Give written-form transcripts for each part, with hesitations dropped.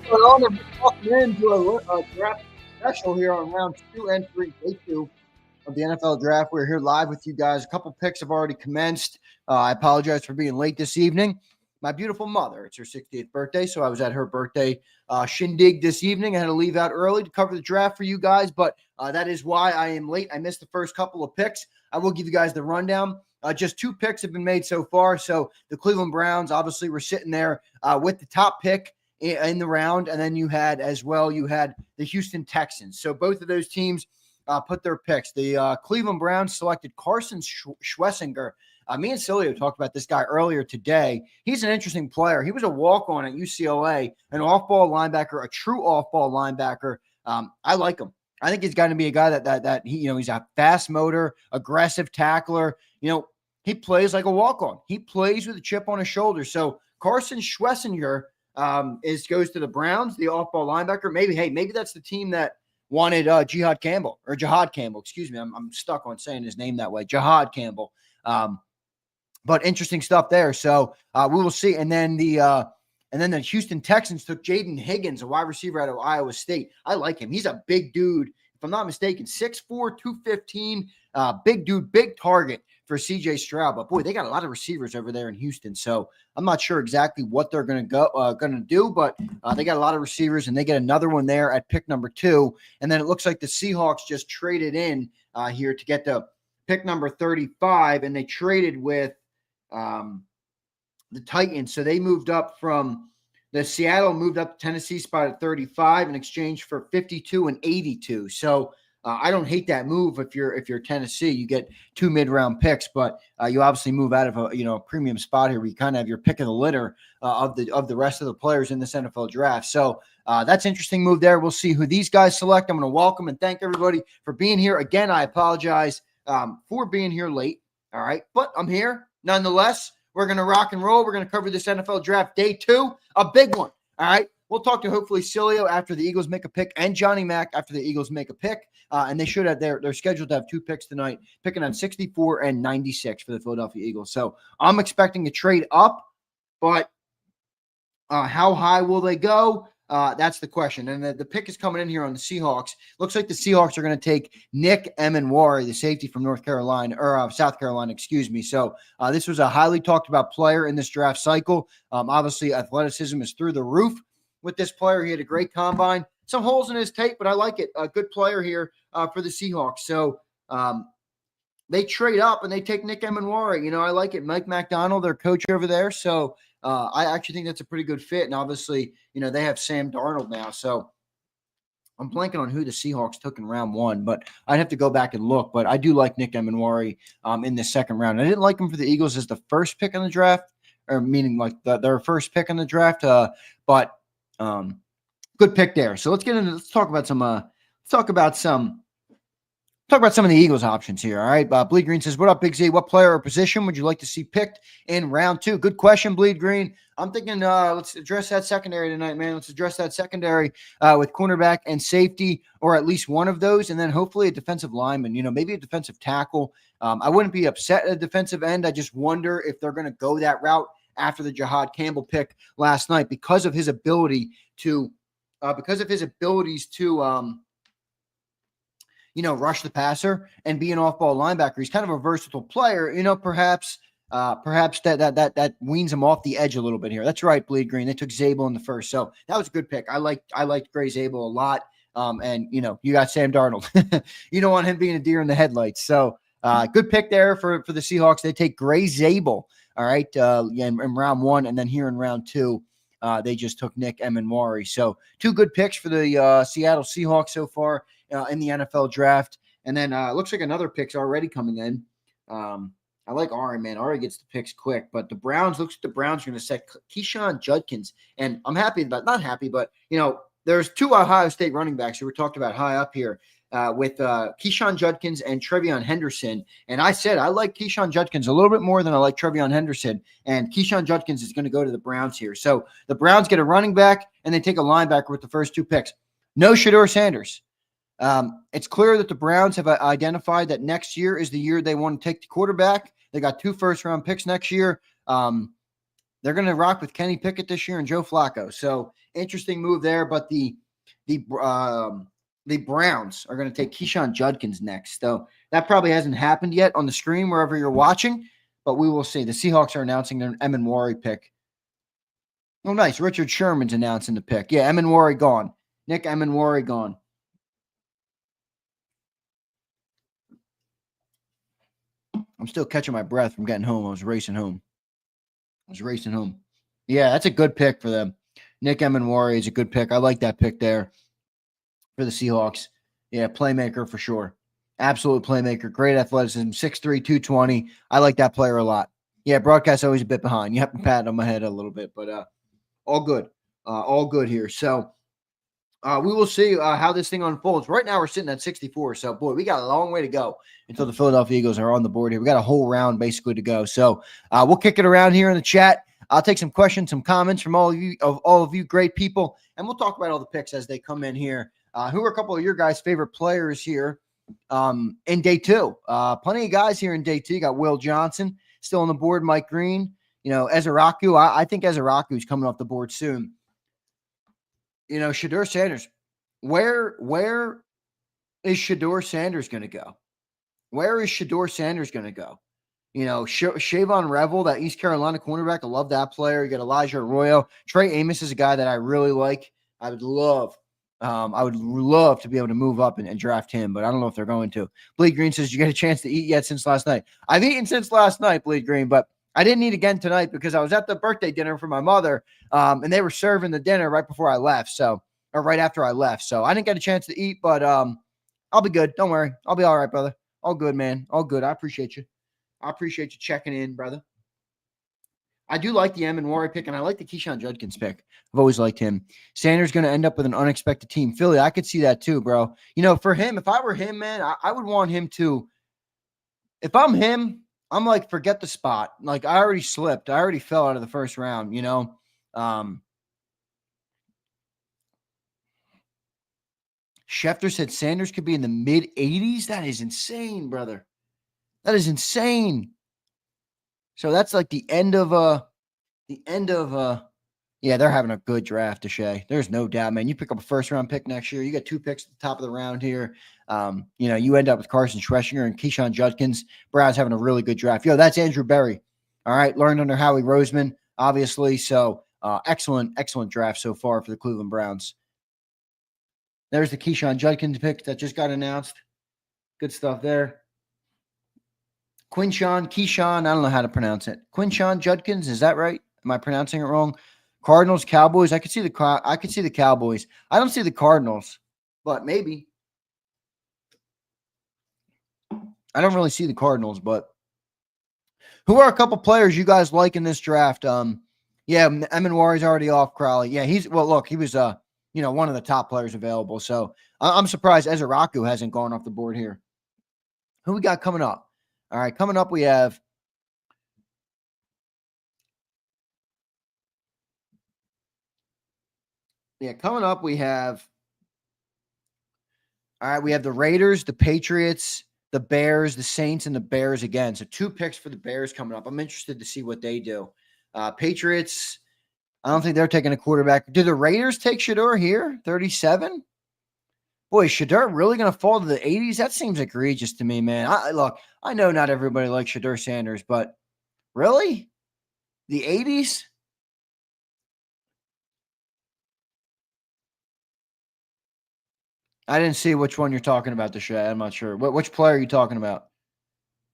going on? And welcome into a draft special here on round 2 and 3, day 2 of the NFL draft. We're here live with you guys. A couple picks have already commenced. I apologize for being late this evening. My beautiful mother, it's her 60th birthday, so I was at her birthday shindig this evening. I had to leave out early to cover the draft for you guys, but that is why I am late. I missed the first couple of picks. I will give you guys the rundown. Just 2 picks have been made so far. So the Cleveland Browns, obviously, were sitting there with the top pick in the round. And then you had the Houston Texans. So both of those teams put their picks. The Cleveland Browns selected Carson Schwessinger. Me and Cilio talked about this guy earlier today. He's an interesting player. He was a walk-on at UCLA, an off-ball linebacker, a true off-ball linebacker. I like him. I think he's going to be a guy that he's a fast motor, aggressive tackler. He plays like a walk-on. He plays with a chip on his shoulder. So Carson Schwessinger goes to the Browns, the off-ball linebacker. Maybe that's the team that wanted Jihad Campbell. Excuse me. I'm stuck on saying his name that way. Jihad Campbell. But interesting stuff there. So we will see. And then the Houston Texans took Jaden Higgins, a wide receiver out of Iowa State. I like him. He's a big dude. If I'm not mistaken, 6'4", 215, big dude, big target for C.J. Stroud. But boy, they got a lot of receivers over there in Houston. So I'm not sure exactly what they're going to do, but they got a lot of receivers, and they get another one there at pick number 2. And then it looks like the Seahawks just traded in here to get to pick number 35, and they traded with the Titans. So they moved up from Seattle moved up to Tennessee spot at 35 in exchange for 52 and 82. So I don't hate that move. If you're Tennessee, you get 2 mid-round picks, but you obviously move out of a premium spot here where you kind of have your pick of the litter of the rest of the players in this NFL draft. So that's an interesting move there. We'll see who these guys select. I'm going to welcome and thank everybody for being here. Again, I apologize for being here late. All right, but I'm here nonetheless. We're going to rock and roll. We're going to cover this NFL draft day 2, a big one. All right. We'll talk to hopefully Cilio after the Eagles make a pick and Johnny Mack after the Eagles make a pick. And they should have they're scheduled to have 2 picks tonight, picking on 64 and 96 for the Philadelphia Eagles. So I'm expecting a trade up, but how high will they go? That's the question. And the pick is coming in here on the Seahawks. Looks like the Seahawks are going to take Nick Emenwari, the safety from South Carolina, excuse me. So this was a highly talked about player in this draft cycle. Obviously, athleticism is through the roof with this player. He had a great combine. Some holes in his tape, but I like it. A good player here for the Seahawks. So they trade up and they take Nick Emenwari. I like it. Mike McDonald, their coach over there. So I actually think that's a pretty good fit. And obviously, they have Sam Darnold now. So I'm blanking on who the Seahawks took in round 1, but I'd have to go back and look. But I do like Nick Emenwari in the second round. I didn't like him for the Eagles as the first pick in the draft, or meaning like their first pick in the draft. But good pick there. So let's talk about some of the Eagles options here. All right. Bleed Green says, what up, Big Z? What player or position would you like to see picked in round 2? Good question, Bleed Green. I'm thinking let's address that secondary tonight, man. Let's address that secondary with cornerback and safety, or at least one of those, and then hopefully a defensive lineman, maybe a defensive tackle. I wouldn't be upset at a defensive end. I just wonder if they're going to go that route after the Jihad Campbell pick last night because of his abilities to rush the passer and be an off-ball linebacker. He's kind of a versatile player. Perhaps that weans him off the edge a little bit here. That's right, Bleed Green. They took Zabel in the first, so that was a good pick. I liked Gray Zabel a lot. And you got Sam Darnold. You don't want him being a deer in the headlights. So good pick there for the Seahawks. They take Gray Zabel. All right, in round 1, and then here in round 2. They just took Nick Emenwari. So 2 good picks for the Seattle Seahawks so far in the NFL draft. And then looks like another pick's already coming in. I like Ari, man. Ari gets the picks quick. But the Browns, looks like the Browns are going to set Keyshawn Judkins. And I'm not happy, but, there's 2 Ohio State running backs who were talked about high up here with Keyshawn Judkins and Trevion Henderson. And I said I like Keyshawn Judkins a little bit more than I like Trevion Henderson. And Keyshawn Judkins is going to go to the Browns here. So the Browns get a running back, and they take a linebacker with the first 2 picks. No Shedeur Sanders. It's clear that the Browns have identified that next year is the year they want to take the quarterback. They got 2 first-round picks next year. They're going to rock with Kenny Pickett this year and Joe Flacco. So interesting move there. But the Browns are going to take Keyshawn Judkins next. So that probably hasn't happened yet on the screen wherever you're watching, but we will see. The Seahawks are announcing their Emenwari pick. Oh, nice. Richard Sherman's announcing the pick. Yeah, Emenwari gone. Nick Emenwari gone. I'm still catching my breath from getting home. I was racing home. Yeah, that's a good pick for them. Nick Emenwari is a good pick. I like that pick there for the Seahawks. Yeah, playmaker for sure. Absolute playmaker. Great athleticism. 6'3", 220. I like that player a lot. Yeah, broadcast always a bit behind. You have to pat on my head a little bit, but all good. All good here. So we will see how this thing unfolds. Right now we're sitting at 64. So, boy, we got a long way to go until the Philadelphia Eagles are on the board here. We got a whole round basically to go. So we'll kick it around here in the chat. I'll take some questions, some comments from all of you great people, and we'll talk about all the picks as they come in here. Who are a couple of your guys' favorite players here in day two? Plenty of guys here in day two. You got Will Johnson still on the board, Mike Green, Ezeraku. I think Ezeraku is coming off the board soon. Shedeur Sanders. Where is Shedeur Sanders going to go? Where is Shedeur Sanders going to go? Shavon Revel, that East Carolina cornerback. I love that player. You got Elijah Arroyo. Trey Amos is a guy that I really like. I would love to be able to move up and draft him, but I don't know if they're going to. Bleed Green says, you get a chance to eat yet since last night? I've eaten since last night, Bleed Green, but I didn't eat again tonight because I was at the birthday dinner for my mother, and they were serving the dinner right before I left, or right after I left. So I didn't get a chance to eat, but I'll be good. Don't worry. I'll be all right, brother. All good, man. All good. I appreciate you. I appreciate you checking in, brother. I do like the Emenwari pick, and I like the Keyshawn Judkins pick. I've always liked him. Sanders going to end up with an unexpected team. Philly, I could see that too, bro. For him, if I were him, man, I would want him to – if I'm him, I'm like, forget the spot. Like, I already slipped. I already fell out of the first round, Schefter said Sanders could be in the mid-80s. That is insane, brother. That is insane. So that's like the end of yeah, they're having a good draft, Deshae. There's no doubt, man. You pick up a first-round pick next year. You got 2 picks at the top of the round here. You end up with Carson Schweschinger and Keyshawn Judkins. Browns having a really good draft. That's Andrew Berry. All right, learned under Howie Roseman, obviously. So excellent draft so far for the Cleveland Browns. There's the Keyshawn Judkins pick that just got announced. Good stuff there. Keyshawn, I don't know how to pronounce it. Quinshon Judkins, is that right? Am I pronouncing it wrong? Cardinals, Cowboys. I could see the Cowboys. I don't see the Cardinals, but maybe. I don't really see the Cardinals, but who are a couple players you guys like in this draft? Emenwari's already off, Crowley. Yeah, he was one of the top players available. So I'm surprised Ezeraku hasn't gone off the board here. Who we got coming up? All right, coming up we have we have the Raiders, the Patriots, the Bears, the Saints, and the Bears again. So 2 picks for the Bears coming up. I'm interested to see what they do. Patriots, I don't think they're taking a quarterback. Do the Raiders take Shedeur here? 37? Boy, is Shedeur really going to fall to the 80s? That seems egregious to me, man. I know not everybody likes Shedeur Sanders, but really? The 80s? I didn't see which one you're talking about, Deshae. I'm not sure. Which player are you talking about?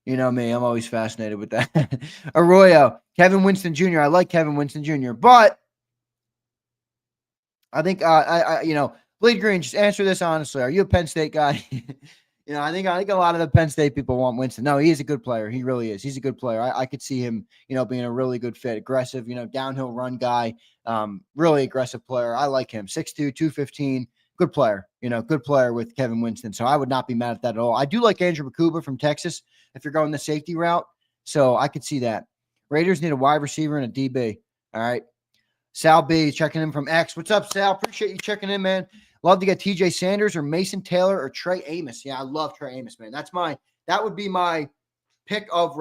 You know me. I'm always fascinated with that. Arroyo, Kevin Winston Jr. I like Kevin Winston Jr., but I think, Bleed Green, just answer this honestly. Are you a Penn State guy? I think a lot of the Penn State people want Winston. No, he is a good player. He really is. He's a good player. I could see him, being a really good fit, aggressive, downhill run guy, really aggressive player. I like him. 6'2", 215, good player, good player with Kevin Winston. So I would not be mad at that at all. I do like Andrew Bakuba from Texas if you're going the safety route. So I could see that. Raiders need a wide receiver and a DB. All right. Sal B checking in from X. What's up, Sal? Appreciate you checking in, man. Love to get TJ Sanders or Mason Taylor or Trey Amos. Yeah, I love Trey Amos, man. That would be my pick of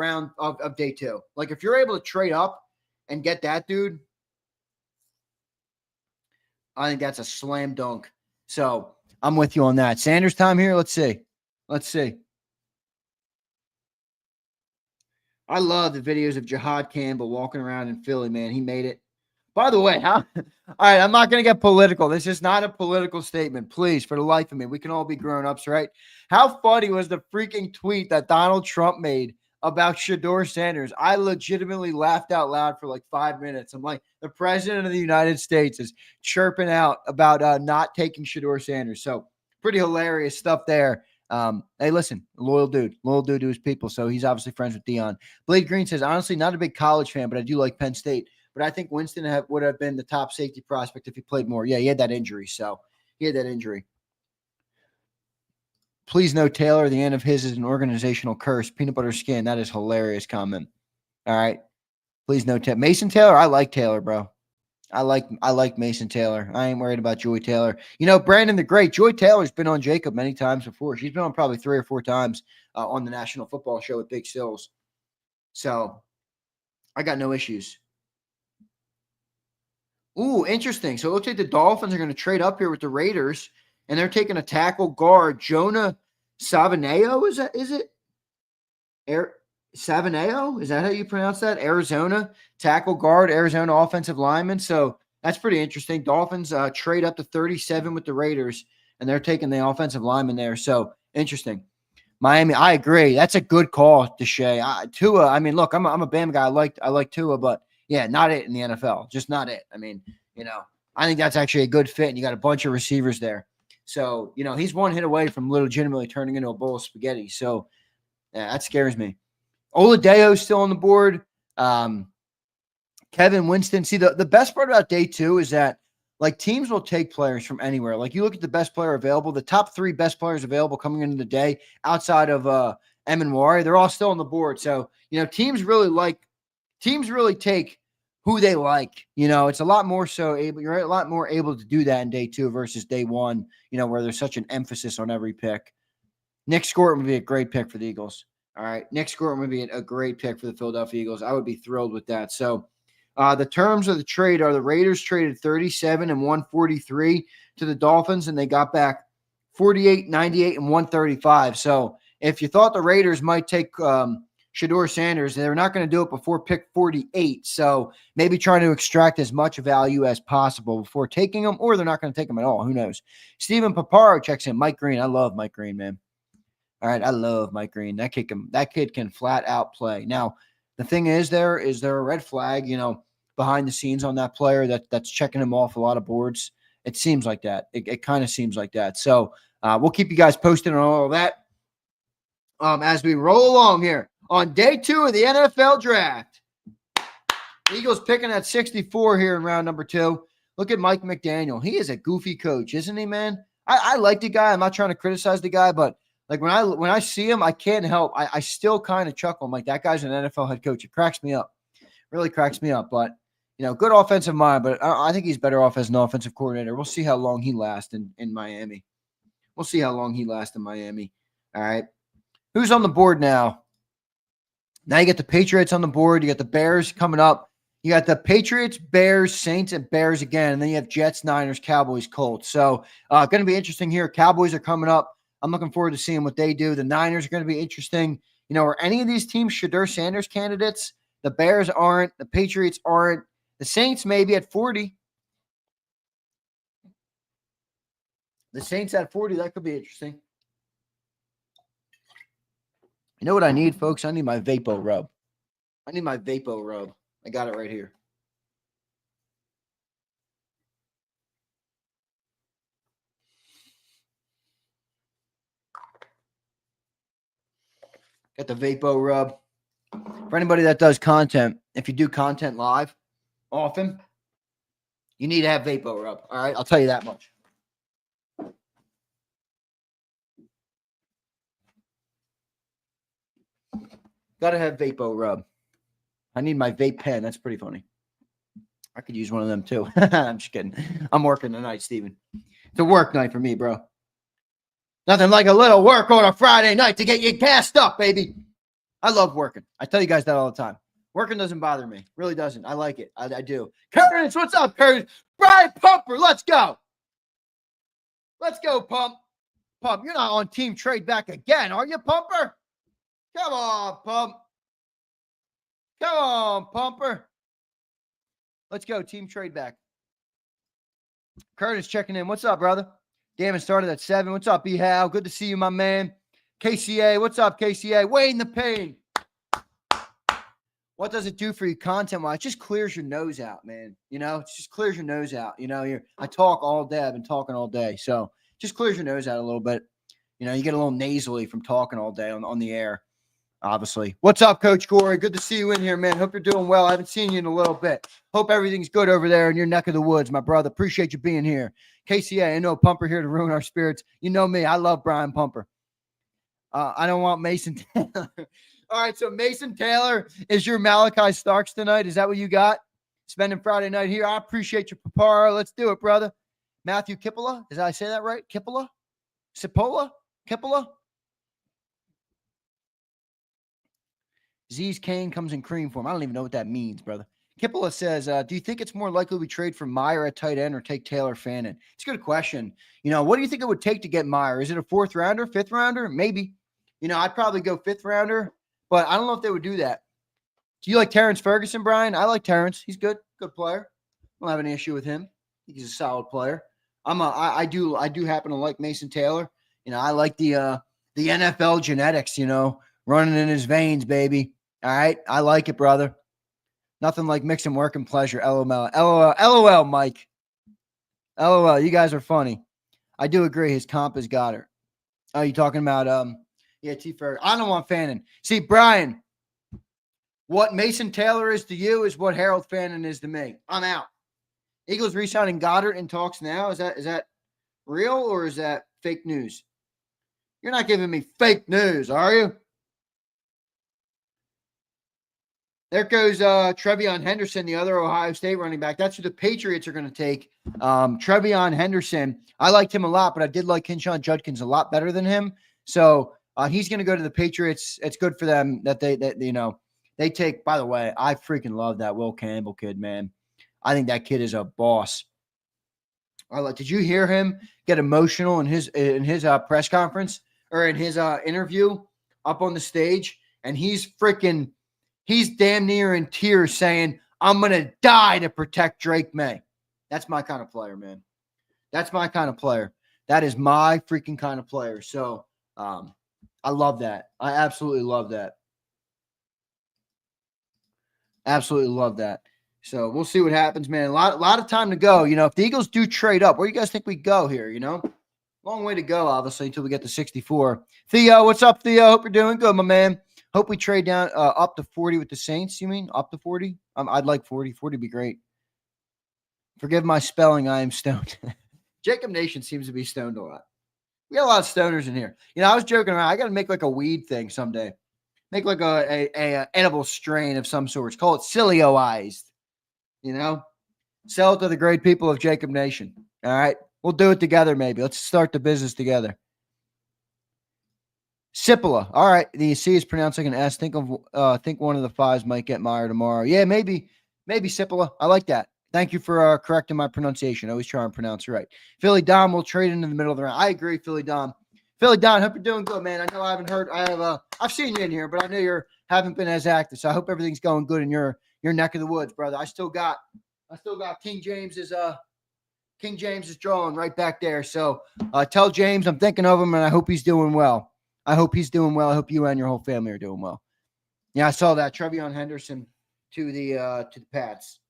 day 2. Like if you're able to trade up and get that dude, I think that's a slam dunk. So I'm with you on that. Sanders time here. Let's see. Let's see. I love the videos of Jihad Campbell walking around in Philly, man. He made it. By the way, all right, I'm not going to get political. This is not a political statement. Please, for the life of me, we can all be grown-ups, right? How funny was the freaking tweet that Donald Trump made about Shedeur Sanders? I legitimately laughed out loud for like 5 minutes. I'm like, the president of the United States is chirping out about not taking Shedeur Sanders. So pretty hilarious stuff there. Hey, listen, loyal dude to his people. So he's obviously friends with Dion. Blade Green says, honestly, not a big college fan, but I do like Penn State. But I think Winston would have been the top safety prospect if he played more. Yeah, he had that injury. So he had that injury. Please know, Taylor, the end of his is an organizational curse. Peanut butter skin. That is hilarious comment. All right. Please know, Mason Taylor. I like Taylor, bro. I like Mason Taylor. I ain't worried about Joy Taylor. You know, Brandon the Great. Joy Taylor's been on JAKIB many times before. She's been on probably 3 or 4 times on the National Football Show with Big Sills. So I got no issues. Ooh, interesting. So it looks like the Dolphins are going to trade up here with the Raiders, and they're taking a tackle guard, Jonah Savaneo. Is it? Savaneo? Is that how you pronounce that? Arizona tackle guard, Arizona offensive lineman. So that's pretty interesting. Dolphins trade up to 37 with the Raiders, and they're taking the offensive lineman there. So interesting. Miami, I agree. That's a good call, Deshae. Tua, I mean, look, I'm a Bama guy. I like Tua, but yeah, not it in the NFL. Just not it. I mean, you know, I think that's actually a good fit, and you got a bunch of receivers there. So, you know, he's one hit away from legitimately turning into a bowl of spaghetti. So, yeah, that scares me. Oladeo's still on the board. Kevin Winston. See, the best part about day 2 is that, like, teams will take players from anywhere. Like, you look at the best player available, the top 3 best players available coming into the day outside of Emanwari, they're all still on the board. So, you know, teams really take who they like. You know, it's a lot more you're a lot more able to do that in day 2 versus day 1, you know, where there's such an emphasis on every pick. Nick Scorton would be a great pick for the Eagles. All right. Nick Scorton would be a great pick for the Philadelphia Eagles. I would be thrilled with that. So the terms of the trade are the Raiders traded 37 and 143 to the Dolphins, and they got back 48, 98, and 135. So if you thought the Raiders might take Shedeur Sanders, they're not going to do it before pick 48. So maybe trying to extract as much value as possible before taking them, or they're not going to take them at all. Who knows? Stephen Paparo checks in. Mike Green. I love Mike Green, man. All right, I love Mike Green. That kid can flat out play. Now, the thing is there a red flag, you know, behind the scenes on that player that's checking him off a lot of boards? It seems like that. It kind of seems like that. So we'll keep you guys posted on all of that as we roll along here on day 2 of the NFL draft. Eagles picking at 64 here in round number 2. Look at Mike McDaniel. He is a goofy coach, isn't he, man? I like the guy. I'm not trying to criticize the guy, but like when I see him, I can't help. I still kind of chuckle. I'm like, that guy's an NFL head coach. It cracks me up. Really cracks me up. But, you know, good offensive mind. But I think he's better off as an offensive coordinator. We'll see how long he lasts in Miami. We'll see how long he lasts in Miami. All right. Who's on the board now? Now you get the Patriots on the board. You got the Bears coming up. You got the Patriots, Bears, Saints, and Bears again. And then you have Jets, Niners, Cowboys, Colts. So going to be interesting here. Cowboys are coming up. I'm looking forward to seeing what they do. The Niners are going to be interesting. You know, are any of these teams Shedeur Sanders candidates? The Bears aren't. The Patriots aren't. The Saints maybe at 40. The Saints at 40, that could be interesting. You know what I need, folks? I need my Vapo Rub. I got it right here. Got the Vapo Rub. For anybody that does content, if you do content live often, you need to have Vapo Rub. All right, I'll tell you that much. Got to have Vapo Rub. I need my vape pen. That's pretty funny. I could use one of them too. I'm just kidding. I'm working tonight, Steven. It's a work night for me, bro. Nothing like a little work on a Friday night to get you gassed up, baby. I love working. I tell you guys that all the time. Working doesn't bother me. Really doesn't. I like it. I do. Curtis, what's up, Curtis? Brian Pumper, let's go. Let's go, Pump. Pump, you're not on Team Trade Back again, are you, Pumper? Come on, Pump. Come on, Pumper. Let's go, Team Trade Back. Curtis checking in. What's up, brother? Damon started at 7. What's up, E-Hal? Good to see you, my man. KCA, what's up, KCA? Wayne the Pain. What does it do for you content-wise? It just clears your nose out, man. You know, it just clears your nose out. You know, I talk all day. I've been talking all day. So just clears your nose out a little bit. You know, you get a little nasally from talking all day on the air, obviously. What's up, Coach Corey? Good to see you in here, man. Hope you're doing well. I haven't seen you in a little bit. Hope everything's good over there in your neck of the woods, my brother. Appreciate you being here. KCA, I know Pumper here to ruin our spirits. You know me. I love Brian Pumper. I don't want Mason Taylor. All right, so Mason Taylor is your Malachi Starks tonight. Is that what you got? Spending Friday night here. I appreciate your papara. Let's do it, brother. Matthew Kippola. Did I say that right? Kippola? Cipolla? Kippola? Z's Kane comes in cream form. I don't even know what that means, brother. Kippola says, do you think it's more likely we trade for Meyer at tight end or take Taylor Fannin? It's a good question. You know, what do you think it would take to get Meyer? Is it a 4th rounder, 5th rounder? Maybe. You know, I'd probably go 5th rounder, but I don't know if they would do that. Do you like Terrence Ferguson, Brian? I like Terrence. He's good. Good player. I don't have any issue with him. He's a solid player. I do happen to like Mason Taylor. You know, I like the NFL genetics, you know, running in his veins, baby. All right. I like it, brother. Nothing like mixing work and pleasure. LOL. LOL, Mike. LOL. You guys are funny. I do agree. His comp has got her. Oh, you talking about T. Ferguson? I don't want Fannin. See, Brian, what Mason Taylor is to you is what Harold Fannin is to me. I'm out. Eagles re-signing Goddard in talks now. Is that real or is that fake news? You're not giving me fake news, are you? There goes Trevion Henderson, the other Ohio State running back. That's who the Patriots are going to take. Trevion Henderson. I liked him a lot, but I did like Kinshawn Judkins a lot better than him. So he's going to go to the Patriots. It's good for them that they take. By the way, I freaking love that Will Campbell kid, man. I think that kid is a boss. Did you hear him get emotional in his press conference or in his interview up on the stage? And he's damn near in tears saying, I'm going to die to protect Drake May. That's my kind of player, man. That's my kind of player. That is my freaking kind of player. So I love that. I absolutely love that. Absolutely love that. So we'll see what happens, man. A lot of time to go. You know, if the Eagles do trade up, where do you guys think we go here, you know? Long way to go, obviously, until we get to 64. Theo, what's up, Theo? Hope you're doing good, my man. Hope we trade down up to 40 with the Saints. You mean up to 40? I'd like 40. 40 would be great. Forgive my spelling. I am stoned. JAKIB Nation seems to be stoned a lot. We got a lot of stoners in here. You know, I was joking around. I got to make like a weed thing someday. Make like a edible strain of some sort. Call it Cilio-ized. You know? Sell it to the great people of JAKIB Nation. All right? We'll do it together maybe. Let's start the business together. Cipolla. All right. The C is pronounced like an S. Think one of the 5s might get Meyer tomorrow. Yeah, maybe Cipolla. I like that. Thank you for correcting my pronunciation. I always try and pronounce it right. Philly Don will trade into the middle of the round. I agree, Philly Don. Philly Don, hope you're doing good, man. I know I haven't heard. I've seen you in here, but I know you haven't been as active. So I hope everything's going good in your neck of the woods, brother. I still got King James's drawing right back there. So tell James I'm thinking of him, and I hope he's doing well. I hope he's doing well. I hope you and your whole family are doing well. Yeah, I saw that. Trevion Henderson to the Pats.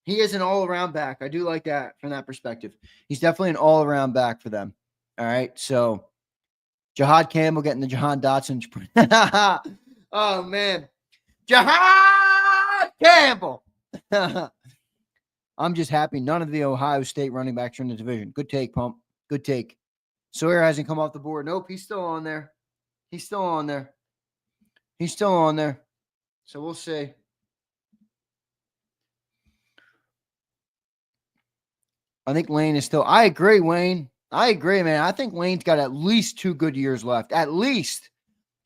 He is an all-around back. I do like that from that perspective. He's definitely an all-around back for them. All right, so Jahad Campbell getting the Jahan Dotson. Oh, man. Jahad Campbell. I'm just happy none of the Ohio State running backs are in the division. Good take, Pump. Good take. Sawyer hasn't come off the board. Nope, he's still on there. He's still on there. He's still on there. So we'll see. I think Lane is still. I agree, Wayne. I agree, man. I think Lane's got at least 2 good years left. At least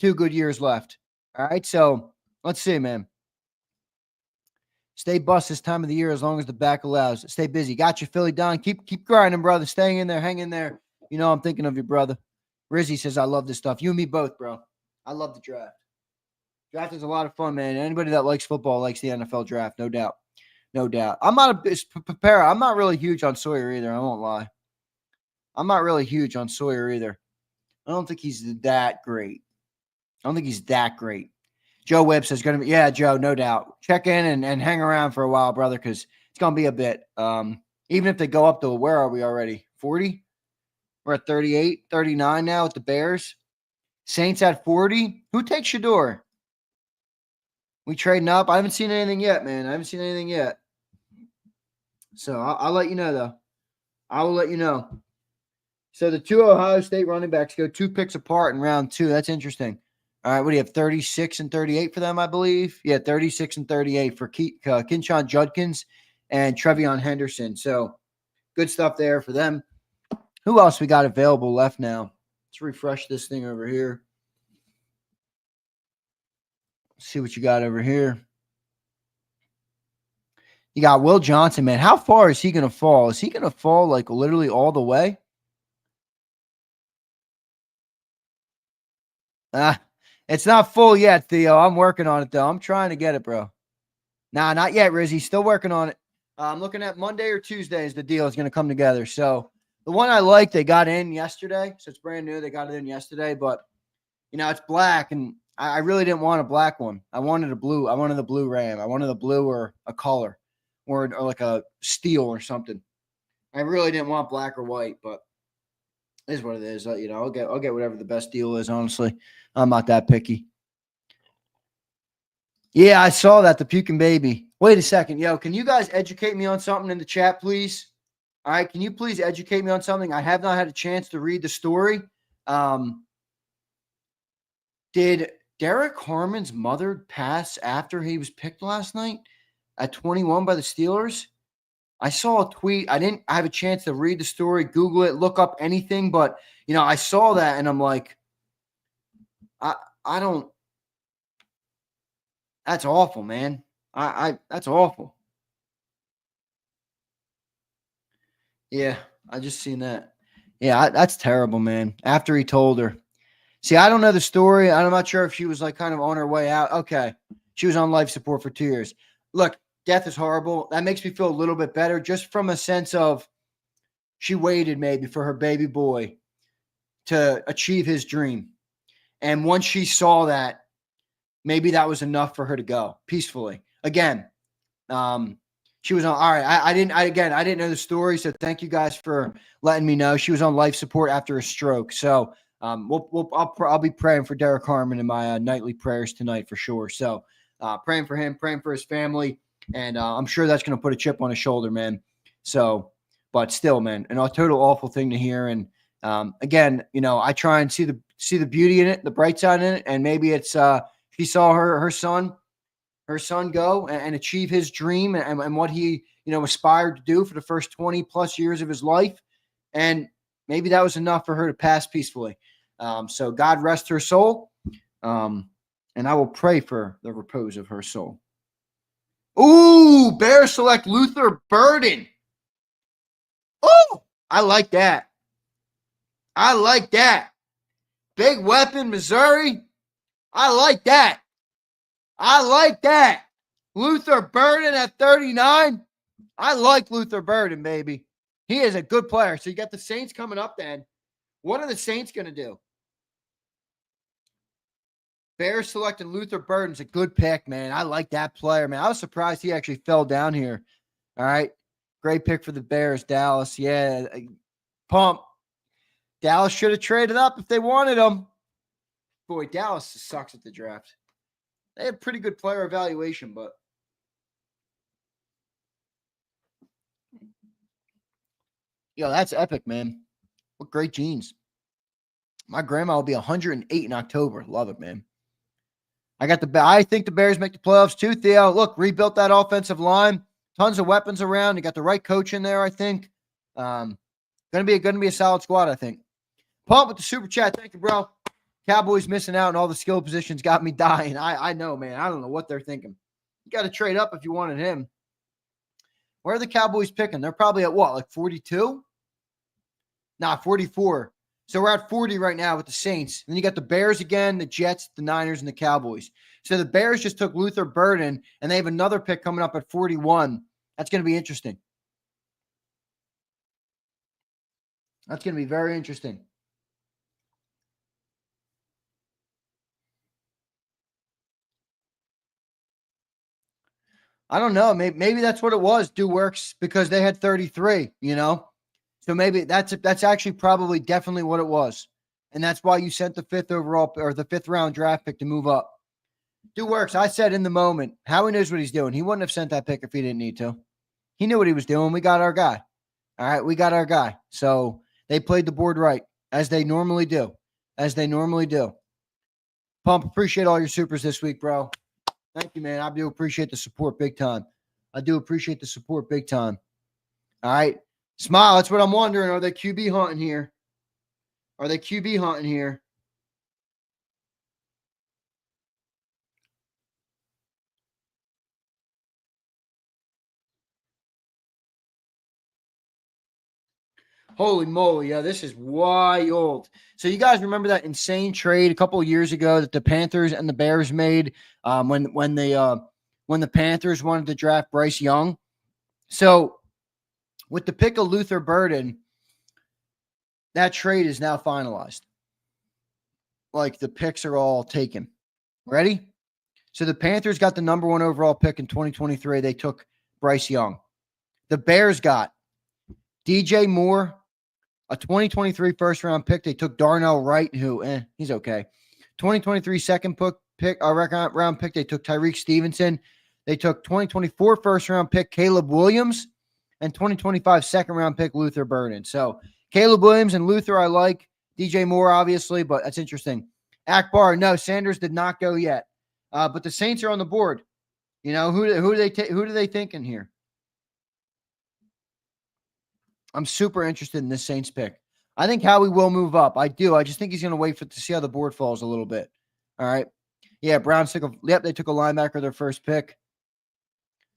2 good years left. All right, so let's see, man. Stay bust this time of the year as long as the back allows. Stay busy. Got you, Philly Don. Keep grinding, brother. Staying in there, hang in there. You know I'm thinking of you, brother. Rizzy says, I love this stuff. You and me both, bro. I love the draft. Draft is a lot of fun, man. Anybody that likes football likes the NFL draft, no doubt. No doubt. I'm not I'm not really huge on Sawyer either. I won't lie. I'm not really huge on Sawyer either. I don't think he's that great. I don't think he's that great. Joe Webb says, going to be, yeah, Joe, no doubt. Check in and hang around for a while, brother, because it's going to be a bit. Even if they go up to, where are we already? 40? We're at 38, 39 now with the Bears. Saints at 40. Who takes Shador? We trading up? I haven't seen anything yet, man. I haven't seen anything yet. So I'll let you know, though. I will let you know. So the two Ohio State running backs go 2 picks apart in round 2. That's interesting. All right, what do you have, 36 and 38 for them, I believe? Yeah, 36 and 38 for Kinshawn Judkins and Trevion Henderson. So good stuff there for them. Who else we got available left now? Let's refresh this thing over here. Let's see what you got over here. You got Will Johnson, man. How far is he going to fall? Is he going to fall like literally all the way? It's not full yet, Theo. I'm working on it, though. I'm trying to get it, bro. Nah, not yet, Rizzy. Still working on it. I'm looking at Monday or Tuesday is the deal is going to come together. So the one I like, they got in yesterday. So it's brand new. They got it in yesterday. But, you know, it's black, and I really didn't want a black one. I wanted a blue. I wanted the blue Ram. I wanted the blue or a color or like a steel or something. I really didn't want black or white, but it is what it is. You know, I'll get whatever the best deal is, honestly. I'm not that picky. Yeah, I saw that, the puking baby. Wait a second. Yo, can you guys educate me on something in the chat, please? All right, can you please educate me on something? I have not had a chance to read the story. Did Derek Harmon's mother pass after he was picked last night at 21 by the Steelers? I saw a tweet. I didn't have a chance to read the story, Google it, look up anything, but, you know, I saw that, and I'm like, I don't. That's awful, man. That's awful. Yeah, I just seen that. Yeah, that's terrible, man. After he told her. See, I don't know the story. I'm not sure if she was like kind of on her way out. Okay. She was on life support for 2 years. Look, death is horrible. That makes me feel a little bit better just from a sense of she waited maybe for her baby boy to achieve his dream. And once she saw that, maybe that was enough for her to go peacefully. Again, she was on. All right. I didn't know the story. So thank you guys for letting me know. She was on life support after a stroke. So I'll be praying for Derek Harmon in my nightly prayers tonight for sure. So praying for him, praying for his family. And I'm sure that's going to put a chip on his shoulder, man. So, but still, man, a total awful thing to hear. And again, you know, I try and see the beauty in it, the bright side in it. And maybe it's she saw her son go and achieve his dream and what he, you know, aspired to do for the first 20 plus years of his life. And maybe that was enough for her to pass peacefully. So God rest her soul. And I will pray for the repose of her soul. Ooh, Bears select Luther Burden. Oh, I like that. I like that. Big weapon, Missouri. I like that. I like that. Luther Burden at 39. I like Luther Burden, baby. He is a good player. So you got the Saints coming up then. What are the Saints going to do? Bears selected Luther Burden's a good pick, man. I like that player, man. I was surprised he actually fell down here. All right. Great pick for the Bears, Dallas. Yeah. Pump. Dallas should have traded up if they wanted him. Boy, Dallas sucks at the draft. They have pretty good player evaluation, but yo, that's epic, man. What great genes. My grandma will be 108 in October. Love it, man. I think the Bears make the playoffs too, Theo. Look, rebuilt that offensive line. Tons of weapons around. You got the right coach in there, I think. Gonna be a solid squad, I think. Pump with the super chat. Thank you, bro. Cowboys missing out on all the skill positions got me dying. I know, man. I don't know what they're thinking. You got to trade up if you wanted him. Where are the Cowboys picking? They're probably at what, like 42? Nah, 44. So we're at 40 right now with the Saints. Then you got the Bears again, the Jets, the Niners, and the Cowboys. So the Bears just took Luther Burden, and they have another pick coming up at 41. That's going to be interesting. That's going to be very interesting. I don't know. Maybe that's what it was. Do works because they had 33, you know? So maybe that's actually probably definitely what it was. And that's why you sent the 5th overall or the 5th round draft pick to move up. Do works. I said in the moment, Howie knows what he's doing. He wouldn't have sent that pick if he didn't need to. He knew what he was doing. We got our guy. All right, we got our guy. So they played the board right, as they normally do. As they normally do. Pump, appreciate all your supers this week, bro. Thank you, man. I do appreciate the support big time. I do appreciate the support big time. All right. Smile. That's what I'm wondering. Are they QB hunting here? Are they QB hunting here? Holy moly. Yeah, this is wild. So you guys remember that insane trade a couple of years ago that the Panthers and the Bears made when the Panthers wanted to draft Bryce Young? So with the pick of Luther Burden, that trade is now finalized. Like the picks are all taken. Ready? So the Panthers got the number 1 overall pick in 2023. They took Bryce Young. The Bears got DJ Moore, a 2023 first round pick. They took Darnell Wright, who he's okay. 2023 second round pick. They took Tyreek Stevenson. They took 2024 first round pick Caleb Williams and 2025 second round pick Luther Burden. So Caleb Williams and Luther I like. DJ Moore obviously, but that's interesting. Akbar, no, Sanders did not go yet. But the Saints are on the board. You know, who do they think in here? I'm super interested in this Saints pick. I think Howie will move up. I do. I just think he's going to wait to see how the board falls a little bit. All right. Yeah, Browns took they took a linebacker their first pick.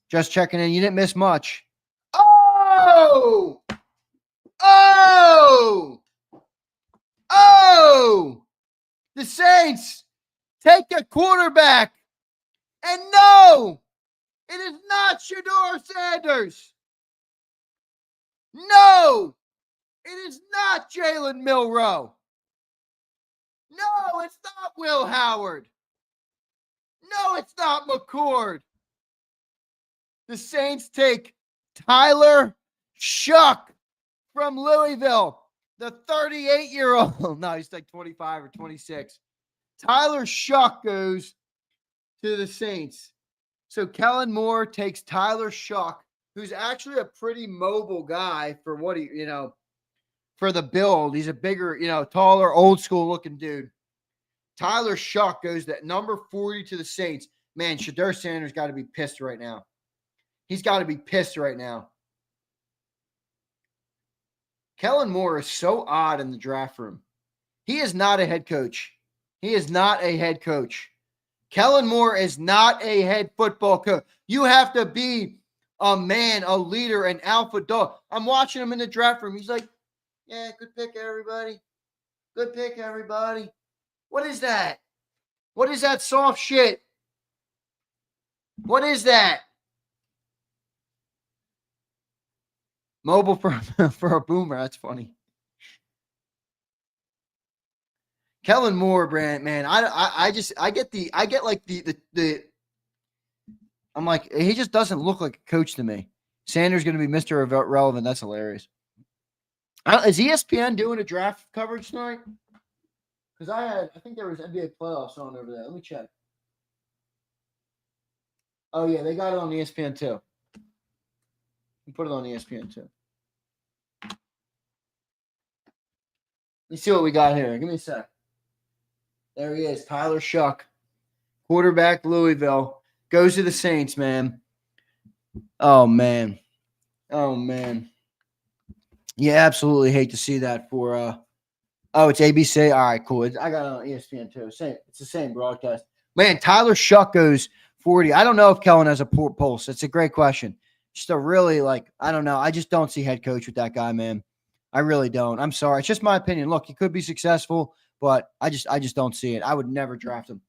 Just checking in. You didn't miss much. Oh! Oh! Oh! The Saints take a quarterback. And no, it is not Shedeur Sanders. No, it is not Jalen Milroe. No, it's not Will Howard. No, it's not McCord. The Saints take Tyler Shuck from Louisville, the 38-year-old. No, he's like 25 or 26. Tyler Shuck goes to the Saints. So Kellen Moore takes Tyler Shuck, who's actually a pretty mobile guy for what he, for the build. He's a bigger, taller, old school looking dude. Tyler Shuck goes to number 40 to the Saints. Man, Shedeur Sanders got to be pissed right now. He's got to be pissed right now. Kellen Moore is so odd in the draft room. He is not a head coach. He is not a head coach. Kellen Moore is not a head football coach. You have to be a man, a leader, an alpha dog. I'm watching him in the draft room. He's like, yeah, good pick, everybody. Good pick, everybody. What is that? What is that soft shit? What is that? Mobile for a boomer. That's funny. Kellen Moore, Brand, man. I get like the I'm like, he just doesn't look like a coach to me. Sanders going to be Mr. Irrelevant. That's hilarious. Is ESPN doing a draft coverage tonight? Because I think there was NBA playoffs on over there. Let me check. Oh, yeah, they got it on ESPN too. You put it on ESPN too. Let's see what we got here. Give me a sec. There he is, Tyler Shuck, quarterback, Louisville. Goes to the Saints, man. Oh, man. Oh, man. You absolutely hate to see that for it's ABC. All right, cool. I got it on ESPN too. It's the same broadcast. Man, Tyler Shuck goes 40. I don't know if Kellen has a poor pulse. It's a great question. Just a really, I don't know. I just don't see head coach with that guy, man. I really don't. I'm sorry. It's just my opinion. Look, he could be successful, but I just don't see it. I would never draft him.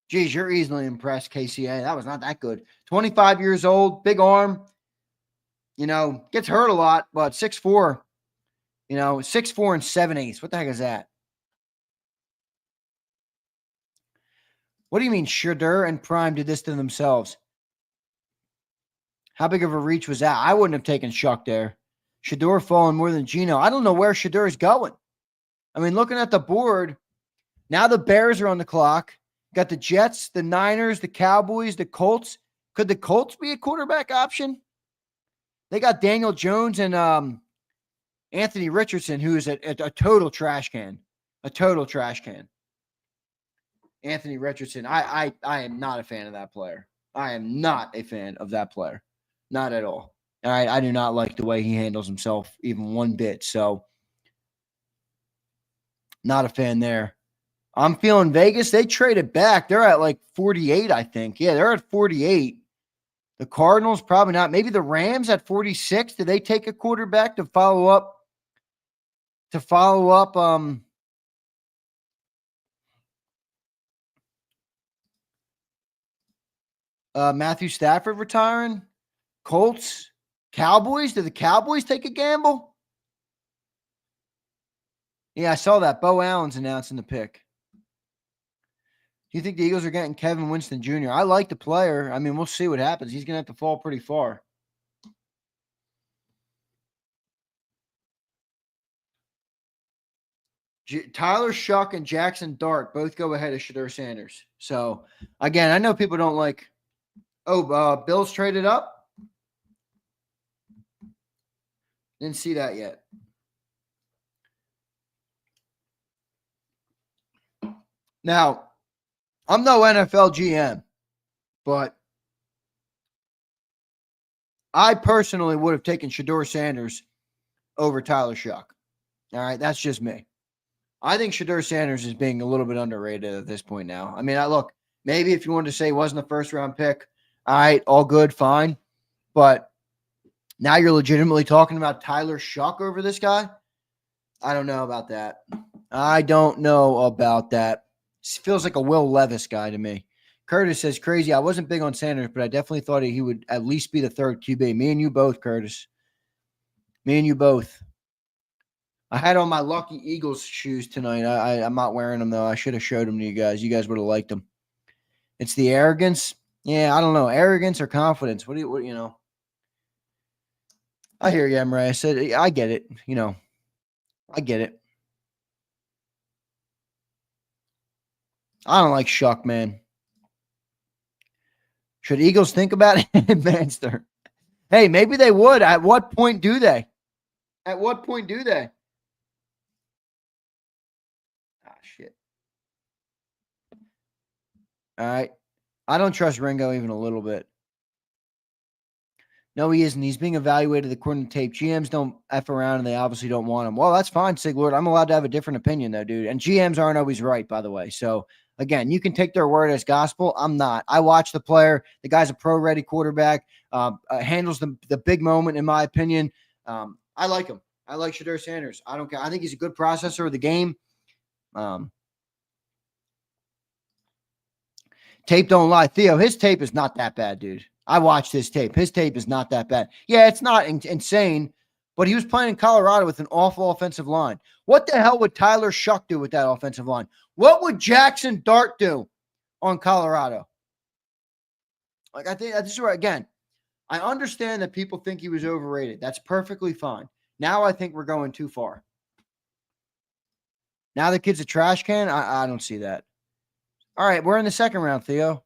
Geez, you're easily impressed, KCA. That was not that good. 25 years old, big arm. Gets hurt a lot, but 6'4", 6'4" and 7/8. What the heck is that? What do you mean Shadur and Prime did this to themselves? How big of a reach was that? I wouldn't have taken Shuck there. Shadur falling more than Geno. I don't know where Shadur is going. I mean, looking at the board, now the Bears are on the clock. Got the Jets, the Niners, the Cowboys, the Colts. Could the Colts be a quarterback option? They got Daniel Jones and Anthony Richardson, who is a total trash can. A total trash can. Anthony Richardson. I am not a fan of that player. I am not a fan of that player. Not at all. All right. I do not like the way he handles himself even one bit. So, not a fan there. I'm feeling Vegas. They traded back. They're at 48, I think. Yeah, they're at 48. The Cardinals, probably not. Maybe the Rams at 46. Did they take a quarterback to follow up? Matthew Stafford retiring? Colts? Cowboys? Did the Cowboys take a gamble? Yeah, I saw that. Bo Allen's announcing the pick. Do you think the Eagles are getting Kevin Winston Jr.? I like the player. I mean, we'll see what happens. He's going to have to fall pretty far. Tyler Shuck and Jackson Dart both go ahead of Shadur Sanders. So, again, I know people don't like – Bills traded up? Didn't see that yet. Now, I'm no NFL GM, but I personally would have taken Shadur Sanders over Tyler Shuck. All right, that's just me. I think Shadur Sanders is being a little bit underrated at this point now. I mean, look, maybe if you wanted to say he wasn't a first-round pick, all right, all good, fine. But now you're legitimately talking about Tyler Shuck over this guy? I don't know about that. Feels like a Will Levis guy to me. Curtis says, crazy. I wasn't big on Sanders, but I definitely thought he would at least be the third QB. Me and you both, Curtis. Me and you both. I had on my Lucky Eagles shoes tonight. I'm not wearing them, though. I should have showed them to you guys. You guys would have liked them. It's the arrogance. Yeah, I don't know. Arrogance or confidence. What you know? I hear you, Emre. I said, I get it. I get it. I don't like Shuck, man. Should Eagles think about it? Manster. Hey, maybe they would. At what point do they? At what point do they? Ah, shit. All right. I don't trust Ringo even a little bit. No, he isn't. He's being evaluated according to tape. GMs don't F around, and they obviously don't want him. Well, that's fine, Siglord. I'm allowed to have a different opinion, though, dude. And GMs aren't always right, by the way. So, again, you can take their word as gospel. I'm not. I watch the player. The guy's a pro-ready quarterback. Handles the big moment, in my opinion. I like him. I like Shadur Sanders. I don't care. I think he's a good processor of the game. Tape don't lie. Theo, his tape is not that bad, dude. I watched his tape. His tape is not that bad. Yeah, it's not insane, but he was playing in Colorado with an awful offensive line. What the hell would Tyler Shuck do with that offensive line? What would Jackson Dart do on Colorado? I think this is where, again, I understand that people think he was overrated. That's perfectly fine. Now I think we're going too far. Now the kid's a trash can? I don't see that. All right, we're in the second round, Theo.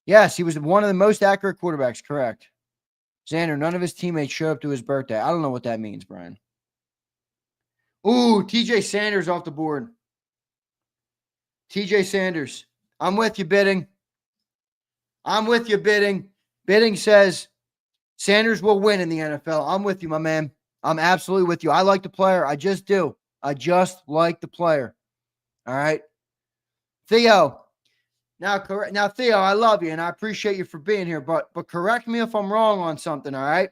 Yes, he was one of the most accurate quarterbacks, correct. Zander, none of his teammates showed up to his birthday. I don't know what that means, Brian. Ooh, TJ Sanders off the board. TJ Sanders. I'm with you, Bidding. Bidding says Sanders will win in the NFL. I'm with you, my man. I'm absolutely with you. I like the player. I just do. I just like the player. All right. Theo. Now, Theo, I love you and I appreciate you for being here, but correct me if I'm wrong on something, all right?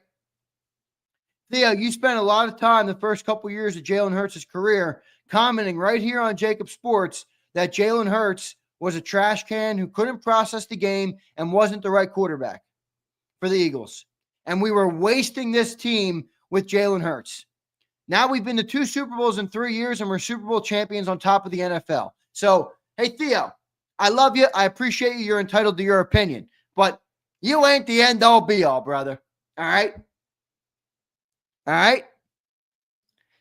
Theo, you spent a lot of time the first couple years of Jalen Hurts' career commenting right here on JAKIB Sports that Jalen Hurts was a trash can who couldn't process the game and wasn't the right quarterback for the Eagles. And we were wasting this team with Jalen Hurts. Now we've been to 2 Super Bowls in 3 years and we're Super Bowl champions on top of the NFL. So, hey, Theo, I love you. I appreciate you. You're entitled to your opinion. But you ain't the end-all be-all, brother. All right? All right?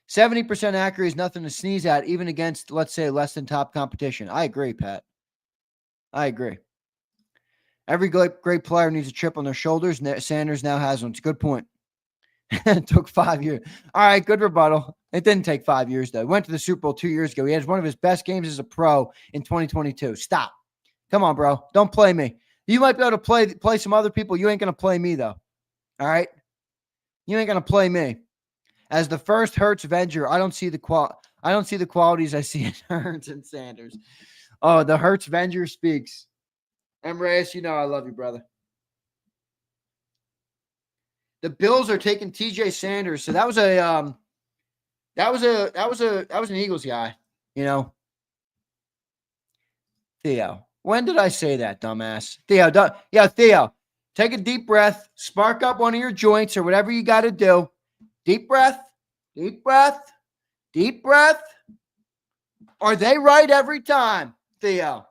70% accuracy is nothing to sneeze at, even against, let's say, less than top competition. I agree, Pat. I agree. Every great player needs a chip on their shoulders. Sanders now has one. It's a good point. It took 5 years. All right, good rebuttal. It didn't take 5 years, though. He went to the Super Bowl 2 years ago. He had one of his best games as a pro in 2022. Stop. Come on, bro. Don't play me. You might be able to play some other people. You ain't going to play me, though. All right? You ain't going to play me. As the first Hurts Avenger, I don't see the qualities I see in Hurts and Sanders. Oh, the Hurts Avenger speaks. And Reyes, you know I love you, brother. The Bills are taking TJ Sanders. So that was an Eagles guy, you know. Theo, when did I say that, dumbass? Theo, take a deep breath, spark up one of your joints or whatever you got to do. Deep breath, deep breath, deep breath. Are they right every time, Theo?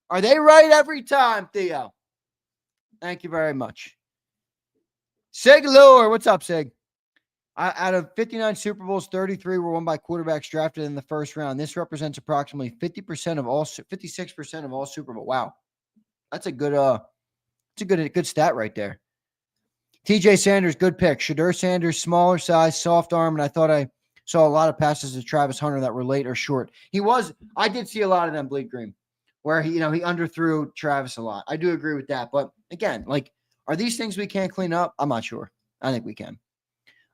Are they right every time, Theo? Thank you very much. Sig Lure, what's up, Sig? Out of 59 Super Bowls, 33 were won by quarterbacks drafted in the first round. This represents approximately 56% of all Super Bowl. Wow, that's a good, good stat right there. TJ Sanders, good pick. Shadur Sanders, smaller size, soft arm, and I thought I saw a lot of passes to Travis Hunter that were late or short. I did see a lot of them bleed green, where he underthrew Travis a lot. I do agree with that, but again, like, are these things we can't clean up? I'm not sure. I think we can.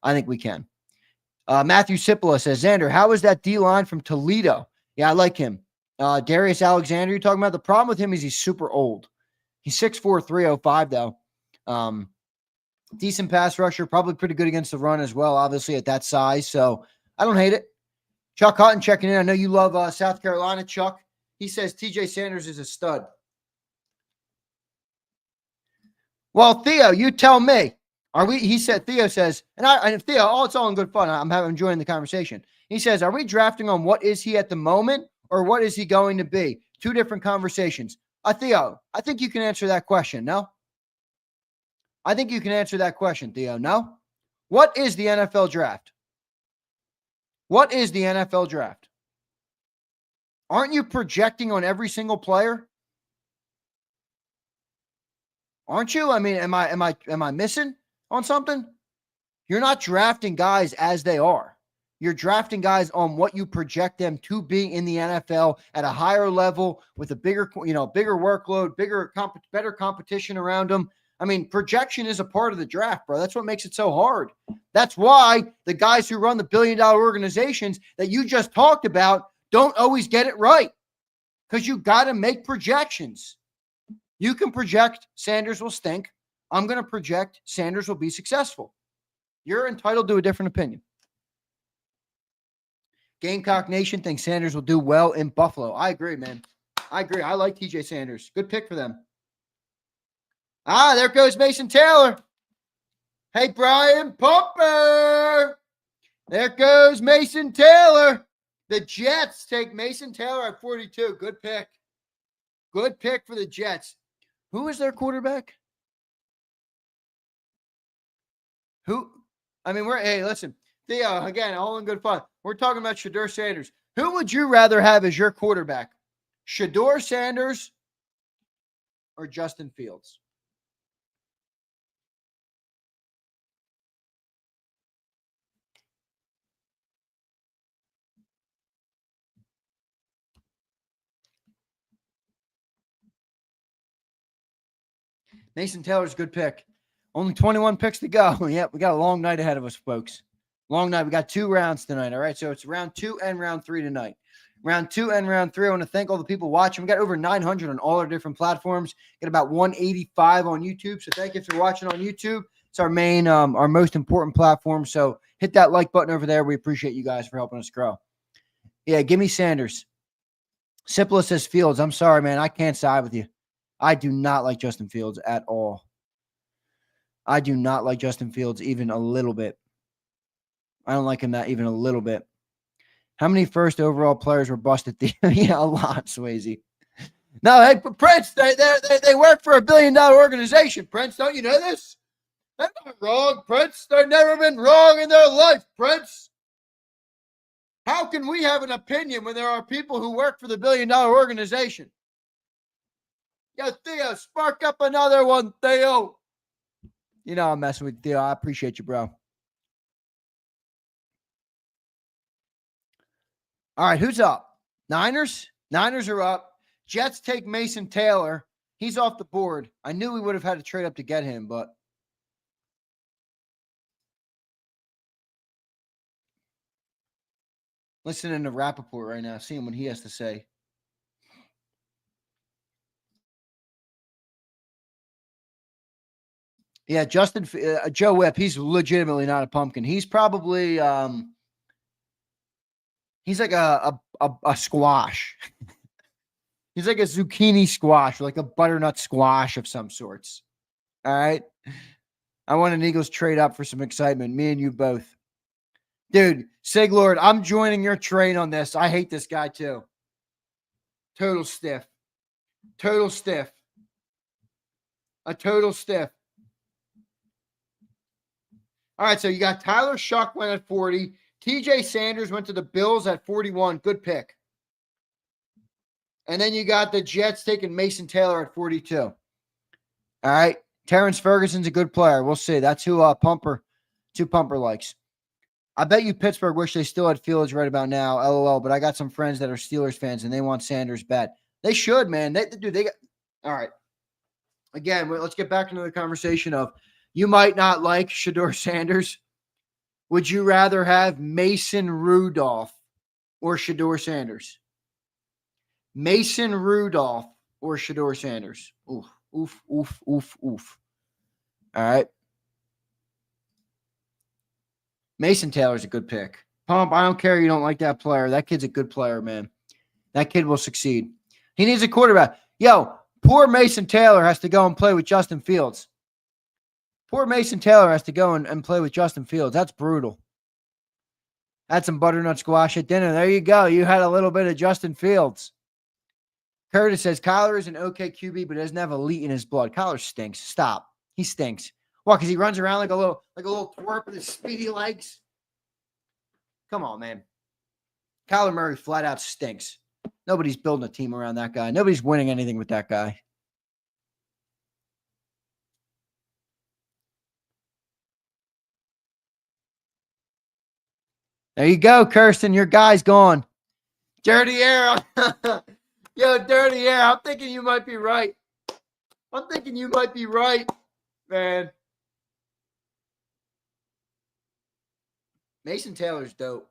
Matthew Cipolla says, Zander, how is that D-line from Toledo? Yeah, I like him. Darius Alexander, you're talking about? The problem with him is he's super old. He's 6'4", 305, though. Decent pass rusher, probably pretty good against the run as well, obviously, at that size. So I don't hate it. Chuck Hutton checking in. I know you love South Carolina, Chuck. He says TJ Sanders is a stud. Well, Theo, you tell me. Theo says, and Theo, it's all in good fun. I'm enjoying the conversation. He says, are we drafting on what is he at the moment or what is he going to be? 2 different conversations. Theo, I think you can answer that question, no? I think you can answer that question, Theo, no? What is the NFL draft? What is the NFL draft? Aren't you projecting on every single player? Aren't you? I mean, am I missing on something? You're not drafting guys as they are. You're drafting guys on what you project them to be in the NFL at a higher level with a bigger workload, better competition around them. I mean, projection is a part of the draft, bro. That's what makes it so hard. That's why the guys who run the billion-dollar organizations that you just talked about don't always get it right, because you got to make projections. You can project Sanders will stink. I'm going to project Sanders will be successful. You're entitled to a different opinion. Gamecock Nation thinks Sanders will do well in Buffalo. I agree, man. I agree. I like TJ Sanders. Good pick for them. There goes Mason Taylor. Hey, Brian Pumper. There goes Mason Taylor. The Jets take Mason Taylor at 42. Good pick. Good pick for the Jets. Who is their quarterback? Hey, listen. Theo, again, all in good fun. We're talking about Shadur Sanders. Who would you rather have as your quarterback? Shadur Sanders or Justin Fields? Mason Taylor's a good pick. Only 21 picks to go. Yep, we got a long night ahead of us, folks. Long night. We got 2 rounds tonight, all right? So it's round 2 and round 3 tonight. Round 2 and round 3. I want to thank all the people watching. We got over 900 on all our different platforms. Got about 185 on YouTube. So thank you for watching on YouTube. It's our main, our most important platform. So hit that like button over there. We appreciate you guys for helping us grow. Yeah, give me Sanders. Simplest says Fields. I'm sorry, man. I can't side with you. I do not like Justin Fields at all. I do not like Justin Fields even a little bit. I don't like him that even a little bit. How many first overall players were busted? Yeah, a lot, Swayze. No, hey, Prince, they work for $1 billion organization. Prince, don't you know this? They're not wrong, Prince. They've never been wrong in their life, Prince. How can we have an opinion when there are people who work for the $1 billion organization? Yo, Theo, spark up another one, Theo. You know I'm messing with you, Theo. I appreciate you, bro. All right, who's up? Niners? Niners are up. Jets take Mason Taylor. He's off the board. I knew we would have had to trade up to get him, but listening to Rappaport right now, seeing what he has to say. Yeah, Joe Whipp, he's legitimately not a pumpkin. He's probably he's like a squash. He's like a zucchini squash, like a butternut squash of some sorts. All right. I want an Eagles trade up for some excitement. Me and you both. Dude, Siglord, I'm joining your train on this. I hate this guy too. Total stiff. Total stiff. A total stiff. All right, so you got Tyler Shuck went at 40. TJ Sanders went to the Bills at 41. Good pick. And then you got the Jets taking Mason Taylor at 42. All right. Terrence Ferguson's a good player. We'll see. That's who Pumper likes. I bet you Pittsburgh wish they still had Fields right about now. LOL. But I got some friends that are Steelers fans and they want Sanders bad. They should, man. They got. All right. Again, let's get back into the conversation of you might not like Shedeur Sanders. Would you rather have Mason Rudolph or Shedeur Sanders? Mason Rudolph or Shedeur Sanders? Oof, oof, oof, oof, oof. All right. Mason Taylor's a good pick. Pump, I don't care you don't like that player. That kid's a good player, man. That kid will succeed. He needs a quarterback. Yo, poor Mason Taylor has to go and play with Justin Fields. Poor Mason Taylor has to go and play with Justin Fields. That's brutal. Had some butternut squash at dinner. There you go. You had a little bit of Justin Fields. Curtis says, Kyler is an okay QB, but doesn't have elite in his blood. Kyler stinks. Stop. He stinks. What, because he runs around like a little twerp with his speedy legs? Come on, man. Kyler Murray flat out stinks. Nobody's building a team around that guy. Nobody's winning anything with that guy. There you go, Kirsten. Your guy's gone. Dirty Air. Yo, Dirty Air. I'm thinking you might be right. Man. Mason Taylor's dope.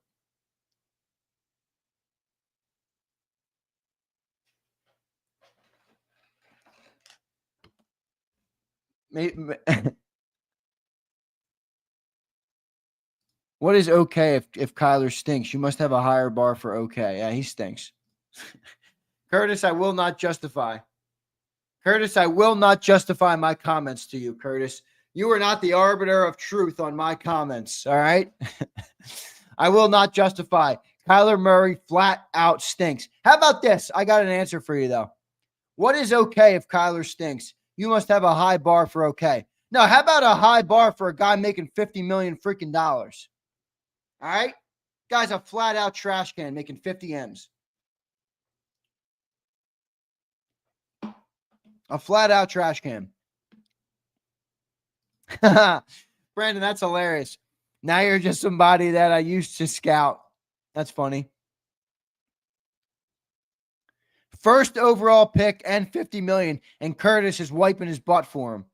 What is okay if Kyler stinks? You must have a higher bar for okay. Yeah, he stinks. Curtis, I will not justify. Curtis, I will not justify my comments to you, Curtis. You are not the arbiter of truth on my comments, all right? I will not justify. Kyler Murray flat out stinks. How about this? I got an answer for you, though. What is okay if Kyler stinks? You must have a high bar for okay. No, how about a high bar for a guy making $50 million freaking dollars? All right? Guy's a flat out trash can making 50 M's. A flat out trash can. Brandon, that's hilarious. Now you're just somebody that I used to scout. That's funny. First overall pick and 50 million, and Curtis is wiping his butt for him.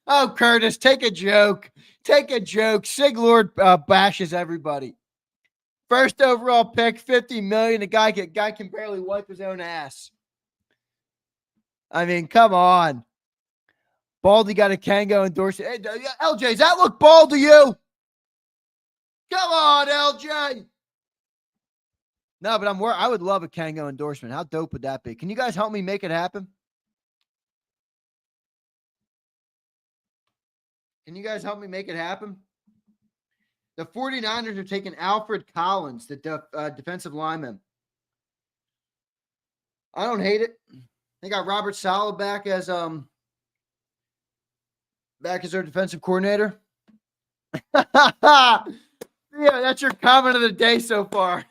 Oh, Curtis, take a joke. Take a joke. Siglord bashes everybody. First overall pick, $50 million. The guy can barely wipe his own ass. I mean, come on. Baldy got a Kango endorsement. Hey, LJ, does that look bald to you? Come on, LJ. No, but I would love a Kango endorsement. How dope would that be? Can you guys help me make it happen? Can you guys help me make it happen? The 49ers are taking Alfred Collins, the defensive lineman. I don't hate it. They got Robert Saleh back as their defensive coordinator. Yeah, that's your comment of the day so far.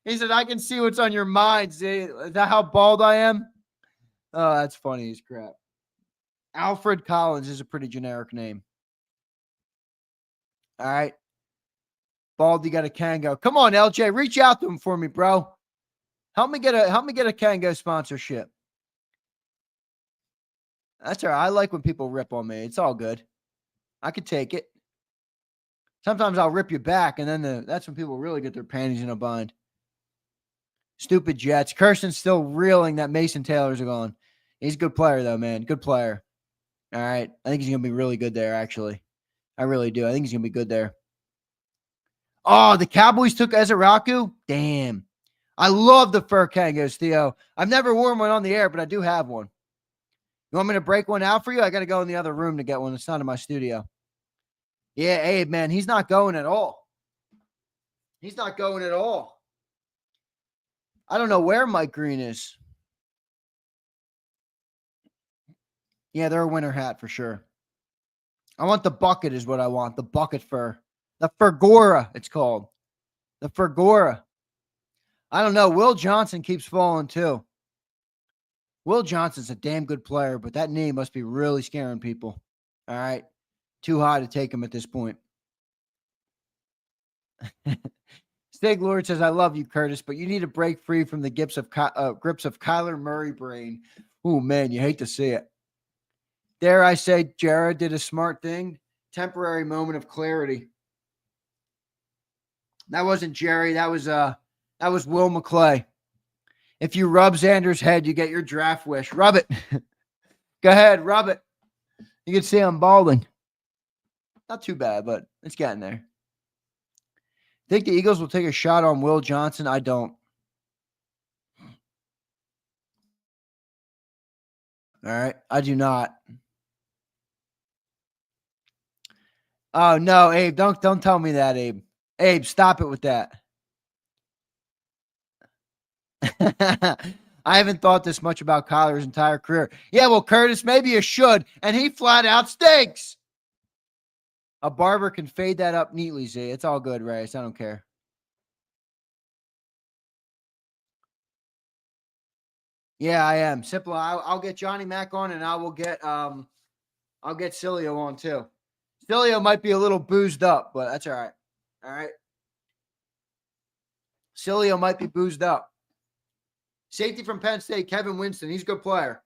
He said, I can see what's on your mind. See, is that how bald I am? Oh, that's funny as crap. Alfred Collins is a pretty generic name. All right. Baldy got a Kango. Come on, LJ. Reach out to him for me, bro. Help me get a Kango sponsorship. That's all right. I like when people rip on me. It's all good. I could take it. Sometimes I'll rip you back, and then that's when people really get their panties in a bind. Stupid Jets. Kirsten's still reeling that Mason Taylor's gone. He's a good player, though, man. Good player. All right. I think he's going to be really good there, actually. I really do. I think he's going to be good there. Oh, the Cowboys took Ezeraku? Damn. I love the fur Kangos, Theo. I've never worn one on the air, but I do have one. You want me to break one out for you? I got to go in the other room to get one. It's not in my studio. Yeah, Abe, man, he's not going at all. He's not going at all. I don't know where Mike Green is. Yeah, they're a winter hat for sure. I want the bucket is what I want. The bucket fur. The Fergora, it's called. The Fergora. I don't know. Will Johnson keeps falling too. Will Johnson's a damn good player, but that knee must be really scaring people. All right. Too high to take him at this point. Stig Lord says, I love you, Curtis, but you need to break free from the grips of Kyler Murray brain. Oh, man, you hate to see it. Dare I say, Jared did a smart thing. Temporary moment of clarity. That wasn't Jerry. That was Will McClay. If you rub Zander's head, you get your draft wish. Rub it. Go ahead, rub it. You can see I'm balding. Not too bad, but it's getting there. Think the Eagles will take a shot on Will Johnson? I don't. All right. I do not. Oh, no, Abe. Don't tell me that, Abe. Abe, stop it with that. I haven't thought this much about Kyler's entire career. Yeah, well, Curtis, maybe you should. And he flat out stinks. A barber can fade that up neatly, Z. It's all good, Reyes. I don't care. Yeah, I am. Simple. I'll get Johnny Mac on, and I'll get Cilio on too. Cilio might be a little boozed up, but that's all right. All right. Cilio might be boozed up. Safety from Penn State, Kevin Winston. He's a good player.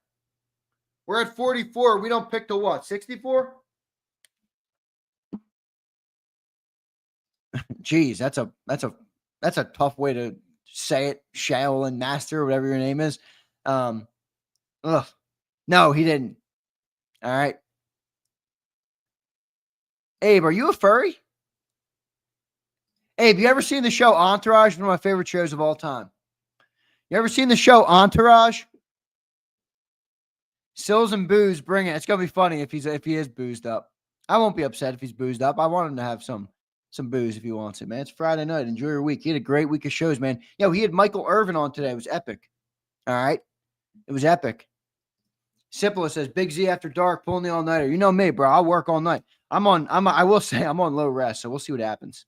We're at 44. We don't pick to what? 64? Geez, that's a tough way to say it. Shaolin Master, whatever your name is. No, he didn't. All right. Abe, are you a furry? Abe, you ever seen the show Entourage? One of my favorite shows of all time. You ever seen the show Entourage? Sills and booze, bring it. It's gonna be funny if he is boozed up. I won't be upset if he's boozed up. I want him to have some booze if he wants it, man. It's Friday night. Enjoy your week. He had a great week of shows, man. Yo, he had Michael Irvin on today. It was epic. All right. It was epic. Simple says, Big Z after dark, pulling the all-nighter. You know me, bro. I'll work all night. I will say I'm on low rest, so we'll see what happens.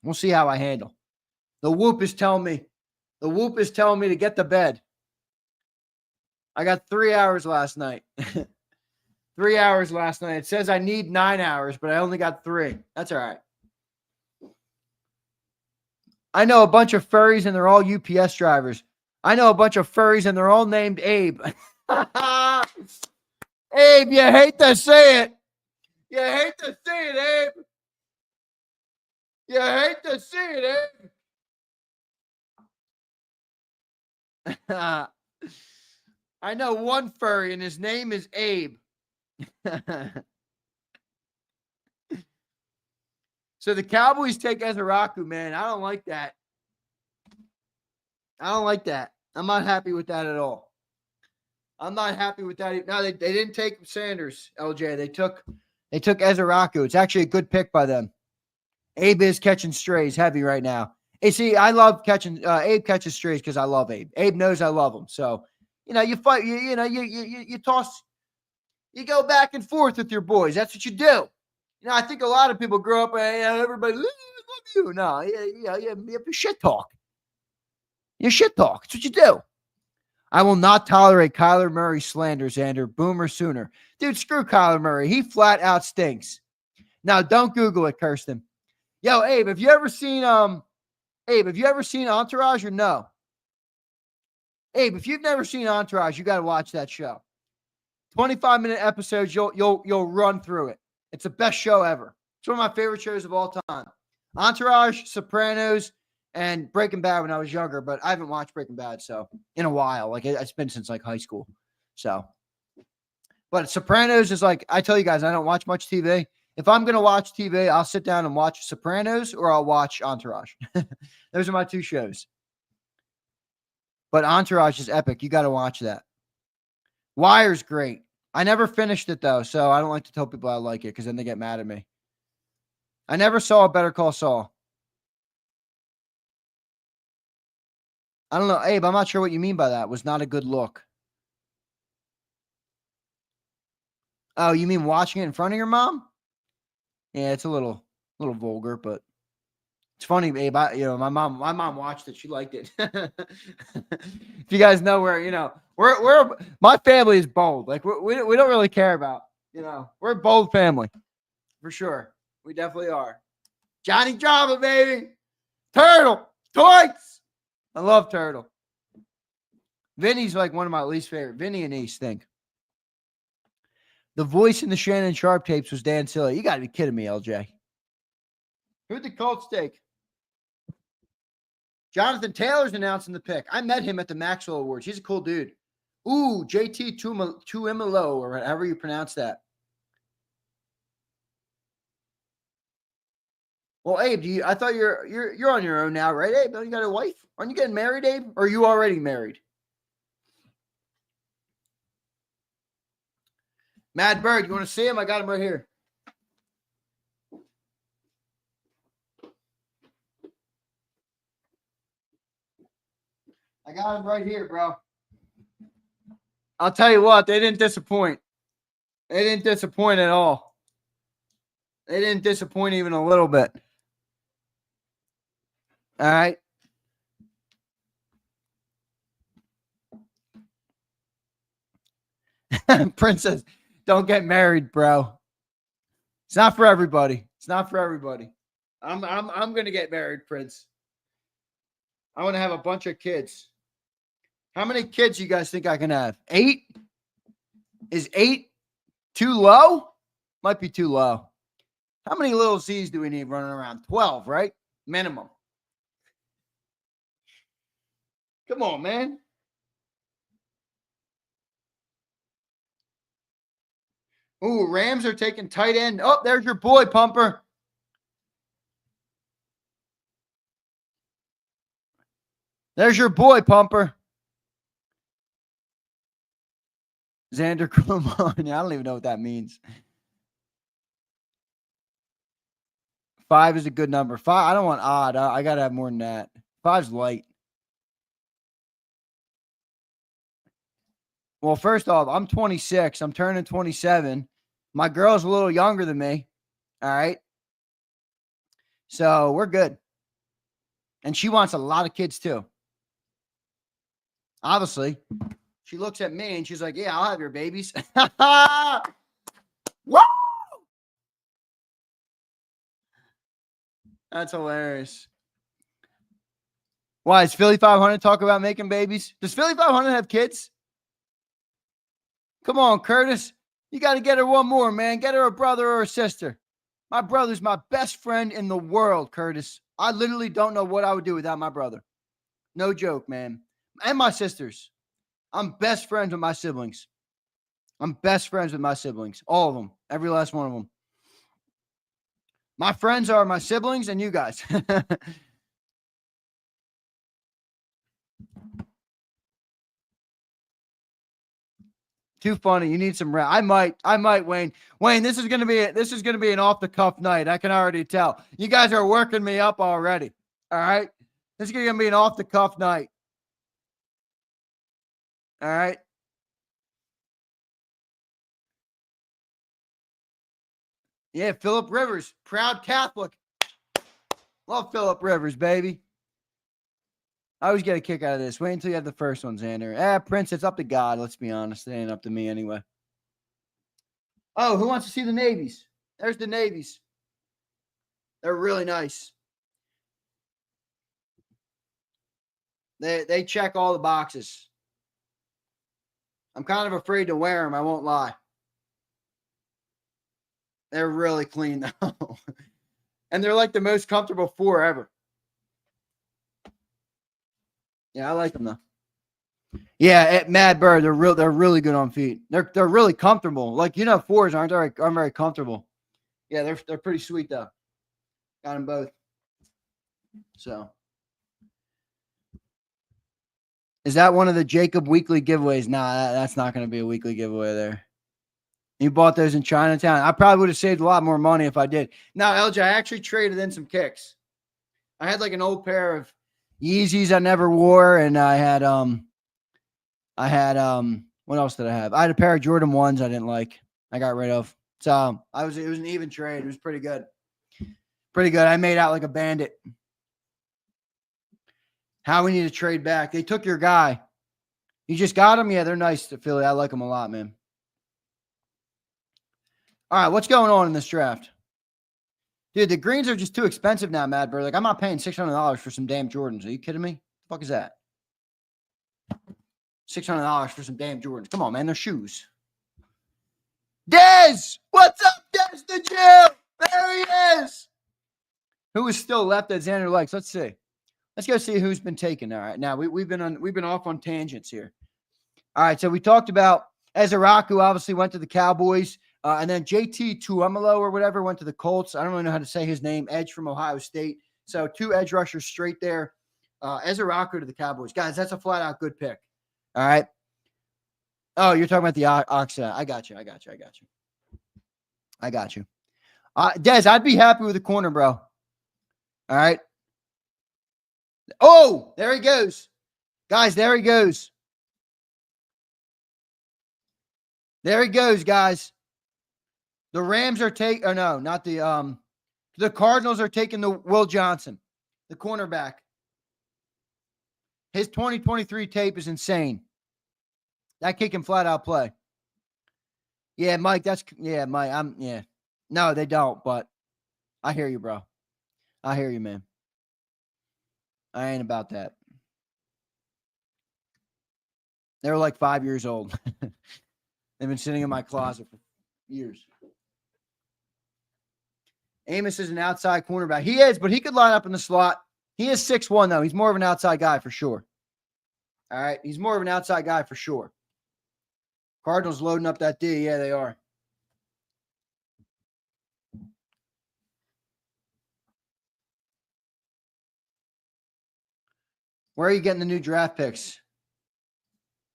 We'll see how I handle. The whoop is telling me to get to bed. I got 3 hours last night. 3 hours last night. It says I need 9 hours, but I only got 3. That's all right. I know a bunch of furries, and they're all UPS drivers. I know a bunch of furries, and they're all named Abe. Abe, you hate to say it. You hate to say it, Abe. You hate to see it, Abe. I know one furry, and his name is Abe. So the Cowboys take Ezeraku, man. I don't like that. I don't like that. I'm not happy with that at all. I'm not happy with that. No, they didn't take Sanders, LJ. They took Ezeraku. It's actually a good pick by them. Abe is catching strays heavy right now. Hey, see, I love catching Abe catches strays because I love Abe. Abe knows I love him. So, you fight, you toss, you go back and forth with your boys. That's what you do. I think a lot of people grow up and everybody love you. No, you have to shit talk. You shit talk. That's what you do. I will not tolerate Kyler Murray slander, Zander. Boomer sooner. Dude, screw Kyler Murray. He flat out stinks. Now, don't Google it, Kirsten. Yo, Abe, have you ever seen Entourage or no? Abe, if you've never seen Entourage, you got to watch that show. 25-minute episodes, you'll run through it. It's the best show ever. It's one of my favorite shows of all time. Entourage, Sopranos, and Breaking Bad when I was younger, but I haven't watched Breaking Bad in a while. Like it's been since like high school. So, but Sopranos is like, I tell you guys, I don't watch much TV. If I'm going to watch TV, I'll sit down and watch Sopranos or I'll watch Entourage. Those are my two shows. But Entourage is epic. You got to watch that. Wire's great. I never finished it though, so I don't like to tell people I like it because then they get mad at me. I never saw Better Call Saul. I don't know, Abe, I'm not sure what you mean by that. Was not a good look. Oh, you mean watching it in front of your mom? Yeah, it's a little vulgar, but it's funny, Abe. My mom watched it. She liked it. If you guys know we're my family is bold. Like we don't really care about, we're a bold family for sure. We definitely are. Johnny Drama, baby. Turtle. Toys. I love Turtle. Vinny's like one of my least favorite. Vinny and East think. The voice in the Shannon Sharp tapes was Dan Silly. You got to be kidding me, LJ. Who'd the Colts take? Jonathan Taylor's announcing the pick. I met him at the Maxwell Awards. He's a cool dude. Ooh, JT Tuimoloau, or however you pronounce that. Well, Abe, I thought you're on your own now, right, Abe? You got a wife? Aren't you getting married, Abe? Or are you already married? Mad Bird, you want to see him? I got him right here. I got him right here, bro. I'll tell you what, they didn't disappoint. They didn't disappoint at all. They didn't disappoint even a little bit. All right. Princess, don't get married, bro. It's not for everybody. It's not for everybody. I'm gonna get married, Prince. I want to have a bunch of kids. How many kids you guys think I can have? 8? Is 8 too low? Might be too low. How many little Z's do we need running around? 12, right? Minimum. Come on, man. Ooh, Rams are taking tight end. Oh, there's your boy, Pumper. There's your boy, Pumper. Zander Krumon. I don't even know what that means. 5 is a good number. 5. I don't want odd. I got to have more than that. 5's light. Well, first off, I'm 26. I'm turning 27. My girl's a little younger than me. All right. So we're good. And she wants a lot of kids too. Obviously. She looks at me and she's like, yeah, I'll have your babies. Woo! That's hilarious. Why is Philly 500 talk about making babies? Does Philly 500 have kids? Come on, Curtis. You got to get her one more, man. Get her a brother or a sister. My brother's my best friend in the world, Curtis. I literally don't know what I would do without my brother. No joke, man. And my sisters. I'm best friends with my siblings. I'm best friends with my siblings. All of them. Every last one of them. My friends are my siblings and you guys. Too funny. You need some rest. I might, Wayne. Wayne, this is gonna be an off the cuff night. I can already tell. You guys are working me up already. All right. This is gonna be an off the cuff night. All right. Yeah, Philip Rivers, proud Catholic. Love Philip Rivers, baby. I always get a kick out of this. Wait until you have the first one, Zander. Prince, it's up to God. Let's be honest. It ain't up to me anyway. Oh, who wants to see the navies? There's the navies. They're really nice. They check all the boxes. I'm kind of afraid to wear them. I won't lie. They're really clean, though. And they're like the most comfortable 4 ever. Yeah, I like them, though. Yeah, at Mad Bird, they're really good on feet. They're really comfortable. Like, 4s aren't very comfortable. Yeah, they're pretty sweet, though. Got them both. So. Is that one of the JAKIB weekly giveaways? Nah, that's not going to be a weekly giveaway there. You bought those in Chinatown. I probably would have saved a lot more money if I did. Now, LJ, I actually traded in some kicks. I had like an old pair of Yeezys I never wore, and I had what else did I have? I had a pair of Jordan 1s I didn't like. I got rid of. So it was an even trade. It was pretty good. Pretty good. I made out like a bandit. How we need to trade back. They took your guy. You just got him? Yeah, they're nice to Philly. I like them a lot, man. All right, what's going on in this draft? Dude, the greens are just too expensive now, Mad Bird. Like, I'm not paying $600 for some damn Jordans. Are you kidding me? The fuck is that? $600 for some damn Jordans. Come on, man. They're shoes. Dez! What's up, Dez the Jew? There he is. Who is still left that Zander likes? Let's see. Let's go see who's been taken. All right. Now, we've been off on tangents here. All right, so we talked about Ezeraku obviously went to the Cowboys. And then JT Tuamalo or whatever went to the Colts. I don't really know how to say his name. Edge from Ohio State. So 2 edge rushers straight there. Ezeraku to the Cowboys. Guys, that's a flat-out good pick. All right. Oh, you're talking about the Oxford. I got you. Dez, I'd be happy with the corner, bro. All right. Oh, there he goes. Guys, there he goes. There he goes, guys. The Rams are taking, oh no, not the Cardinals are taking the Will Johnson, the cornerback. His 2023 tape is insane. That kid can flat out play. Yeah, Mike, Mike, yeah. No, they don't, but I hear you, bro. I hear you, man. I ain't about that. They were like 5 years old. They've been sitting in my closet for years. Amos is an outside cornerback. He is, but he could line up in the slot. He is 6'1", though. He's more of an outside guy for sure. All right. He's more of an outside guy for sure. Cardinals loading up that D. Yeah, they are. Where are you getting the new draft picks?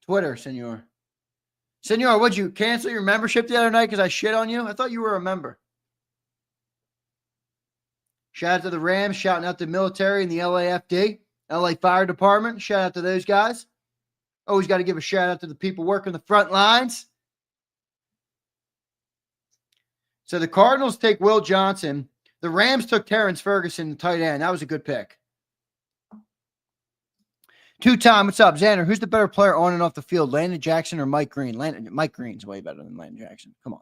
Twitter, senor. Senor, would you cancel your membership the other night because I shit on you? I thought you were a member. Shout out to the Rams, shouting out to the military and the LAFD, LA Fire Department. Shout out to those guys. Always got to give a shout out to the people working the front lines. So the Cardinals take Will Johnson. The Rams took Terrence Ferguson, the tight end. That was a good pick. Two-time, what's up, Zander? Who's the better player on and off the field, Landon Jackson or Mike Green? Mike Green's way better than Landon Jackson. Come on.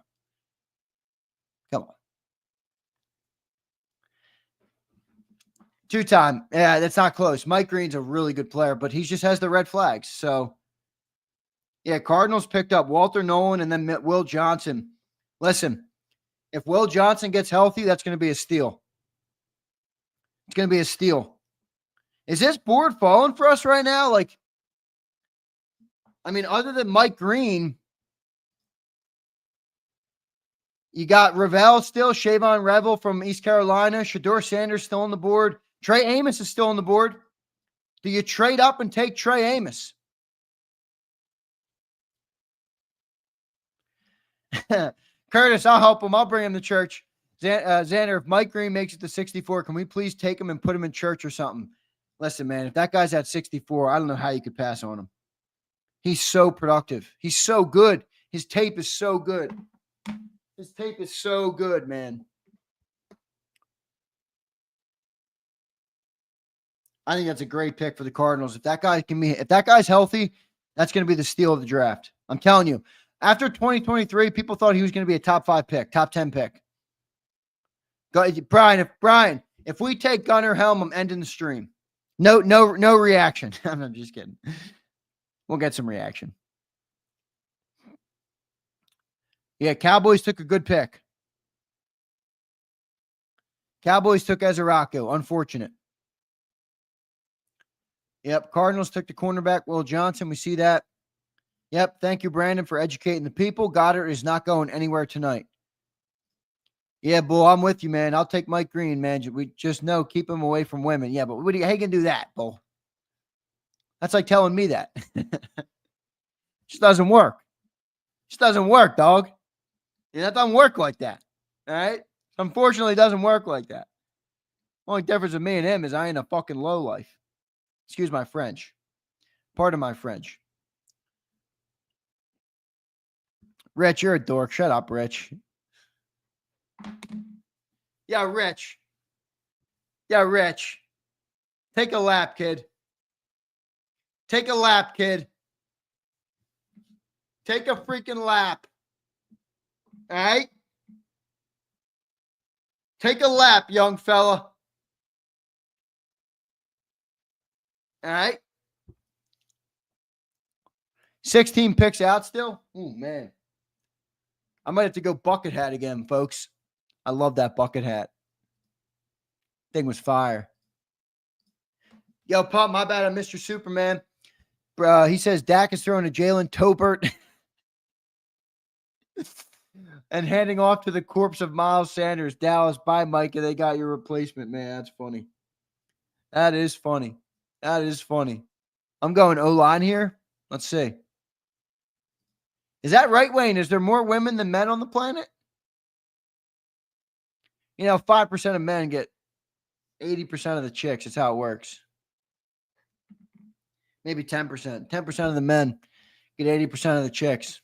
Two-time. Yeah, that's not close. Mike Green's a really good player, but he just has the red flags. So, yeah, Cardinals picked up Walter Nolan and then Will Johnson. Listen, If Will Johnson gets healthy, that's going to be a steal. It's going to be a steal. Is this board falling for us right now? Like, I mean, other than Mike Green, you got Ravel still, Shavon Revel from East Carolina, Shador Sanders still on the board. Trey Amos is still on the board. Do you trade up and take Trey Amos? Curtis, I'll help him. I'll bring him to church. Zander, if Mike Green makes it to 64, can we please take him and put him in church or something? Listen, man, if that guy's at 64, I don't know how you could pass on him. He's so productive. He's so good. His tape is so good. His tape is so good, man. I think that's a great pick for the Cardinals. If that guy's healthy, that's going to be the steal of the draft. I'm telling you. After 2023, people thought he was going to be a top 5 pick, top 10 pick. Brian, if we take Gunnar Helm, I'm ending the stream. No reaction. I'm just kidding. We'll get some reaction. Yeah, Cowboys took a good pick. Cowboys took Ezeracco. Unfortunate. Yep, Cardinals took the cornerback, Will Johnson. We see that. Yep, thank you, Brandon, for educating the people. Goddard is not going anywhere tonight. Yeah, Bull, I'm with you, man. I'll take Mike Green, man. We just know keep him away from women. Yeah, but how you can do that, Bull? That's like telling me that. Just doesn't work. Just doesn't work, dog. Yeah, that doesn't work like that. All right? Unfortunately, it doesn't work like that. Only difference with me and him is I ain't a fucking lowlife. Excuse my French. Pardon my French. Rich, you're a dork. Shut up, Rich. Yeah, Rich. Yeah, Rich. Take a lap, kid. Take a lap, kid. Take a freaking lap. All right? Take a lap, young fella. All right? 16 picks out still? Oh, man. I might have to go bucket hat again, folks. I love that bucket hat. Thing was fire. Yo, Pump, my bad. I'm Mr. Superman. He says Dak is throwing to Jalen Tobert and handing off to the corpse of Miles Sanders. Dallas, bye, Micah. They got your replacement, man. That's funny. That is funny. That is funny. I'm going O-line here. Let's see. Is that right, Wayne? Is there more women than men on the planet? 5% of men get 80% of the chicks. That's how it works. Maybe 10%. 10% of the men get 80% of the chicks.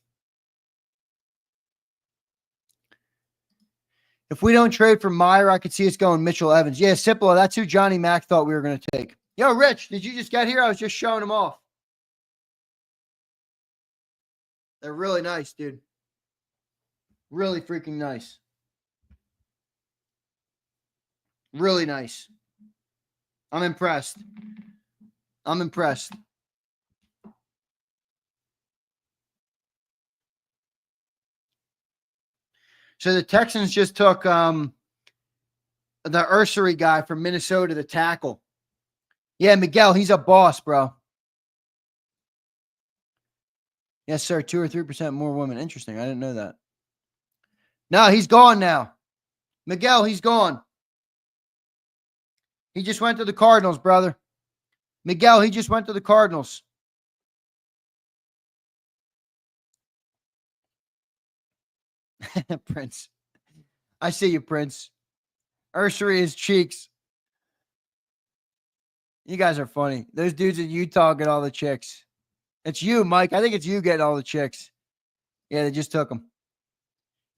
If we don't trade for Meyer, I could see us going Mitchell Evans. Yeah, Cipla, that's who Johnny Mack thought we were going to take. Yo, Rich, did you just get here? I was just showing them off. They're really nice, dude. Really freaking nice. Really nice. I'm impressed. I'm impressed. So the Texans just took the Ursery guy from Minnesota, the tackle. Yeah, Miguel, he's a boss, bro. Yes, sir. 2 or 3% more women. Interesting. I didn't know that. No, he's gone now. Miguel, he's gone. He just went to the Cardinals, brother. Miguel, he just went to the Cardinals. Prince. I see you, Prince. Ursery is cheeks. You guys are funny. Those dudes in Utah get all the chicks. It's you, Mike. I think it's you getting all the chicks. Yeah, they just took them.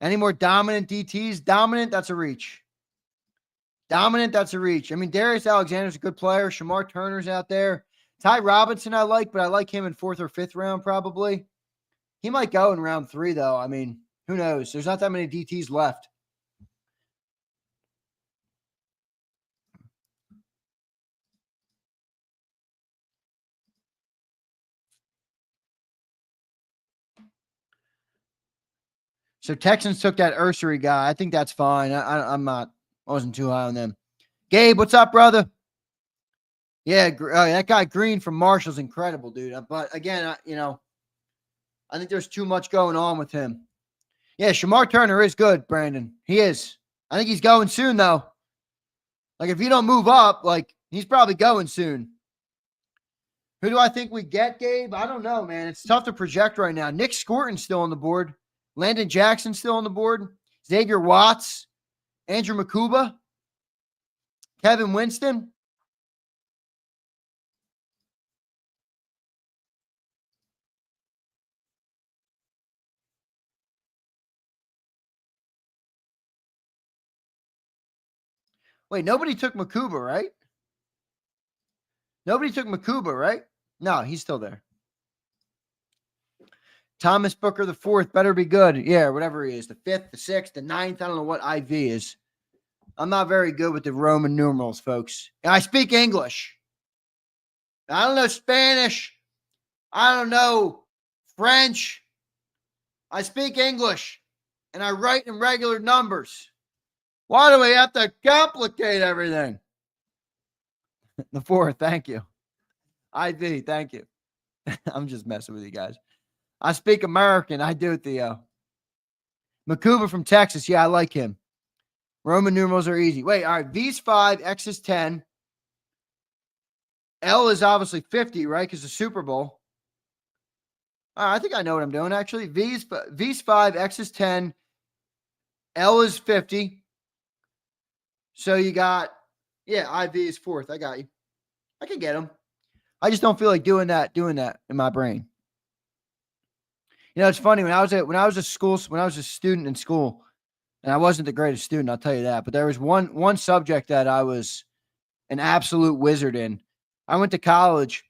Any more dominant DTs? Dominant, that's a reach. Dominant, that's a reach. I mean, Darius Alexander's a good player. Shamar Turner's out there. Ty Robinson I like, but I like him in 4th or 5th round probably. He might go in round 3, though. I mean, who knows? There's not that many DTs left. So Texans took that Ursary guy. I think that's fine. I wasn't too high on them. Gabe, what's up, brother? Yeah, that guy Green from Marshall's incredible, dude. But again, I think there's too much going on with him. Yeah, Shamar Turner is good, Brandon. He is. I think he's going soon, though. Like, if you don't move up, like, he's probably going soon. Who do I think we get, Gabe? I don't know, man. It's tough to project right now. Nick Scorton's still on the board. Landon Jackson's still on the board. Xavier Watts. Andrew Makuba. Kevin Winston. Wait, nobody took Makuba, right? Nobody took Makuba, right? No, he's still there. Thomas Booker the fourth better be good. Yeah, whatever he is. The fifth, the sixth, the ninth. I don't know what IV is. I'm not very good with the Roman numerals, folks. And I speak English. I don't know Spanish. I don't know French. I speak English. And I write in regular numbers. Why do we have to complicate everything? The fourth, thank you. IV, thank you. I'm just messing with you guys. I speak American. I do, Theo. Makuba from Texas. Yeah, I like him. Roman numerals are easy. Wait, all right. V's 5, X is 10. L is obviously 50, right? Because the Super Bowl. All right, I think I know what I'm doing, actually. V's 5, X is 10. L is 50. So you got, yeah, IV is 4th. I got you. I can get them. I just don't feel like doing that in my brain. You know, it's funny when I was a student in school, and I wasn't the greatest student, I'll tell you that. But there was one subject that I was an absolute wizard in. I went to college.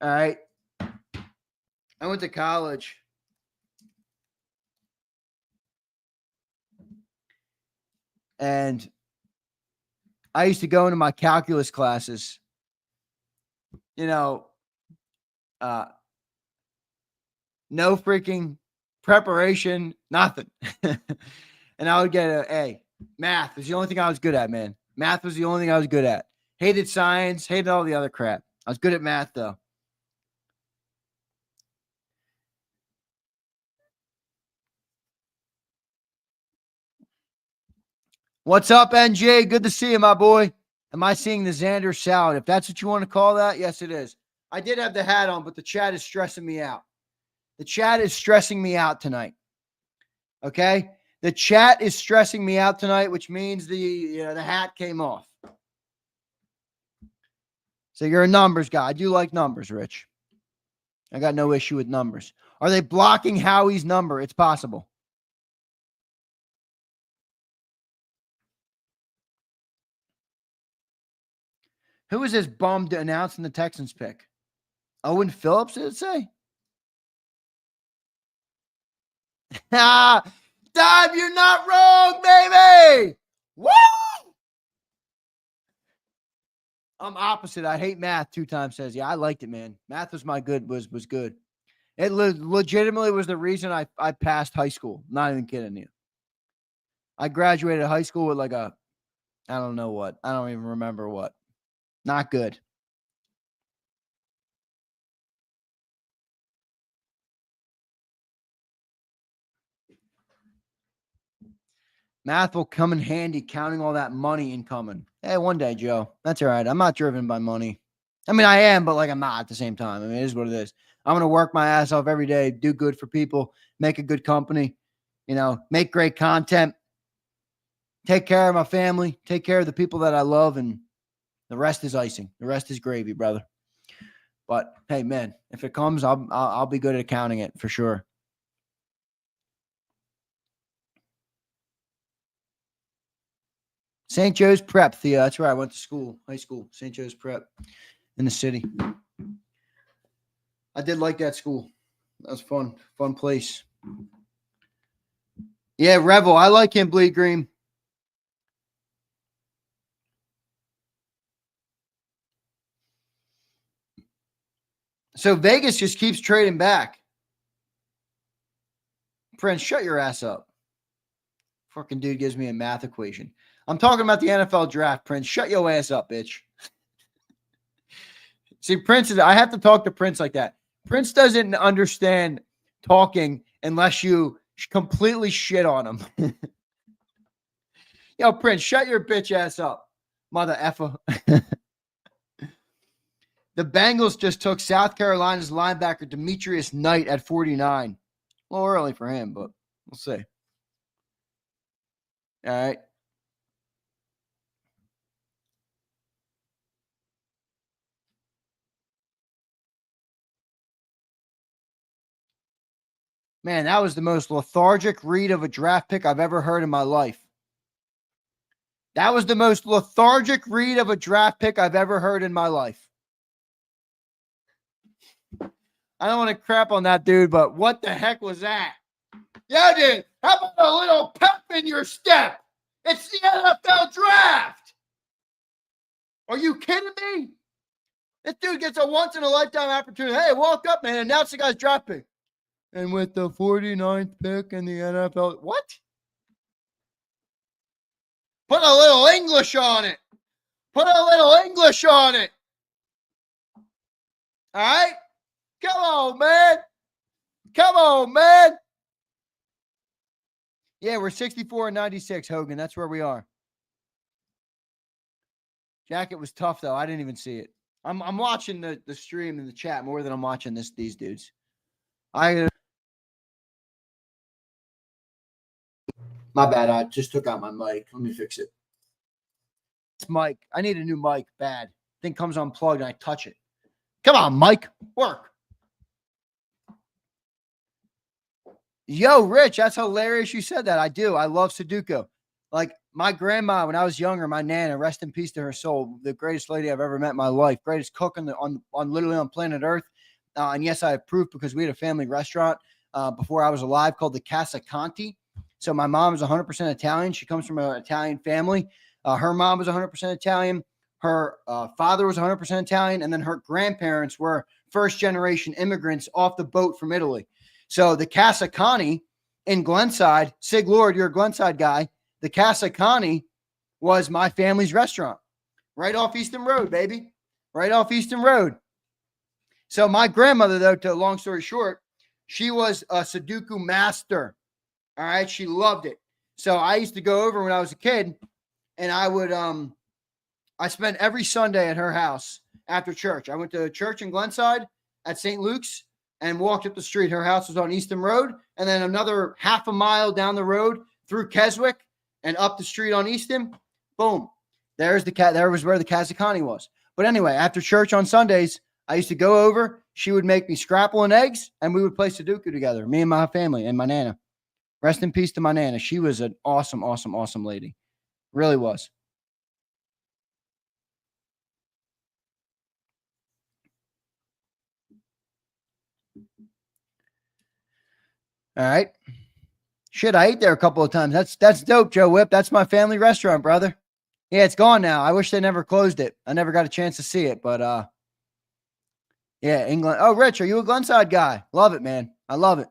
All right. I went to college. And I used to go into my calculus classes, no freaking preparation, nothing. And I would get an A. Math was the only thing I was good at, man. Math was the only thing I was good at. Hated science, hated all the other crap. I was good at math, though. What's up, NJ? Good to see you, my boy. Am I seeing the Zander salad? If that's what you want to call that, yes, it is. I did have the hat on, but the chat is stressing me out. The chat is stressing me out tonight. Okay? The chat is stressing me out tonight, which means the hat came off. So you're a numbers guy. I do like numbers, Rich. I got no issue with numbers. Are they blocking Howie's number? It's possible. Who was this bum announcing the Texans pick? Owen Phillips, did it say? Dime, you're not wrong, baby. Woo! I'm opposite. I hate math. 2 times says, yeah, I liked it, man. Math was was good. It legitimately was the reason I passed high school. Not even kidding you. I graduated high school with I don't know what. I don't even remember what. Not good. Math will come in handy counting all that money incoming. Hey, one day, Joe. That's all right. I'm not driven by money. I mean, I am, but I'm not at the same time. I mean, it is what it is. I'm going to work my ass off every day, do good for people, make a good company, make great content, take care of my family, take care of the people that I love, and the rest is icing. The rest is gravy, brother. But hey, man, if it comes, I'll be good at counting it for sure. St. Joe's Prep, Thea. That's where I went to school, high school, St. Joe's Prep in the city. I did like that school. That was fun. Fun place. Yeah, Revel. I like him, Bleed Green. So Vegas just keeps trading back. Prince, shut your ass up. Fucking dude gives me a math equation. I'm talking about the NFL draft, Prince. Shut your ass up, bitch. See, I have to talk to Prince like that. Prince doesn't understand talking unless you completely shit on him. Yo, Prince, shut your bitch ass up, mother effer. The Bengals just took South Carolina's linebacker Demetrius Knight at 49. A little early for him, but we'll see. All right. Man, that was the most lethargic read of a draft pick I've ever heard in my life. That was the most lethargic read of a draft pick I've ever heard in my life. I don't want to crap on that dude, but what the heck was that? Yeah, dude. How about a little pep in your step? It's the NFL draft. Are you kidding me? This dude gets a once-in-a-lifetime opportunity. Hey, walk up, man. Announce the guy's draft pick. And with the 49th pick in the NFL. What? Put a little English on it. Put a little English on it. All right? Come on, man. Come on, man. Yeah, we're 64 and 96, Hogan. That's where we are. Jacket was tough, though. I didn't even see it. I'm watching the stream in the chat more than I'm watching these dudes. My bad. I just took out my mic. Let me fix it. It's mic. I need a new mic. Bad. Thing comes unplugged and I touch it. Come on, Mike. Work. Yo, Rich, that's hilarious you said that. I do. I love Sudoku. Like my grandma, when I was younger, my Nana, rest in peace to her soul, the greatest lady I've ever met in my life, greatest cook on literally on planet Earth. And yes, I have proof because we had a family restaurant before I was alive called the Casa Conti. So my mom is 100% Italian. She comes from an Italian family. Her mom was 100% Italian. Her father was 100% Italian. And then her grandparents were first-generation immigrants off the boat from Italy. So the Casa Conti in Glenside, Sig Lord, you're a Glenside guy. The Casa Conti was my family's restaurant right off Easton Road, baby. Right off Easton Road. So my grandmother, though, to long story short, she was a Sudoku master. All right. She loved it. So I used to go over when I was a kid and I would, I spent every Sunday at her house after church. I went to church in Glenside at St. Luke's and walked up the street. Her house was on Easton Road. And then another half a mile down the road through Keswick and up the street on Easton. Boom. There was where the Casa Conti was. But anyway, after church on Sundays, I used to go over. She would make me scrapple and eggs, and we would play Sudoku together, me and my family and my Nana. Rest in peace to my Nana. She was an awesome, awesome, awesome lady. Really was. All right. Shit, I ate there a couple of times. That's dope, Joe Whip. That's my family restaurant, brother. Yeah, it's gone now. I wish they never closed it. I never got a chance to see it, but yeah, England. Oh, Rich, are you a Glenside guy? Love it, man. I love it.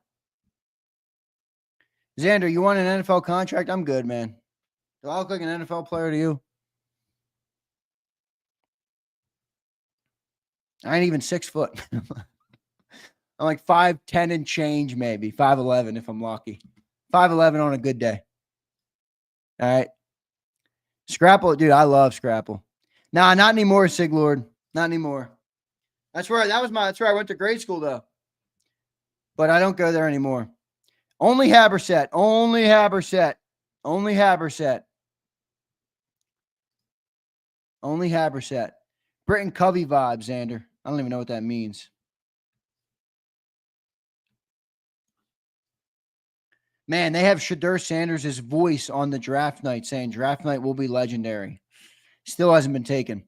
Zander, you want an NFL contract? I'm good, man. Do I look like an NFL player to you? I ain't even 6 foot. I'm like 5'10" and change, maybe 5'11" if I'm lucky. 5'11" on a good day. All right. Scrapple, dude. I love Scrapple. Nah, not anymore, Sig Lord. Not anymore. That's where I went to grade school though. But I don't go there anymore. Only Haberset. Only Haberset. Only Haberset. Only Haberset. Britton Covey vibes, Xander. I don't even know what that means. Man, they have Shadur Sanders' voice on the draft night saying draft night will be legendary. Still hasn't been taken.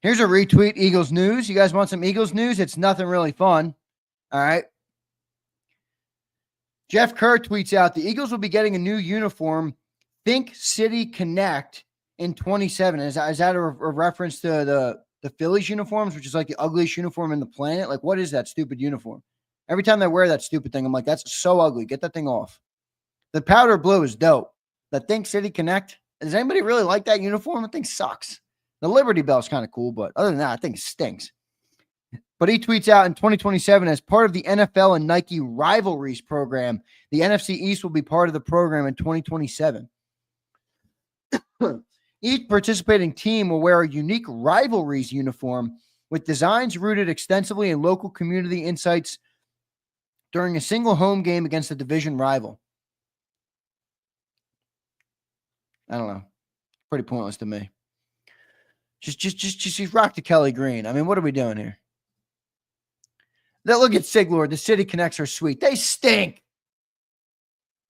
Here's a retweet, Eagles news. You guys want some Eagles news? It's nothing really fun. All right. Jeff Kerr tweets out, the Eagles will be getting a new uniform, Think City Connect, in 27. Is that a reference to the Phillies uniforms, which is like the ugliest uniform in the planet? Like, what is that stupid uniform? Every time they wear that stupid thing, I'm like, that's so ugly. Get that thing off. The powder blue is dope. The Think City Connect, does anybody really like that uniform? That thing sucks. The Liberty Bell's kind of cool, but other than that, I think it stinks. But he tweets out, in 2027, as part of the NFL and Nike Rivalries program, the NFC East will be part of the program in 2027. Each participating team will wear a unique Rivalries uniform with designs rooted extensively in local community insights during a single home game against a division rival. I don't know. Pretty pointless to me. Just rock the Kelly Green. I mean, what are we doing here? Now look at Siglord. The City Connects are sweet. They stink.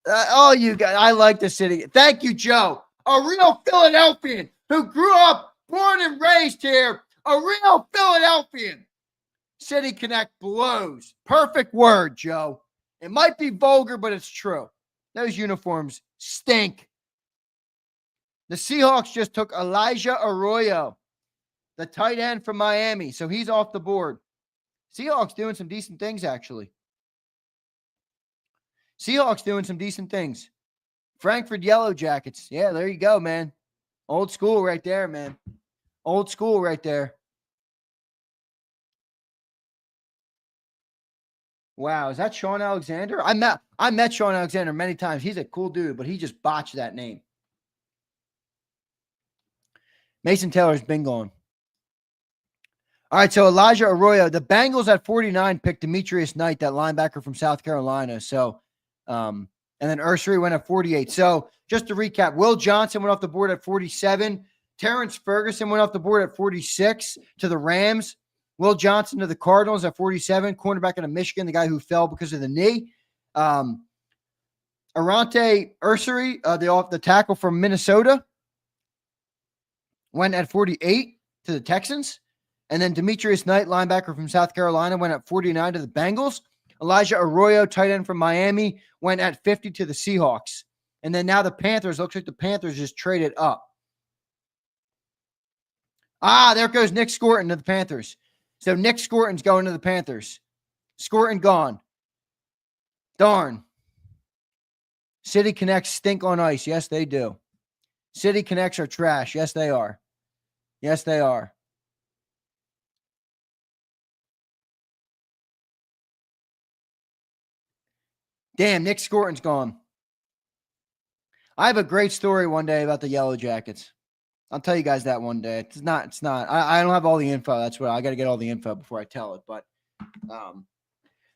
You guys, I like the City. Thank you, Joe. A real Philadelphian who grew up, born and raised here. A real Philadelphian. City Connect blows. Perfect word, Joe. It might be vulgar, but it's true. Those uniforms stink. The Seahawks just took Elijah Arroyo, the tight end from Miami, so he's off the board. Seahawks doing some decent things, actually. Seahawks doing some decent things. Frankfurt Yellow Jackets. Yeah, there you go, man. Old school right there, man. Old school right there. Wow, is that Sean Alexander? I met Sean Alexander many times. He's a cool dude, but he just botched that name. Mason Taylor's been gone. All right, so Elijah Arroyo, the Bengals at 49 picked Demetrius Knight, that linebacker from South Carolina. So, and then Ursery went at 48. So just to recap, Will Johnson went off the board at 47. Terrence Ferguson went off the board at 46 to the Rams. Will Johnson to the Cardinals at 47. Cornerback out of Michigan, the guy who fell because of the knee. Arante Ursery, the tackle from Minnesota, went at 48 to the Texans. And then Demetrius Knight, linebacker from South Carolina, went at 49 to the Bengals. Elijah Arroyo, tight end from Miami, went at 50 to the Seahawks. And then now the Panthers, looks like the Panthers just traded up. There goes Nick Scorton to the Panthers. So Nick Scorton's going to the Panthers. Scorton gone. Darn. City Connects stink on ice. Yes, they do. City Connects are trash. Yes, they are. Yes, they are. Damn, Nick Scorton's gone. I have a great story one day about the Yellow Jackets. I'll tell you guys that one day. It's not. I don't have all the info. That's what I got to get all the info before I tell it. But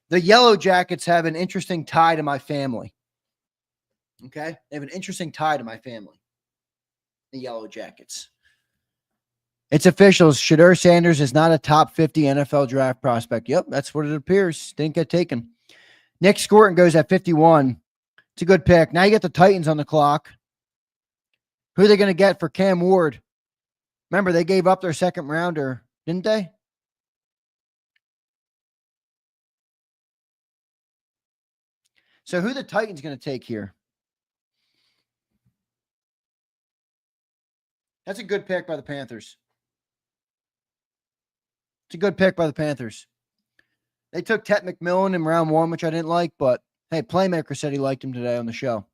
the Yellow Jackets have an interesting tie to my family. Okay? They have an interesting tie to my family. The Yellow Jackets. It's official. Shedeur Sanders is not a top 50 NFL draft prospect. Yep, that's what it appears. Didn't get taken. Nick Scorton goes at 51. It's a good pick. Now you get the Titans on the clock. Who are they going to get for Cam Ward? Remember, they gave up their second rounder, didn't they? So who are the Titans going to take here? That's a good pick by the Panthers. It's a good pick by the Panthers. They took Tet McMillan in round 1, which I didn't like, but hey, Playmaker said he liked him today on the show.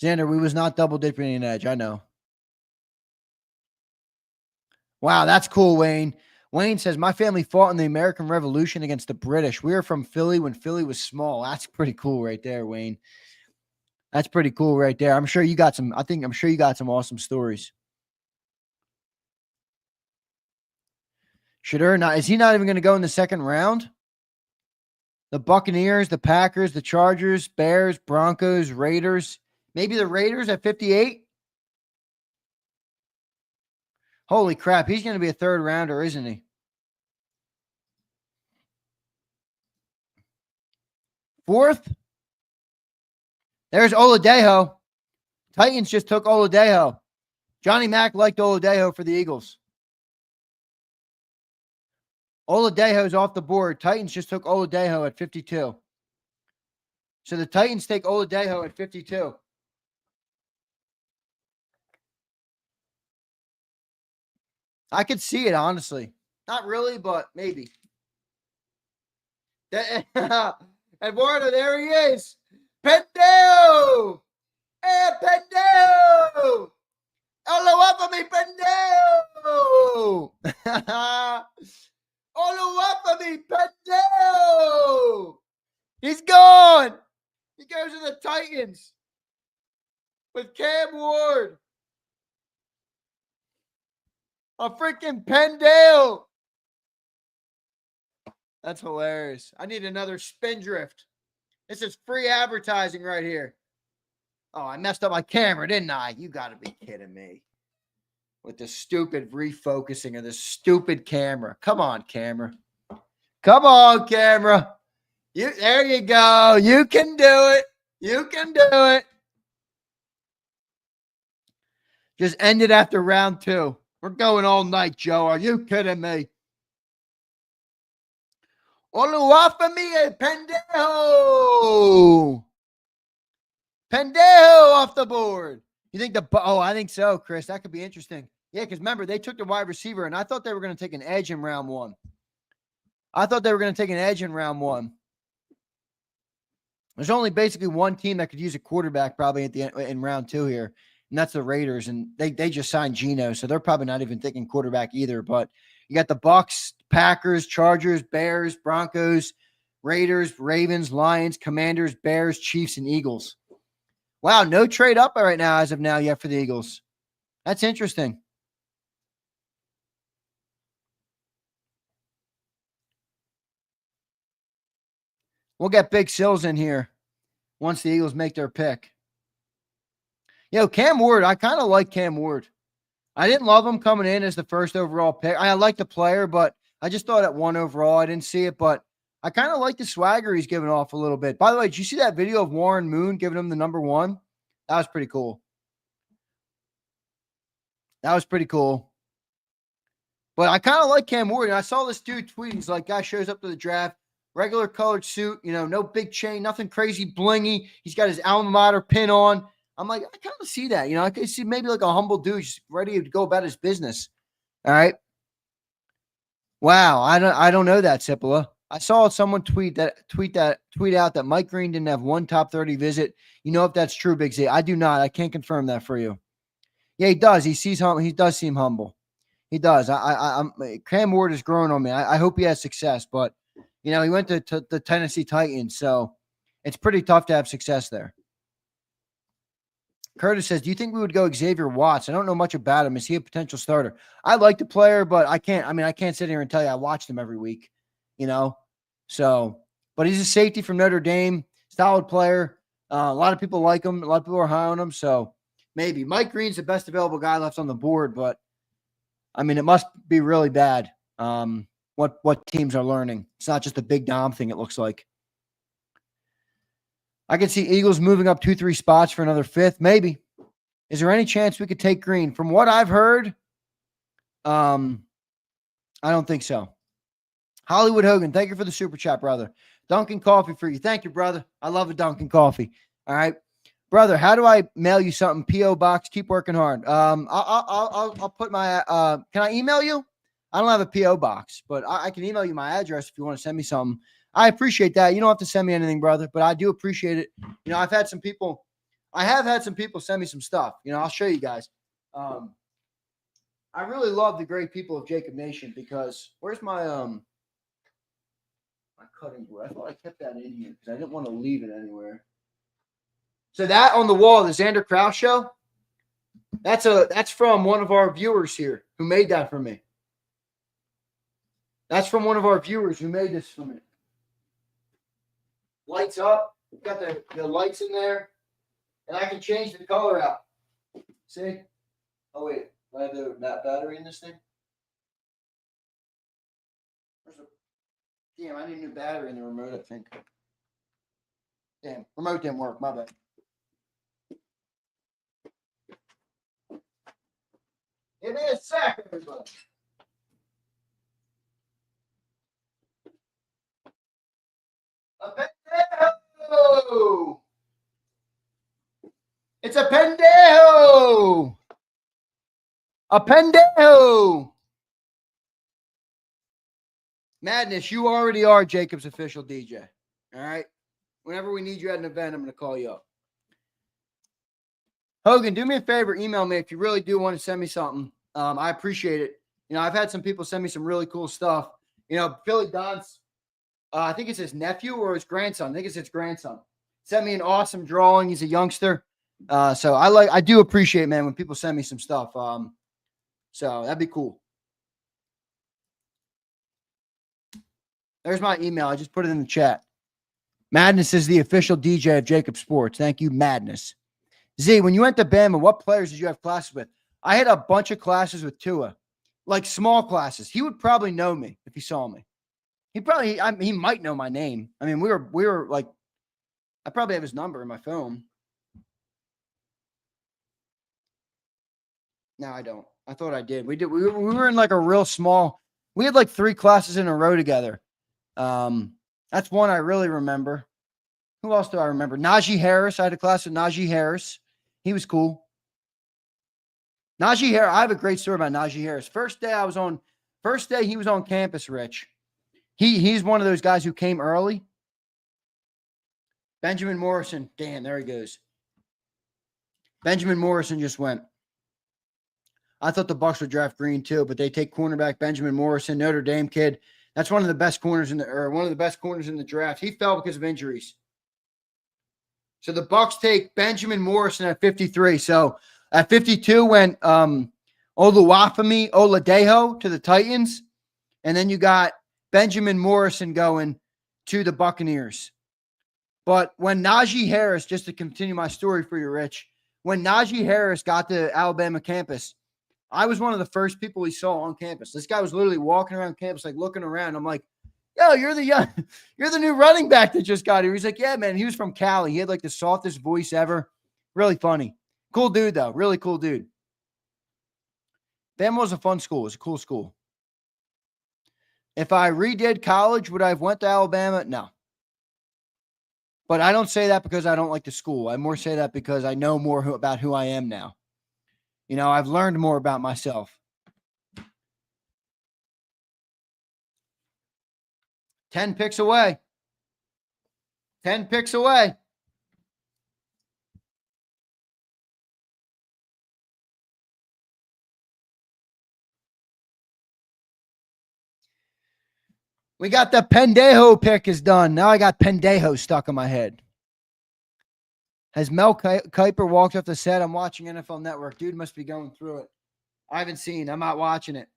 Zander, we was not double dipping an edge. I know. Wow, that's cool, Wayne. Wayne says, my family fought in the American Revolution against the British. We were from Philly when Philly was small. That's pretty cool right there, Wayne. That's pretty cool right there. I'm sure you got some awesome stories. Shedeur, is he not even going to go in the second round? The Buccaneers, the Packers, the Chargers, Bears, Broncos, Raiders. Maybe the Raiders at 58? Holy crap, he's going to be a third rounder, isn't he? Fourth? There's Oladejo. Titans just took Oladejo. Johnny Mack liked Oladejo for the Eagles. Oladejo's off the board. Titans just took Oladejo at 52. So the Titans take Oladejo at 52. I could see it, honestly. Not really, but maybe. Eduardo, there he is. Pendejo! Hey, Pendejo! Oluwafemi Pendejo! Oluwafemi Pendejo! He's gone! He goes to the Titans with Cam Ward. A freaking Pendejo! That's hilarious. I need another Spindrift. This is free advertising right here. Oh, I messed up my camera, didn't I? You got to be kidding me. With the stupid refocusing of this stupid camera. Come on, camera. Come on, camera. There you go. You can do it. You can do it. Just ended after round 2. We're going all night, Joe. Are you kidding me? Oluwafemi Pendejo. Pendejo off the board. You think I think so, Chris. That could be interesting. Yeah, because remember, they took the wide receiver, and I thought they were going to take an edge in round 1. There's only basically one team that could use a quarterback probably at the end in round 2 here, and that's the Raiders. And they just signed Geno, so they're probably not even thinking quarterback either. But you got the Bucs, Packers, Chargers, Bears, Broncos, Raiders, Ravens, Lions, Commanders, Bears, Chiefs, and Eagles. Wow, no trade up right now as of now yet for the Eagles. That's interesting. We'll get Big Sills in here once the Eagles make their pick. Cam Ward, I kind of like Cam Ward. I didn't love him coming in as the first overall pick. I like the player, but I just thought at 1 overall, I didn't see it, but I kind of like the swagger he's giving off a little bit. By the way, did you see that video of Warren Moon giving him the number 1? That was pretty cool. But I kind of like Cam Ward. And I saw this dude tweet. He's like, guy shows up to the draft, regular colored suit, no big chain, nothing crazy blingy. He's got his alma mater pin on. I'm like, I kind of see that. I can see maybe like a humble dude just ready to go about his business. All right. Wow. I don't know that, Cipolla. I saw someone tweet out that Mike Green didn't have one top 30 visit. If that's true, Big Z. I do not. I can't confirm that for you. Yeah, he does. He does seem humble. He does. I'm Cam Ward is growing on me. I hope he has success, but he went to the Tennessee Titans, so it's pretty tough to have success there. Curtis says, do you think we would go Xavier Watts? I don't know much about him. Is he a potential starter? I like the player, but I can't sit here and tell you I watched him every week, So, but he's a safety from Notre Dame, solid player. A lot of people like him. A lot of people are high on him. So maybe Mike Green's the best available guy left on the board, but it must be really bad. What teams are learning. It's not just a big Dom thing, it looks like. I can see Eagles moving up 2-3 spots for another 5th, maybe. Is there any chance we could take Green? From what I've heard, I don't think so. Hollywood Hogan, thank you for the super chat, brother. Dunkin' Coffee for you. Thank you, brother. I love a Dunkin' Coffee. All right. Brother, how do I mail you something? P.O. Box. Keep working hard. I'll put my can I email you? I don't have a P.O. box, but I can email you my address if you want to send me something. I appreciate that. You don't have to send me anything, brother, but I do appreciate it. I have had some people send me some stuff. I'll show you guys. I really love the great people of JAKIB Nation because where's my cutting board? I thought I kept that in here because I didn't want to leave it anywhere. So that on the wall, the Zander Krause show, that's from one of our viewers here who made that for me. That's from one of our viewers who made this for me. Lights up. Got the lights in there. And I can change the color out. See? Oh, wait. Do I have that battery in this thing? Damn, I need a new battery in the remote, I think. Damn, remote didn't work. My bad. Give me a sec, everybody. A pendejo! It's a pendejo! A pendejo! Madness, you already are Jacob's official DJ. All right? Whenever we need you at an event, I'm going to call you up. Hogan, do me a favor. Email me if you really do want to send me something. I appreciate it. I've had some people send me some really cool stuff. Philly Don's, I think it's his nephew or his grandson. I think it's his grandson. Sent me an awesome drawing. He's a youngster. So I do appreciate, man, when people send me some stuff. So that'd be cool. There's my email. I just put it in the chat. Madness is the official DJ of JAKIB Sports. Thank you, Madness. Z, when you went to Bama, what players did you have classes with? I had a bunch of classes with Tua, like small classes. He would probably know me if he saw me. He might know my name. I mean, we were like, I probably have his number in my phone. No, I don't. I thought I did. We were in like a real small. We had like 3 classes in a row together. That's one I really remember. Who else do I remember? Najee Harris. I had a class with Najee Harris. He was cool. Najee Harris. I have a great story about Najee Harris. First day he was on campus, Rich. He's one of those guys who came early. Benjamin Morrison. Damn, there he goes. Benjamin Morrison just went. I thought the Bucs would draft Green too, but they take cornerback Benjamin Morrison, Notre Dame kid. That's one of the best corners in the draft. He fell because of injuries. So the Bucs take Benjamin Morrison at 53. So at 52 went Oluwafemi Oladejo to the Titans. And then you got Benjamin Morrison going to the Buccaneers. But when Najee Harris, just to continue my story for you, Rich, when Najee Harris got to Alabama campus, I was one of the first people he saw on campus. This guy was literally walking around campus, like looking around. I'm like, yo, you're the new running back that just got here. He's like, yeah, man. He was from Cali. He had like the softest voice ever. Really funny. Cool dude, though. Really cool dude. Bama was a fun school. It was a cool school. If I redid college, would I have went to Alabama? No. But I don't say that because I don't like the school. I more say that because I know more about who I am now. I've learned more about myself. 10 picks away. 10 picks away. We got the pendejo pick is done. Now I got pendejo stuck in my head. Has Mel Kiper walked off the set? I'm watching NFL Network. Dude must be going through it. I haven't seen. I'm not watching it.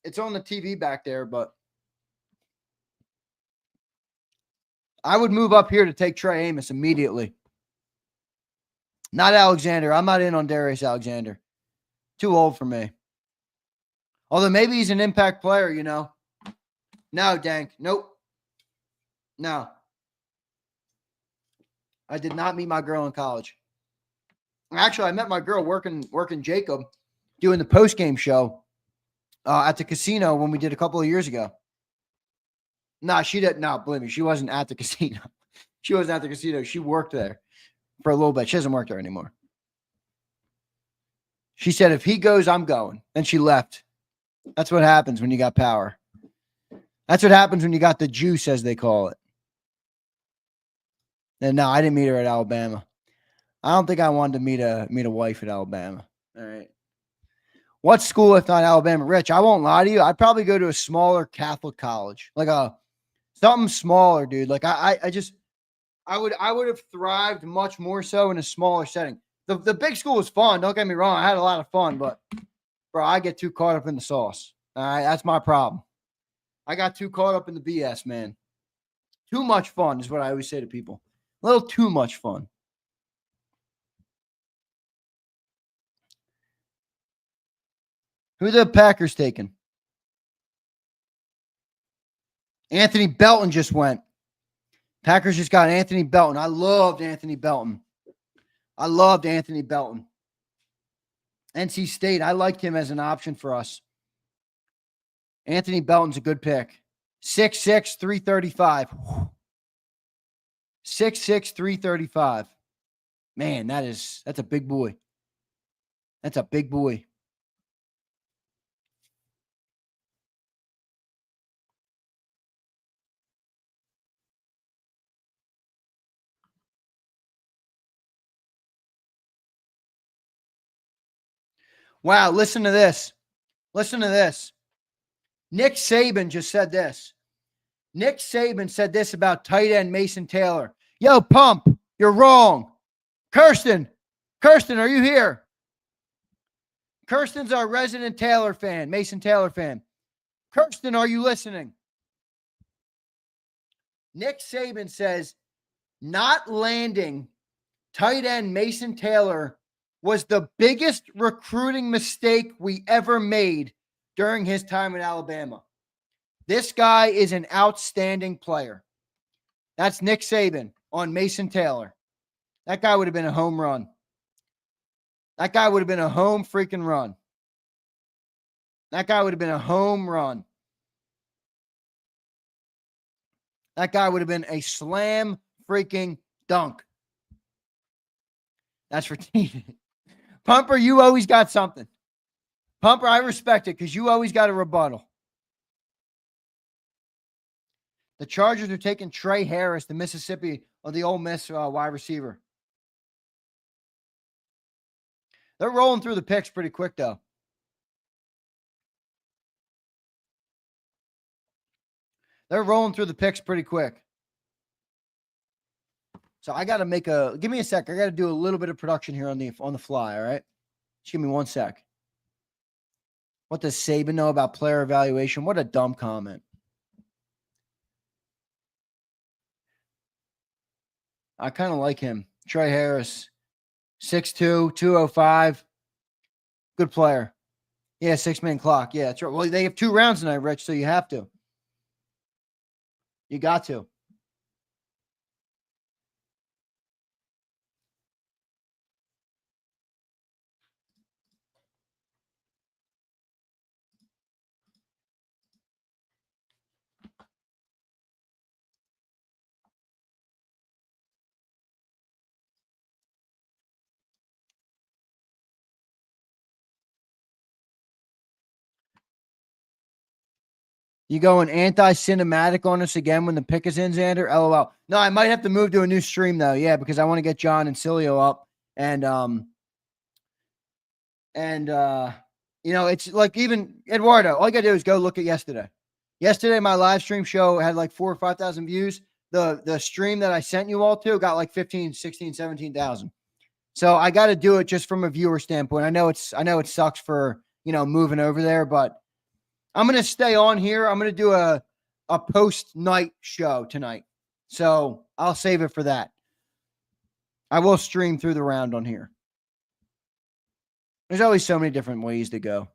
It's on the TV back there, but I would move up here to take Trey Amos immediately. Not Alexander. I'm not in on Darius Alexander. Too old for me. Although maybe he's an impact player, No, Dank. Nope. No. I did not meet my girl in college. Actually, I met my girl working JAKIB, doing the post-game show at the casino when we did a couple of years ago. No, she didn't. No, believe me, she wasn't at the casino. She wasn't at the casino. She worked there for a little bit. She doesn't work there anymore. She said, if he goes, I'm going. Then she left. That's what happens when you got power. That's what happens when you got the juice, as they call it. And no, I didn't meet her at Alabama. I don't think I wanted to meet a wife at Alabama. All right. What school if not Alabama? Rich, I won't lie to you. I'd probably go to a smaller Catholic college, like something smaller, dude. Like I would have thrived much more so in a smaller setting. The big school was fun. Don't get me wrong. I had a lot of fun, but bro, I get too caught up in the sauce. All right, that's my problem. I got too caught up in the BS, man. Too much fun is what I always say to people. A little too much fun. Who are the Packers taking? Anthony Belton just went. Packers just got Anthony Belton. I loved Anthony Belton. NC State, I liked him as an option for us. Anthony Belton's a good pick. 6'6", 335. 6'6", 335. Man, that's a big boy. That's a big boy. Wow, listen to this. Listen to this. Nick Saban just said this. Nick Saban said this about tight end Mason Taylor. Yo, Pump, you're wrong. Kirsten, are you here? Kirsten's our resident Taylor fan, Mason Taylor fan. Kirsten, are you listening? Nick Saban says not landing tight end Mason Taylor was the biggest recruiting mistake we ever made during his time in Alabama. This guy is an outstanding player. That's Nick Saban on Mason Taylor. That guy would have been a home run. That guy would have been a home freaking run. That guy would have been a home run. That guy would have been a slam freaking dunk. That's for Pumper, you always got something. Pumper, I respect it because you always got a rebuttal. The Chargers are taking Trey Harris, the Mississippi, or the Ole Miss wide receiver. They're rolling through the picks pretty quick, though. They're rolling through the picks pretty quick. So I got to make give me a sec. I got to do a little bit of production here on the fly, all right? Just give me 1 sec. What does Saban know about player evaluation? What a dumb comment. I kind of like him. Trey Harris, 6'2", 205. Good player. Yeah, 6-man clock. Yeah, that's right. Well, they have 2 rounds tonight, Rich, so you have to. You got to. You going anti-cinematic on us again when the pick is in, Zander? LOL. No, I might have to move to a new stream, though. Yeah, because I want to get John and Cilio up. And you know, it's like even Eduardo, all you got to do is go look at yesterday. Yesterday, my live stream show had like 4,000 or 5,000 views. The stream that I sent you all to got like 15, 16, 17,000. So I got to do it just from a viewer standpoint. I know it sucks for, you know, moving over there, but I'm going to stay on here. I'm going to do a post-night show tonight. So I'll save it for that. I will stream through the round on here. There's always so many different ways to go.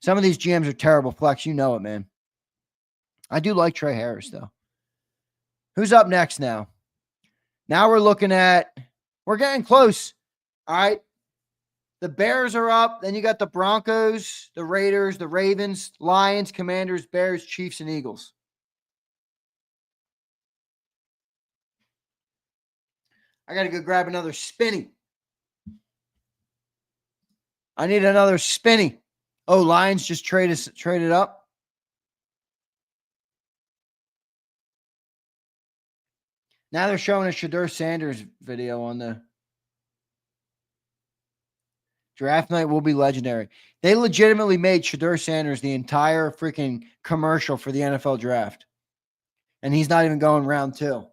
Some of these GMs are terrible. Flex, you know it, man. I do like Trey Harris, though. Who's up next now? Now we're getting close. All right. The Bears are up. Then you got the Broncos, the Raiders, the Ravens, Lions, Commanders, Bears, Chiefs, and Eagles. I got to go grab another spinny. I need another spinny. Oh, Lions just traded up. Now they're showing a Shadur Sanders video on the draft night will be legendary. They legitimately made Shadur Sanders the entire freaking commercial for the NFL draft. And he's not even going round 2.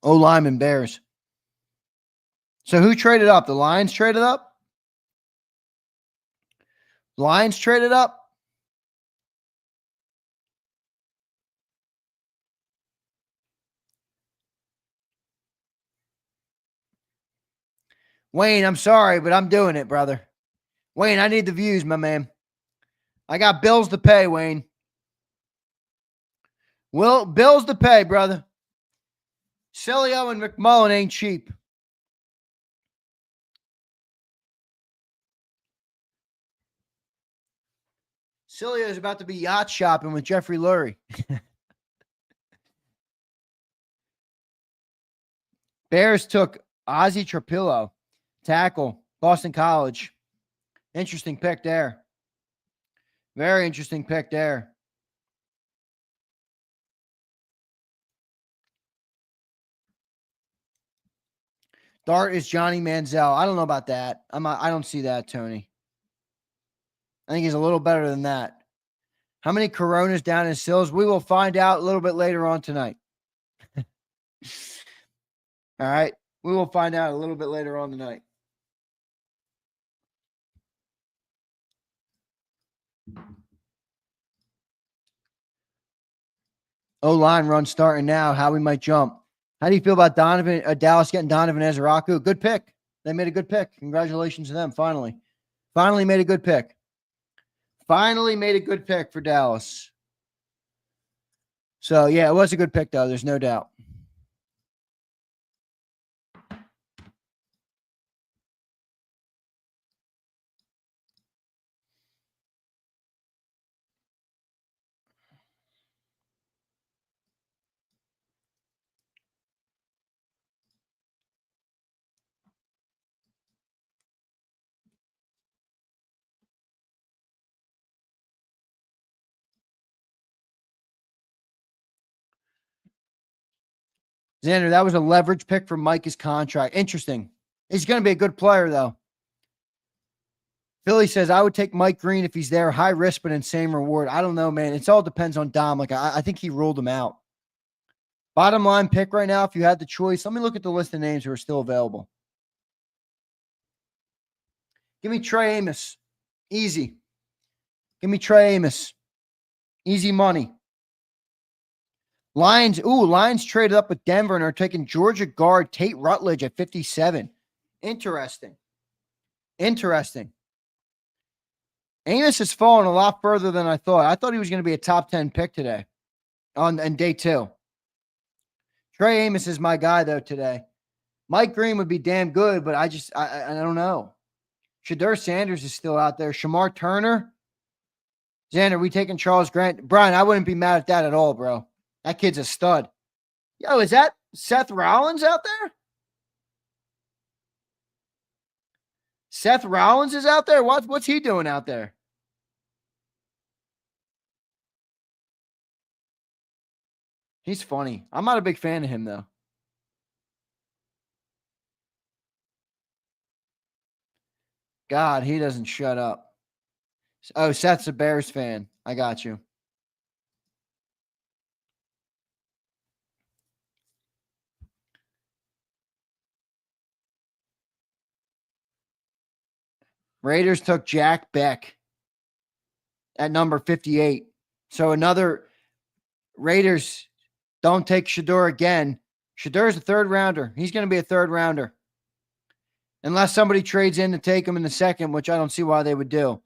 Oh, Lyman Bears. So who traded up? The Lions traded up? Lions traded up? Wayne, I'm sorry, but I'm doing it, brother. Wayne, I need the views, my man. I got bills to pay, Wayne. Well, bills to pay, brother. Cilio and McMullen ain't cheap. Celia is about to be yacht shopping with Jeffrey Lurie. Bears took Ozzie Trapillo, tackle, Boston College. Interesting pick there. Very interesting pick there. Dart is Johnny Manziel. I don't know about that. I don't see that, Tony. I think he's a little better than that. How many Coronas down in Sills? We will find out a little bit later on tonight. All right. We will find out a little bit later on tonight. O-line run starting now. How we might jump. How do you feel about Dallas getting Donovan Ezeraku? Good pick. They made a good pick. Congratulations to them. Finally made a good pick. Finally made a good pick for Dallas. So, yeah, it was a good pick, though. There's no doubt. Zander, that was a leverage pick for Mike's contract. Interesting. He's going to be a good player, though. Philly says, I would take Mike Green if he's there. High risk, but insane reward. I don't know, man. It all depends on Dom. Like, I think he ruled him out. Bottom line pick right now, if you had the choice, let me look at the list of names who are still available. Give me Trey Amos. Easy. Give me Trey Amos. Easy money. Lions traded up with Denver and are taking Georgia guard Tate Rutledge at 57. Interesting. Amos has fallen a lot further than I thought. I thought he was going to be a top 10 pick today on day 2. Trey Amos is my guy, though, today. Mike Green would be damn good, but I don't know. Shedeur Sanders is still out there. Shamar Turner. Xander, we taking Charles Grant. Brian, I wouldn't be mad at that at all, bro. That kid's a stud. Yo, is that Seth Rollins out there? Seth Rollins is out there? What's he doing out there? He's funny. I'm not a big fan of him, though. God, he doesn't shut up. Oh, Seth's a Bears fan. I got you. Raiders took Jack Beck at number 58. So another Raiders don't take Shedeur again. Shedeur's a third rounder. He's going to be a third rounder. Unless somebody trades in to take him in the second, which I don't see why they would do.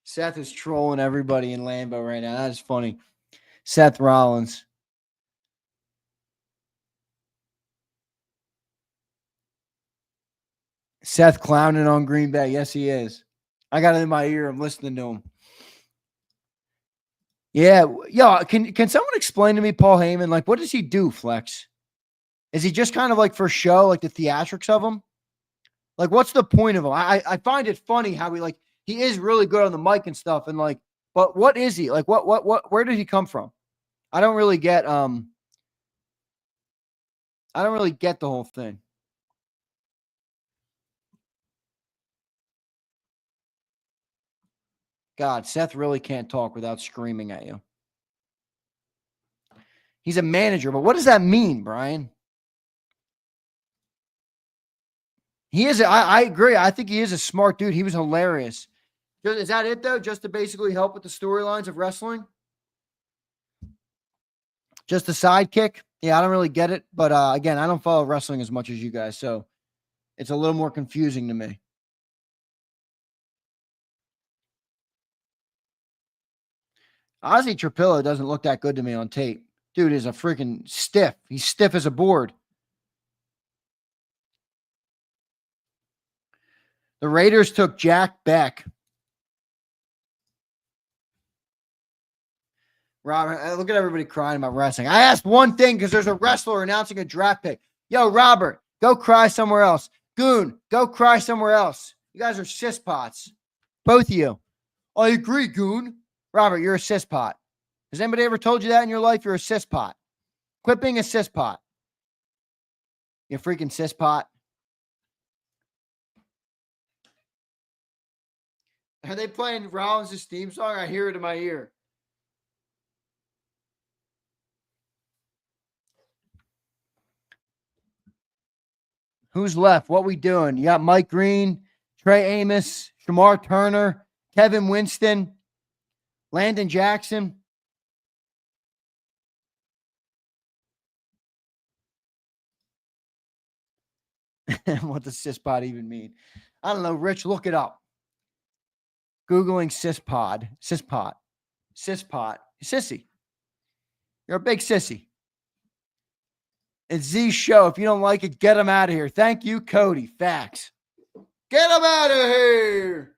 Seth is trolling everybody in Lambeau right now. That is funny. Seth Rollins. Seth clowning on Green Bay. Yes, he is. I got it in my ear. I'm listening to him. Yeah. Yo, can someone explain to me Paul Heyman? Like, what does he do, Flex? Is he just kind of like for show, like the theatrics of him? Like, what's the point of him? I find it funny how he is really good on the mic and stuff. And like, but what is he? Like, where did he come from? I don't really get the whole thing. God, Seth really can't talk without screaming at you. He's a manager, but what does that mean, Brian? He is. I agree. I think he is a smart dude. He was hilarious. Is that it, though? Just to basically help with the storylines of wrestling? Just a sidekick? Yeah, I don't really get it. But again, I don't follow wrestling as much as you guys. So It's a little more confusing to me. Ozzy Trapillo doesn't look that good to me on tape. Dude is a freaking stiff. He's stiff as a board. The Raiders took Jack Beck. Robert, look at everybody crying about wrestling. I asked one thing because there's a wrestler announcing a draft pick. Yo, Robert, go cry somewhere else. Goon, go cry somewhere else. You guys are cispots. Both of you. I agree, Goon. Robert, you're a cispot. Has anybody ever told you that in your life? You're a cispot. Quit being a cispot. You freaking cispot. Are they playing Rollins' theme song? I hear it in my ear. Who's left? What we doing? You got Mike Green, Trey Amos, Shamar Turner, Kevin Winston, Landon Jackson. What does cispod even mean? I don't know. Rich, look it up. Googling cispod. Cispot. Sissy. You're a big sissy. It's Z's show. If you don't like it, get him out of here. Thank you, Cody. Facts. Get him out of here.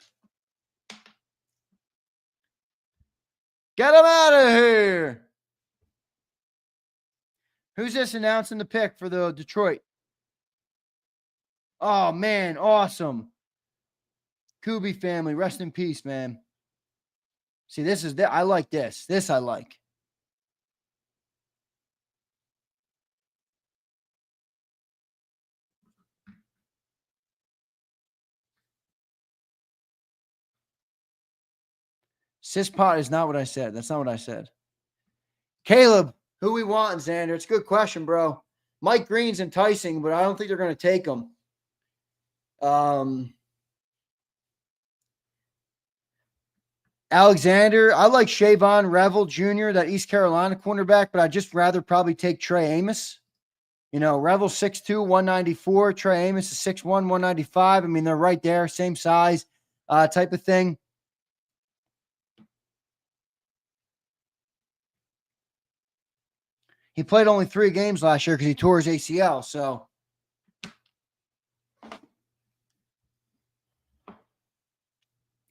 Get him out of here. Who's this announcing the pick for the Detroit? Oh, man. Awesome. Kubi family. Rest in peace, man. See, this is I like this. This I like. Cispot is not what I said. That's not what I said. Caleb, who we want, Zander? It's a good question, bro. Mike Green's enticing, but I don't think they're going to take him. Alexander, I like Shavon Revel Jr., that East Carolina cornerback, but I'd just rather probably take Trey Amos. You know, Revel 6'2", 194. Trey Amos is 6'1", 195. I mean, they're right there, same size type of thing. He played only 3 games last year because he tore his ACL, so.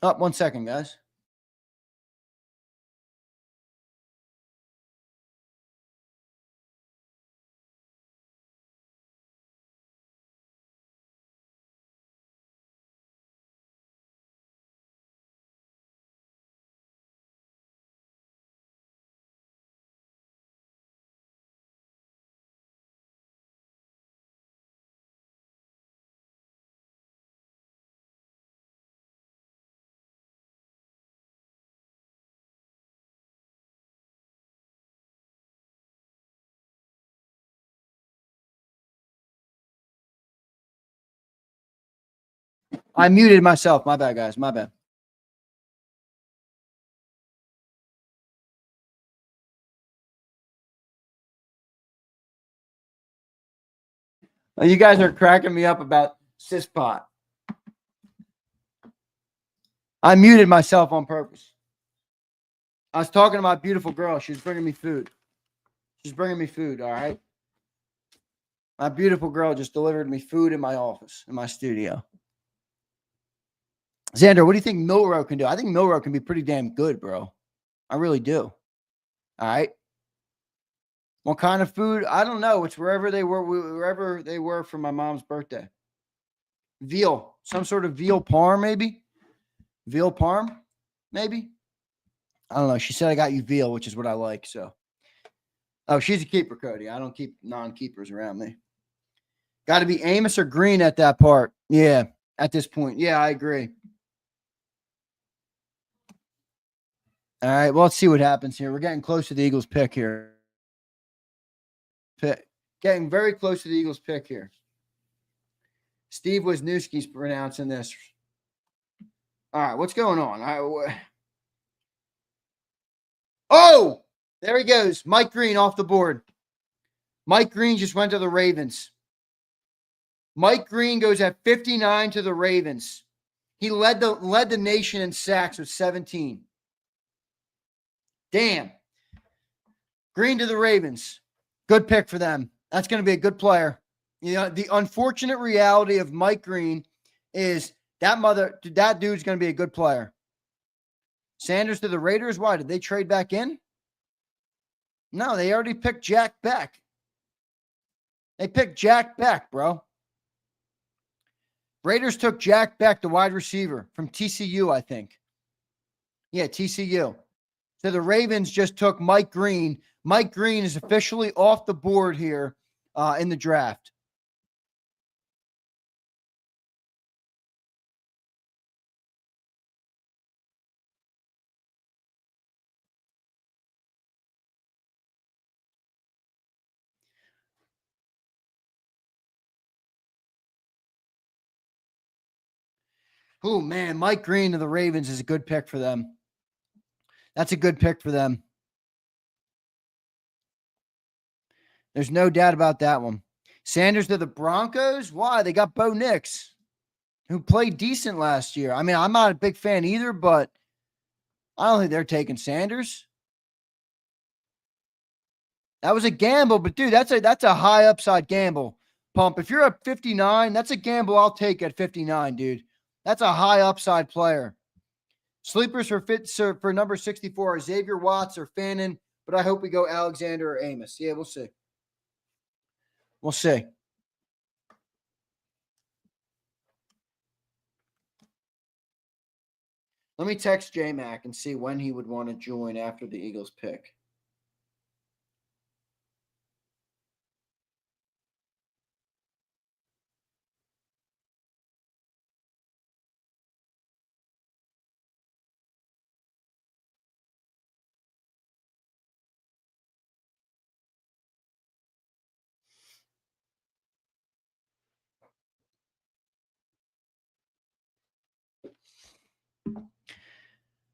Oh, 1 second, guys. I muted myself. My bad, guys. My bad. You guys are cracking me up about Cispot. I muted myself on purpose. I was talking to my beautiful girl. She's bringing me food. She's bringing me food, all right? My beautiful girl just delivered me food in my office, in my studio. Zander, what do you think Milrow can do? I think Milrow can be pretty damn good, bro. I really do. All right. What kind of food? I don't know. It's wherever they were for my mom's birthday. Veal. Some sort of veal parm, maybe? Veal parm, maybe? I don't know. She said I got you veal, which is what I like, so. Oh, she's a keeper, Cody. I don't keep non-keepers around me. Got to be Amos or Green at that part. Yeah, at this point. Yeah, I agree. All right, well, let's see what happens here. We're getting close to the Eagles' pick here. Getting very close to the Eagles' pick here. Steve Wisniewski's pronouncing this. All right, what's going on? Oh, there he goes. Mike Green off the board. Mike Green just went to the Ravens. Mike Green goes at 59 to the Ravens. He led the nation in sacks with 17. Damn. Green to the Ravens. Good pick for them. That's going to be a good player. You know, the unfortunate reality of Mike Green is that dude's going to be a good player. Sanders to the Raiders. Why? Did they trade back in? No, they already picked Jack Beck. They picked Jack Beck, bro. Raiders took Jack Beck, the wide receiver from TCU, I think. Yeah, TCU. So the Ravens just took Mike Green. Mike Green is officially off the board here in the draft. Oh, man, Mike Green to the Ravens is a good pick for them. That's a good pick for them. There's no doubt about that one. Sanders to the Broncos. Why? They got Bo Nix, who played decent last year. I mean, I'm not a big fan either, but I don't think they're taking Sanders. That was a gamble, but dude, that's a high upside gamble. Pump. If you're at 59, that's a gamble I'll take at 59, dude. That's a high upside player. Sleepers for number 64 are Xavier Watts or Fannin, but I hope we go Alexander or Amos. Yeah, we'll see. We'll see. Let me text J-Mac and see when he would want to join after the Eagles pick.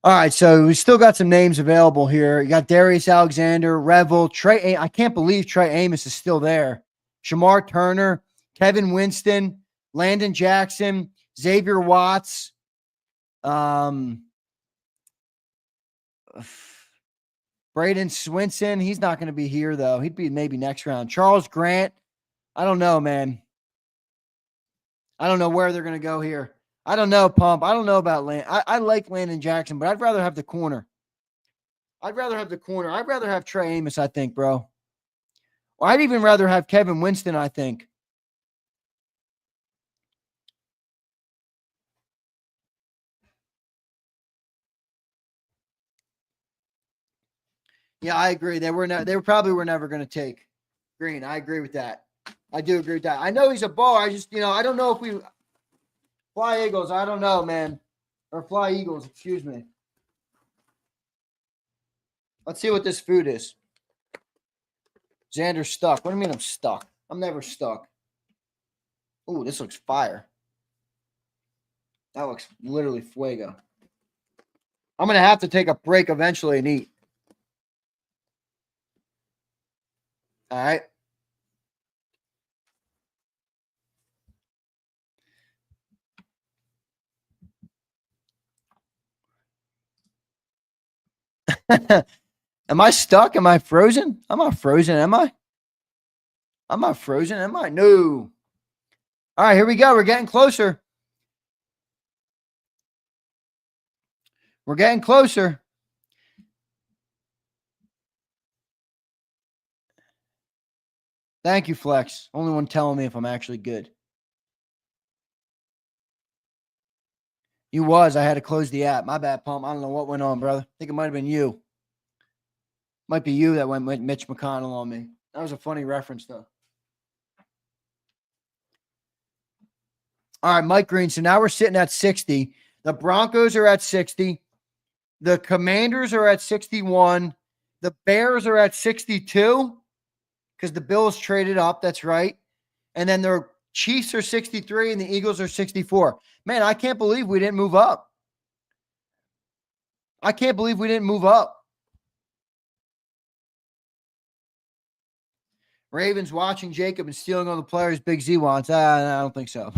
All right, so we still got some names available here. You got Darius Alexander, Revel, Trey. I can't believe Trey Amos is still there. Shamar Turner, Kevin Winston, Landon Jackson, Xavier Watts, Braden Swinson. He's not going to be here, though. He'd be maybe next round. Charles Grant. I don't know, man. I don't know where they're going to go here. I don't know, Pump. I don't know about I like Landon Jackson, but I'd rather have the corner. I'd rather have Trey Amos, I think, bro. Or I'd even rather have Kevin Winston, I think. Yeah, I agree. They probably were never going to take Green. I agree with that. I do agree with that. I know he's a baller. I just, I don't know if we Fly Eagles. I don't know, man. Or Fly Eagles, excuse me. Let's see what this food is. Zander's stuck. What do you mean I'm stuck? I'm never stuck. Ooh, this looks fire. That looks literally fuego. I'm going to have to take a break eventually and eat. All right. Am I stuck? Am I frozen? I'm not frozen, am I? I'm not frozen, am I? No. All right, here we go. We're getting closer. We're getting closer. Thank you, Flex. Only one telling me if I'm actually good. You was. I had to close the app. My bad, Pump. I don't know what went on, brother. I think it might have been you. Might be you that went with Mitch McConnell on me. That was a funny reference, though. All right, Mike Green. So now we're sitting at 60. The Broncos are at 60. The Commanders are at 61. The Bears are at 62 because the Bills traded up. That's right. And then the Chiefs are 63 and the Eagles are 64. Man, I can't believe we didn't move up. I can't believe we didn't move up. Ravens watching JAKIB and stealing all the players Big Z wants. I don't think so.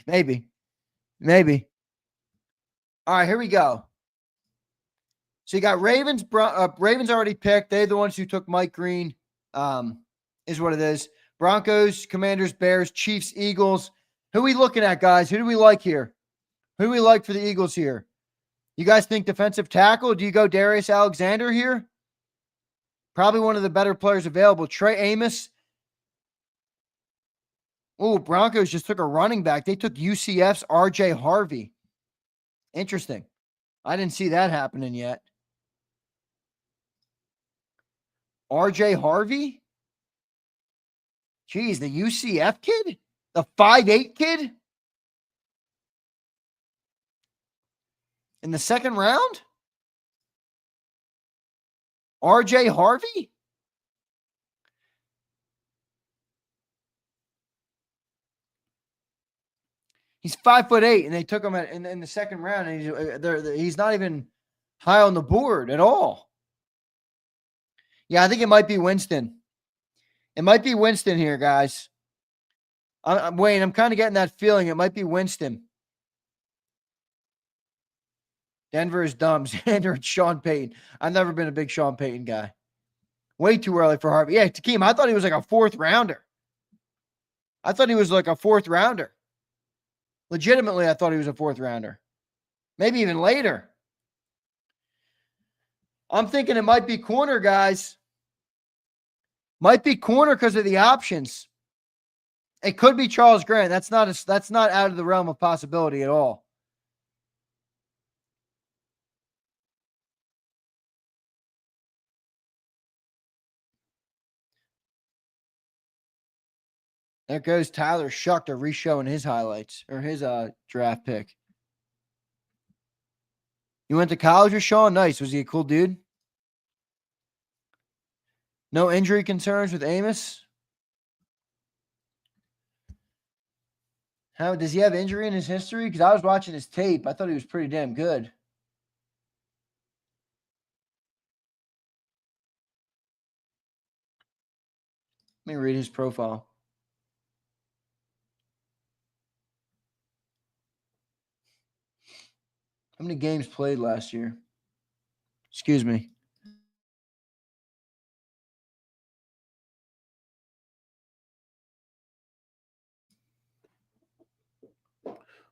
Maybe. All right, here we go. So you got Ravens. Ravens already picked. They're the ones who took Mike Green. Is what it is. Broncos, Commanders, Bears, Chiefs, Eagles. Who are we looking at, guys? Who do we like here? Who do we like for the Eagles here? You guys think defensive tackle? Do you go Darius Alexander here? Probably one of the better players available. Trey Amos. Oh, Broncos just took a running back. They took UCF's RJ Harvey. Interesting. I didn't see that happening yet. RJ Harvey? Geez, the UCF kid? The 5'8" kid? In the second round? RJ Harvey? He's 5'8", and they took him in the second round, and he's not even high on the board at all. Yeah, I think it might be Winston. It might be Winston here, guys. Wayne, I'm kind of getting that feeling. It might be Winston. Denver is dumb. Zander and Sean Payton. I've never been a big Sean Payton guy. Way too early for Harvey. Yeah, Takeem, I thought he was like a fourth rounder. Legitimately, I thought he was a fourth rounder. Maybe even later. I'm thinking it might be corner, guys. Might be corner because of the options. It could be Charles Grant. That's not out of the realm of possibility at all. There goes Tyler Shucker re-showing his highlights or his draft pick. You went to college with Sean? Nice. Was he a cool dude? No injury concerns with Amos? How does he have injury in his history? Because I was watching his tape. I thought he was pretty damn good. Let me read his profile. How many games played last year? Excuse me.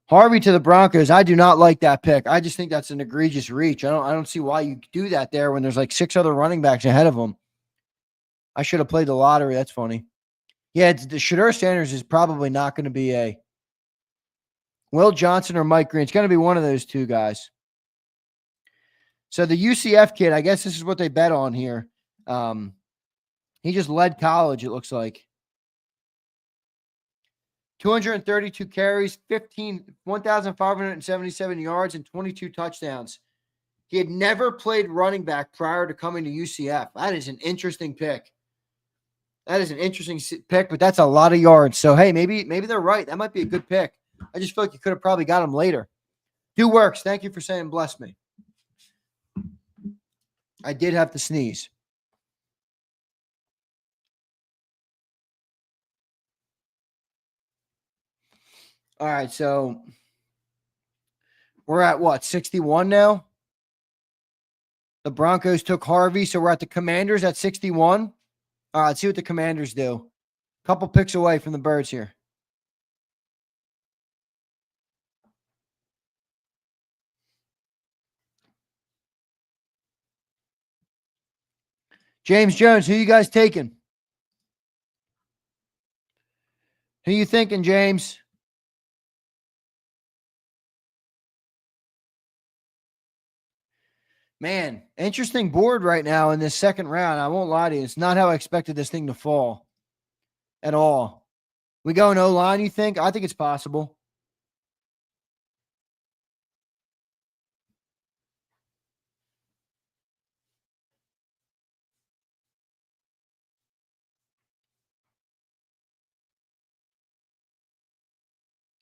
Harvey to the Broncos. I do not like that pick. I just think that's an egregious reach. I don't see why you do that there when there's like 6 other running backs ahead of him. I should have played the lottery. That's funny. Yeah, the Shadur Sanders is probably not going to be a Will Johnson or Mike Green. It's going to be one of those two guys. So the UCF kid, I guess this is what they bet on here. He just led college, it looks like. 232 carries, 1,577 yards, and 22 touchdowns. He had never played running back prior to coming to UCF. That is an interesting pick. But that's a lot of yards. So, hey, maybe they're right. That might be a good pick. I just feel like you could have probably got him later. Do works. Thank you for saying bless me. I did have to sneeze. All right, so we're at what, 61 now? The Broncos took Harvey, so we're at the Commanders at 61. All right, let's see what the Commanders do. Couple picks away from the Birds here. James Jones, who you guys taking? Who you thinking, James? Man, interesting board right now in this second round. I won't lie to you. It's not how I expected this thing to fall at all. We going O-line, you think? I think it's possible.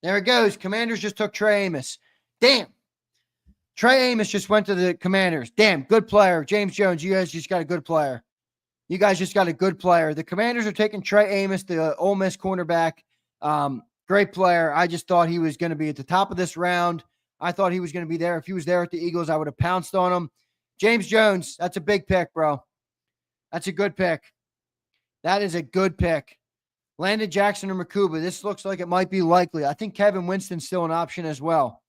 There it goes. Commanders just took Trey Amos. Damn. Trey Amos just went to the Commanders. Damn, good player. James Jones, you guys just got a good player. You guys just got a good player. The Commanders are taking Trey Amos, the Ole Miss cornerback. Great player. I just thought he was going to be at the top of this round. I thought he was going to be there. If he was there at the Eagles, I would have pounced on him. James Jones, that's a big pick, bro. That's a good pick. That is a good pick. Landon Jackson or Makuba. This looks like it might be likely. I think Kevin Winston's still an option as well.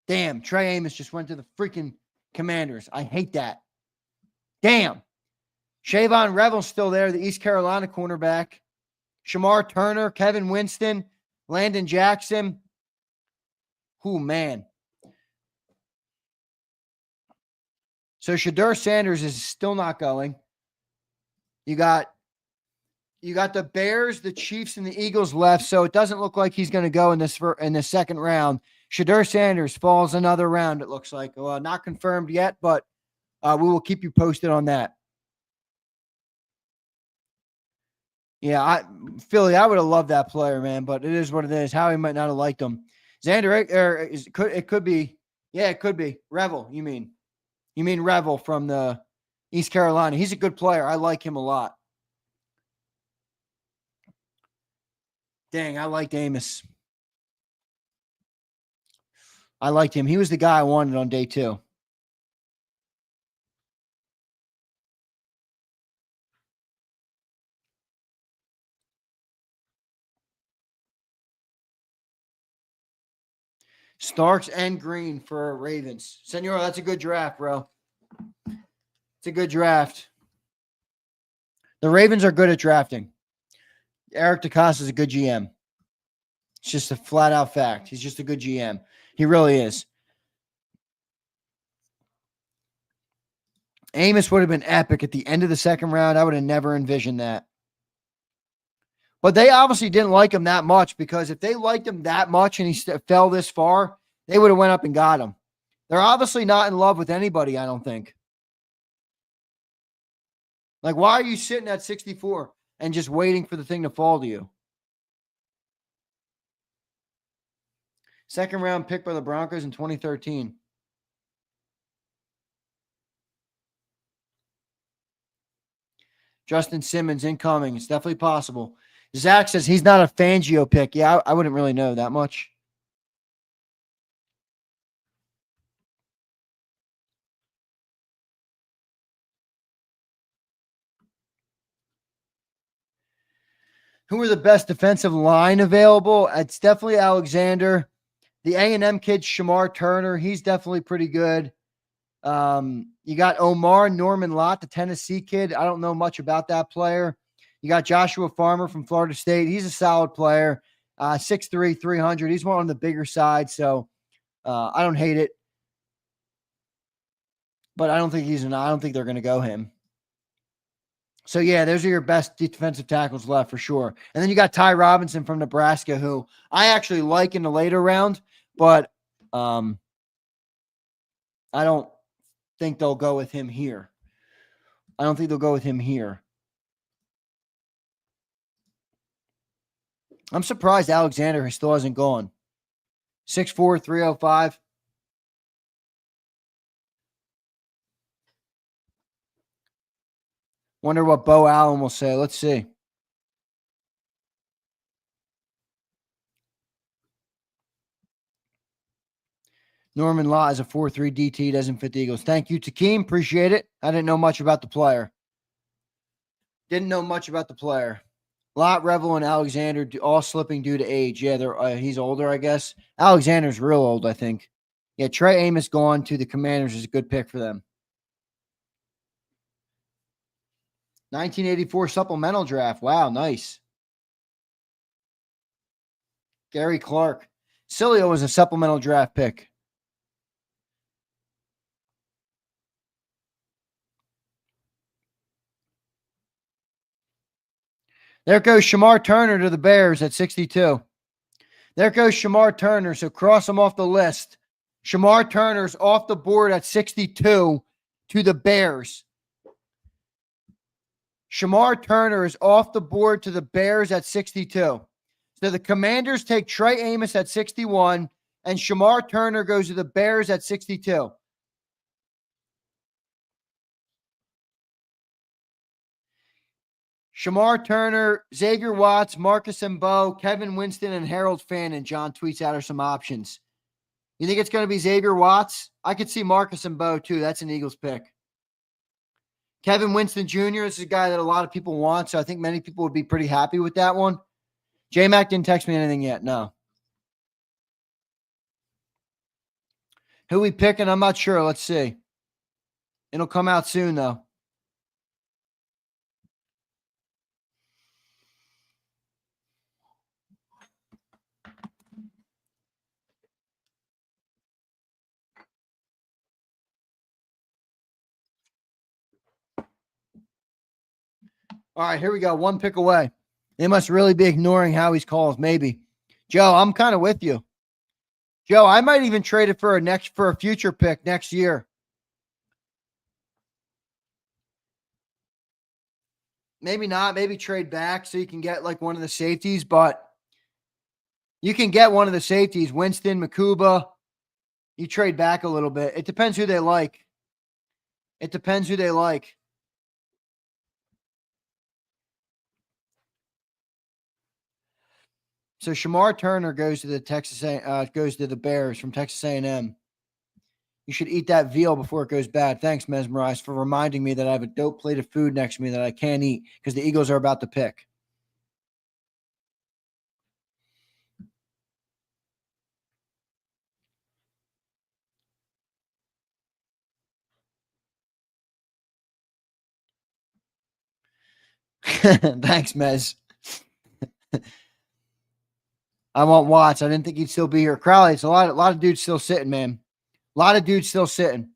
Damn, Trey Amos just went to the freaking Commanders. I hate that. Damn. Shavon Revel's still there, the East Carolina cornerback. Shamar Turner, Kevin Winston, Landon Jackson. Oh, man. So Shedeur Sanders is still not going. You got the Bears, the Chiefs, and the Eagles left, so it doesn't look like he's going to go in the second round. Shedeur Sanders falls another round, it looks like. Well, not confirmed yet, but we will keep you posted on that. Yeah, Philly, I would have loved that player, man, but it is what it is. Howie might not have liked him. Zander, it could be. Yeah, it could be. Revel, you mean. You mean Revel from the East Carolina. He's a good player. I like him a lot. Dang, I liked Amos. I liked him. He was the guy I wanted on day 2. Starks and Green for Ravens. Senor, that's a good draft, bro. It's a good draft. The Ravens are good at drafting. Eric DeCosta is a good GM. It's just a flat-out fact. He's just a good GM. He really is. Amos would have been epic at the end of the second round. I would have never envisioned that. But they obviously didn't like him that much, because if they liked him that much and he fell this far, they would have went up and got him. They're obviously not in love with anybody, I don't think. Like, why are you sitting at 64 and just waiting for the thing to fall to you? Second round pick by the Broncos in 2013. Justin Simmons incoming. It's definitely possible. Zach says he's not a Fangio pick. Yeah, I wouldn't really know that much. Who are the best defensive line available? It's definitely Alexander. The A&M kid, Shamar Turner, he's definitely pretty good. You got Omar Norman Lott, the Tennessee kid. I don't know much about that player. You got Joshua Farmer from Florida State. He's a solid player. 6'3", 300. He's more on the bigger side, so I don't hate it. But I don't think they're going to go him. So, yeah, those are your best defensive tackles left for sure. And then you got Ty Robinson from Nebraska, who I actually like in the later round, but I don't think they'll go with him here. I'm surprised Alexander still hasn't gone. 6'4", 305. Wonder what Bo Allen will say. Let's see. Norman Lott is a 4'3" DT, doesn't fit the Eagles. Thank you, Takeem. Appreciate it. I didn't know much about the player. Lott, Revel, and Alexander all slipping due to age. Yeah, he's older, I guess. Alexander's real old, I think. Yeah, Trey Amos going to the Commanders is a good pick for them. 1984 supplemental draft. Wow, nice. Gary Clark. Cilio was a supplemental draft pick. There goes Shamar Turner to the Bears at 62. There goes Shamar Turner, so cross him off the list. Shamar Turner's off the board at 62 to the Bears. Shamar Turner is off the board to the Bears at 62. So the Commanders take Trey Amos at 61, and Shamar Turner goes to the Bears at 62. Shamar Turner, Xavier Watts, Marcus Mbo, Kevin Winston, and Harold Fannin. John tweets out are some options. You think it's going to be Xavier Watts? I could see Marcus Mbo too. That's an Eagles pick. Kevin Winston Jr. is a guy that a lot of people want, so I think many people would be pretty happy with that one. J-Mac didn't text me anything yet. No. Who we picking? I'm not sure. Let's see. It'll come out soon, though. All right, here we go. One pick away. They must really be ignoring Howie's calls, maybe. Joe, I'm kind of with you. Joe, I might even trade it for a future pick next year. Maybe not. Maybe trade back so you can get like one of the safeties, but you can get one of the safeties, Winston, Makuba. You trade back a little bit. It depends who they like. It depends who they like. So Shamar Turner goes to the Bears from Texas A&M. You should eat that veal before it goes bad. Thanks, Mesmerized, for reminding me that I have a dope plate of food next to me that I can't eat because the Eagles are about to pick. Thanks, Mez. I want Watts. I didn't think he'd still be here. Crowley, it's a lot of dudes still sitting, man. A lot of dudes still sitting.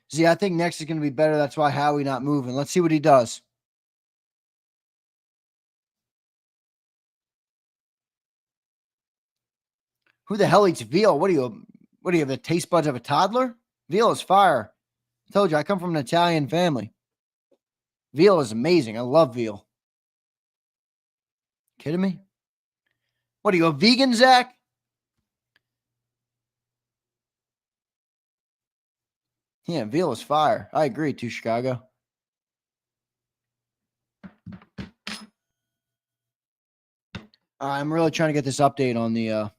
See, I think next is going to be better. That's why Howie not moving. Let's see what he does. Who the hell eats veal? What do you have the taste buds of a toddler? Veal is fire. I told you, I come from an Italian family. Veal is amazing. I love veal. Kidding me? What are you, a vegan, Zach? Yeah, veal is fire. I agree too, Chicago. I'm really trying to get this update on the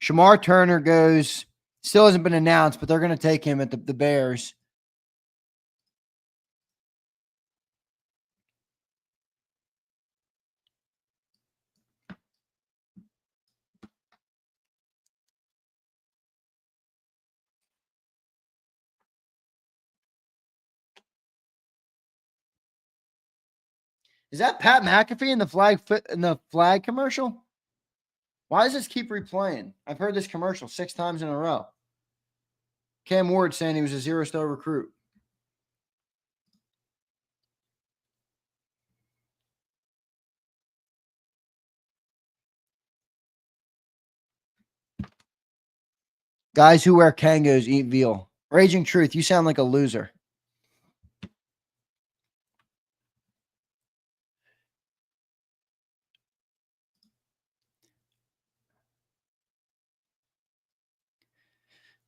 Shamar Turner goes, still hasn't been announced, but they're going to take him at the Bears. Is that Pat McAfee in the flag commercial? Why does this keep replaying? I've heard this commercial 6 times in a row. Cam Ward saying he was a 0-star recruit. Guys who wear Kangos eat veal. Raging Truth, you sound like a loser.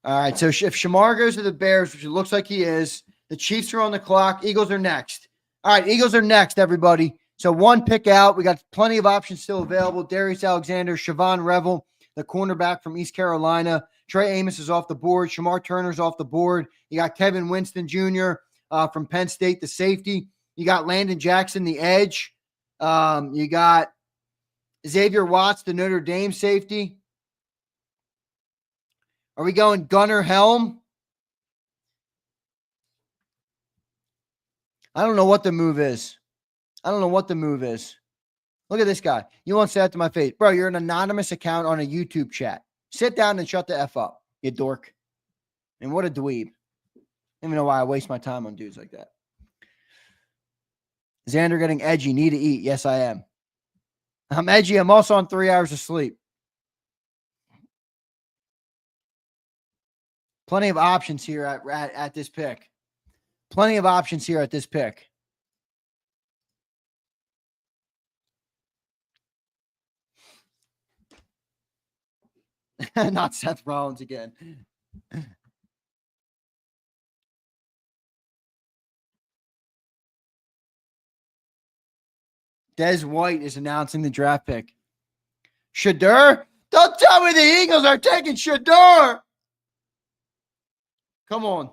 All right, so if Shamar goes to the Bears, which it looks like he is, the Chiefs are on the clock. Eagles are next. All right, Eagles are next, everybody. So one pick out. We got plenty of options still available. Darius Alexander, Siobhan Revel, the cornerback from East Carolina. Trey Amos is off the board. Shamar Turner's off the board. You got Kevin Winston Jr. From Penn State, the safety. You got Landon Jackson, the edge. You got Xavier Watts, the Notre Dame safety. Are we going Gunnar Helm? I don't know what the move is. Look at this guy. You won't say that to my face. Bro, you're an anonymous account on a YouTube chat. Sit down and shut the F up, you dork. And what a dweeb. I don't even know why I waste my time on dudes like that. Zander getting edgy. Need to eat. Yes, I am. I'm edgy. I'm also on 3 hours of sleep. Plenty of options here at this pick. Plenty of options here at this pick. Not Seth Rollins again. Des White is announcing the draft pick. Shedeur? Don't tell me the Eagles are taking Shedeur. Come on.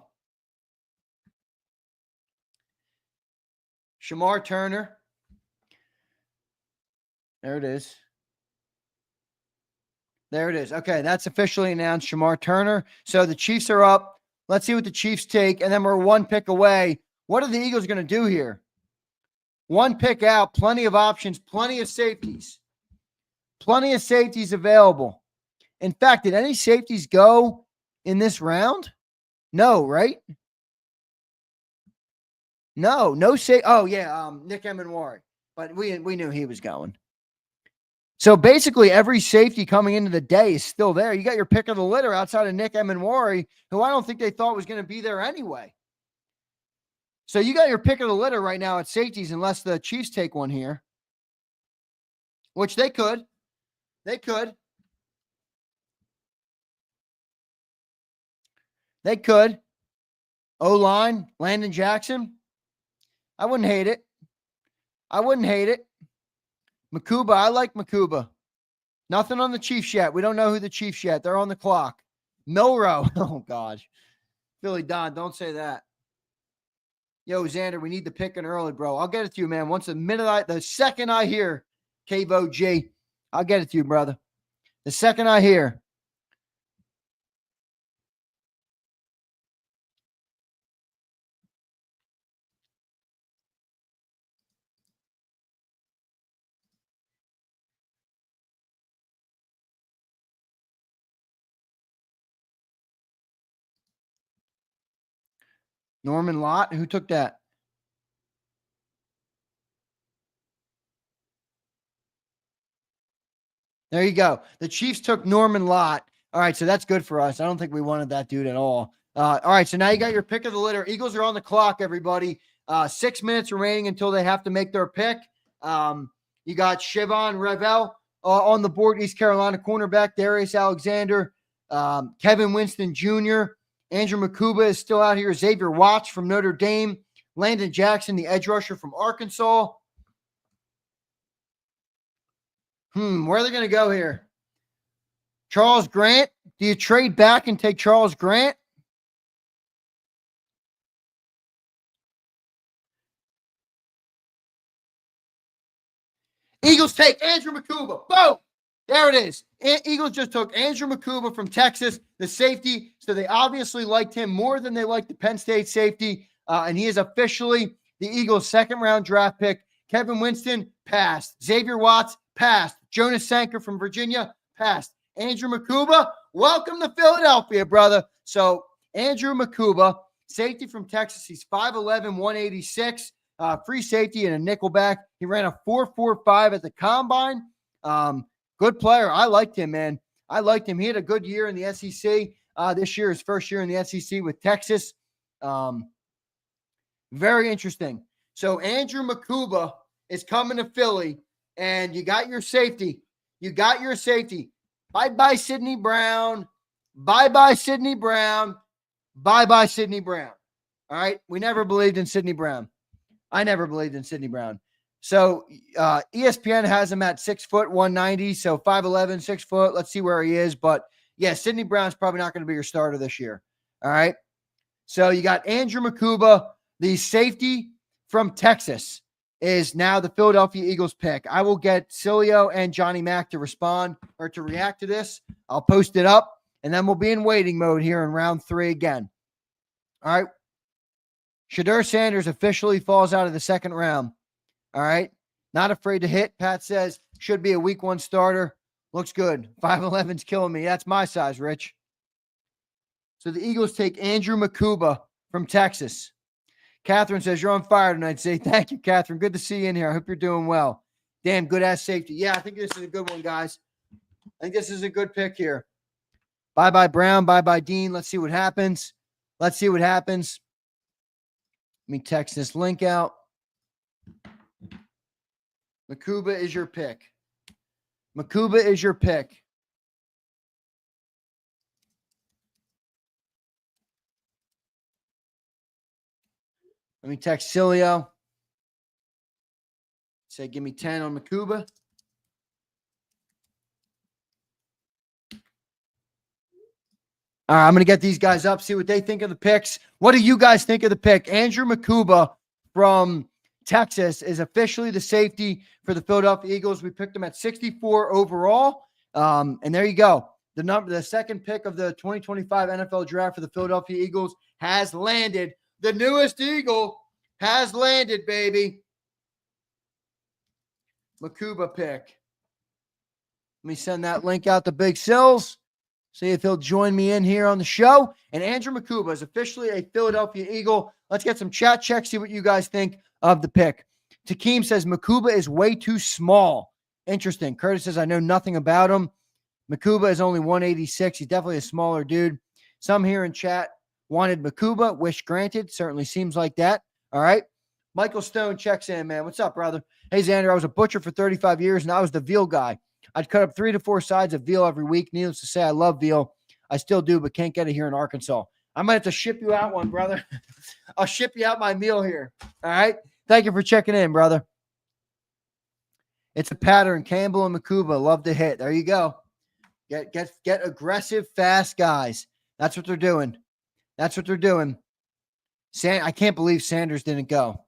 Shamar Turner. There it is. There it is. Okay, that's officially announced, Shamar Turner. So the Chiefs are up. Let's see what the Chiefs take, and then we're one pick away. What are the Eagles going to do here? One pick out, plenty of options, plenty of safeties. Plenty of safeties available. In fact, did any safeties go in this round? No, right? No Oh, yeah, Nick Emenwari. But we knew he was going. So basically, every safety coming into the day is still there. You got your pick of the litter outside of Nick Emenwari, who I don't think they thought was going to be there anyway. So you got your pick of the litter right now at safeties, unless the Chiefs take one here, which they could. They could. They could. O-line, Landon Jackson. I wouldn't hate it. I wouldn't hate it. Makuba, I like Makuba. Nothing on the Chiefs yet. We don't know who the Chiefs yet. They're on the clock. Milrow. Oh, gosh. Philly Don, don't say that. Yo, Zander, we need the pick in early, bro. I'll get it to you, man. The second I hear Kvo G, I'll get it to you, brother. The second I hear. Norman Lott, who took that? There you go. The Chiefs took Norman Lott. All right, so that's good for us. I don't think we wanted that dude at all. All right, so now you got your pick of the litter. Eagles are on the clock, everybody. 6 minutes remaining until they have to make their pick. You got Chevon Revel on the board, East Carolina cornerback, Darius Alexander, Kevin Winston Jr., Andrew Makuba is still out here, Xavier Watts from Notre Dame, Landon Jackson, the edge rusher from Arkansas. Where are they going to go here? Charles Grant? Do you trade back and take Charles Grant? Eagles take Andrew Makuba. Boom! There it is. Eagles just took Andrew Makuba from Texas, the safety. So they obviously liked him more than they liked the Penn State safety. And he is officially the Eagles' second-round draft pick. Kevin Winston, passed. Xavier Watts, passed. Jonas Sanker from Virginia, passed. Andrew Makuba, welcome to Philadelphia, brother. So Andrew Makuba, safety from Texas. He's 5'11", 186. Free safety and a nickelback. He ran a 4.45 at the combine. Good player. I liked him, man. I liked him. He had a good year in the SEC. This year, his first year in the SEC with Texas. Very interesting. So Andrew Makuba is coming to Philly, and you got your safety. You got your safety. Bye-bye, Sidney Brown. Bye-bye, Sidney Brown. Bye-bye, Sidney Brown. All right? We never believed in Sidney Brown. I never believed in Sidney Brown. So ESPN has him at 6 foot, 190. So 5'11", 6 foot. Let's see where he is. But yeah, Sidney Brown's probably not going to be your starter this year. All right. So you got Andrew Makuba, the safety from Texas, is now the Philadelphia Eagles pick. I will get Cilio and Johnny Mack to respond or to react to this. I'll post it up, and then we'll be in waiting mode here in round 3 again. All right. Shedeur Sanders officially falls out of the second round. All right. Not afraid to hit. Pat says should be a week 1 starter. Looks good. 5'11's killing me. That's my size, Rich. So the Eagles take Andrew Makuba from Texas. Catherine says you're on fire tonight. Say thank you, Catherine. Good to see you in here. I hope you're doing well. Damn good ass safety. Yeah, I think this is a good one, guys. I think this is a good pick here. Bye-bye Brown. Bye-bye Dean. Let's see what happens. Let's see what happens. Let me text this link out. Makuba is your pick. Makuba is your pick. Let me text Cilio. Say, give me 10 on Makuba. All right, I'm going to get these guys up, see what they think of the picks. What do you guys think of the pick? Andrew Makuba from Texas is officially the safety for the Philadelphia Eagles. We picked him at 64 overall. And there you go. The second pick of the 2025 NFL draft for the Philadelphia Eagles has landed. The newest Eagle has landed, baby. Makuba pick. Let me send that link out to Big Sills. See if he'll join me in here on the show. And Andrew Makuba is officially a Philadelphia Eagle. Let's get some chat checks, see what you guys think of the pick. Takeem says Makuba is way too small. Interesting. Curtis says, I know nothing about him. Makuba is only 186. He's definitely a smaller dude. Some here in chat wanted Makuba. Wish granted. Certainly seems like that. All right. Michael Stone checks in, man. What's up, brother? Hey, Zander, I was a butcher for 35 years, and I was the veal guy. I'd cut up 3 to 4 sides of veal every week. Needless to say, I love veal. I still do, but can't get it here in Arkansas. I might have to ship you out one, brother. I'll ship you out my meal here. All right. Thank you for checking in, brother. It's a pattern. Campbell and Makuba love to hit. There you go. Get aggressive, fast guys. That's what they're doing. That's what they're doing. I can't believe Sanders didn't go.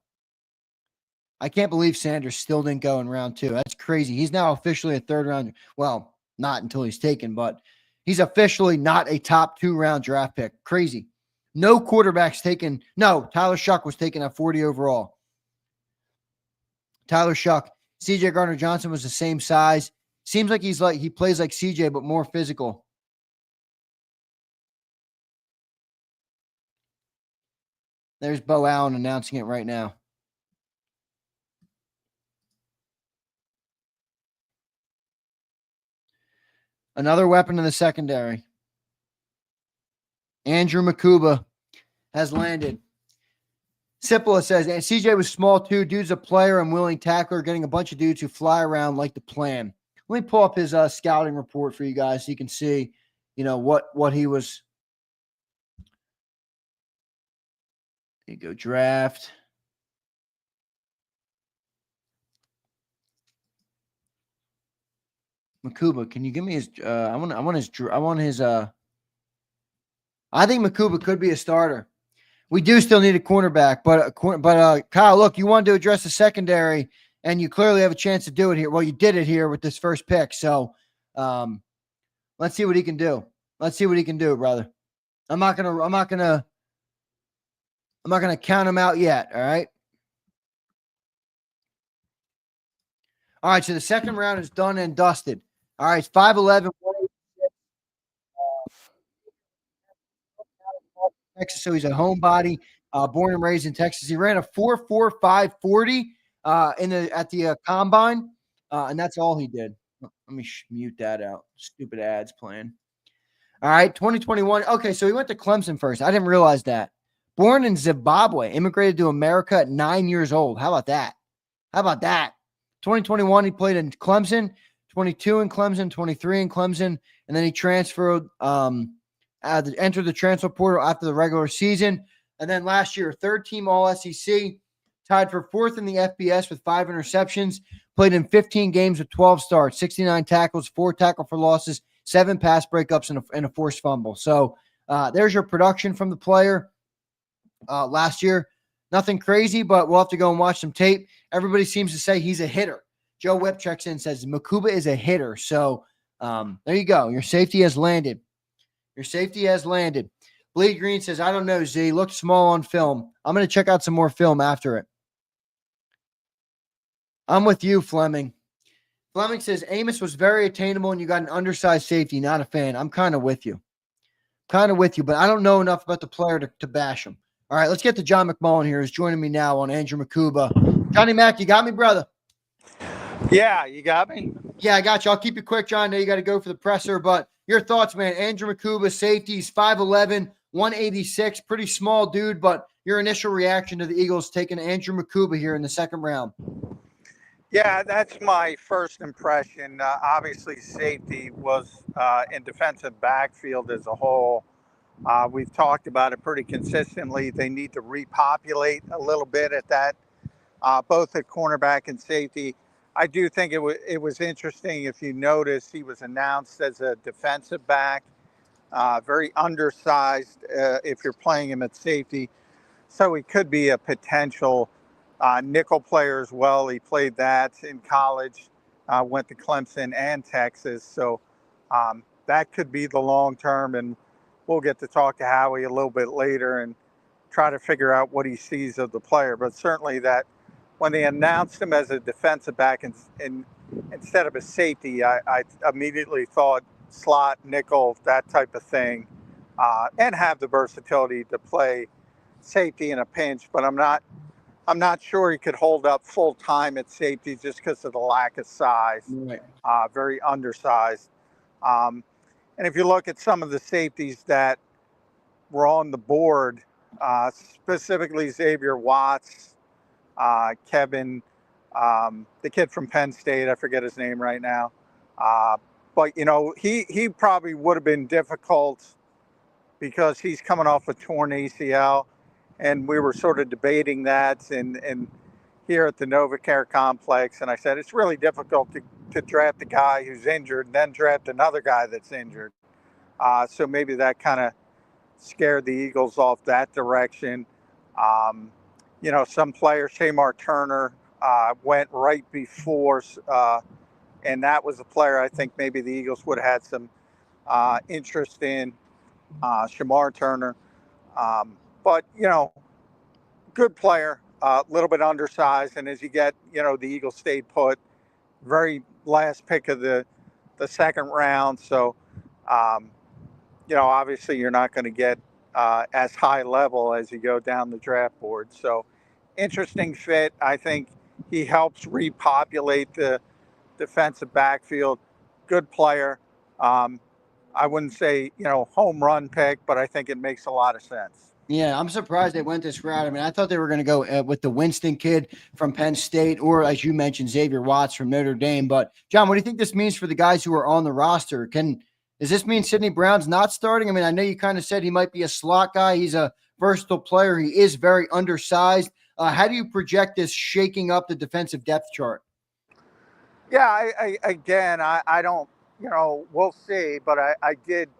I can't believe Sanders still didn't go in round 2. That's crazy. He's now officially a third round. Well, not until he's taken, but he's officially not a top 2 round draft pick. Crazy. No quarterbacks taken. No, Tyler Shuck was taken at 40 overall. Tyler Shuck. CJ Gardner-Johnson was the same size. Seems like he plays like CJ, but more physical. There's Bo Allen announcing it right now. Another weapon in the secondary. Andrew Makuba has landed. Sipla says, and CJ was small too. Dude's a player and willing tackler, getting a bunch of dudes who fly around like the plan. Let me pull up his scouting report for you guys so you can see, what he was. There you go, draft. Makuba, can you give me his I think Makuba could be a starter. We do still need a cornerback, but Kyle, look, you wanted to address the secondary, and you clearly have a chance to do it here. Well, you did it here with this first pick, so let's see what he can do. Let's see what he can do, brother. I'm not gonna count him out yet. All right. All right. So the second round is done and dusted. All right. It's 5'11". Texas, so he's a homebody, born and raised in Texas. He ran a 4.45 40 at the combine, and that's all he did. Let me mute that out. Stupid ads playing. All right, 2021. Okay, so he went to Clemson first. I didn't realize that. Born in Zimbabwe, immigrated to America at 9 years old. How about that? 2021, he played in Clemson. 22 in Clemson, 23 in Clemson, and then he transferred. Entered the transfer portal after the regular season. And then last year, third team All-SEC, tied for 4th in the FBS with 5 interceptions, played in 15 games with 12 starts, 69 tackles, 4 tackle for losses, 7 pass breakups, and a forced fumble. So there's your production from the player last year. Nothing crazy, but we'll have to go and watch some tape. Everybody seems to say he's a hitter. Joe Whip checks in and says Makuba is a hitter. So there you go. Your safety has landed. Bleed Green says, I don't know, Z. Looked small on film. I'm going to check out some more film after it. I'm with you, Fleming. Fleming says, Amos was very attainable and you got an undersized safety. Not a fan. I'm kind of with you. But I don't know enough about the player to bash him. All right, let's get to John McMullen here, who's joining me now on Andrew Makuba. Johnny Mac, you got me, brother? Yeah, you got me? Yeah, I got you. I'll keep you quick, John. I know you got to go for the presser, but your thoughts, man. Andrew Makuba, safeties, 5'11", 186, pretty small dude, but your initial reaction to the Eagles taking Andrew Makuba here in the second round. Yeah, that's my first impression. Obviously, safety was in defensive backfield as a whole. We've talked about it pretty consistently. They need to repopulate a little bit at that, both at cornerback and safety. I do think it was interesting. If you notice, he was announced as a defensive back, very undersized if you're playing him at safety. So he could be a potential nickel player as well. He played that in college, went to Clemson and Texas. So that could be the long term. And we'll get to talk to Howie a little bit later and try to figure out what he sees of the player. But certainly that when they announced him as a defensive back instead of a safety, I immediately thought slot, nickel, that type of thing, and have the versatility to play safety in a pinch. But I'm not sure he could hold up full time at safety just because of the lack of size. Right. Very undersized. And if you look at some of the safeties that were on the board, specifically Xavier Watts, Kevin, the kid from Penn State, I forget his name right now. But, you know, he probably would have been difficult because he's coming off a torn ACL. And we were sort of debating that and here at the NovaCare complex. And I said, it's really difficult to draft a guy who's injured and then draft another guy that's injured. So maybe that kind of scared the Eagles off that direction. You know, some players, Shamar Turner, went right before, and that was a player I think maybe the Eagles would have had some interest in, Shamar Turner. But, you know, good player, a little bit undersized. And as you get, you know, the Eagles stayed put, very last pick of the second round. So, you know, obviously you're not going to get as high level as you go down the draft board. So interesting fit. I think he helps repopulate the defensive backfield. Good player. I wouldn't say, you know, home run pick, but I think it makes a lot of sense. Yeah, I'm surprised they went this route. I mean, I thought they were going to go with the Winston kid from Penn State, or as you mentioned, Xavier Watts from Notre Dame. But John, what do you think this means for the guys who are on the roster? Does this mean Sidney Brown's not starting? I mean, I know you kind of said he might be a slot guy. He's a versatile player. He is very undersized. How do you project this shaking up the defensive depth chart? Yeah, I don't, you know, we'll see. But I did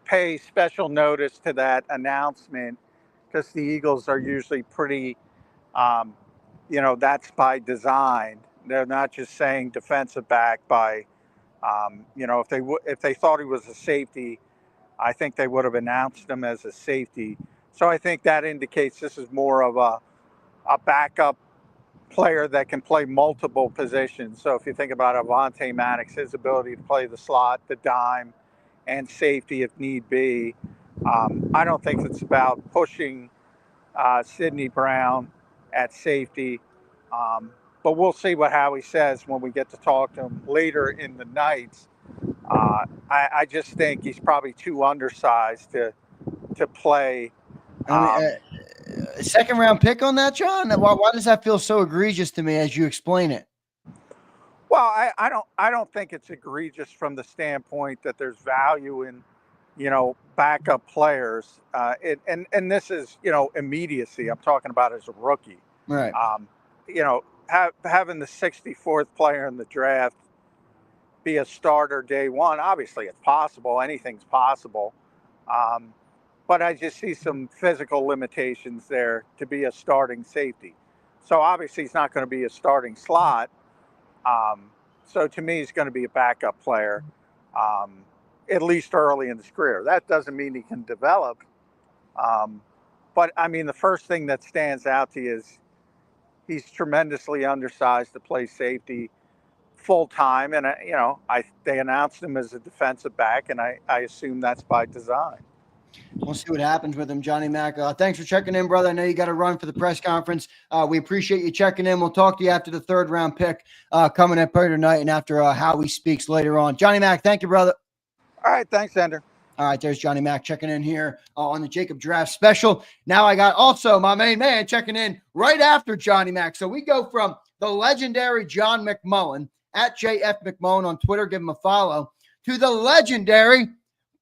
pay special notice to that announcement because the Eagles are usually pretty, you know, that's by design. They're not just saying defensive back by, you know, if they thought he was a safety, I think they would have announced him as a safety. So I think that indicates this is more of a backup player that can play multiple positions. So if you think about Avonte Maddox, his ability to play the slot, the dime, and safety if need be. I don't think it's about pushing Sidney Brown at safety, but we'll see what Howie says when we get to talk to him later in the night. I just think he's probably too undersized to play. I mean, second round pick on that, John? Why does that feel so egregious to me as you explain it? Well, I don't think it's egregious from the standpoint that there's value in, you know, backup players. And this is, you know, immediacy. I'm talking about as a rookie. Right. You know, having the 64th player in the draft be a starter day one. Obviously, it's possible. Anything's possible. But I just see some physical limitations there to be a starting safety. So obviously, he's not going to be a starting slot. So to me, he's going to be a backup player, at least early in his career. That doesn't mean he can develop. But I mean, the first thing that stands out to you is he's tremendously undersized to play safety full time. And, you know, they announced him as a defensive back, and I assume that's by design. We'll see what happens with him, Johnny Mack. Thanks for checking in, brother. I know you got to run for the press conference. We appreciate you checking in. We'll talk to you after the third round pick coming up later tonight and after Howie speaks later on. Johnny Mack, thank you, brother. All right. Thanks, Zander. All right, there's Johnny Mack checking in here on the JAKIB Draft Special. Now I got also my main man checking in right after Johnny Mack. So we go from the legendary John McMullen at JF McMullen on Twitter. Give him a follow. To the legendary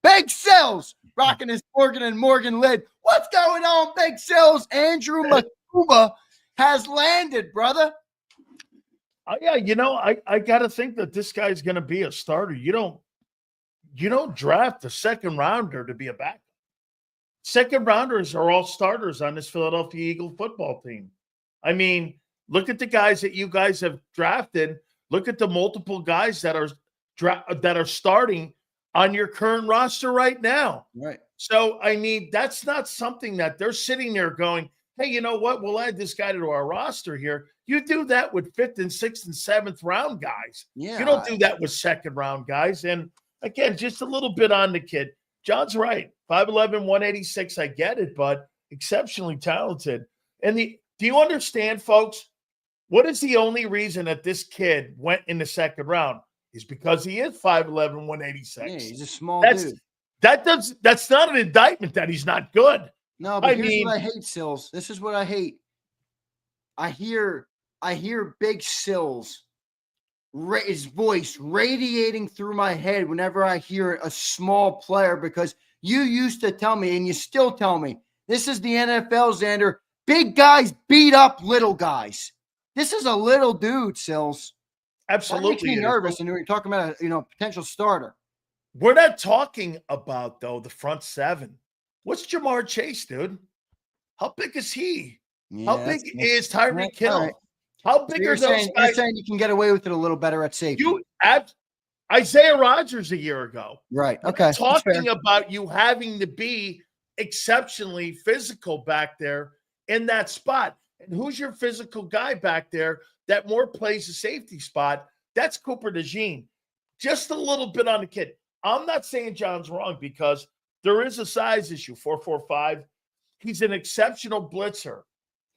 Big Sills, rocking his Morgan and Morgan lid. What's going on, Big Sills? Andrew Makuba has landed, brother. Yeah, I got to think that this guy's going to be a starter. You don't draft a second rounder to be a backup. Second rounders are all starters on this Philadelphia Eagle football team. I mean, look at the guys that you guys have drafted. Look at the multiple guys that are starting on your current roster right now. Right. So, I mean, that's not something that they're sitting there going, hey, you know what? We'll add this guy to our roster here. You do that with 5th and 6th and 7th round guys. Yeah. You don't do that with second round guys. And again, just a little bit on the kid. John's right. 5'11", 186. I get it, but exceptionally talented. And do you understand, folks? What is the only reason that this kid went in the second round? Is because he is 5'11", 186. Yeah, he's a small dude. That's not an indictment that he's not good. No, but here's what I hate, Sills. This is what I hate. I hear Big Sills, his voice radiating through my head whenever I hear a small player, because you used to tell me, and you still tell me, this is the NFL, Zander. Big guys beat up little guys. This is a little dude, Sills. Absolutely. That makes me nervous, and we're talking about a potential starter. We're not talking about, though, the front seven. What's Jamar Chase, dude? How big is he? Yeah, How big is Tyreek Hill? Right. How big are those guys? You're saying you can get away with it a little better at safety. Isaiah Rodgers a year ago. Right. Okay. Talking about you having to be exceptionally physical back there in that spot. And who's your physical guy back there that more plays the safety spot? That's Cooper DeJean. Just a little bit on the kid. I'm not saying John's wrong, because there is a size issue, 4'5". He's an exceptional blitzer.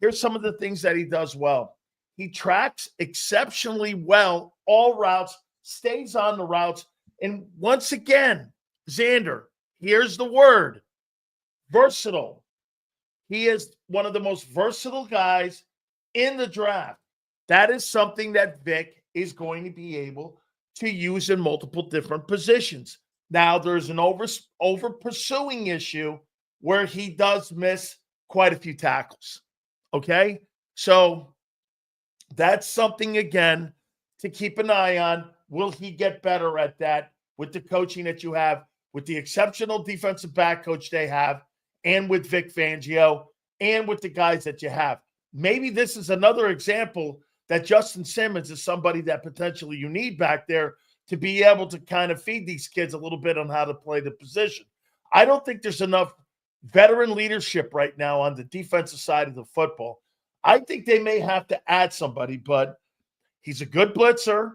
Here's some of the things that he does well. He tracks exceptionally well all routes, stays on the routes. And once again, Zander, here's the word, versatile. He is one of the most versatile guys in the draft. That is something that Vic is going to be able to use in multiple different positions. Now, there's an over pursuing issue where he does miss quite a few tackles. Okay? So that's something, again, to keep an eye on. Will he get better at that with the coaching that you have, with the exceptional defensive back coach they have, and with Vic Fangio, and with the guys that you have? Maybe this is another example that Justin Simmons is somebody that potentially you need back there to be able to kind of feed these kids a little bit on how to play the position. I don't think there's enough veteran leadership right now on the defensive side of the football. I think they may have to add somebody, but he's a good blitzer.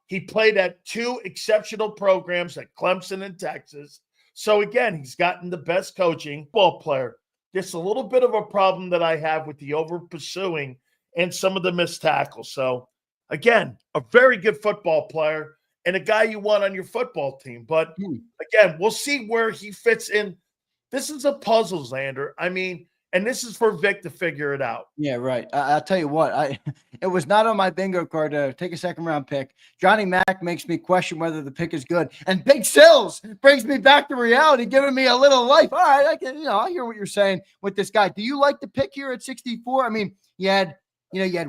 He played at 2 exceptional programs at Clemson and Texas. So, again, he's gotten the best coaching. Ball player. Just a little bit of a problem that I have with the over-pursuing and some of the missed tackles. So, again, a very good football player and a guy you want on your football team. But, again, we'll see where he fits in. This is a puzzle, Zander. I mean, and this is for Vic to figure it out. Yeah, right. I'll tell you what. It was not on my bingo card to take a second-round pick. Johnny Mack makes me question whether the pick is good. And Big Sills brings me back to reality, giving me a little life. All right, I hear what you're saying with this guy. Do you like the pick here at 64? I mean, you had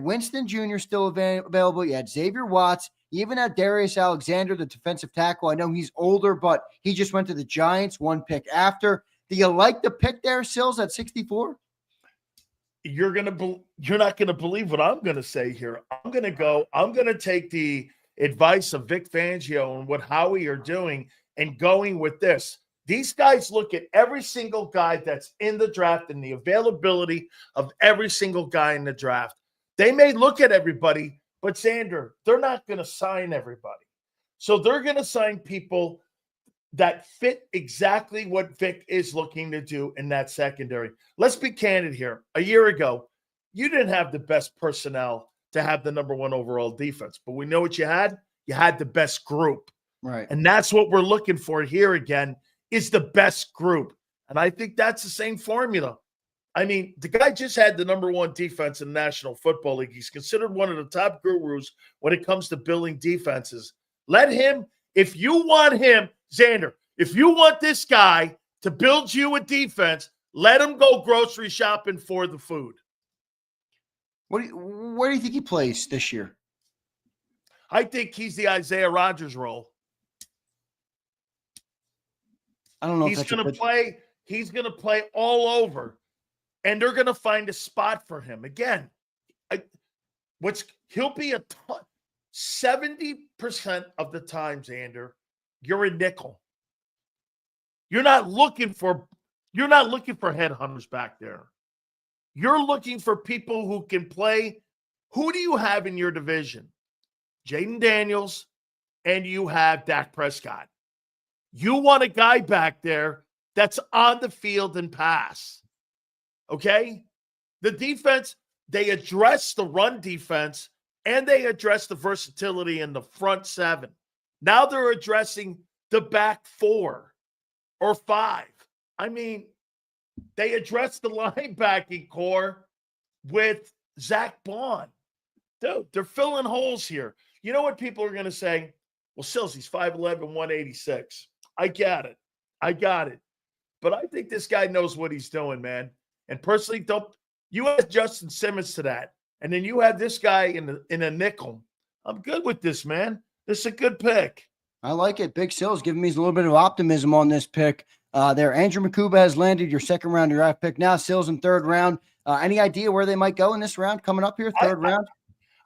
Winston Jr. still available. You had Xavier Watts. You even had Darius Alexander, the defensive tackle. I know he's older, but he just went to the Giants one pick after. Do you like the pick there, Sills, at 64? You're not going to believe what I'm going to say here. I'm going to take the advice of Vic Fangio and what Howie are doing and going with this. These guys look at every single guy that's in the draft and the availability of every single guy in the draft. They may look at everybody, but Zander, they're not going to sign everybody. So they're going to sign people that fit exactly what Vic is looking to do in that secondary. Let's be candid here. A year ago, you didn't have the best personnel to have the number 1 overall defense, but we know what you had. You had the best group. Right. And that's what we're looking for here again, is the best group. And I think that's the same formula. I mean, the guy just had the number 1 defense in the National Football League. He's considered one of the top gurus when it comes to building defenses. Let him, if you want him, Zander, If you want this guy to build you a defense, let him go grocery shopping for the food. Where do you think he plays this year? I think he's the Isaiah Rodgers role. I don't know. He's going to play. He's going to play all over, and they're going to find a spot for him again. He'll be 70% of the time, Zander, you're a nickel. You're not looking for headhunters back there. You're looking for people who can play. Who do you have in your division? Jaden Daniels, and you have Dak Prescott. You want a guy back there that's on the field and pass. Okay? The defense, they address the run defense and they address the versatility in the front seven. Now they're addressing the back 4 or 5. I mean, they addressed the linebacking core with Zach Bond. Dude, they're filling holes here. You know what people are going to say? Well, Sills, he's 5'11", 186. I got it. But I think this guy knows what he's doing, man. And personally, you add Justin Simmons to that, and then you have this guy in a nickel. I'm good with this, man. This is a good pick. I like it. Big Sills giving me a little bit of optimism on this pick. There, Andrew Makuba has landed your second-round draft pick. Now Sills in third round. Any idea where they might go in this round coming up here, third round?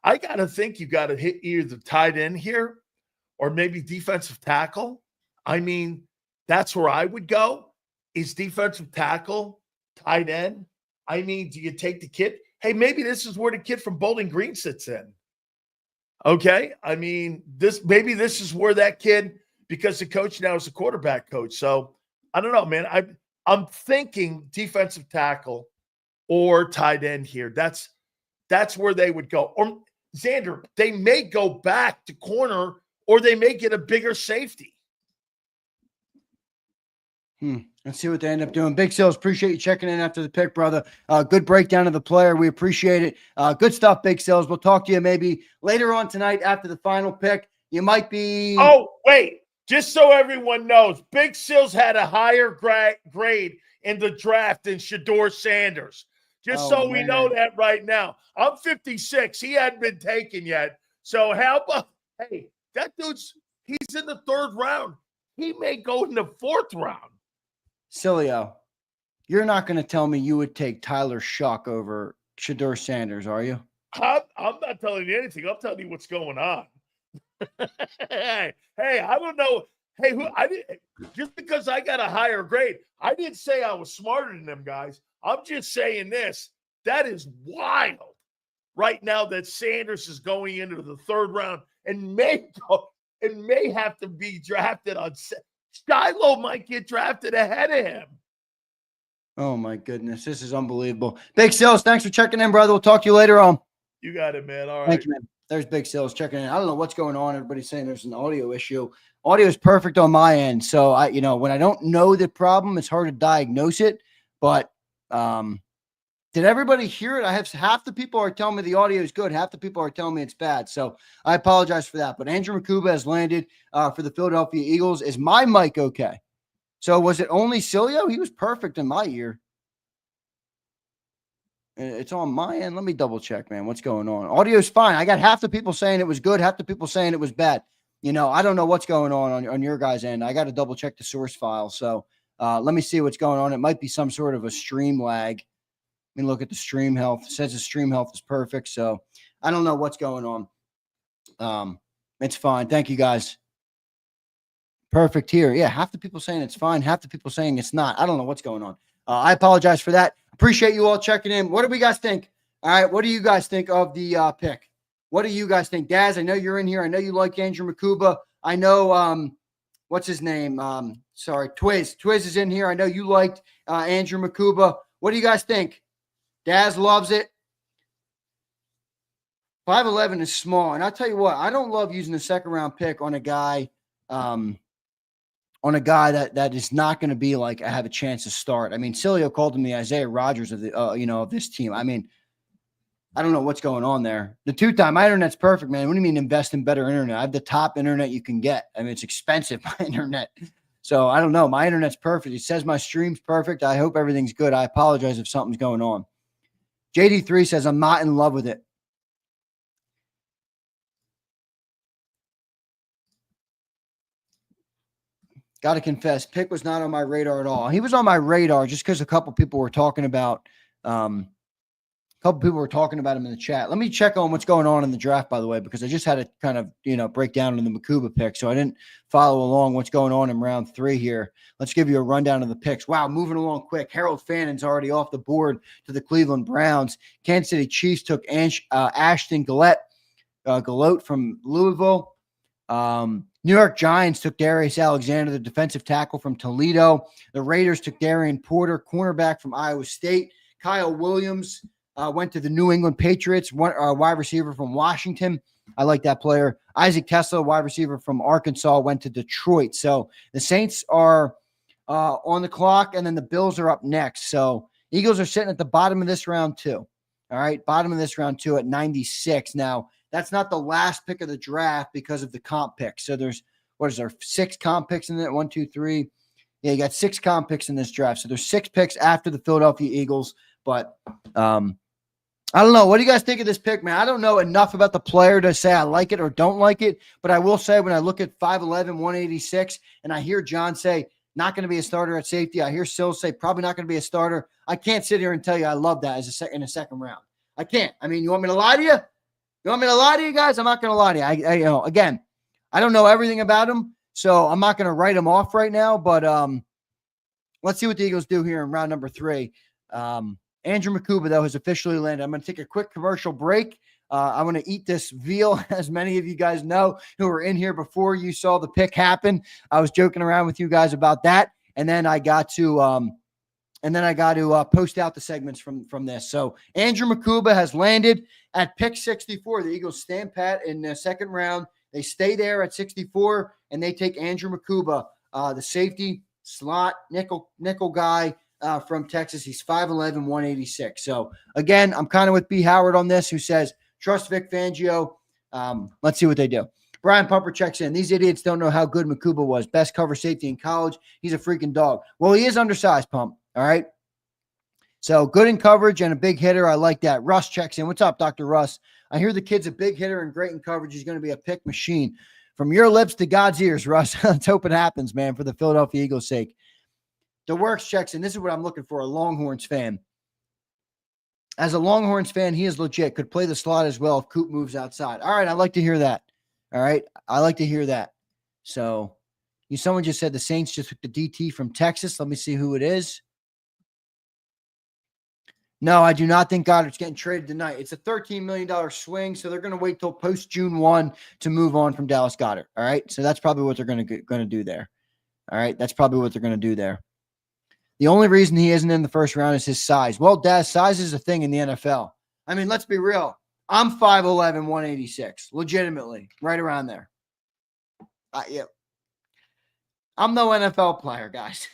I got to think you got to hit either tight end here or maybe defensive tackle. I mean, that's where I would go is defensive tackle, tight end. I mean, do you take the kid? Hey, maybe this is where the kid from Bowling Green sits in. Okay. I mean, this is where that kid, because the coach now is a quarterback coach. So I don't know, man. I'm thinking defensive tackle or tight end here. That's where they would go. Or Zander, they may go back to corner or they may get a bigger safety. Let's see what they end up doing. Big Sills, appreciate you checking in after the pick, brother. Good breakdown of the player. We appreciate it. Good stuff, Big Sills. We'll talk to you maybe later on tonight after the final pick. You might be. Oh, wait. Just so everyone knows, Big Sills had a higher grade in the draft than Shedeur Sanders. Just so we know that right now. I'm 56. He hadn't been taken yet. So how about, hey, that he's in the third round. He may go in the fourth round. Silio, you're not going to tell me you would take Tyler Shuck over Shedeur Sanders, are you? I'm not telling you anything. I'm telling you what's going on. Hey, I don't know. Hey, just because I got a higher grade, I didn't say I was smarter than them guys. I'm just saying this. That is wild right now that Sanders is going into the third round and may have to be drafted on. Shiloh might get drafted ahead of him. Oh, my goodness. This is unbelievable. Big Sills, thanks for checking in, brother. We'll talk to you later on. You got it, man. All right. Thank you, man. There's Big Sills checking in. I don't know what's going on. Everybody's saying there's an audio issue. Audio is perfect on my end. So, when I don't know the problem, it's hard to diagnose it. But did everybody hear it? I have half the people are telling me the audio is good. Half the people are telling me it's bad. So I apologize for that. But Andrew Makuba has landed for the Philadelphia Eagles. Is my mic okay? So was it only Cilio? He was perfect in my ear. It's on my end. Let me double check, man. What's going on? Audio is fine. I got half the people saying it was good. Half the people saying it was bad. I don't know what's going on your guys' end. I got to double check the source file. So let me see what's going on. It might be some sort of a stream lag. Let me look at the stream health. It says the stream health is perfect. So I don't know what's going on. It's fine. Thank you, guys. Perfect here. Yeah, half the people saying it's fine. Half the people saying it's not. I don't know what's going on. I apologize for that. Appreciate you all checking in. What do we guys think? All right, what do you guys think of the pick? What do you guys think? Daz, I know you're in here. I know you like Andrew Makuba. I know, what's his name? Twiz. Twiz is in here. I know you liked Andrew Makuba. What do you guys think? Daz loves it. 5'11" is small. And I'll tell you what, I don't love using the second round pick on a guy that is not going to be like, I have a chance to start. I mean, Cilio called him the Isaiah Rodgers of the, of this team. I mean, I don't know what's going on there. The two-time, my internet's perfect, man. What do you mean invest in better internet? I have the top internet you can get. I mean, it's expensive, my internet. So I don't know. My internet's perfect. It says my stream's perfect. I hope everything's good. I apologize if something's going on. JD3 says, I'm not in love with it. Got to confess, Pick was not on my radar at all. He was on my radar just because a couple people were talking about him in the chat. Let me check on what's going on in the draft, by the way, because I just had to kind of, break down in the Makuba pick. So I didn't follow along what's going on in round 3 here. Let's give you a rundown of the picks. Wow, moving along quick. Harold Fannon's already off the board to the Cleveland Browns. Kansas City Chiefs took Ashton Gallote from Louisville. New York Giants took Darius Alexander, the defensive tackle from Toledo. The Raiders took Darian Porter, cornerback from Iowa State. Kyle Williams went to the New England Patriots, wide receiver from Washington. I like that player. Isaac Tesla, wide receiver from Arkansas, went to Detroit. So the Saints are on the clock, and then the Bills are up next. So Eagles are sitting at the bottom of this round 2. All right, bottom of this round 2 at 96. Now, that's not the last pick of the draft because of the comp picks. So there's, 6 comp picks in it? 1, 2, 3. Yeah, you got 6 comp picks in this draft. So there's 6 picks after the Philadelphia Eagles. But I don't know. What do you guys think of this pick, man? I don't know enough about the player to say I like it or don't like it. But I will say when I look at 5'11", 186, and I hear John say not going to be a starter at safety, I hear Sills say probably not going to be a starter. I can't sit here and tell you I love that in a second round. I can't. I mean, you want me to lie to you? You want me to lie to you guys? I'm not going to lie to you. Again, I don't know everything about him, so I'm not going to write him off right now. But let's see what the Eagles do here in round number 3. Andrew Makuba, though, has officially landed. I'm going to take a quick commercial break. I'm going to eat this veal, as many of you guys know who were in here before you saw the pick happen. I was joking around with you guys about that, and then I got to post out the segments from this. So Andrew Makuba has landed at pick 64. The Eagles stand pat in the second round. They stay there at 64, and they take Andrew Makuba, the safety slot nickel guy from Texas. He's 5'11", 186. So again, I'm kind of with B. Howard on this, who says trust Vic Fangio. Let's see what they do. Brian Pumper checks in. These idiots don't know how good Makuba was. Best cover safety in college. He's a freaking dog. Well, he is undersized, Pump. All right. So good in coverage and a big hitter. I like that. Russ checks in. What's up, Dr. Russ? I hear the kid's a big hitter and great in coverage. He's going to be a pick machine. From your lips to God's ears, Russ. Let's hope it happens, man, for the Philadelphia Eagles' sake. The Works checks in. This is what I'm looking for, a Longhorns fan. As a Longhorns fan, he is legit. Could play the slot as well if Coop moves outside. All right, I like to hear that. All right, I like to hear that. So someone just said the Saints just took the DT from Texas. Let me see who it is. No, I do not think Goddard's getting traded tonight. It's a $13 million swing, so they're going to wait till post-June 1 to move on from Dallas Goedert. All right, so that's probably what they're going to do there. All right, that's probably what they're going to do there. The only reason he isn't in the first round is his size. Well, Daz, size is a thing in the NFL. I mean, let's be real. I'm 5'11", 186, legitimately, right around there. Yeah. I'm no NFL player, guys.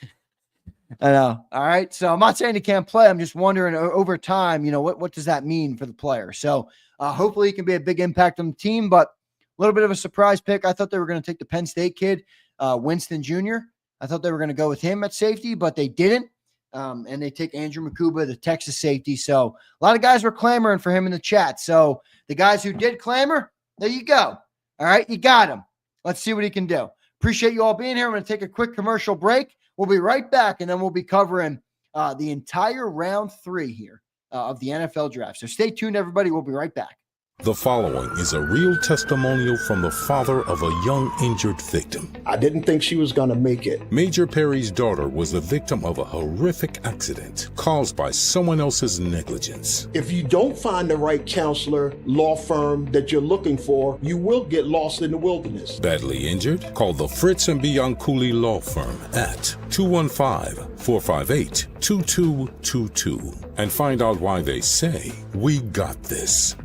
I know. All right. So I'm not saying he can't play. I'm just wondering over time, what does that mean for the player? So hopefully he can be a big impact on the team, but a little bit of a surprise pick. I thought they were going to take the Penn State kid, Winston Jr. I thought they were going to go with him at safety, but they didn't. And they take Andrew Makuba, the Texas safety. So a lot of guys were clamoring for him in the chat. So the guys who did clamor, there you go. All right. You got him. Let's see what he can do. Appreciate you all being here. I'm going to take a quick commercial break. We'll be right back, and then we'll be covering the entire round 3 here of the NFL draft. So stay tuned, everybody. We'll be right back. The following is a real testimonial from the father of a young injured victim. I didn't think she was going to make it. Major Perry's daughter was the victim of a horrific accident caused by someone else's negligence. If you don't find the right counselor, law firm that you're looking for, you will get lost in the wilderness. Badly injured? Call the Fritz and Bianculli Law Firm at 215-458-2222 and find out why they say, "We got this."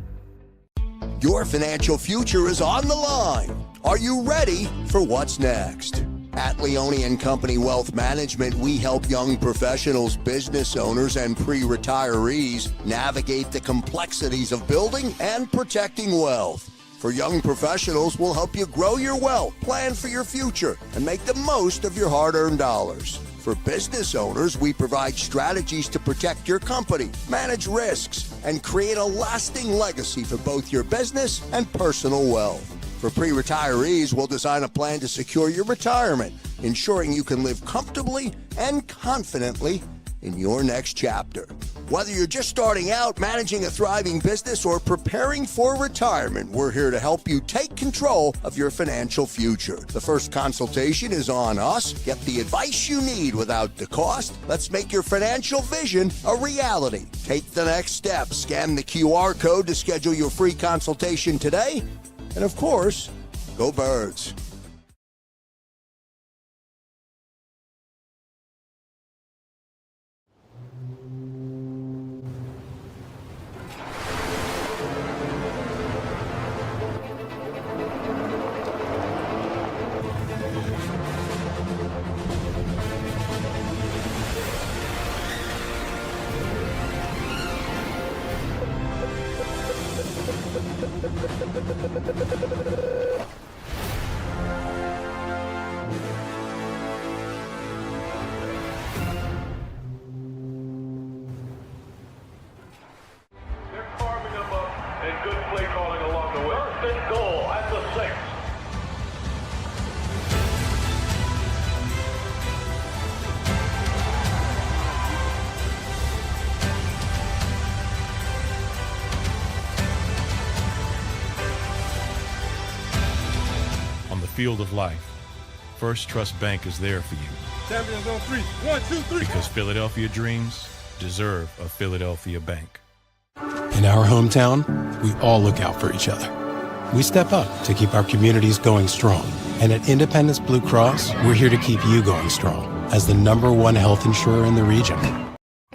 Your financial future is on the line. Are you ready for what's next? At Leone & Company Wealth Management, we help young professionals, business owners, and pre-retirees navigate the complexities of building and protecting wealth. For young professionals, we'll help you grow your wealth, plan for your future, and make the most of your hard-earned dollars. For business owners, we provide strategies to protect your company, manage risks, and create a lasting legacy for both your business and personal wealth. For pre-retirees, we'll design a plan to secure your retirement, ensuring you can live comfortably and confidently in your next chapter. Whether you're just starting out, managing a thriving business, or preparing for retirement, we're here to help you take control of your financial future. The first consultation is on us. Get the advice you need without the cost. Let's make your financial vision a reality. Take the next step. Scan the QR code to schedule your free consultation today. And of course, go Birds. Field of life, First Trust Bank is there for you. Champions on 3. 1, 2, 3. Because Philadelphia dreams deserve a Philadelphia bank. In our hometown, we all look out for each other. We step up to keep our communities going strong. And at Independence Blue Cross, we're here to keep you going strong as the #1 health insurer in the region.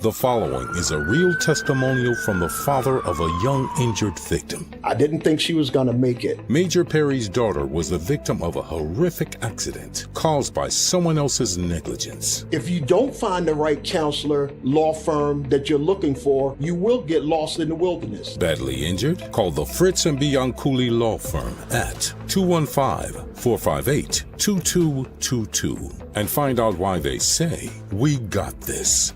The following is a real testimonial from the father of a young injured victim. I didn't think she was going to make it. Major Perry's daughter was the victim of a horrific accident caused by someone else's negligence. If you don't find the right counselor, law firm that you're looking for, you will get lost in the wilderness. Badly injured? Call the Fritz and Bianculli Law Firm at 215-458-2222 and find out why they say, "We got this."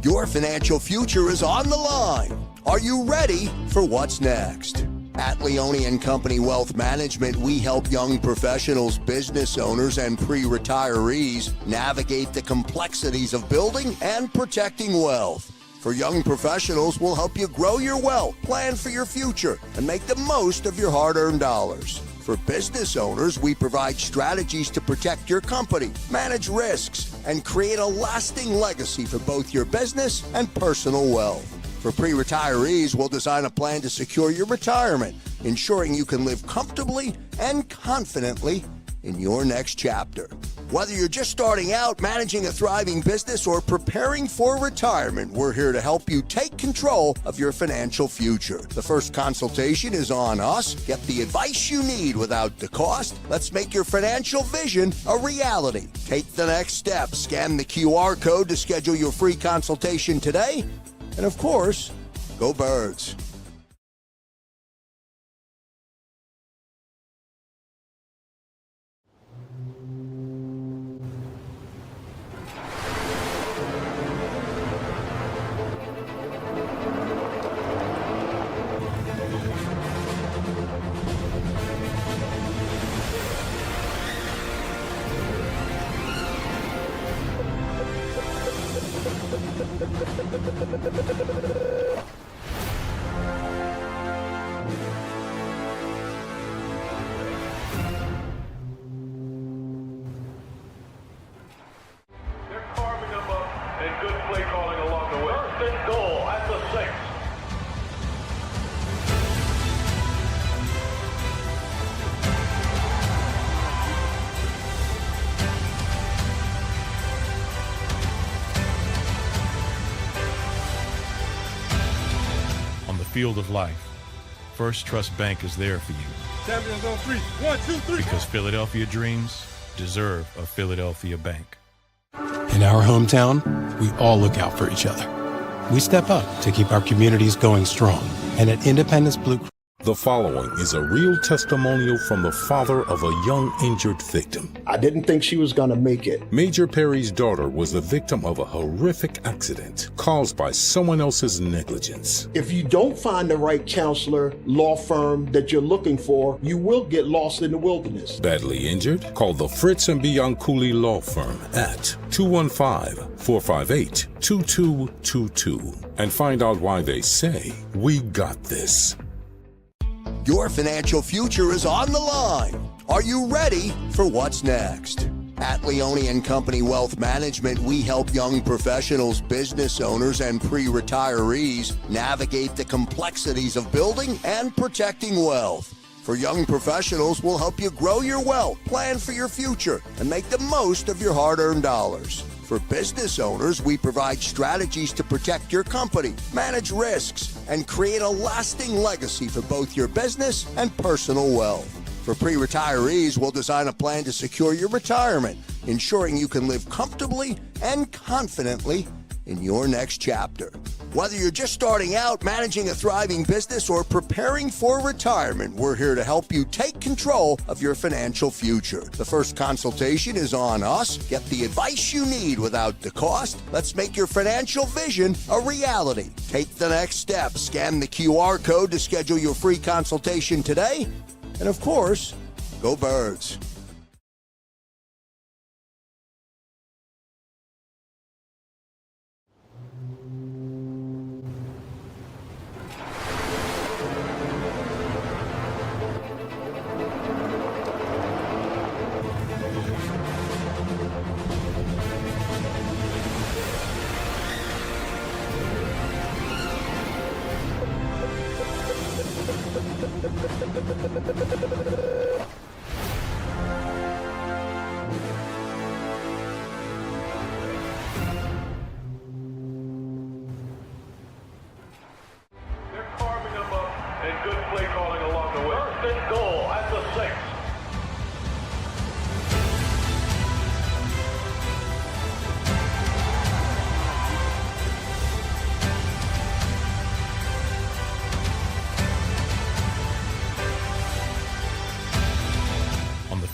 Your financial future is on the line. Are you ready for what's next? At Leone & Company Wealth Management, we help young professionals, business owners, and pre-retirees navigate the complexities of building and protecting wealth. For young professionals, we'll help you grow your wealth, plan for your future, and make the most of your hard-earned dollars. For business owners, we provide strategies to protect your company, manage risks, and create a lasting legacy for both your business and personal wealth. For pre-retirees, we'll design a plan to secure your retirement, ensuring you can live comfortably and confidently in your next chapter. Whether you're just starting out, managing a thriving business, or preparing for retirement, we're here to help you take control of your financial future. The first consultation is on us. Get the advice you need without the cost. Let's make your financial vision a reality. Take the next step. Scan the QR code to schedule your free consultation today. And of course, go Birds. Field of life, First Trust Bank is there for you. Champions on 3. 1, 2, 3. Because Philadelphia dreams deserve a Philadelphia bank. In our hometown, we all look out for each other. We step up to keep our communities going strong. And at Independence Blue Cross, The following is a real testimonial from the father of a young injured victim. I didn't think she was going to make it. Major Perry's daughter was the victim of a horrific accident caused by someone else's negligence. If you don't find the right counselor, law firm that you're looking for, you will get lost in the wilderness. Badly injured? Call the Fritz and Bianculli Law Firm at 215-458-2222 and find out why they say, "We got this." Your financial future is on the line. Are you ready for what's next? At Leone & Company Wealth Management, we help young professionals, business owners, and pre-retirees navigate the complexities of building and protecting wealth. For young professionals, we'll help you grow your wealth, plan for your future, and make the most of your hard-earned dollars. For business owners, we provide strategies to protect your company, manage risks, and create a lasting legacy for both your business and personal wealth. For pre-retirees, we'll design a plan to secure your retirement, ensuring you can live comfortably and confidently in your next chapter. Whether you're just starting out, managing a thriving business, or preparing for retirement, we're here to help you take control of your financial future. The first consultation is on us. Get the advice you need without the cost. Let's make your financial vision a reality. Take the next step. Scan the QR code to schedule your free consultation today. And of course, go Birds.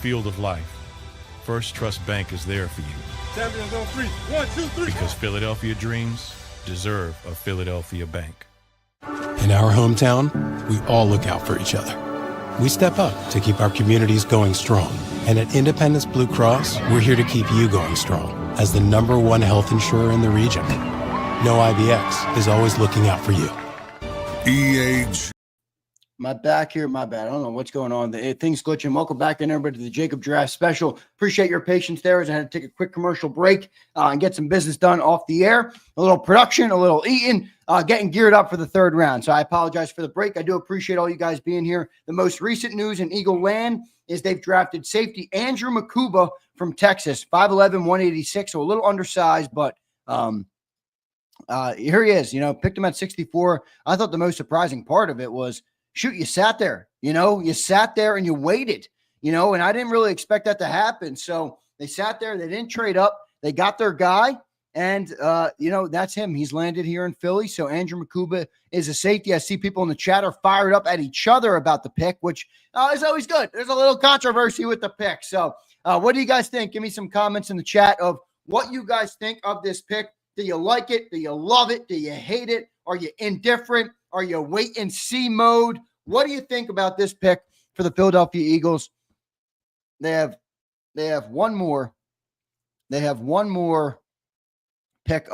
Field of life, First Trust Bank is there for you. Champions on three. 1, 2, 3. Because Philadelphia dreams deserve a Philadelphia bank. In our hometown, we all look out for each other. We step up to keep our communities going strong. And at Independence Blue Cross, we're here to keep you going strong as the #1 health insurer in the region. No IBX is always looking out for you. EAG. My back here, my bad. I don't know what's going on. Things glitching. Welcome back in, everybody, to the JAKIB Draft Special. Appreciate your patience there as I had to take a quick commercial break and get some business done off the air. A little production, a little eating, getting geared up for the third round. So I apologize for the break. I do appreciate all you guys being here. The most recent news in Eagle Land is they've drafted safety Andrew Makuba from Texas, 5'11", 186, so a little undersized, but here he is. Picked him at 64. I thought the most surprising part of it was, shoot, you sat there, you sat there and you waited, and I didn't really expect that to happen. So they sat there, they didn't trade up, they got their guy, and, that's him. He's landed here in Philly. So Andrew Makuba is a safety. I see people in the chat are fired up at each other about the pick, which is always good. There's a little controversy with the pick. So what do you guys think? Give me some comments in the chat of what you guys think of this pick. Do you like it? Do you love it? Do you hate it? Are you indifferent? Are you wait and see mode? What do you think about this pick for the Philadelphia Eagles? They have one more. They have one more pick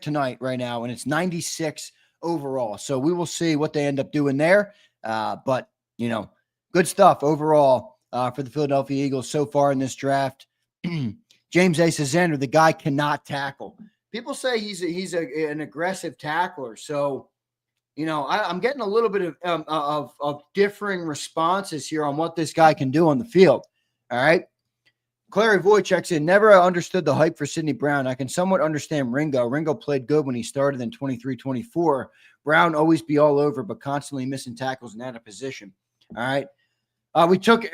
tonight right now, and it's 96 overall. So we will see what they end up doing there. But good stuff overall for the Philadelphia Eagles so far in this draft. James A. says, Zander, the guy cannot tackle. People say he's an aggressive tackler. So, I'm getting a little bit of differing responses here on what this guy can do on the field. All right. Clary Void checks in. Never understood the hype for Sidney Brown. I can somewhat understand Ringo. Ringo played good when he started in 23-24. Brown always be all over, but constantly missing tackles and out of position. All right. We took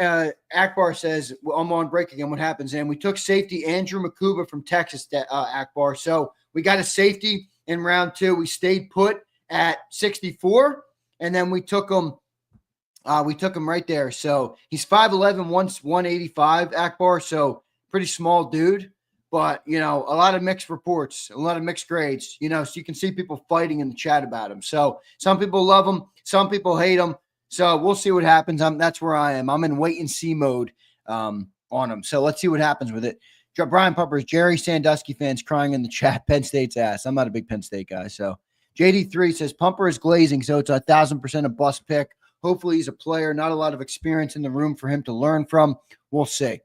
Akbar says, I'm on break again. What happens? And we took safety Andrew Makuba from Texas, Akbar. So we got a safety in round 2. We stayed put at 64, and then we took him We took him right there. So he's 5'11", 185, Akbar. So pretty small dude. But, a lot of mixed reports, a lot of mixed grades, so you can see people fighting in the chat about him. So some people love him. Some people hate him. So we'll see what happens. That's where I am. I'm in wait and see mode on him. So let's see what happens with it. Brian Puppers, Jerry Sandusky fans crying in the chat. Penn State's ass. I'm not a big Penn State guy. So JD3 says Pumper is glazing. So it's 1,000% a bust pick. Hopefully he's a player. Not a lot of experience in the room for him to learn from. We'll see.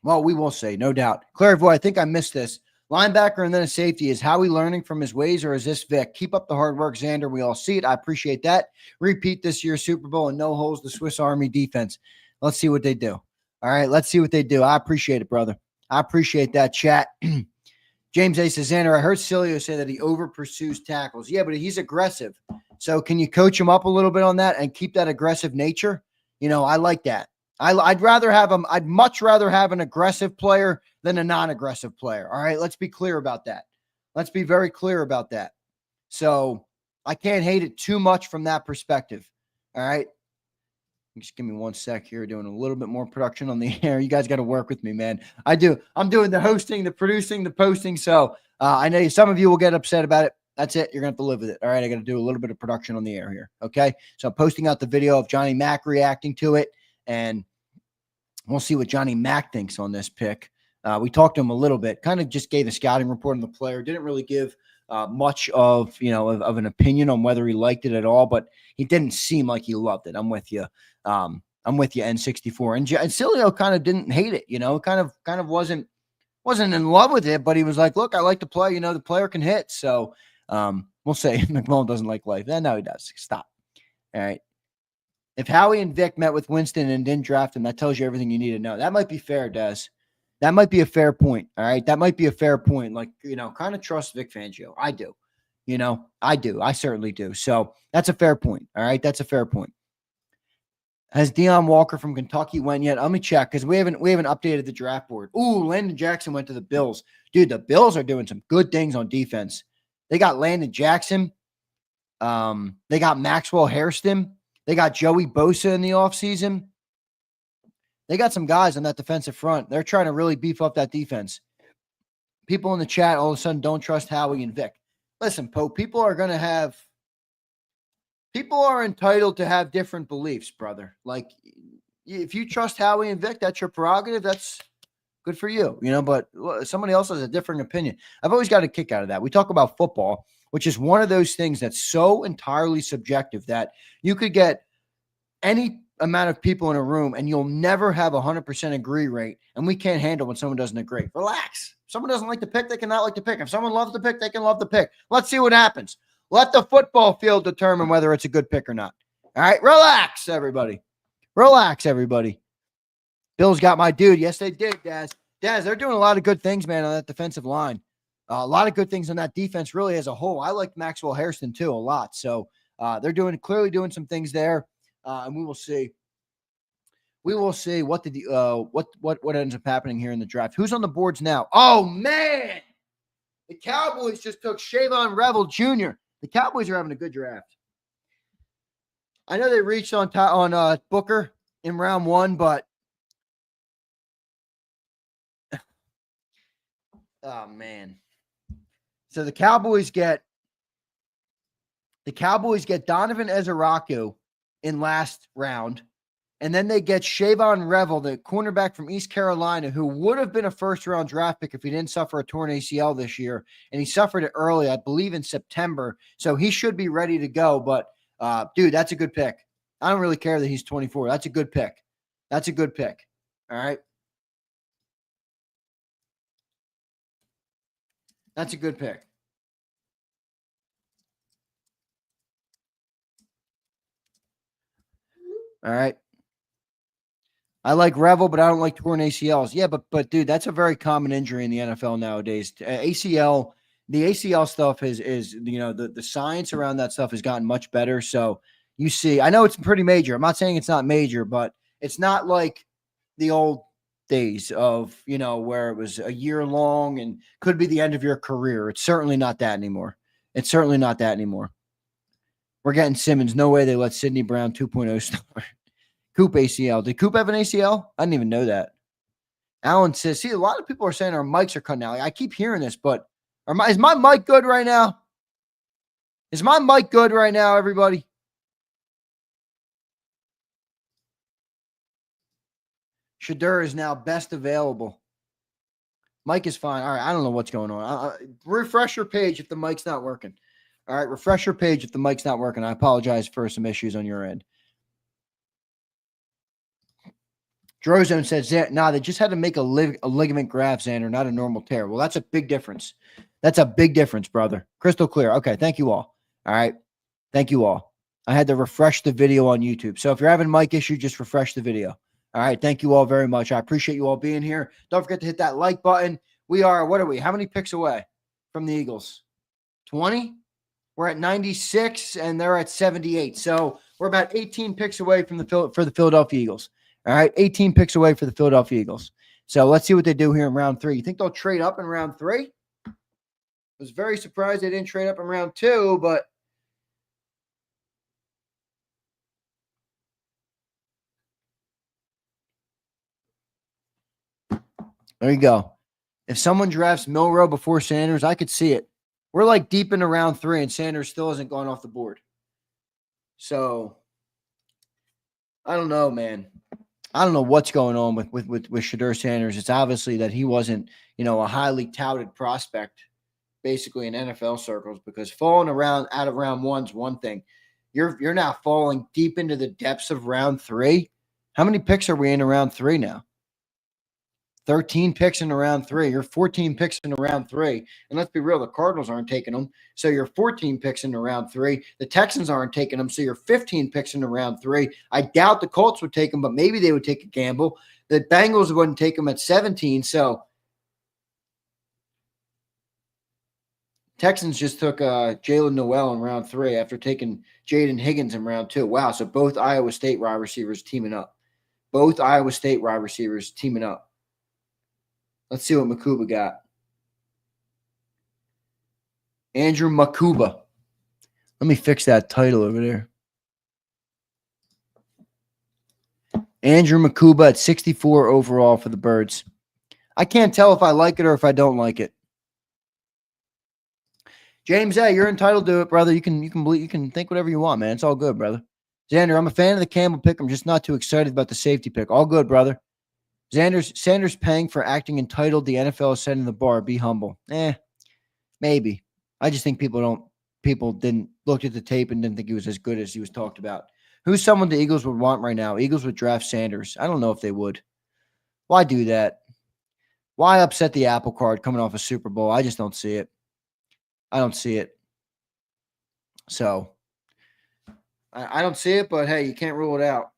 Well, we will see, no doubt. Clairvoy, I think I missed this. Linebacker and then a safety. Is Howie learning from his ways, or is this Vic? Keep up the hard work, Zander. We all see it. I appreciate that. Repeat this year's Super Bowl and no holes, the Swiss Army defense. Let's see what they do. All right, let's see what they do. I appreciate it, brother. I appreciate that, chat. James A. says, Zander, I heard Cilio say that he over-pursues tackles. Yeah, but he's aggressive. So can you coach him up a little bit on that and keep that aggressive nature? I like that. I'd much rather have an aggressive player than a non-aggressive player. All right. Let's be clear about that. Let's be very clear about that. So I can't hate it too much from that perspective. All right. Just give me 1 sec here. Doing a little bit more production on the air. You guys got to work with me, man. I'm doing the hosting, the producing, the posting. So I know some of you will get upset about it. That's it. You're going to have to live with it. All right. I got to do a little bit of production on the air here. Okay. So I'm posting out the video of Johnny Mack reacting to it. And we'll see what Johnny Mack thinks on this pick. We talked to him a little bit, kind of just gave a scouting report on the player. Didn't really give much of an opinion on whether he liked it at all, but he didn't seem like he loved it. I'm with you. I'm with you, N64. And Cilio kind of didn't hate it, kind of wasn't in love with it, but he was like, look, I like to play, the player can hit. So we'll say McMullen doesn't like life. No, he does. Stop. All right. If Howie and Vic met with Winston and didn't draft him, that tells you everything you need to know. That might be fair, Des. That might be a fair point. All right. That might be a fair point. Like, kind of trust Vic Fangio. I do. I do. I certainly do. So that's a fair point. All right. That's a fair point. Has Deion Walker from Kentucky went yet? Let me check because we haven't updated the draft board. Ooh, Landon Jackson went to the Bills. Dude, the Bills are doing some good things on defense. They got Landon Jackson. They got Maxwell Hairston. They got Joey Bosa in the offseason. They got some guys on that defensive front. They're trying to really beef up that defense. People in the chat all of a sudden don't trust Howie and Vic. Listen, Pope, people are entitled to have different beliefs, brother. Like, if you trust Howie and Vic, that's your prerogative. That's good for you, but somebody else has a different opinion. I've always got a kick out of that. We talk about football, which is one of those things that's so entirely subjective that you could get any amount of people in a room and you'll never have 100% agree rate. And we can't handle when someone doesn't agree. Relax. If someone doesn't like the pick, they cannot like the pick. If someone loves the pick, they can love the pick. Let's see what happens. Let the football field determine whether it's a good pick or not. All right. Relax, everybody. Relax, everybody. Bills got my dude. Yes, they did, Daz. Daz, they're doing a lot of good things, man, on that defensive line. A lot of good things on that defense, really, as a whole. I like Maxwell Hairston, too, a lot. So they're clearly doing some things there, and we will see. We will see what ends up happening here in the draft. Who's on the boards now? Oh, man! The Cowboys just took Shavon Revel Jr. The Cowboys are having a good draft. I know they reached on Booker in round 1, but oh, man. So the Cowboys get Donovan Ezeraku in last round, and then they get Shavon Revel, the cornerback from East Carolina, who would have been a first-round draft pick if he didn't suffer a torn ACL this year, and he suffered it early, I believe in September, so he should be ready to go. But, dude, that's a good pick. I don't really care that he's 24. That's a good pick. That's a good pick. All right? That's a good pick. All right. I like Revel, but I don't like torn ACLs. Yeah, but dude, that's a very common injury in the NFL nowadays. ACL, the ACL stuff is the science around that stuff has gotten much better. So you see, I know it's pretty major. I'm not saying it's not major, but it's not like the old days of, where it was a year long and could be the end of your career. It's certainly not that anymore. It's certainly not that anymore. We're getting Simmons. No way they let Sidney Brown 2.0 start. Coop ACL. Did Coop have an ACL? I didn't even know that. Alan says, see, a lot of people are saying our mics are cutting out. I keep hearing this, but is my mic good right now? Is my mic good right now, everybody? Shadur is now best available. Mic is fine. All right, I don't know what's going on. Refresh your page if the mic's not working. All right, refresh your page if the mic's not working. I apologize for some issues on your end. Drozone says, nah, they just had to make a ligament graft, Zander, not a normal tear. Well, that's a big difference. That's a big difference, brother. Crystal clear. Okay, thank you all. All right, thank you all. I had to refresh the video on YouTube. So if you're having mic issue, just refresh the video. All right, thank you all very much. I appreciate you all being here. Don't forget to hit that like button. We are, what are we? How many picks away from the Eagles? 20? We're at 96, and they're at 78. So we're about 18 picks away from for the Philadelphia Eagles. All right, 18 picks away for the Philadelphia Eagles. So let's see what they do here in round 3. You think they'll trade up in round 3? I was very surprised they didn't trade up in round 2, but there you go. If someone drafts Milrow before Sanders, I could see it. We're like deep into round 3, and Sanders still hasn't gone off the board. So I don't know, man. I don't know what's going on with Shadur Sanders. It's obviously that he wasn't, a highly touted prospect, basically in NFL circles, because falling out of round 1's one thing. You're now falling deep into the depths of round 3. How many picks are we in round 3 now? 13 picks in round 3. You're 14 picks in round 3. And let's be real, the Cardinals aren't taking them. So you're 14 picks in round 3. The Texans aren't taking them. So you're 15 picks in round 3. I doubt the Colts would take them, but maybe they would take a gamble. The Bengals wouldn't take them at 17. So Texans just took Jalen Noel in round 3 after taking Jaden Higgins in round 2. Wow. So both Iowa State wide receivers teaming up. Both Iowa State wide receivers teaming up. Let's see what Makuba got. Andrew Makuba. Let me fix that title over there. Andrew Makuba at 64 overall for the Birds. I can't tell if I like it or if I don't like it. James A., you're entitled to it, brother. You can think whatever you want, man. It's all good, brother. Zander, I'm a fan of the Campbell pick. I'm just not too excited about the safety pick. All good, brother. Sanders paying for acting entitled. The NFL is setting the bar. Be humble. Maybe. I just think people didn't look at the tape and didn't think he was as good as he was talked about. Who's someone the Eagles would want right now? Eagles would draft Sanders. I don't know if they would. Why do that? Why upset the apple cart coming off a Super Bowl? I just don't see it. I don't see it. So I don't see it, but hey, you can't rule it out.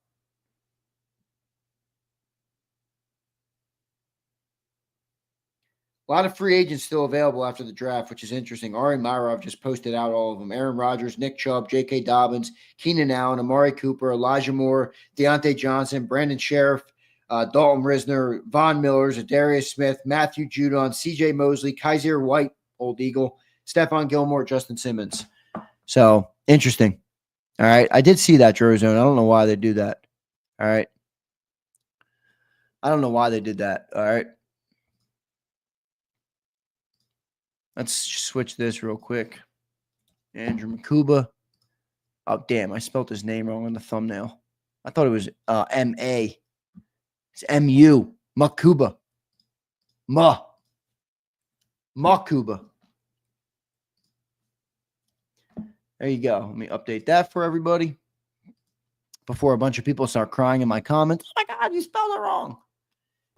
A lot of free agents still available after the draft, which is interesting. Ari Myrov just posted out all of them. Aaron Rodgers, Nick Chubb, J.K. Dobbins, Keenan Allen, Amari Cooper, Elijah Moore, Deontay Johnson, Brandon Sheriff, Dalton Risner, Von Miller, Zadarius Smith, Matthew Judon, C.J. Mosley, Kaiser White, Old Eagle, Stephon Gilmore, Justin Simmons. So, interesting. All right. I did see that, Drozone. I don't know why they do that. All right. I don't know why they did that. All right. Let's switch this real quick. Andrew Makuba. Oh, damn. I spelled his name wrong on the thumbnail. I thought it was M-A. It's M-U. Makuba. Makuba. There you go. Let me update that for everybody before a bunch of people start crying in my comments. Oh, my God, you spelled it wrong.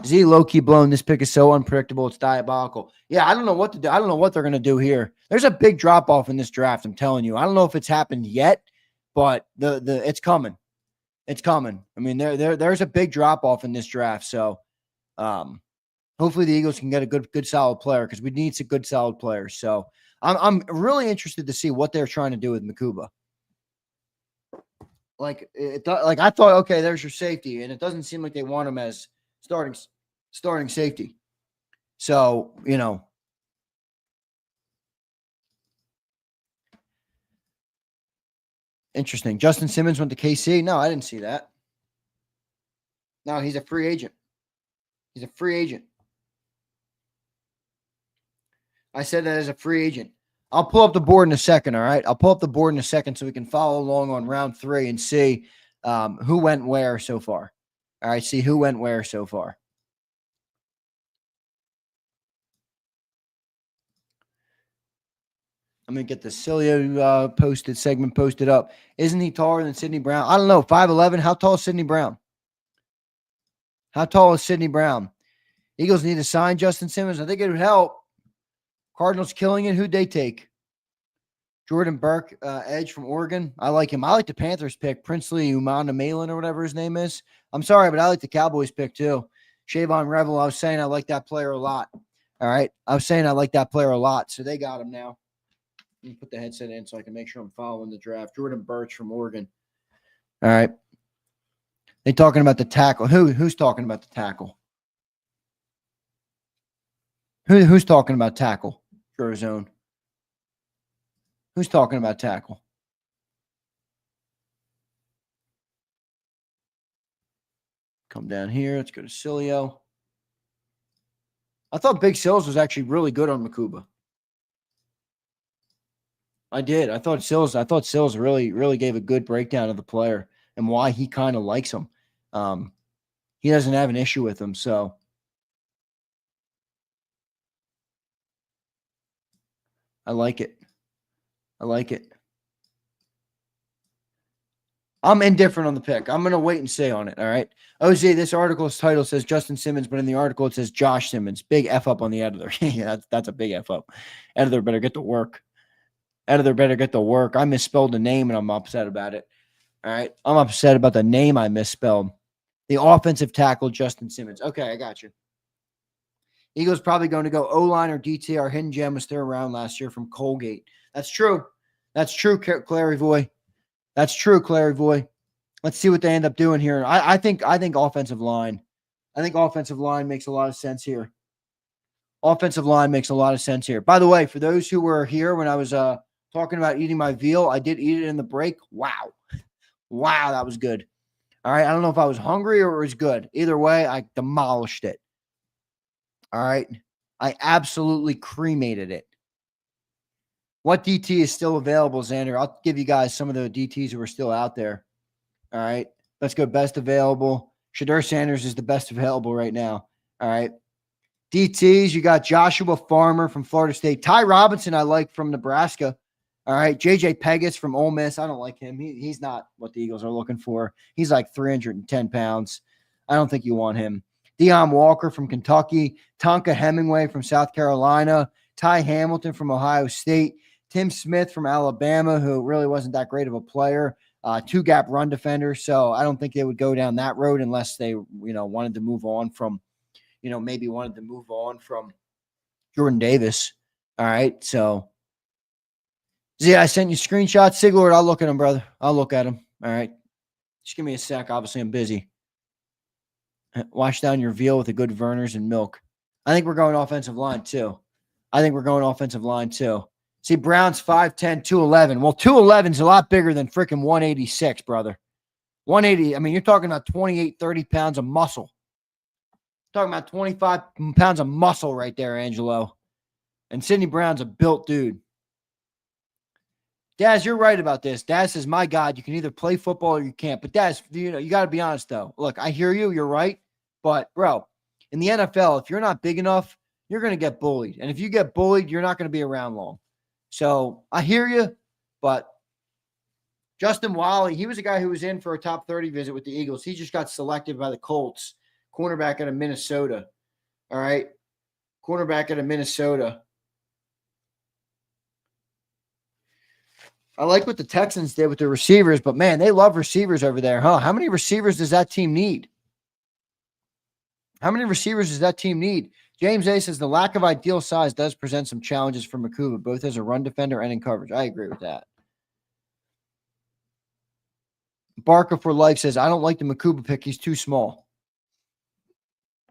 Z low-key blown. This pick is so unpredictable. It's diabolical. Yeah, I don't know what to do. I don't know what they're going to do here. There's a big drop-off in this draft, I'm telling you. I don't know if it's happened yet, but it's coming. It's coming. I mean, there's a big drop-off in this draft. So hopefully the Eagles can get a good solid player because we need some good solid players. So I'm really interested to see what they're trying to do with Makuba. Like I thought, okay, there's your safety, and it doesn't seem like they want him as starting safety. So, Interesting. Justin Simmons went to KC. No, I didn't see that. No, he's a free agent. He's a free agent. I said that as a free agent. I'll pull up the board in a second, all right? I'll pull up the board in a second so we can follow along on round 3 and see who went where so far. All right, see who went where so far. I'm going to get the Cilio segment posted up. Isn't he taller than Sidney Brown? I don't know. 5'11". How tall is Sidney Brown? How tall is Sidney Brown? Eagles need to sign Justin Simmons. I think it would help. Cardinals killing it. Who'd they take? Jordan Burke, edge from Oregon. I like him. I like the Panthers pick. Princely Umana Malin or whatever his name is. I'm sorry, but I like the Cowboys pick too. Shavon Revel, I was saying I like that player a lot. All right. I was saying I like that player a lot. So they got him now. Let me put the headset in so I can make sure I'm following the draft. Jordan Birch from Oregon. All right. They talking about the tackle. Who's talking about the tackle? Who's talking about tackle? Zone. Who's talking about tackle? Come down here. Let's go to Cilio. I thought Big Sills was actually really good on Makuba. I did. I thought Sills really gave a good breakdown of the player and why he kind of likes him. He doesn't have an issue with him, so I like it. I like it. I'm indifferent on the pick. I'm going to wait and see on it, all right? OZ, this article's title says Justin Simmons, but in the article it says Josh Simmons. Big F up on the editor. Yeah, that's a big F up. Editor better get to work. Editor better get to work. I misspelled the name, and I'm upset about it. All right? I'm upset about the name I misspelled. The offensive tackle, Justin Simmons. Okay, I got you. Eagles probably going to go O-line or DT. Our hidden gem was still around last year from Colgate. That's true. That's true, Claryvoy. That's true, Claryvoy. Let's see what they end up doing here. I think offensive line. I think offensive line makes a lot of sense here. Offensive line makes a lot of sense here. By the way, for those who were here when I was talking about eating my veal, I did eat it in the break. Wow. Wow, that was good. All right, I don't know if I was hungry or it was good. Either way, I demolished it. All right, I absolutely cremated it. What DT is still available, Zander? I'll give you guys some of the DTs who are still out there. All right, let's go best available. Shadur Sanders is the best available right now. All right. DTs, you got Joshua Farmer from Florida State. Ty Robinson, I like from Nebraska. All right. JJ Pegas from Ole Miss. I don't like him. He's not what the Eagles are looking for. He's like 310 pounds. I don't think you want him. Deion Walker from Kentucky. Tonka Hemingway from South Carolina. Ty Hamilton from Ohio State. Tim Smith from Alabama, who really wasn't that great of a player. Two-gap run defender. So I don't think they would go down that road unless they, wanted to move on from, maybe wanted to move on from Jordan Davis. All right. So, I sent you screenshots. Siglord, I'll look at him, brother. I'll look at him. All right. Just give me a sec. Obviously, I'm busy. Wash down your veal with a good Verner's and milk. I think we're going offensive line, too. See, Brown's 5'10", 211. Well, 211 is a lot bigger than freaking 186, brother. 180, you're talking about 28, 30 pounds of muscle. Talking about 25 pounds of muscle right there, Angelo. And Sidney Brown's a built dude. Daz, you're right about this. Daz says, my God, you can either play football or you can't. But Daz, you got to be honest, though. Look, I hear you. You're right. But, bro, in the NFL, if you're not big enough, you're going to get bullied. And if you get bullied, you're not going to be around long. So I hear you, but Justin Wally, he was a guy who was in for a top 30 visit with the Eagles. He just got selected by the Colts, cornerback out of Minnesota. All right. Cornerback out of Minnesota. I like what the Texans did with the receivers, but man, they love receivers over there, huh? How many receivers does that team need? James A says the lack of ideal size does present some challenges for Makuba, both as a run defender and in coverage. I agree with that. Barker for Life says, I don't like the Makuba pick. He's too small.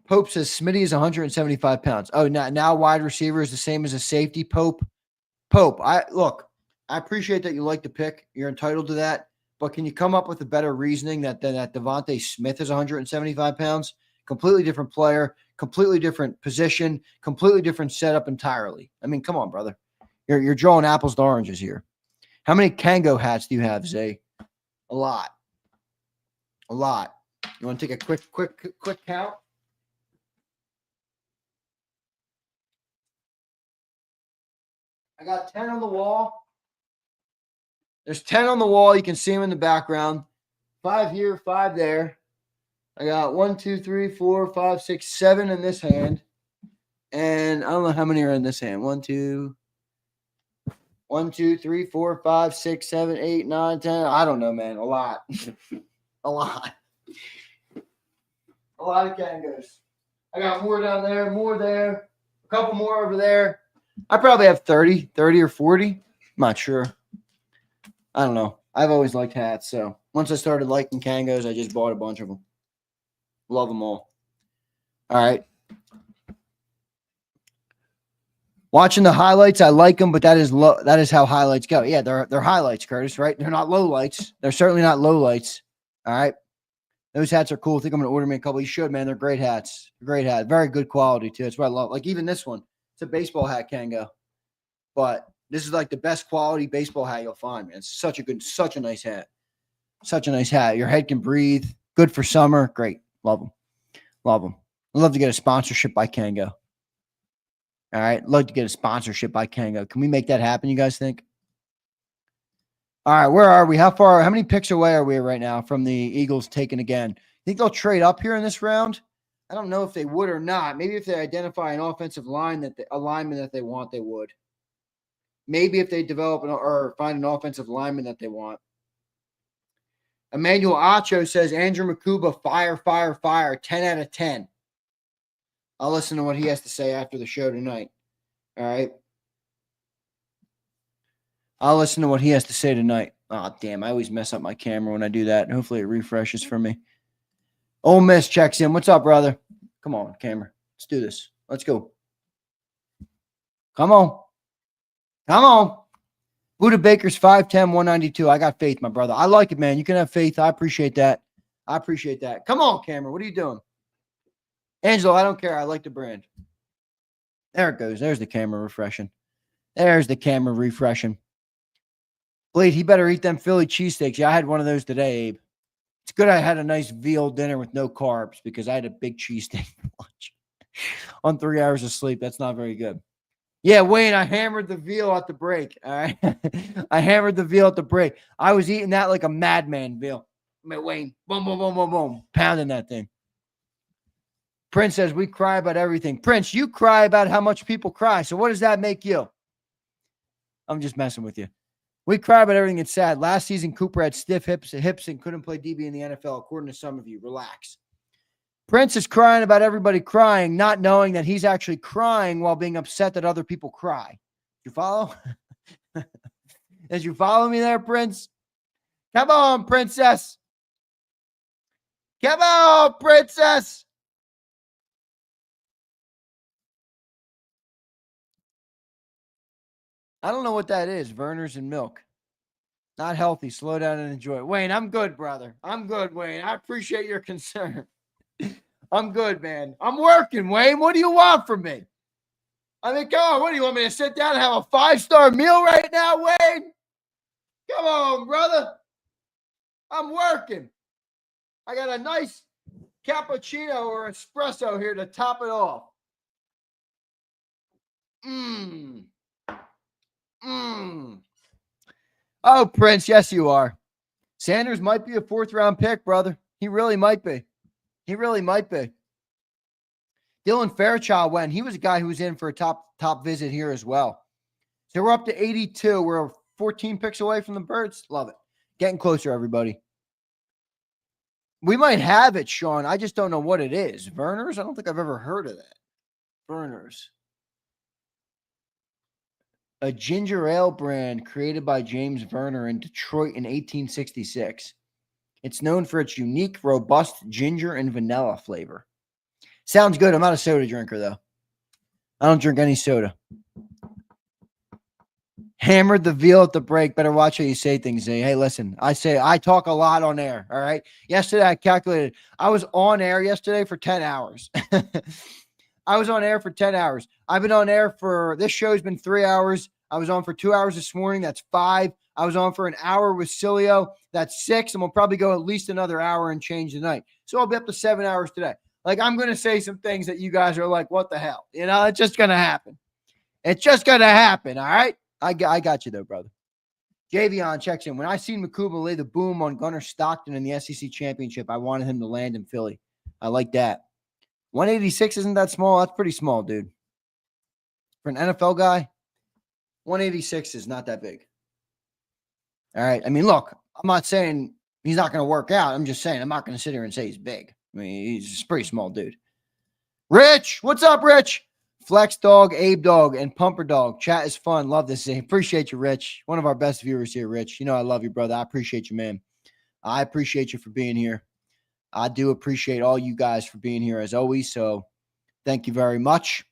Pope says Smitty is 175 pounds. Oh, now wide receiver is the same as a safety, Pope. I appreciate that you like the pick. You're entitled to that. But can you come up with a better reasoning that Devontae Smith is 175 pounds? Completely different player, completely different position, completely different setup entirely. I mean, come on, brother. You're drawing apples to oranges here. How many Kango hats do you have, Zay? A lot. A lot. You want to take a quick count? I got 10 on the wall. There's 10 on the wall. You can see them in the background. 5 here, 5 there. I got 1, 2, 3, 4, 5, 6, 7 in this hand. And I don't know how many are in this hand. 1, 2, 3, 4, 5, 6, 7, 8, 9, 10. I don't know, man. A lot. A lot. A lot of Kangos. I got more down there, more there, a couple more over there. I probably have 30 or 40. I'm not sure. I don't know. I've always liked hats. So once I started liking Kangos, I just bought a bunch of them. Love them all. All right. Watching the highlights, I like them, but that is how highlights go. Yeah, they're highlights, Curtis, right? They're not low lights. They're certainly not low lights. All right. Those hats are cool. I think I'm going to order me a couple. You should, man. They're great hats. Great hat. Very good quality, too. That's what I love. Like, even this one. It's a baseball hat, Kango. But this is like the best quality baseball hat you'll find, man. It's such a nice hat. Such a nice hat. Your head can breathe. Good for summer. Great. Love them. Love them. I'd love to get a sponsorship by Kango. All right. Love to get a sponsorship by Kango. Can we make that happen, you guys think? All right. Where are we? How many picks away are we right now from the Eagles taking again? Think they'll trade up here in this round? I don't know if they would or not. Maybe if they identify an offensive alignment that they want, they would. Maybe if they develop or find an offensive lineman that they want. Emmanuel Acho says, Andrew Makuba, fire, 10 out of 10. I'll listen to what he has to say after the show tonight. All right. I'll listen to what he has to say tonight. Oh, damn. I always mess up my camera when I do that. Hopefully it refreshes for me. Ole Miss checks in. What's up, brother? Come on, camera. Let's do this. Let's go. Come on. Come on. Buda Baker's 5'10", 192. I got faith, my brother. I like it, man. You can have faith. I appreciate that. I appreciate that. Come on, camera. What are you doing? Angelo, I don't care. I like the brand. There it goes. There's the camera refreshing. There's the camera refreshing. Blade, he better eat them Philly cheesesteaks. Yeah, I had one of those today, Abe. It's good I had a nice veal dinner with no carbs because I had a big cheesesteak for lunch on 3 hours of sleep. That's not very good. Yeah, Wayne, I hammered the veal at the break. All right. I hammered the veal at the break. I was eating that like a madman, veal. I mean, Wayne, boom, boom, boom, boom, boom, pounding that thing. Prince says, we cry about everything. Prince, you cry about how much people cry. So what does that make you? I'm just messing with you. We cry about everything. It's sad. Last season, Cooper had stiff hips and couldn't play DB in the NFL, according to some of you. Relax. Prince is crying about everybody crying, not knowing that he's actually crying while being upset that other people cry. You follow? Did you follow me there, Prince? Come on, princess. Come on, princess. I don't know what that is. Verner's and milk. Not healthy. Slow down and enjoy it. Wayne, I'm good, brother. I'm good, Wayne. I appreciate your concern. I'm good, man. I'm working, Wayne. What do you want from me? I mean, come on. What do you want me to sit down and have a 5-star meal right now, Wayne? Come on, brother. I'm working. I got a nice cappuccino or espresso here to top it off. Oh, Prince, yes, you are. Sanders might be a 4th-round pick, brother. He really might be. He really might be. Dylan Fairchild went. He was a guy who was in for a top visit here as well. So we're up to 82. We're 14 picks away from the Birds. Love it. Getting closer, everybody. We might have it, Sean. I just don't know what it is. Verner's? I don't think I've ever heard of that. Verner's. A ginger ale brand created by James Verner in Detroit in 1866. It's known for its unique, robust ginger and vanilla flavor. Sounds good. I'm not a soda drinker, though. I don't drink any soda. Hammered the veal at the break. Better watch how you say things, Zay. Hey, listen, I talk a lot on air. All right. Yesterday, I calculated I was on air yesterday for 10 hours. I was on air for 10 hours. I've been on air for this show's been 3 hours. I was on for 2 hours this morning. That's 5. I was on for an hour with Cilio. That's 6. And we'll probably go at least another hour and change the night. So I'll be up to 7 hours today. Like, I'm going to say some things that you guys are like, what the hell? You know, it's just going to happen. It's just going to happen. All right. I got you though, brother. Javion checks in. When I seen Makuba lay the boom on Gunnar Stockton in the SEC championship, I wanted him to land in Philly. I like that. 186 isn't that small. That's pretty small, dude. For an NFL guy, 186 is not that big. All right. I mean, look, I'm not saying he's not going to work out. I'm just saying I'm not going to sit here and say he's big. I mean, he's a pretty small dude. Rich, what's up, Rich? Flex Dog, Abe Dog, and Pumper Dog. Chat is fun. Love this. Appreciate you, Rich. One of our best viewers here, Rich. You know I love you, brother. I appreciate you, man. I appreciate you for being here. I do appreciate all you guys for being here as always. So thank you very much.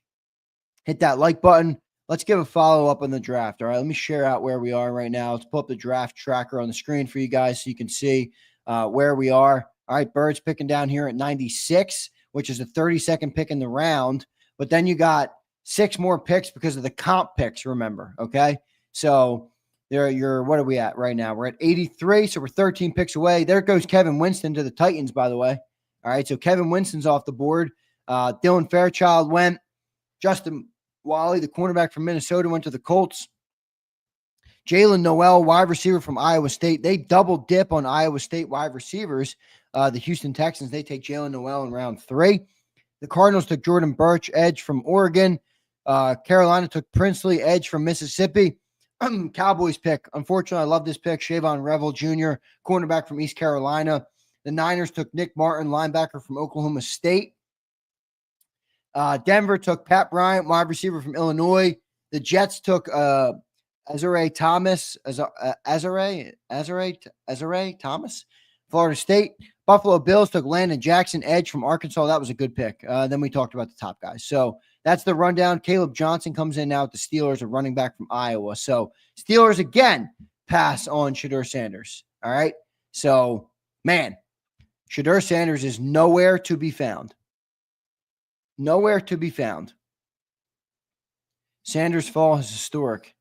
Hit that like button. Let's give a follow-up on the draft. All right, let me share out where we are right now. Let's pull up the draft tracker on the screen for you guys so you can see where we are. All right, Birds picking down here at 96, which is the 32nd pick in the round. But then you got 6 more picks because of the comp picks, remember, okay? So what are we at right now? We're at 83, so we're 13 picks away. There goes Kevin Winston to the Titans, by the way. All right, so Kevin Winston's off the board. Dylan Fairchild went. Justin Wally, the cornerback from Minnesota, went to the Colts. Jalen Noel, wide receiver from Iowa State. They double dip on Iowa State wide receivers. The Houston Texans, they take Jalen Noel in round 3. The Cardinals took Jordan Birch, edge from Oregon. Carolina took Princely, edge from Mississippi. Cowboys pick. Unfortunately, I love this pick. Shavon Revel Jr., cornerback from East Carolina. The Niners took Nick Martin, linebacker from Oklahoma State. Denver took Pat Bryant, wide receiver from Illinois. The Jets took Azare Thomas, Azare Thomas, Florida State. Buffalo Bills took Landon Jackson, edge from Arkansas. That was a good pick. Then we talked about the top guys. So that's the rundown. Caleb Johnson comes in now with the Steelers, a running back from Iowa. So Steelers again pass on Shedeur Sanders. All right. So, man, Shedeur Sanders is nowhere to be found. Nowhere to be found. Sanders' fall is historic.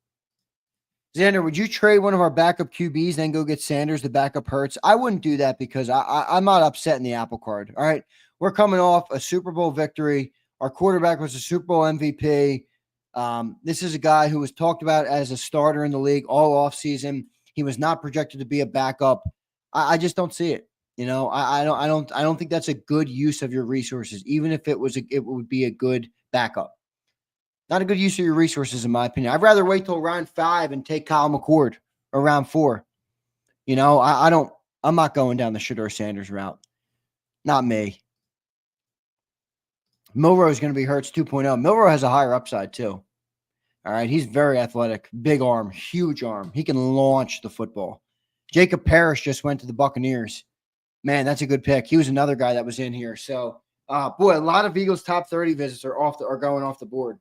Zander, would you trade one of our backup QBs, then go get Sanders, the backup Hurts? I wouldn't do that because I'm not upsetting the apple cart. All right. We're coming off a Super Bowl victory. Our quarterback was a Super Bowl MVP. This is a guy who was talked about as a starter in the league all offseason. He was not projected to be a backup. I just don't see it. You know, I don't think that's a good use of your resources, even if it would be a good backup. Not a good use of your resources, in my opinion. I'd rather wait till round 5 and take Kyle McCord or round 4. You know, I'm not going down the Shedeur Sanders route. Not me. Milroe is going to be Hurts 2.0. Milroe has a higher upside, too. All right. He's very athletic, big arm, huge arm. He can launch the football. Jacob Parrish just went to the Buccaneers. Man, that's a good pick. He was another guy that was in here. So, boy, a lot of Eagles top 30 visits are going off the board.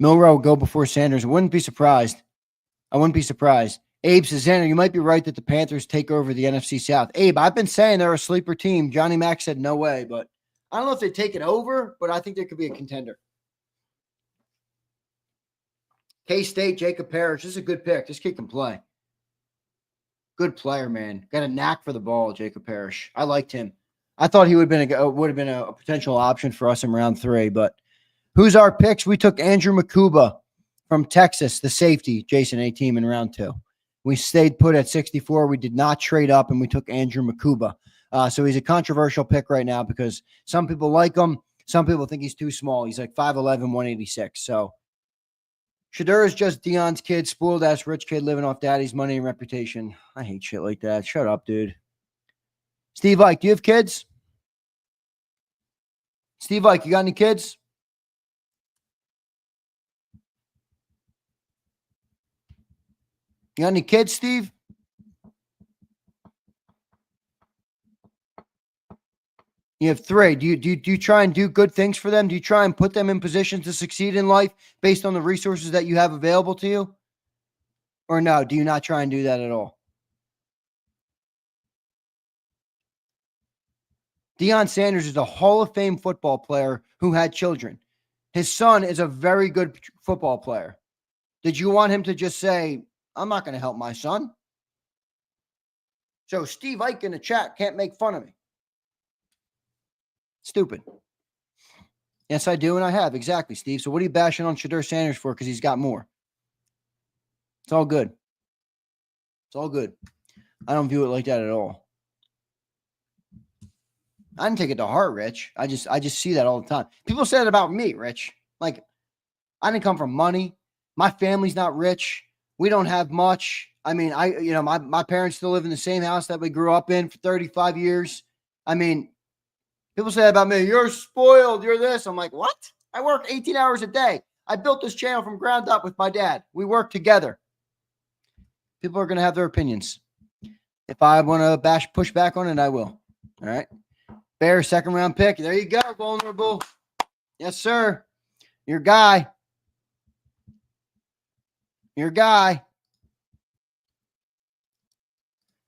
Milroe go before Sanders. I wouldn't be surprised. Abe says, Zander, you might be right that the Panthers take over the NFC South. Abe, I've been saying they're a sleeper team. Johnny Mack said no way, but I don't know if they take it over, but I think there could be a contender. K-State, Jacob Parrish. This is a good pick. This kid can play. Good player, man. Got a knack for the ball, Jacob Parrish. I liked him. I thought he would have been a potential option for us in round 3, but who's our picks? We took Andrew Makuba from Texas, the safety, Jason A. team in round 2. We stayed put at 64. We did not trade up, and we took Andrew Makuba. So he's a controversial pick right now because some people like him. Some people think he's too small. He's like 5'11", 186. So Shedeur is just Dion's kid, spoiled-ass rich kid living off daddy's money and reputation. I hate shit like that. Shut up, dude. Steve Ike, do you have kids? Steve Ike, you got any kids? You got any kids, Steve? You have 3. Do you try and do good things for them? Do you try and put them in positions to succeed in life based on the resources that you have available to you? Or no, do you not try and do that at all? Deion Sanders is a Hall of Fame football player who had children. His son is a very good football player. Did you want him to just say, I'm not going to help my son? So Steve Ike in the chat can't make fun of me. Stupid. Yes, I do, and I have. Exactly, Steve. So what are you bashing on Shedeur Sanders for? Because he's got more. It's all good. It's all good. I don't view it like that at all. I didn't take it to heart, Rich. I just see that all the time. People say that about me, Rich. Like, I didn't come from money. My family's not rich. We don't have much. I mean, my parents still live in the same house that we grew up in for 35 years. I mean, people say that about me. You're spoiled. You're this. I'm like, what? I work 18 hours a day. I built this channel from ground up with my dad. We work together. People are going to have their opinions. If I want to push back on it, I will. All right. Bear, 2nd round pick. There you go, vulnerable. Yes, sir. Your guy. Your guy.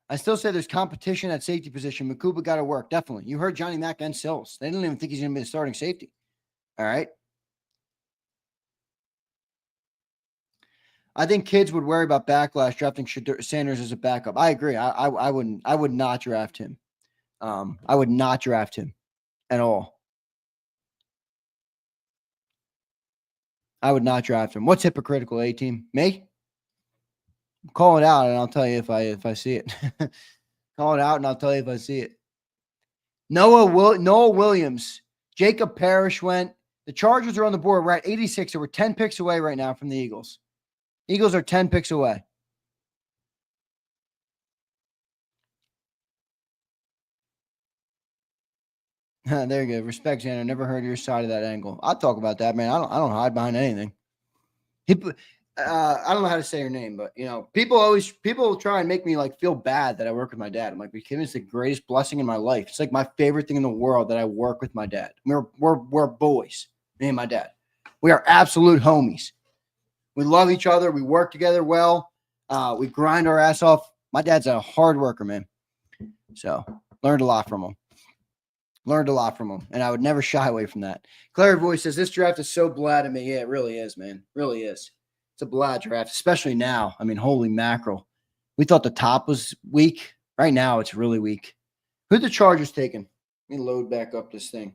I still say there's competition at safety position. Makuba got to work. Definitely. You heard Johnny Mack and Sills. They didn't even think he's going to be the starting safety. All right. I think kids would worry about backlash drafting Sanders as a backup. I agree. I wouldn't. I would not draft him. I would not draft him at all. I would not draft him. What's hypocritical, A-team? Me? Call it out, and I'll tell you if I see it. Call it out, and I'll tell you if I see it. Noah Williams. Jacob Parrish went. The Chargers are on the board. We're at 86, so we're 10 picks away right now from the Eagles. Eagles are 10 picks away. There you go. Respect, Zander. Never heard your side of that angle. I'll talk about that, man. I don't hide behind anything. I don't know how to say your name, but people try and make me like feel bad that I work with my dad. I'm like, it's the greatest blessing in my life. It's like my favorite thing in the world that I work with my dad. We're boys, me and my dad. We are absolute homies. We love each other. We work together well. We grind our ass off. My dad's a hard worker, man. So learned a lot from him. And I would never shy away from that. Claire Voice says, this draft is so blah to me. Yeah, it really is, man. Really is. It's a blah draft, especially now. I mean, holy mackerel. We thought the top was weak. Right now, it's really weak. Who'd the Chargers taking? Let me load back up this thing.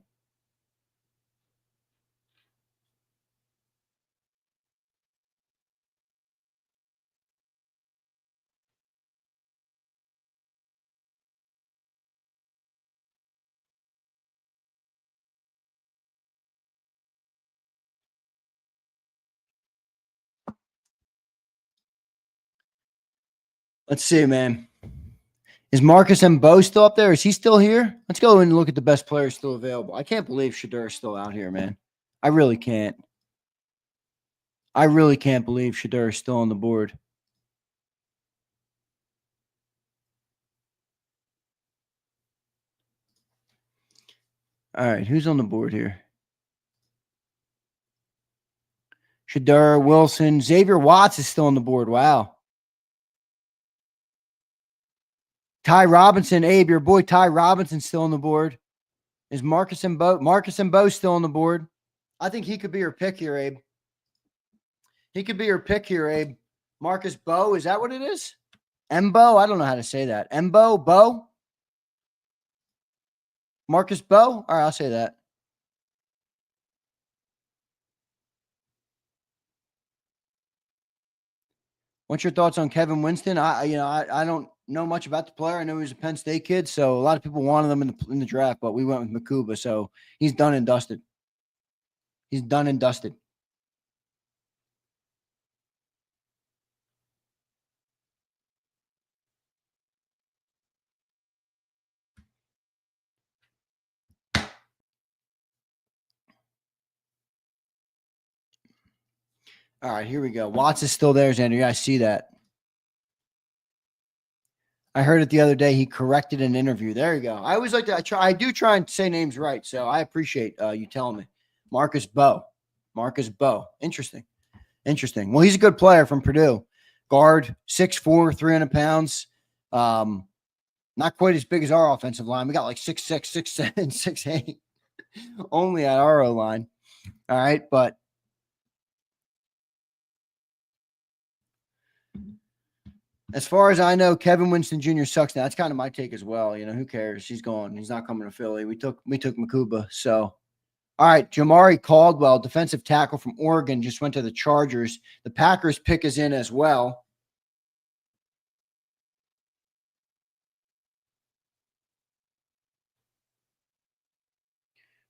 Let's see, man. Is Marcus Mbo still up there? Is he still here? Let's go and look at the best players still available. I can't believe Shedeur is still out here, man. I really can't. I really can't believe Shedeur is still on the board. All right, who's on the board here? Shedeur, Wilson, Xavier Watts is still on the board. Wow. Ty Robinson, Abe, your boy Ty Robinson's still on the board. Is Marcus Mbo still on the board? I think he could be your pick here, Abe. He could be your pick here, Abe. Marcus Bo, is that what it is? Mbo? I don't know how to say that. Mbo? Bo? Marcus Bo? All right, I'll say that. What's your thoughts on Kevin Winston? I don't know much about the player. I know he was a Penn State kid, so a lot of people wanted him in the draft, but we went with Makuba, so he's done and dusted. He's done and dusted. All right, here we go. Watts is still there, Xander. You guys see that? I heard it the other day. He corrected an interview. There you go. I always like to. I do try and say names right, so I appreciate you telling me. Marcus Bowe. Interesting. Well, he's a good player from Purdue. Guard, 6'4", 300 pounds. Not quite as big as our offensive line. We got like 6'6", 6'7", 6'8", only at our O-line. All right, but as far as I know, Kevin Winston Jr. sucks now. That's kind of my take as well. You know, who cares? He's gone. He's not coming to Philly. We took Makuba. So, all right, Jamari Caldwell, defensive tackle from Oregon, just went to the Chargers. The Packers pick is in as well.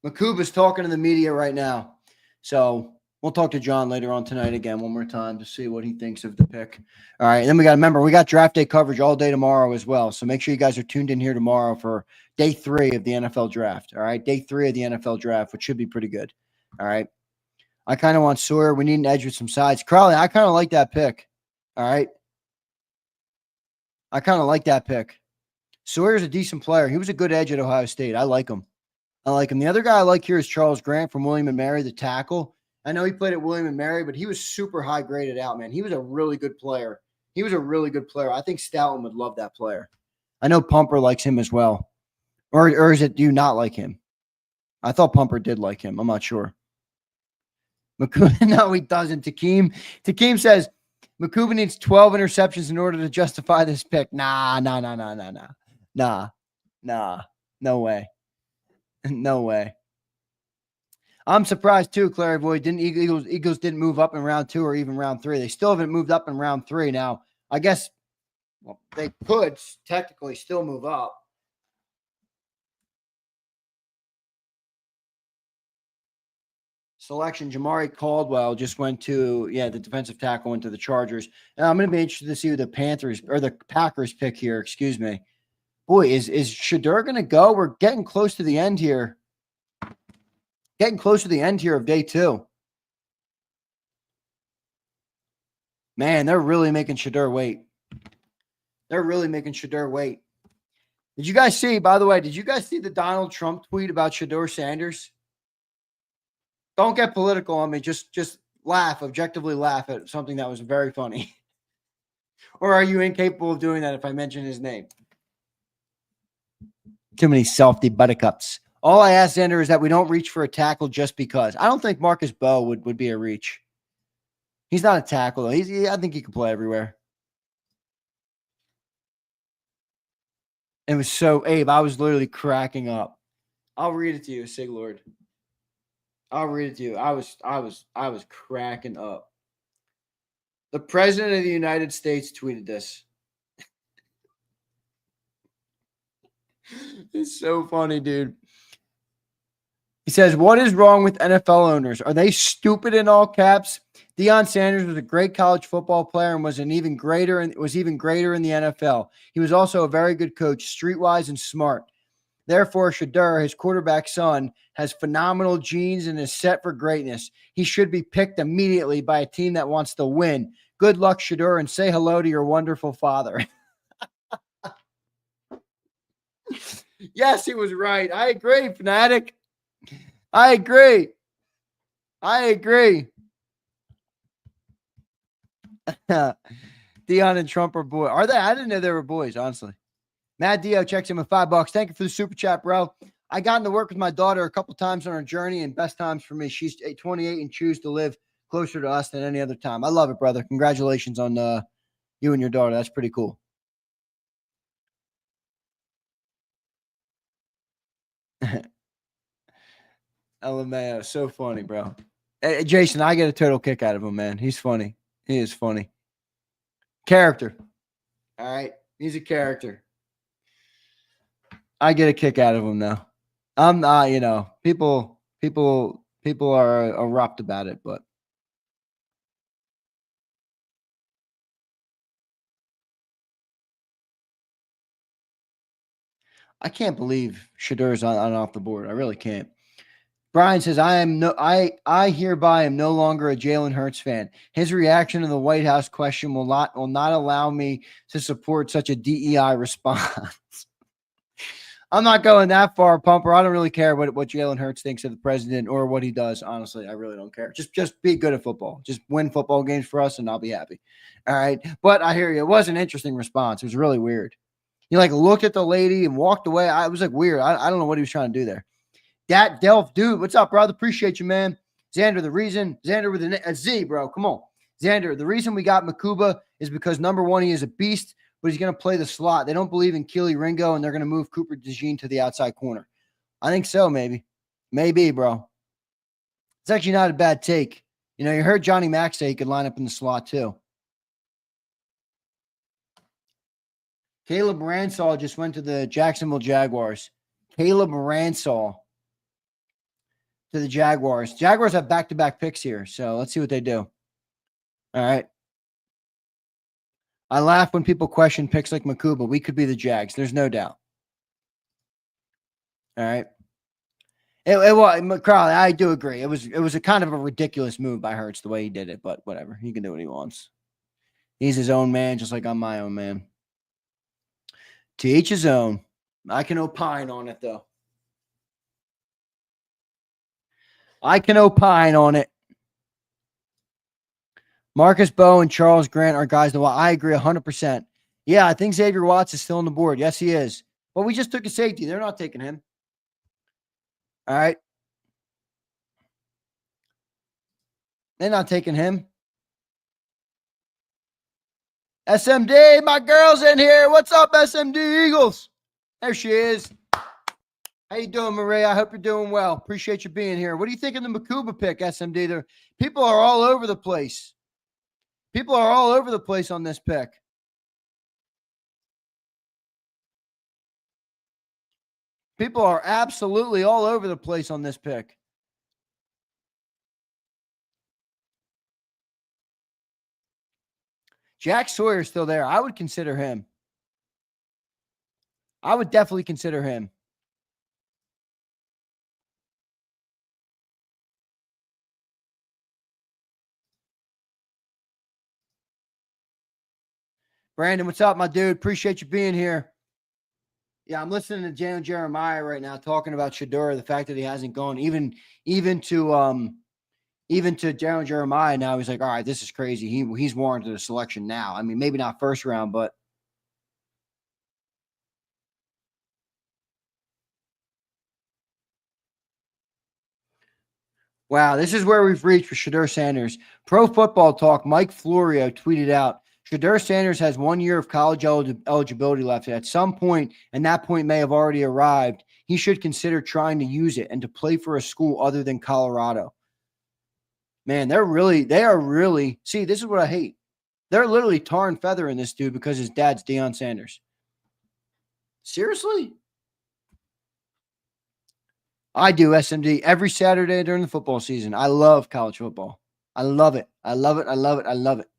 Makuba's talking to the media right now. So we'll talk to John later on tonight again one more time to see what he thinks of the pick. All right. And then we got to remember, we got draft day coverage all day tomorrow as well. So make sure you guys are tuned in here tomorrow for day 3 of the NFL draft. All right. Day 3 of the NFL draft, which should be pretty good. All right. I kind of want Sawyer. We need an edge with some sides. Crowley, I kind of like that pick. All right. I kind of like that pick. Sawyer's a decent player. He was a good edge at Ohio State. I like him. The other guy I like here is Charles Grant from William & Mary, the tackle. I know he played at William & Mary, but he was super high graded out, man. He was a really good player. I think Stoughton would love that player. I know Pumper likes him as well. Or is it, do you not like him? I thought Pumper did like him. I'm not sure. No, he doesn't. Takeem says, Makuba needs 12 interceptions in order to justify this pick. Nah. No way. No way. I'm surprised too, Clairvoy. Eagles didn't move up in round 2 or even round 3. They still haven't moved up in round 3. Now, I guess they could technically still move up. Selection, Jamari Caldwell just went to, the defensive tackle went to the Chargers. And I'm going to be interested to see who the Packers pick here. Excuse me. Boy, is Shedeur going to go? We're getting close to the end here. Of day 2. Man, they're really making Shedeur wait. Did you guys see, by the way, the Donald Trump tweet about Shedeur Sanders? Don't get political on me. Just laugh, objectively laugh at something that was very funny. Or are you incapable of doing that if I mention his name? Too many selfie buttercups. All I ask, Zander, is that we don't reach for a tackle just because. I don't think Marcus Bowe would be a reach. He's not a tackle, though. I think he can play everywhere. It was so, Abe, I was literally cracking up. I'll read it to you, Siglord. I'll read it to you. I was cracking up. The President of the United States tweeted this. It's so funny, dude. He says, what is wrong with NFL owners? Are they stupid in all caps? Deion Sanders was a great college football player and was even greater in the NFL. He was also a very good coach, streetwise and smart. Therefore, Shedeur, his quarterback son, has phenomenal genes and is set for greatness. He should be picked immediately by a team that wants to win. Good luck, Shedeur, and say hello to your wonderful father. Yes, he was right. I agree, Fanatic. I agree. Deion and Trump are boys. Are they? I didn't know they were boys, honestly. Matt Dio checks in with $5. Thank you for the super chat, bro. I got into work with my daughter a couple times on her journey, and best times for me. She's 28 and chooses to live closer to us than any other time. I love it, brother. Congratulations on you and your daughter. That's pretty cool. LMAO, so funny, bro. Hey, Jason, I get a total kick out of him, man. He's funny. He is funny. Character. All right. He's a character. I get a kick out of him now. I'm not, people are erupt about it, but I can't believe Shedeur's on off the board. I really can't. Brian says, I hereby am no longer a Jalen Hurts fan. His reaction to the White House question will not allow me to support such a DEI response. I'm not going that far, Pumper. I don't really care what Jalen Hurts thinks of the president or what he does. Honestly, I really don't care. Just be good at football. Just win football games for us, and I'll be happy. All right. But I hear you. It was an interesting response. It was really weird. He like looked at the lady and walked away. I was like weird. I don't know what he was trying to do there. Dat Delph, dude, what's up, brother? Appreciate you, man. Zander, Zander with a Z, bro. Come on. Zander, the reason we got Makuba is because, number one, he is a beast, but he's going to play the slot. They don't believe in Keely Ringo, and they're going to move Cooper DeJean to the outside corner. I think so, maybe. Maybe, bro. It's actually not a bad take. You know, you heard Johnny Mack say he could line up in the slot, too. Caleb Ransall just went to the Jacksonville Jaguars. Caleb Ransall to the Jaguars. Jaguars have back-to-back picks here, so let's see what they do. All right. I laugh when people question picks like Makuba. We could be the Jags. There's no doubt. All right. Crowley, I do agree. It was a kind of a ridiculous move by Hurts the way he did it, but whatever. He can do what he wants. He's his own man, just like I'm my own man. To each his own. I can opine on it, though. I can opine on it. Marcus Bowe and Charles Grant are guys that I agree 100%. Yeah, I think Xavier Watts is still on the board. Yes, he is. But we just took a safety. They're not taking him. All right. They're not taking him. SMD, my girl's in here. What's up, SMD Eagles? There she is. How you doing, Maria? I hope you're doing well. Appreciate you being here. What do you think of the Makuba pick, SMD? People are all over the place. People are all over the place on this pick. People are absolutely all over the place on this pick. Jack Sawyer's still there. I would consider him. I would definitely consider him. Brandon, what's up, my dude? Appreciate you being here. Yeah, I'm listening to Jalen Jeremiah right now talking about Shedeur, the fact that he hasn't gone even to Jalen Jeremiah now. He's like, all right, this is crazy. He's warranted a selection now. I mean, maybe not first round, but wow, this is where we've reached for Shedeur Sanders. Pro Football Talk, Mike Florio tweeted out, Shedeur Sanders has 1 year of college eligibility left. At some point, and that point may have already arrived, he should consider trying to use it and to play for a school other than Colorado. Man, they are really, see, this is what I hate. They're literally tar and feathering this dude because his dad's Deion Sanders. Seriously? I do, SMD, every Saturday during the football season. I love college football. I love it. I love it. I love it. I love it.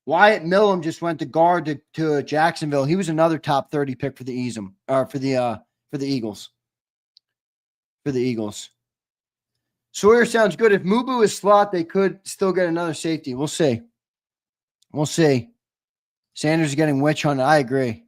Wyatt Millam just went to guard to Jacksonville. He was another top 30 pick for the Eagles. For the Eagles. Sawyer sounds good. If Mubu is slot, they could still get another safety. We'll see. We'll see. Sanders is getting witch hunted. I agree.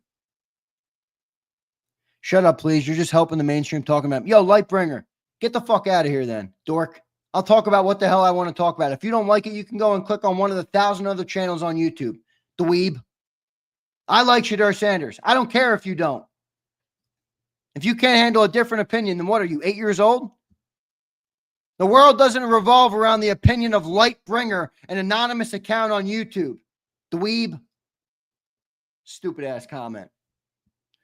Shut up, please. You're just helping the mainstream talking about, yo, Lightbringer, get the fuck out of here then, dork. I'll talk about what the hell I want to talk about. If you don't like it, you can go and click on one of the 1,000 other channels on YouTube. Dweeb. I like Shedeur Sanders. I don't care if you don't. If you can't handle a different opinion, then what are you, 8 years old? The world doesn't revolve around the opinion of Lightbringer, an anonymous account on YouTube. Dweeb. Stupid ass comment.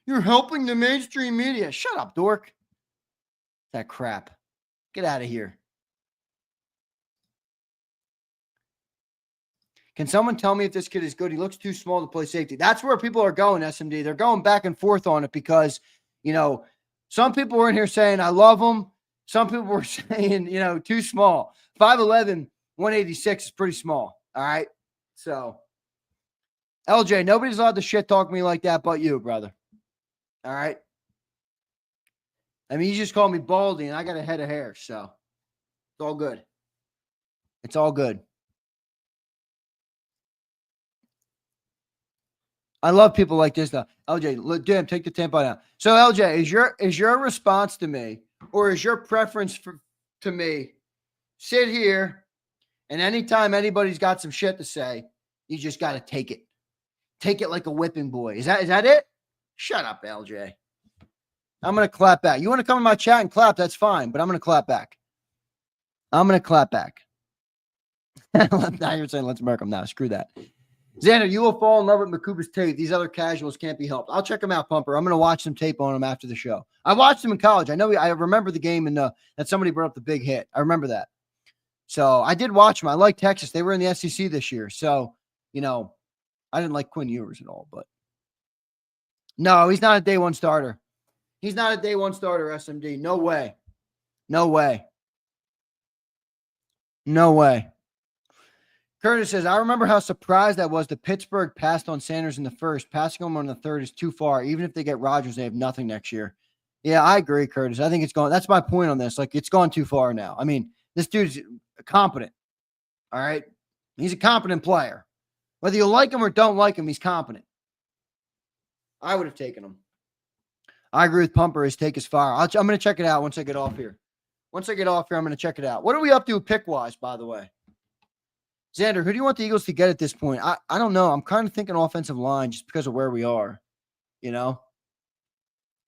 You're helping the mainstream media. Shut up, dork. That crap. Get out of here. Can someone tell me if this kid is good? He looks too small to play safety. That's where people are going, SMD. They're going back and forth on it because, you know, some people were in here saying, I love him. Some people were saying, you know, too small. 5'11", 186 is pretty small. All right. So, LJ, nobody's allowed to shit talk me like that but you, brother. All right. I mean, you just called me baldy, and I got a head of hair, so it's all good. It's all good. I love people like this, though. LJ, look, damn, take the tempo down. So, LJ, is your response to me, or is your preference to me, sit here, and anytime anybody's got some shit to say, you just got to take it. Take it like a whipping boy. Is that it? Shut up, LJ. I'm going to clap back. You want to come in my chat and clap, that's fine, but I'm going to clap back. I'm going to clap back. Now you're saying, let's murk him now. Screw that. Zander, you will fall in love with Makuba's tape. These other casuals can't be helped. I'll check them out, Pumper. I'm going to watch some tape on them after the show. I watched them in college. I remember the game that somebody brought up the big hit. I remember that. So I did watch them. I like Texas. They were in the SEC this year. So, I didn't like Quinn Ewers at all, but no, he's not a day one starter. He's not a day one starter, SMD. No way. No way. No way. Curtis says, I remember how surprised I was that Pittsburgh passed on Sanders in the first. Passing him on the third is too far. Even if they get Rodgers, they have nothing next year. Yeah, I agree, Curtis. I think it's gone. That's my point on this. Like, it's gone too far now. I mean, this dude's competent. All right? He's a competent player. Whether you like him or don't like him, he's competent. I would have taken him. I agree with Pumper. His take is fire. I'm going to check it out once I get off here. Once I get off here, I'm going to check it out. What are we up to pick-wise, by the way? Zander, who do you want the Eagles to get at this point? I don't know. I'm kind of thinking offensive line just because of where we are. We're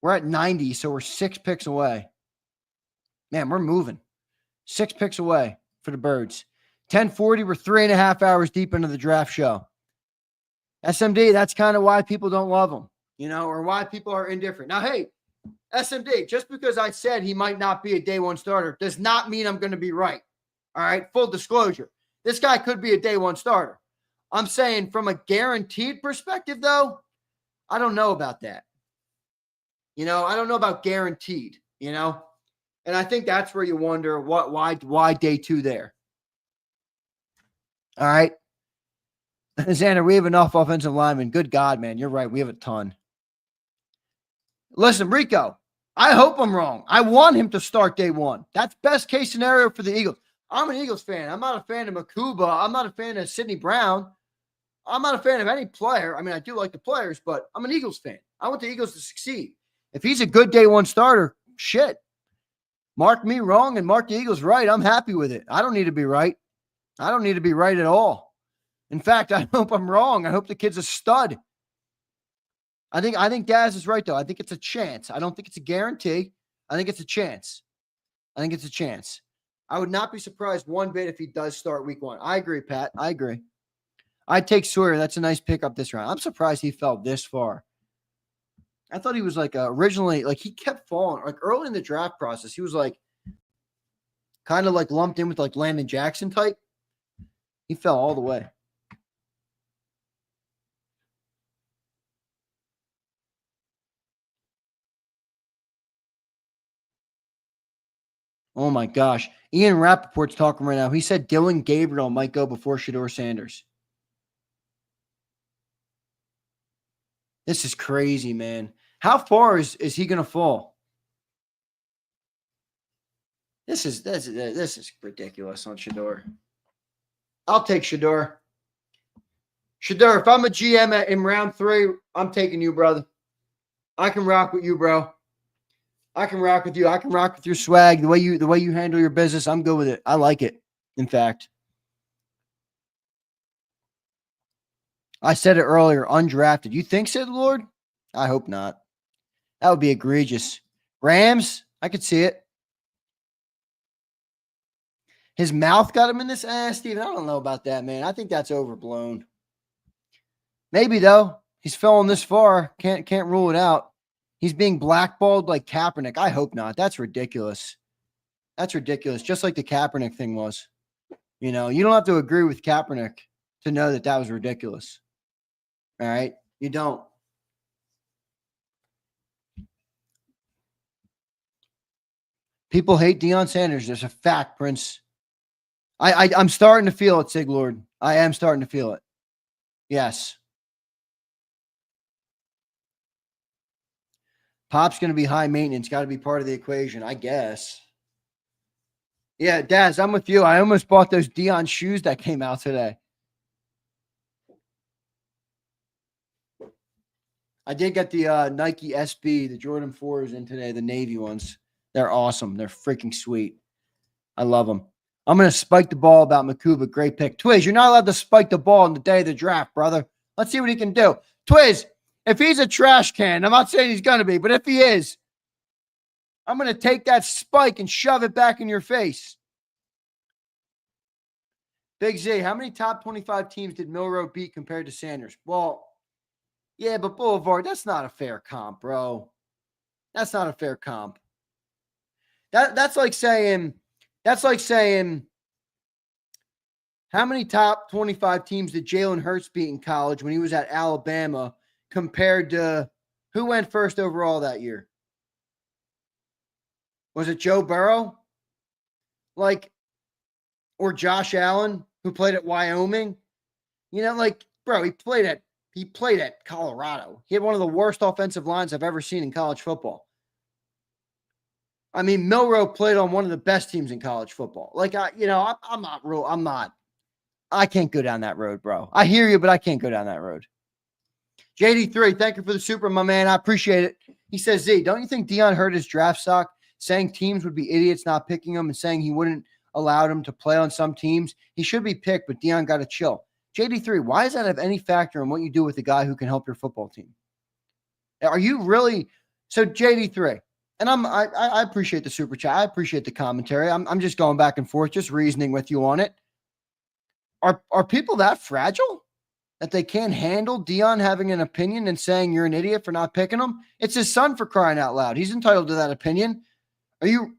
at 90, so we're 6 picks away. Man, we're moving. 6 picks away for the Birds. 10:40, we're 3.5 hours deep into the draft show. SMD, that's kind of why people don't love him, or why people are indifferent. Now, hey, SMD, just because I said he might not be a day one starter does not mean I'm going to be right. All right, full disclosure. This guy could be a day one starter. I'm saying from a guaranteed perspective, though, I don't know about that. I don't know about guaranteed, and I think that's where you wonder why day two there. All right. Xander, we have enough offensive linemen. Good God, man. You're right. We have a ton. Listen, Rico, I hope I'm wrong. I want him to start day one. That's best case scenario for the Eagles. I'm an Eagles fan. I'm not a fan of Makuba. I'm not a fan of Sidney Brown. I'm not a fan of any player. I mean, I do like the players, but I'm an Eagles fan. I want the Eagles to succeed. If he's a good day one starter, shit. Mark me wrong and mark the Eagles right. I'm happy with it. I don't need to be right. I don't need to be right at all. In fact, I hope I'm wrong. I hope the kid's a stud. I think Daz is right, though. I think it's a chance. I don't think it's a guarantee. I think it's a chance. I would not be surprised one bit if he does start week one. I agree, Pat. I agree. I'd take Sawyer. That's a nice pickup this round. I'm surprised he fell this far. I thought he was originally, he kept falling. Early in the draft process, he was kind of lumped in with Landon Jackson type. He fell all the way. Oh, my gosh. Ian Rappaport's talking right now. He said Dylan Gabriel might go before Shedeur Sanders. This is crazy, man. How far is he going to fall? This is ridiculous on Shedeur. I'll take Shedeur. Shedeur, if I'm a GM in round 3, I'm taking you, brother. I can rock with you, bro. I can rock with you. I can rock with your swag. The way you handle your business, I'm good with it. I like it. In fact, I said it earlier, undrafted. You think so, Lord? I hope not. That would be egregious. Rams, I could see it. His mouth got him in this ass, Steven. I don't know about that, man. I think that's overblown. Maybe, though. He's fallen this far. Can't rule it out. He's being blackballed like Kaepernick. I hope not. That's ridiculous. That's ridiculous. Just like the Kaepernick thing was. You don't have to agree with Kaepernick to know that was ridiculous. All right? You don't. People hate Deion Sanders. There's a fact, Prince. I'm starting to feel it, Siglord. I am starting to feel it. Yes. Pop's going to be high maintenance. Got to be part of the equation, I guess. Yeah, Daz, I'm with you. I almost bought those Dion shoes that came out today. I did get the Nike SB, the Jordan 4s in today, the navy ones. They're awesome. They're freaking sweet. I love them. I'm going to spike the ball about Makuba. Great pick. Twiz, you're not allowed to spike the ball on the day of the draft, brother. Let's see what he can do. Twiz, if he's a trash can, I'm not saying he's going to be, but if he is, I'm going to take that spike and shove it back in your face. Big Z, how many top 25 teams did Milroe beat compared to Sanders? Well, yeah, but Boulevard, that's not a fair comp, bro. That's not a fair comp. That's like saying, how many top 25 teams did Jalen Hurts beat in college when he was at Alabama compared to who went first overall that year? Was it Joe Burrow? Or Josh Allen, who played at Wyoming? Bro, he played at Colorado. He had one of the worst offensive lines I've ever seen in college football. I mean, Milroe played on one of the best teams in college football. I can't go down that road, bro. I hear you, but I can't go down that road. JD3, thank you for the super, my man. I appreciate it. He says, Z, don't you think Dion hurt his draft stock, saying teams would be idiots not picking him and saying he wouldn't allow him to play on some teams? He should be picked, but Dion got to chill. JD3, why does that have any factor in what you do with the guy who can help your football team? Are you really? So JD3, and I appreciate the super chat. I appreciate the commentary. I'm just going back and forth, just reasoning with you on it. Are people that fragile that they can't handle Dion having an opinion and saying you're an idiot for not picking him? It's his son, for crying out loud. He's entitled to that opinion. Are you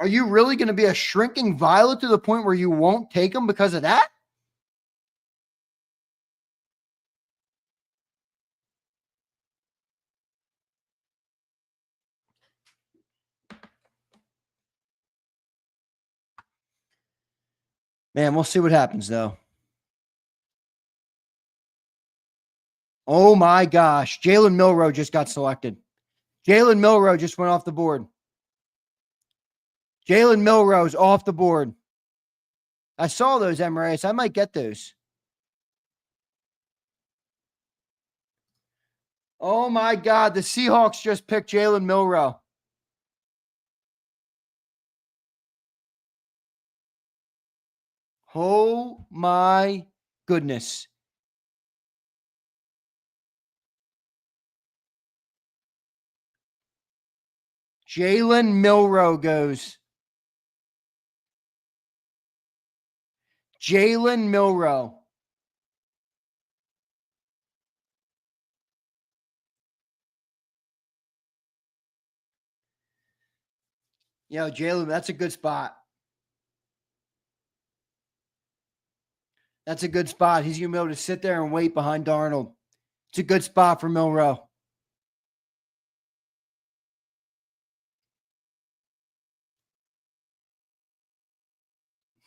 really going to be a shrinking violet to the point where you won't take him because of that? Man, we'll see what happens, though. Oh, my gosh. Jalen Milroe just got selected. Jalen Milroe just went off the board. Jalen Milroe's off the board. I saw those, Emirates. I might get those. Oh, my God. The Seahawks just picked Jalen Milroe. Oh, my goodness. Jalen Milroe goes. Jalen Milroe. Yo, Jalen, that's a good spot. That's a good spot. He's going to be able to sit there and wait behind Darnold. It's a good spot for Milroe.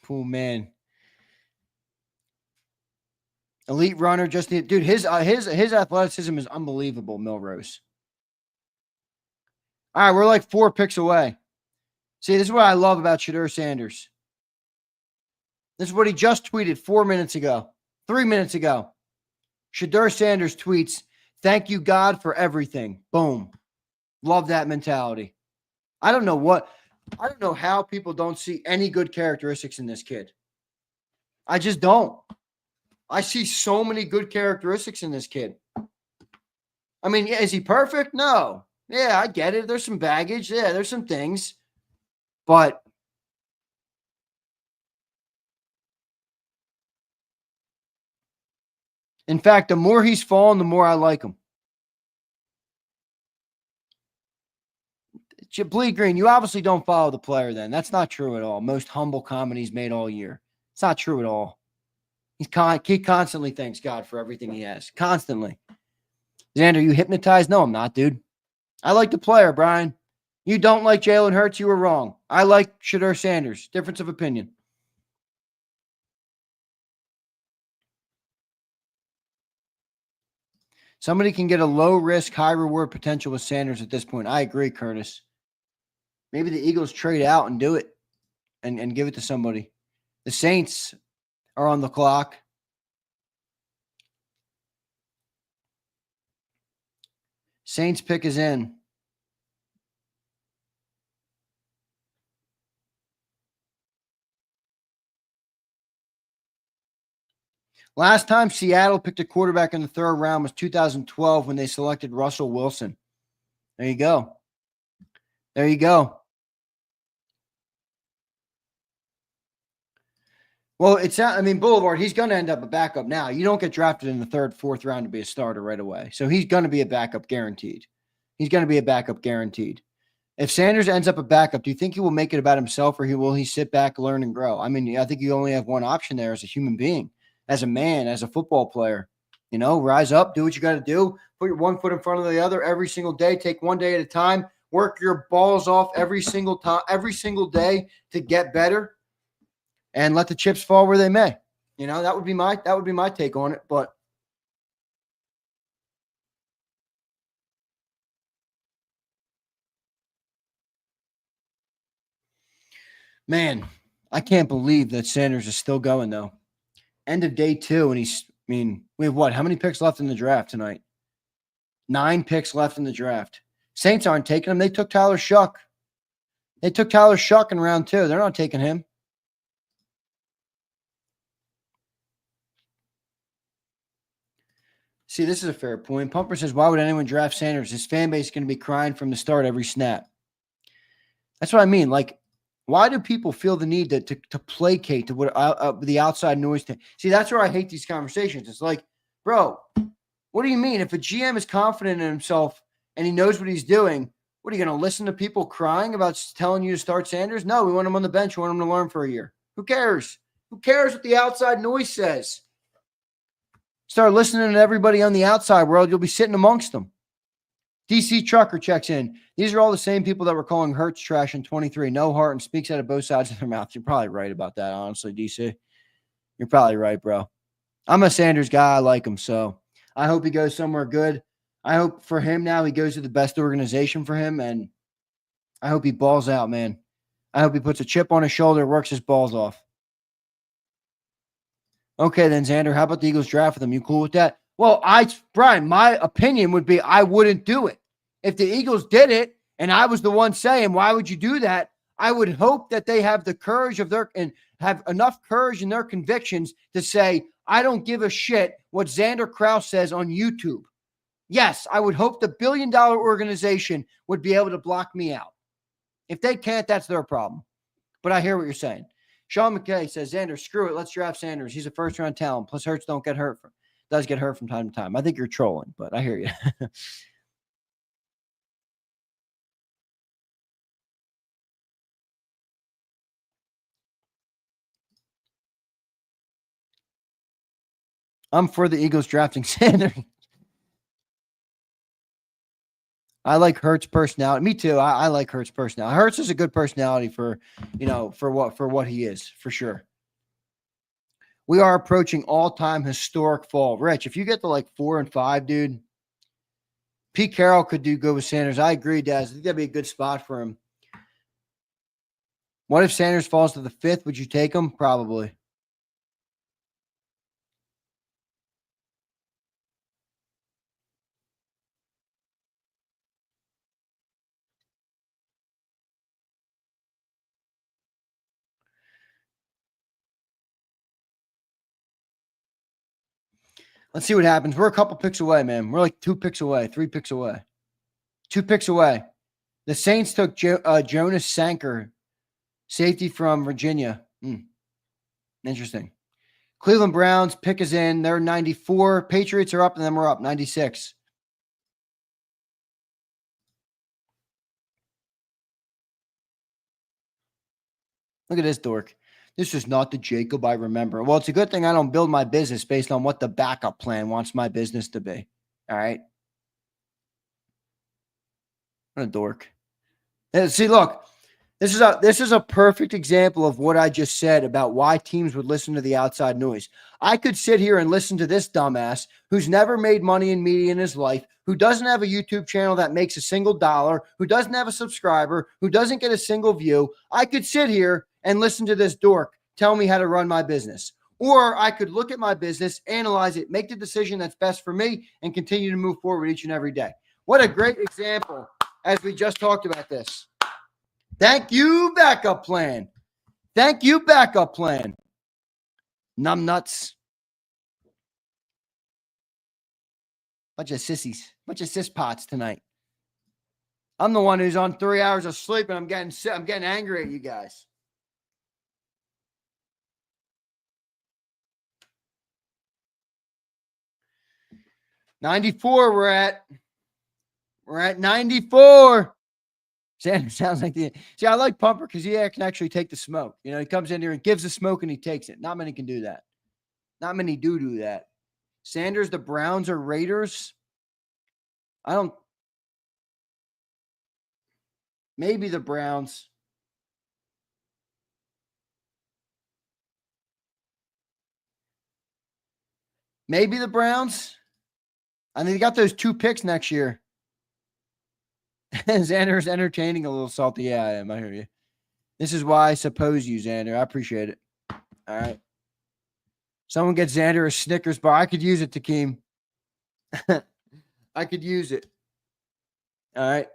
Oh, man. Elite runner, just dude. His athleticism is unbelievable. Milrose. All right, we're like 4 picks away. See, this is what I love about Shedeur Sanders. This is what he just tweeted 4 minutes ago, 3 minutes ago. Shedeur Sanders tweets, "Thank you, God, for everything." Boom. Love that mentality. I don't know how people don't see any good characteristics in this kid. I just don't. I see so many good characteristics in this kid. I mean, is he perfect? No. Yeah, I get it. There's some baggage. Yeah, there's some things. But in fact, the more he's fallen, the more I like him. Bleed Green, you obviously don't follow the player then. That's not true at all. Most humble comment he's made all year. It's not true at all. He constantly thanks God for everything he has. Constantly. Zander, you hypnotized? No, I'm not, dude. I like the player, Brian. You don't like Jalen Hurts? You were wrong. I like Shedeur Sanders. Difference of opinion. Somebody can get a low risk, high reward potential with Sanders at this point. I agree, Curtis. Maybe the Eagles trade out and do it and give it to somebody. The Saints are on the clock. Saints pick is in. Last time Seattle picked a quarterback in the third round was 2012 when they selected Russell Wilson. There you go. There you go. Well, Boulevard, he's going to end up a backup now. You don't get drafted in the third, fourth round to be a starter right away. So he's going to be a backup guaranteed. He's going to be a backup guaranteed. If Sanders ends up a backup, do you think he will make it about himself, or will he sit back, learn, and grow? I mean, I think you only have one option there as a human being, as a man, as a football player. You know, rise up, do what you got to do, put your one foot in front of the other every single day, take one day at a time, work your balls off every single time, every single day to get better, and let the chips fall where they may. You know, that would be my take on it. But man, I can't believe that Sanders is still going though. End of day 2, and we have what? How many picks left in the draft tonight? 9 picks left in the draft. Saints aren't taking him. They took Tyler Shuck. They took Tyler Shuck in round 2. They're not taking him. See, this is a fair point. Pumper says, why would anyone draft Sanders? His fan base is going to be crying from the start every snap. That's what I mean. Like, why do people feel the need to placate to what the outside noise? See, that's where I hate these conversations. It's like, bro, what do you mean? If a GM is confident in himself and he knows what he's doing, what are you going to listen to people crying about telling you to start Sanders? No, we want him on the bench. We want him to learn for a year. Who cares? Who cares what the outside noise says? Start listening to everybody on the outside world. You'll be sitting amongst them. DC Trucker checks in. These are all the same people that were calling Hurts trash in 23. No heart and speaks out of both sides of their mouth. You're probably right about that, honestly, DC. You're probably right, bro. I'm a Sanders guy. I like him, so I hope he goes somewhere good. I hope for him now he goes to the best organization for him, and I hope he balls out, man. I hope he puts a chip on his shoulder, works his balls off. Okay, then, Zander, how about the Eagles draft with him? You cool with that? Well, Brian, my opinion would be I wouldn't do it. If the Eagles did it and I was the one saying, why would you do that? I would hope that they have the courage and have enough courage in their convictions to say, I don't give a shit what Zander Krause says on YouTube. Yes, I would hope the billion-dollar organization would be able to block me out. If they can't, that's their problem. But I hear what you're saying. Sean McKay says, Zander, screw it. Let's draft Sanders. He's a first-round talent. Plus, Hurts does get hurt from time to time. I think you're trolling, but I hear you. I'm for the Eagles drafting Sanders. I like Hurts' personality. Me too. I like Hurts' personality. Hurts is a good personality for what he is, for sure. We are approaching all-time historic fall. Rich, if you get to like 4 and 5, dude, Pete Carroll could do good with Sanders. I agree, Daz. I think that'd be a good spot for him. What if Sanders falls to the 5th? Would you take him? Probably. Let's see what happens. We're a couple picks away, man. We're like 2 picks away, 3 picks away. 2 picks away. The Saints took Jonas Sanker, safety from Virginia. Interesting. Cleveland Browns pick is in. They're 94. Patriots are up, and then we're up 96. Look at this dork. This is not the JAKIB I remember. Well, it's a good thing I don't build my business based on what the backup plan wants my business to be. All right. What a dork. See, look, This is a perfect example of what I just said about why teams would listen to the outside noise. I could sit here and listen to this dumbass who's never made money in media in his life, who doesn't have a YouTube channel that makes a single dollar, who doesn't have a subscriber, who doesn't get a single view. I could sit here and listen to this dork tell me how to run my business. Or I could look at my business, analyze it, make the decision that's best for me, and continue to move forward each and every day. What a great example as we just talked about this. Thank you, backup plan. Thank you, backup plan. Numbnuts. Bunch of sissies. Bunch of cispots tonight. I'm the one who's on 3 hours of sleep, and I'm getting angry at you guys. $94 we're at. We're at 94. Zander sounds like the. See, I like Pumper because he can actually take the smoke. You know, he comes in here and gives the smoke and he takes it. Not many can do that. Not many do that. Sanders, the Browns or Raiders? Maybe the Browns. Maybe the Browns. I mean, they got those 2 picks next year. Xander's entertaining a little salty. Yeah, I am. I hear you. This is why I suppose you, Zander. I appreciate it. All right. Someone gets Zander a Snickers bar. I could use it, Takeem. I could use it. All right.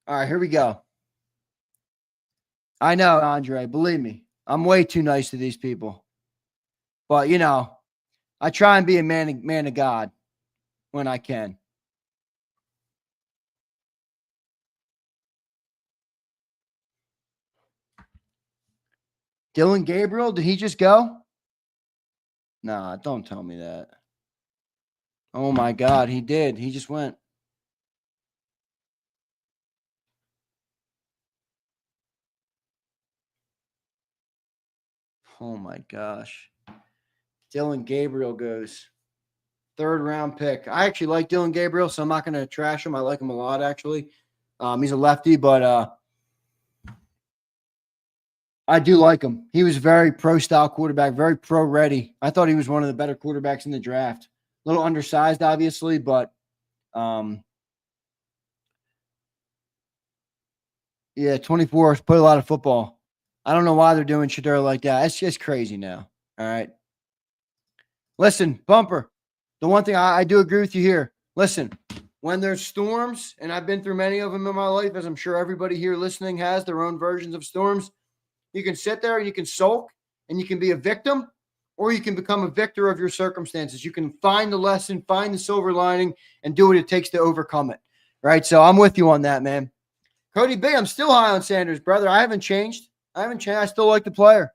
All right, here we go. I know, Andre. Believe me, I'm way too nice to these people. But, you know, I try and be a man of God when I can. Dylan Gabriel, did he just go? Nah, don't tell me that. Oh, my God, he did. He just went. Oh, my gosh. Dylan Gabriel goes. 3rd round pick. I actually like Dylan Gabriel, so I'm not going to trash him. I like him a lot, actually. He's a lefty, but I do like him. He was very pro-style quarterback, very pro-ready. I thought he was one of the better quarterbacks in the draft. A little undersized, obviously, but yeah, 24, played a lot of football. I don't know why they're doing Shedeur like that. It's just crazy now. All right. Listen, Bumper, the one thing I do agree with you here. Listen, when there's storms, and I've been through many of them in my life, as I'm sure everybody here listening has their own versions of storms, you can sit there and you can sulk and you can be a victim, or you can become a victor of your circumstances. You can find the lesson, find the silver lining, and do what it takes to overcome it. Right? So I'm with you on that, man. Cody B, I'm still high on Sanders, brother. I haven't changed. I still like the player.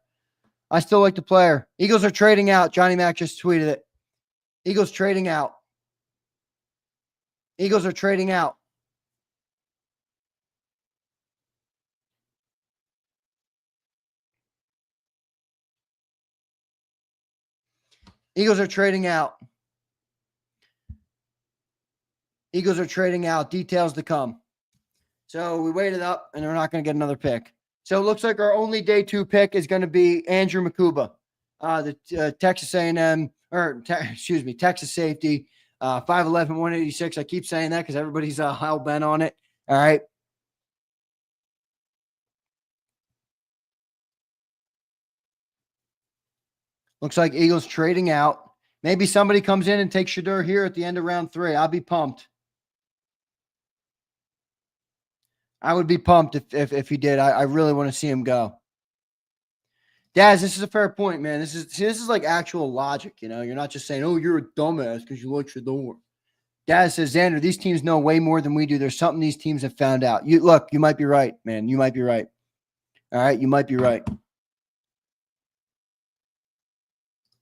Eagles are trading out. Johnny Mac just tweeted it. Eagles trading out. Eagles are trading out. Eagles are trading out. Eagles are trading out. Details to come. So we waited up, and we're not going to get another pick. So it looks like our only day 2 pick is going to be Andrew Makuba, the Texas A&M, Texas safety, 5'11", 186. I keep saying that because everybody's hell bent on it. All right. Looks like Eagles trading out. Maybe somebody comes in and takes Shedeur here at the end of round 3. I'll be pumped. I would be pumped if he did. I really want to see him go. Daz, this is a fair point, man. This is like actual logic, you know. You're not just saying, "Oh, you're a dumbass because you like Shedeur." Daz says, "Zander, these teams know way more than we do. There's something these teams have found out." You might be right, man. You might be right. All right, you might be right.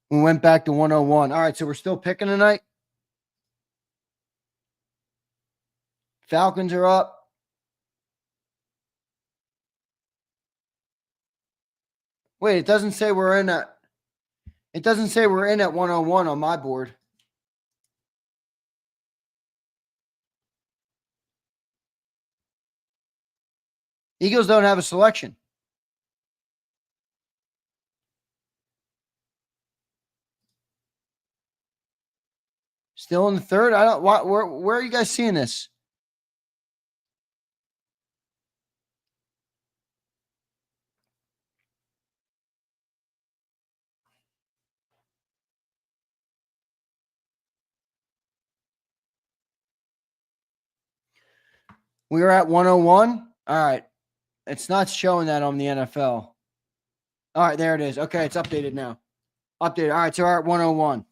We went back to 101. All right, so we're still picking tonight. Falcons are up. Wait, it doesn't say we're in at. It doesn't say we're in at 101 on my board. Eagles don't have a selection. Still in the third? I don't. Where are you guys seeing this? We were at 101. All right. It's not showing that on the NFL. All right, there it is. Okay, it's updated now. Updated. All right, so we're at 101.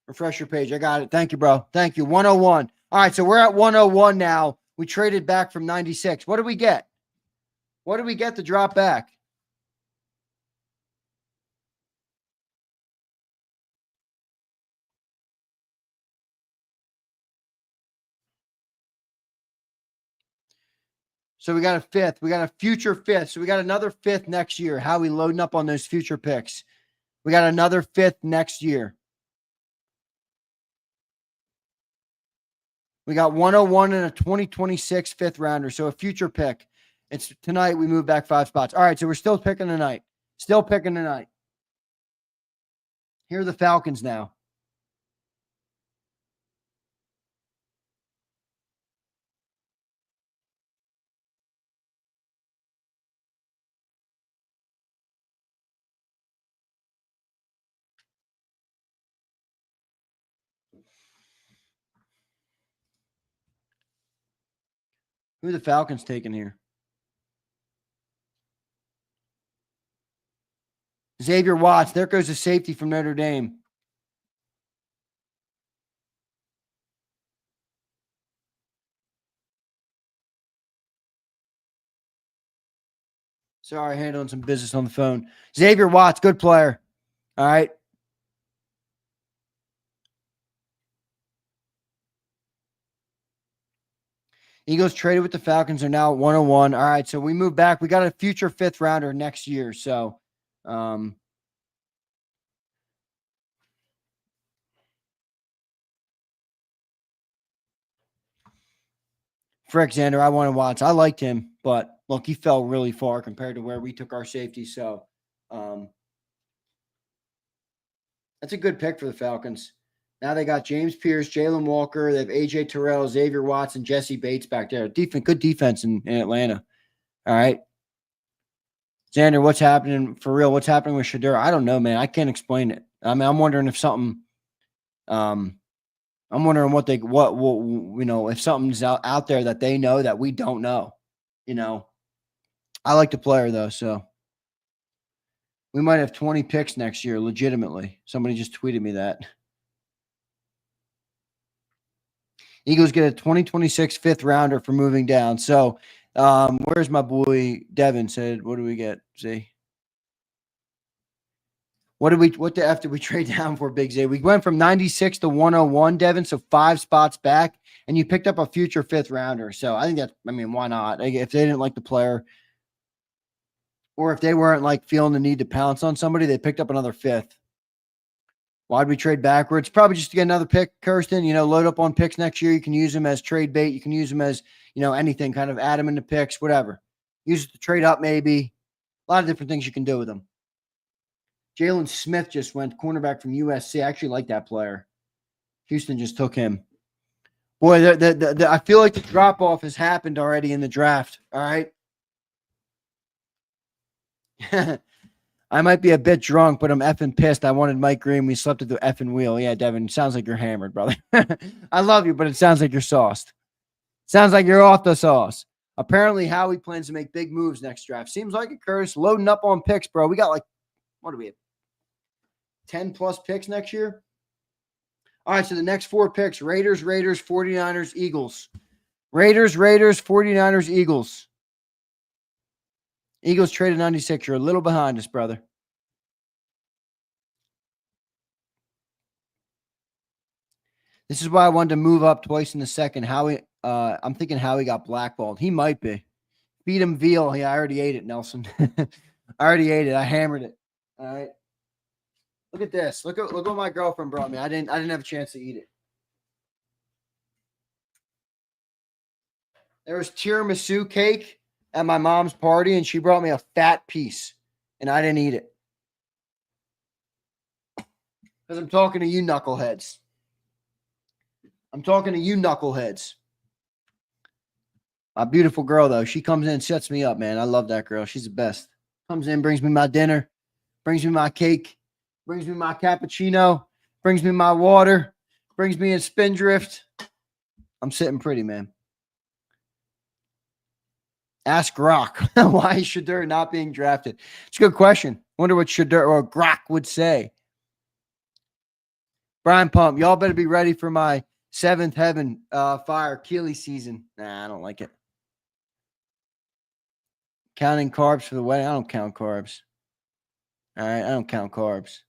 Refresh your page. I got it. Thank you, bro. Thank you. 101. All right, so we're at 101 now. We traded back from 96. What did we get? What did we get to drop back? So we got a fifth. We got a future fifth. So we got another fifth next year. How are we loading up on those future picks? We got another fifth next year. We got 101 and a 2026 fifth rounder. So a future pick. It's tonight. We move back 5 spots. All right. So we're still picking tonight. Still picking tonight. Here are the Falcons now. Who are the Falcons taking here? Xavier Watts. There goes the safety from Notre Dame. Sorry, handling some business on the phone. Xavier Watts, good player. All right. Eagles traded with the Falcons are now at 101. All right, so we move back. We got a future fifth rounder next year. So, Frick Zander, I wanted Watts. I liked him, but look, he fell really far compared to where we took our safety. So, that's a good pick for the Falcons. Now they got James Pierce, Jalen Walker. They have A.J. Terrell, Xavier Watts, and Jesse Bates back there. Good defense in Atlanta. All right. Zander, what's happening for real? What's happening with Shadur? I don't know, man. I can't explain it. I mean, I'm wondering if something I'm wondering if something's out there that they know that we don't know. I like the player though, so we might have 20 picks next year, legitimately. Somebody just tweeted me that. Eagles get a 2026 fifth rounder for moving down. So, where's my boy Devin said? What do we get? See, what the F did we trade down for, Big Z? We went from 96 to 101, Devin. So 5 spots back, and you picked up a future fifth rounder. So I think why not? If they didn't like the player, or if they weren't feeling the need to pounce on somebody, they picked up another fifth. Why'd we trade backwards? Probably just to get another pick, Kirsten. Load up on picks next year. You can use them as trade bait. You can use them as, anything, kind of add them into picks, whatever. Use it to trade up, maybe. A lot of different things you can do with them. Jalen Smith just went, cornerback from USC. I actually like that player. Houston just took him. Boy, I feel like the drop-off has happened already in the draft. All right. I might be a bit drunk, but I'm effing pissed. I wanted Mike Green. We slept at the effing wheel. Yeah, Devin, it sounds like you're hammered, brother. I love you, but it sounds like you're sauced. Sounds like you're off the sauce. Apparently, Howie plans to make big moves next draft. Seems like it, Curtis. Loading up on picks, bro. We got what do we have? 10 plus picks next year? All right, so the next 4 picks, Raiders, 49ers, Eagles. Raiders, 49ers, Eagles. Eagles traded 96. You're a little behind us, brother. This is why I wanted to move up twice in the second. Howie I'm thinking how he got blackballed. He might be. Feed him veal. Yeah, I already ate it, Nelson. I already ate it. I hammered it. All right. Look at this. Look what my girlfriend brought me. I didn't have a chance to eat it. There was tiramisu cake at my mom's party, and she brought me a fat piece, and I didn't eat it. Because I'm talking to you knuckleheads. I'm talking to you knuckleheads. My beautiful girl, though, she comes in and sets me up, man. I love that girl. She's the best. Comes in, brings me my dinner, brings me my cake, brings me my cappuccino, brings me my water, brings me a spindrift. I'm sitting pretty, man. Ask Rock, why is Shadur not being drafted? It's a good question. Wonder what Shadur or Grok would say. Brian Pump, y'all better be ready for my seventh heaven fire Keely season. Nah, I don't like it. Counting carbs for the wedding. I don't count carbs. All right, I don't count carbs.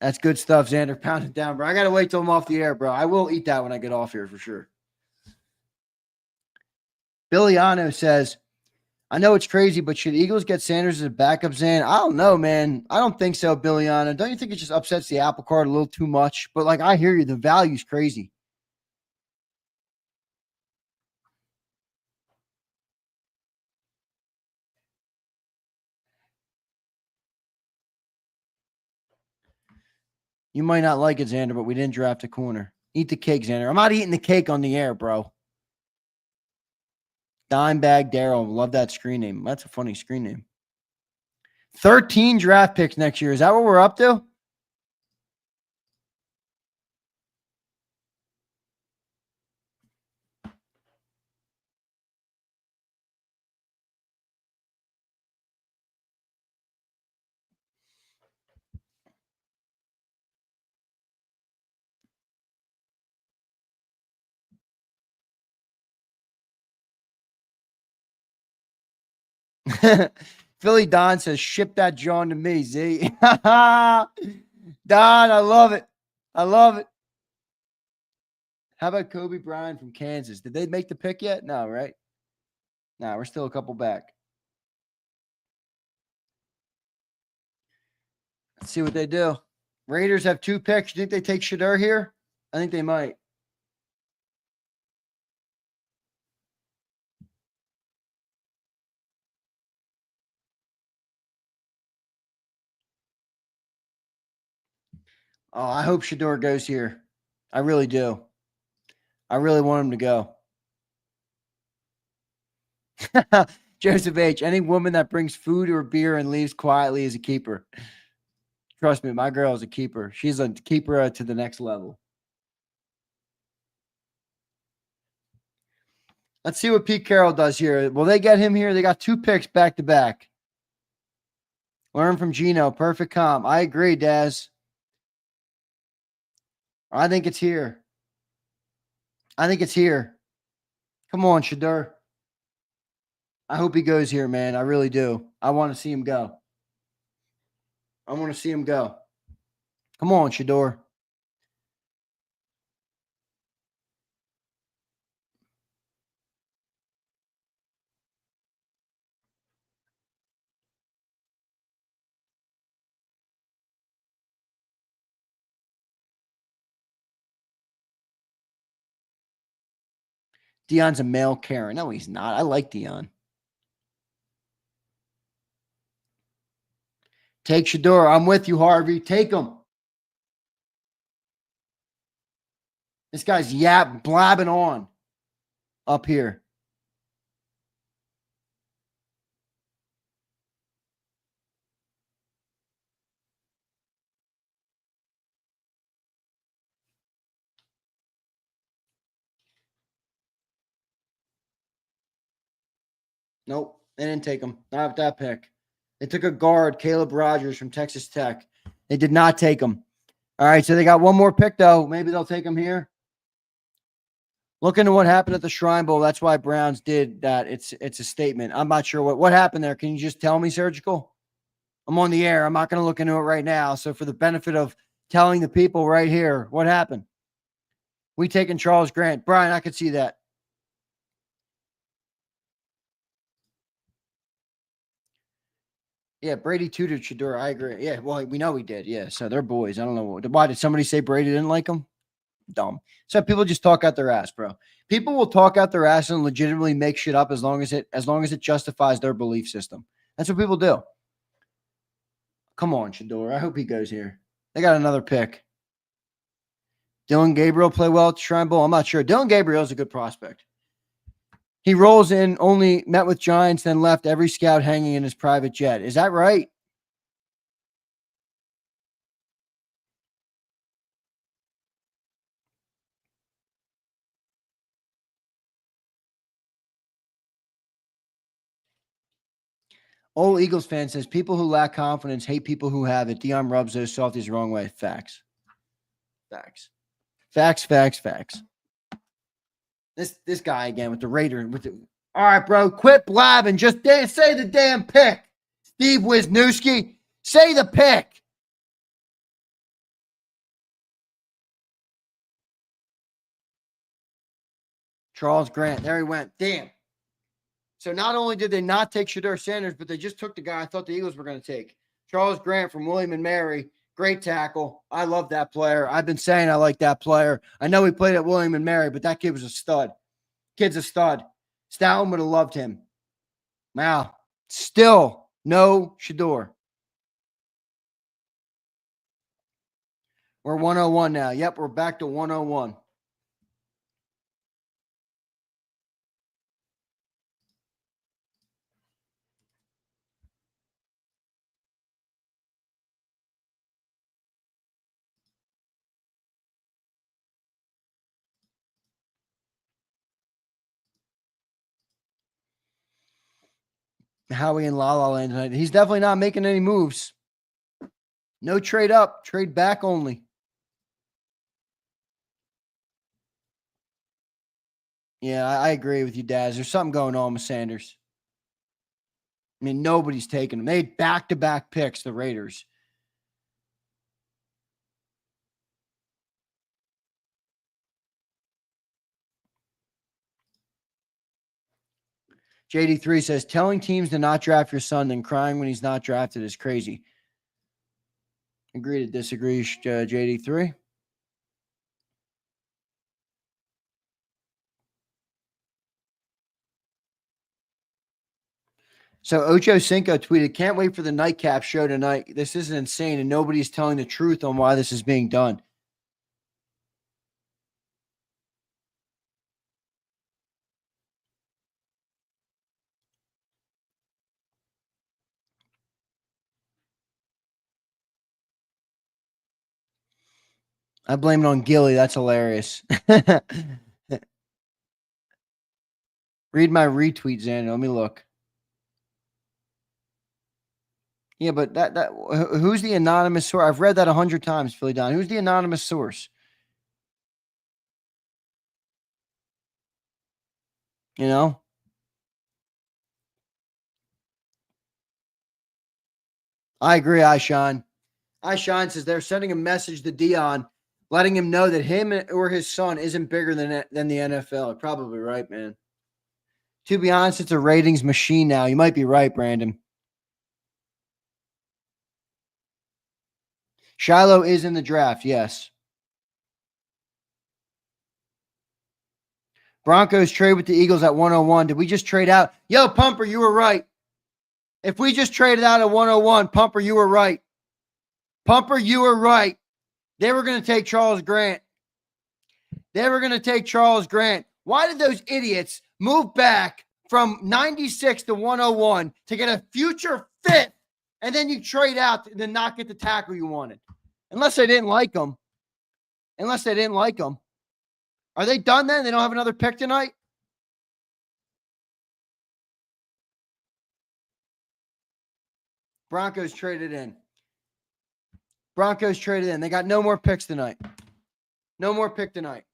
That's good stuff, Zander. Pound it down, bro. I got to wait till I'm off the air, bro. I will eat that when I get off here for sure. Billiano says, I know it's crazy, but should Eagles get Sanders as a backup, Zan? I don't know, man. I don't think so, Billiano. Don't you think it just upsets the apple cart a little too much? But, like, I hear you. The value's crazy. You might not like it, Xander, but we didn't draft a corner. Eat the cake, Xander. I'm not eating the cake on the air, bro. Dimebag Daryl. Love that screen name. That's a funny screen name. 13 draft picks next year. Is that what we're up to? Philly Don says, ship that John to me, Z. Don, I love it. I love it. How about Kobe Bryant from Kansas? Did they make the pick yet? No, right? No, we're still a couple back. Let's see what they do. Raiders have 2 picks. You think they take Shadur here? I think they might. Oh, I hope Shadur goes here. I really do. I really want him to go. Joseph H. Any woman that brings food or beer and leaves quietly is a keeper. Trust me, my girl is a keeper. She's a keeper to the next level. Let's see what Pete Carroll does here. Will they get him here? They got 2 picks back to back. Learn from Gino. Perfect comp. I agree, Daz. I think it's here. I think it's here. Come on, Shadur. I hope he goes here, man. I really do. I want to see him go. I want to see him go. Come on, Shadur. Deion's a male Karen. No, he's not. I like Deion. Take Shadur. I'm with you, Harvey. Take him. This guy's blabbing on up here. Nope, they didn't take him. Not with that pick. They took a guard, Caleb Rogers from Texas Tech. They did not take him. All right, so they got one more pick, though. Maybe they'll take him here. Look into what happened at the Shrine Bowl. That's why Browns did that. It's a statement. I'm not sure what happened there. Can you just tell me, Surgical? I'm on the air. I'm not going to look into it right now. So for the benefit of telling the people right here, what happened? We taking Charles Grant. Brian, I could see that. Yeah, Brady tutored Shador. I agree. Yeah, well, we know he did. Yeah, so they're boys. I don't know. Why did somebody say Brady didn't like him? Dumb. So people just talk out their ass, bro. People will talk out their ass and legitimately make shit up as long as it justifies their belief system. That's what people do. Come on, Shador. I hope he goes here. They got another pick. Dylan Gabriel play well at Shrine Bowl. I'm not sure. Dylan Gabriel is a good prospect. He rolls in, only met with Giants, then left every scout hanging in his private jet. Is that right? Old Eagles fan says, people who lack confidence hate people who have it. Dion rubs those softies the wrong way. Facts. Facts. Facts, facts, facts. This guy again with the Raider. All right, bro, quit blabbing. Just say the damn pick. Steve Wisniewski, say the pick. Charles Grant. There he went. Damn. So not only did they not take Shador Sanders, but they just took the guy I thought the Eagles were going to take. Charles Grant from William and Mary. Great tackle. I love that player. I've been saying I like that player. I know he played at William and Mary, but that kid was a stud. Kid's a stud. Stalin would have loved him. Wow. Still no Shador. We're 101 now. Yep, we're back to 101. Howie and La La Land tonight. He's definitely not making any moves. No trade up, trade back only. Yeah, I agree with you, Daz. There's something going on with Sanders. I mean, nobody's taking him. They had back-to-back picks, the Raiders. JD3 says, telling teams to not draft your son, then crying when he's not drafted is crazy. Agree to disagree, JD3. So Ocho Cinco tweeted, can't wait for the nightcap show tonight. This is insane, and nobody's telling the truth on why this is being done. I blame it on Gilly. That's hilarious. Read my retweet, Zander. Let me look. Yeah, but who's the anonymous source? I've read that 100 times, Philly Don. Who's the anonymous source? You know? I agree, Ishan. Ishan says they're sending a message to Dion, letting him know that him or his son isn't bigger than the NFL. Probably right, man. To be honest, it's a ratings machine now. You might be right, Brandon. Shiloh is in the draft, yes. Broncos trade with the Eagles at 101. Did we just trade out? Yo, Pumper, you were right. If we just traded out at 101, Pumper, you were right. Pumper, you were right. They were going to take Charles Grant. They were going to take Charles Grant. Why did those idiots move back from 96 to 101 to get a future fifth, and then you trade out and then not get the tackle you wanted? Unless they didn't like him. Unless they didn't like him. Are they done then? They don't have another pick tonight? Broncos traded in. Broncos traded in. They got no more picks tonight. No more pick tonight.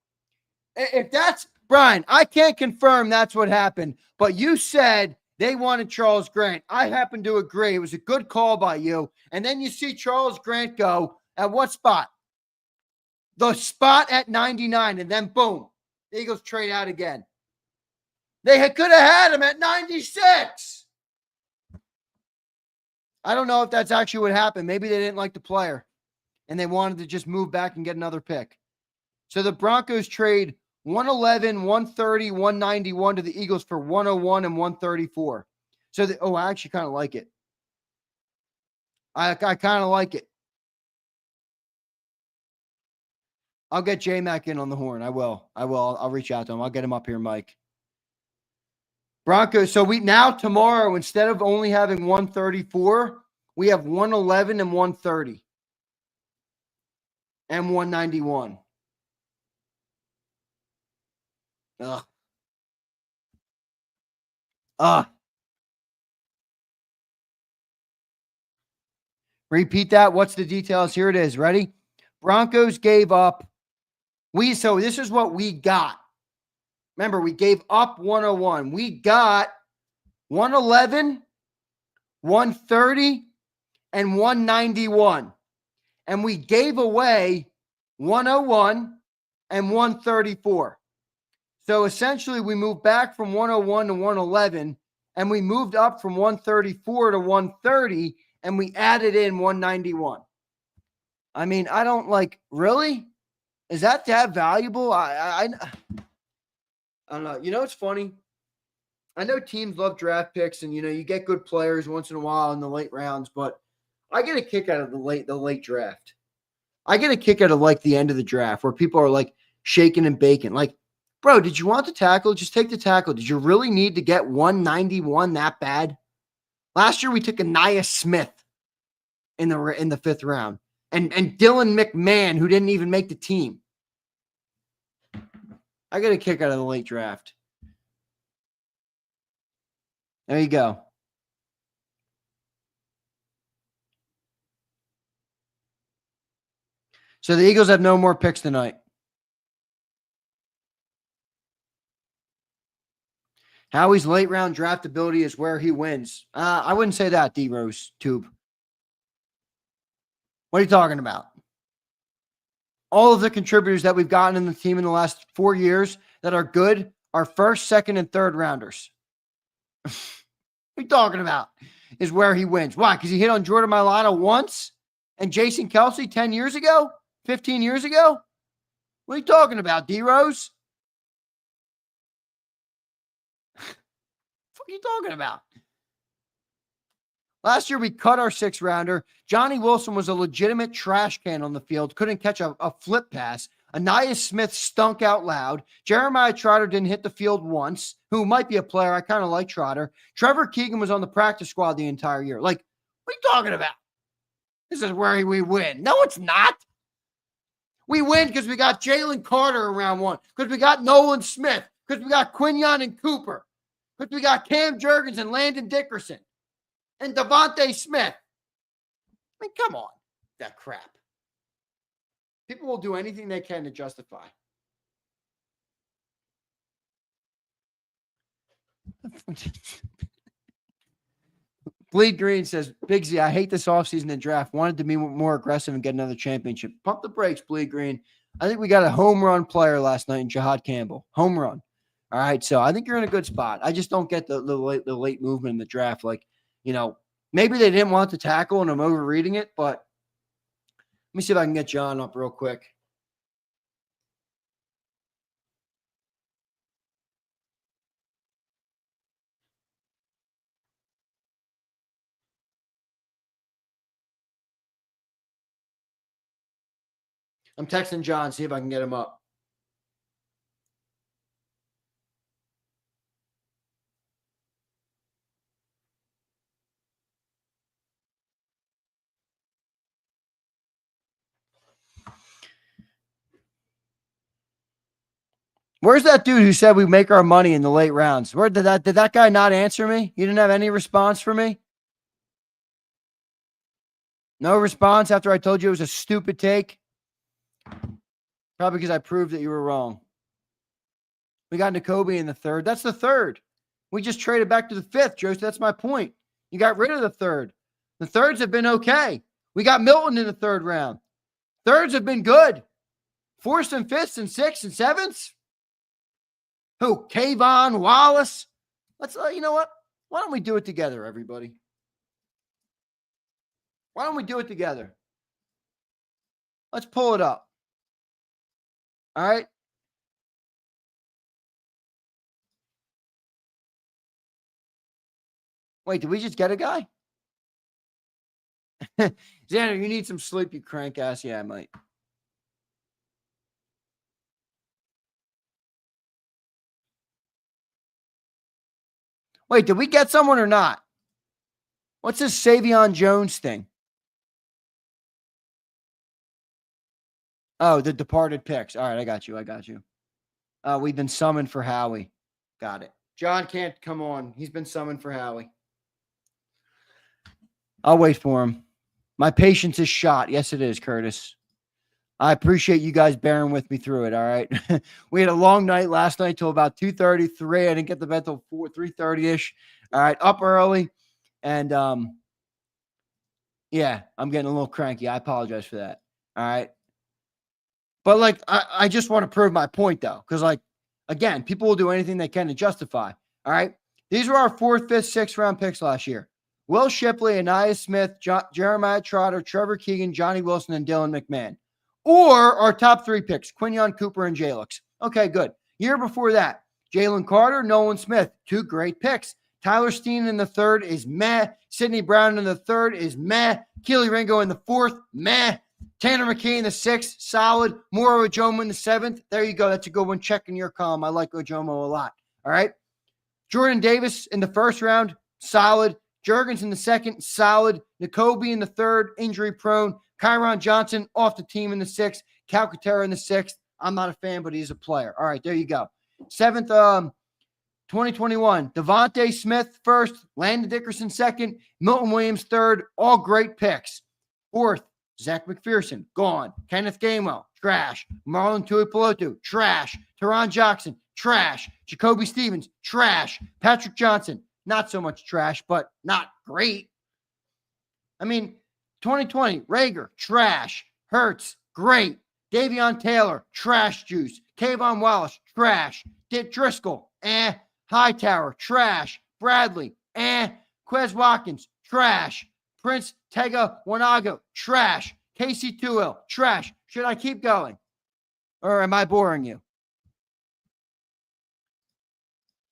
If that's, Brian, I can't confirm that's what happened, but you said they wanted Charles Grant. I happen to agree. It was a good call by you. And then you see Charles Grant go at what spot? the spot at 99, and then boom, the Eagles trade out again. They could have had him at 96. I don't know if that's actually what happened. Maybe they didn't like the player and they wanted to just move back and get another pick. So the Broncos trade 111, 130, 191 to the Eagles for 101 and 134. So, I actually kind of like it. I kind of like it. I'll get J-Mac in on the horn. I will. I'll reach out to him. I'll get him up here, Mike. Broncos. So tomorrow, instead of only having 134, we have 111 and 130 and 191. Repeat that. What's the details? Here it is. Ready? Broncos gave up. So this is what we got. Remember, we gave up 101. We got 111, 130, and 191. And we gave away 101 and 134. So essentially, we moved back from 101 to 111, and we moved up from 134 to 130, and we added in 191. I mean, I don't really? Is that valuable? I don't know. You know what's funny? I know teams love draft picks, and you get good players once in a while in the late rounds, but I get a kick out of the late draft. I get a kick out of the end of the draft where people are shaking and baking. Bro, did you want the tackle? Just take the tackle. Did you really need to get 191 that bad? Last year we took Aniyah Smith in the fifth round, and Dylan McMahon, who didn't even make the team. I get a kick out of the late draft. There you go. So the Eagles have no more picks tonight. Howie's late round draftability is where he wins. I wouldn't say that, D-Rose Tube. What are you talking about? All of the contributors that we've gotten in the team in the last 4 years that are good are first, second, and third rounders. What are you talking about? Is where he wins. Why? Because he hit on Jordan Mailata once and Jason Kelce 10 years ago? 15 years ago? What are you talking about, D-Rose? What are you talking about? Last year, we cut our 6th rounder. Johnny Wilson was a legitimate trash can on the field. Couldn't catch a flip pass. Aniyah Smith stunk out loud. Jeremiah Trotter didn't hit the field once, who might be a player. I kind of like Trotter. Trevor Keegan was on the practice squad the entire year. What are you talking about? This is where we win. No, it's not. We win because we got Jalen Carter in round 1, because we got Nolan Smith, because we got Quinyon and Cooper, because we got Cam Jurgens and Landon Dickerson and Devontae Smith. I mean, come on. That crap. People will do anything they can to justify. Bleed Green says, Big Z, I hate this offseason and draft. Wanted to be more aggressive and get another championship. Pump the brakes, Bleed Green. I think we got a home run player last night in Jahad Campbell. Home run. All right, so I think you're in a good spot. I just don't get the late movement in the draft. Maybe they didn't want to tackle and I'm overreading it, but let me see if I can get John up real quick. I'm texting John, see if I can get him up. Where's that dude who said we make our money in the late rounds? Where did that guy not answer me? You didn't have any response for me? No response after I told you it was a stupid take? Probably because I proved that you were wrong. We got Nakobe in the 3rd. That's the 3rd. We just traded back to the 5th, Joe. So that's my point. You got rid of the 3rd. The 3rds have been okay. We got Milton in the 3rd round. 3rds have been good. Fourths and fifths and sixths and sevenths? Who? Kayvon Wallace? Let's, you know what? Why don't we do it together, everybody? Why don't we do it together? Let's pull it up. All right. Wait, did we just get a guy? Zander, you need some sleep, you crank ass. Yeah, I might. Wait, did we get someone or not? What's this Savion Jones thing? Oh, the departed picks. All right, I got you. We've been summoned for Howie. Got it. John can't come on. He's been summoned for Howie. I'll wait for him. My patience is shot. Yes, it is, Curtis. I appreciate you guys bearing with me through it, all right? We had a long night last night till about 2:30, 3. I didn't get to bed till 3:30-ish. All right, up early. And, yeah, I'm getting a little cranky. I apologize for that, all right? But, like, I just want to prove my point, though, because, like, again, people will do anything they can to justify, all right? These were our 4th, 5th, 6th round picks last year. Will Shipley, Anaya Smith, Jeremiah Trotter, Trevor Keegan, Johnny Wilson, and Dylan McMahon. Or our top 3 picks, Quinion Cooper and Jalix. Okay, good. Year before that, Jalen Carter, Nolan Smith, 2 great picks. Tyler Steen in the 3rd is meh. Sidney Brown in the 3rd is meh. Keely Ringo in the 4th, meh. Tanner McKee in the 6th, solid. Moro Ojomo in the 7th. There you go. That's a good one. Check in your column. I like Ojomo a lot. All right. Jordan Davis in the 1st round, solid. Juergens in the 2nd, solid. Nakobe in the 3rd, injury prone. Kyron Johnson off the team in the 6th. Calcaterra in the 6th. I'm not a fan, but he's a player. All right, there you go. 7th, 2021, Devontae Smith 1st, Landon Dickerson 2nd, Milton Williams 3rd. All great picks. 4th, Zach McPherson, gone. Kenneth Gainwell, trash. Marlon Tuipulotu, trash. Teron Jackson, trash. Jacoby Stevens, trash. Patrick Johnson, not so much trash, but not great. I mean, 2020, Rager, trash. Hurts, great. Davion Taylor, trash juice. Kayvon Wallace, trash. Dick Driscoll, Hightower, trash. Bradley, Quez Watkins, trash. Prince Tega Wanago, trash. Casey Tuill, trash. Should I keep going? Or am I boring you?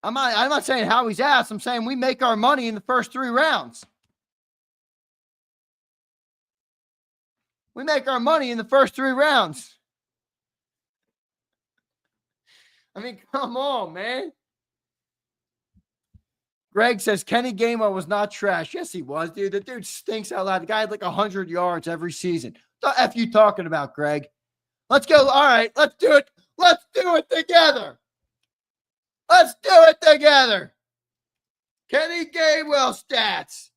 I'm not saying Howie's ass. I'm saying we make our money in the first 3 rounds. We make our money in the first 3 rounds. I mean, come on, man. Greg says Kenny Gainwell was not trash. Yes, he was, dude. The dude stinks out loud. The guy had like 100 yards every season. What the F you talking about, Greg? Let's go. All right, let's do it. Let's do it together. Let's do it together. Kenny Gainwell stats.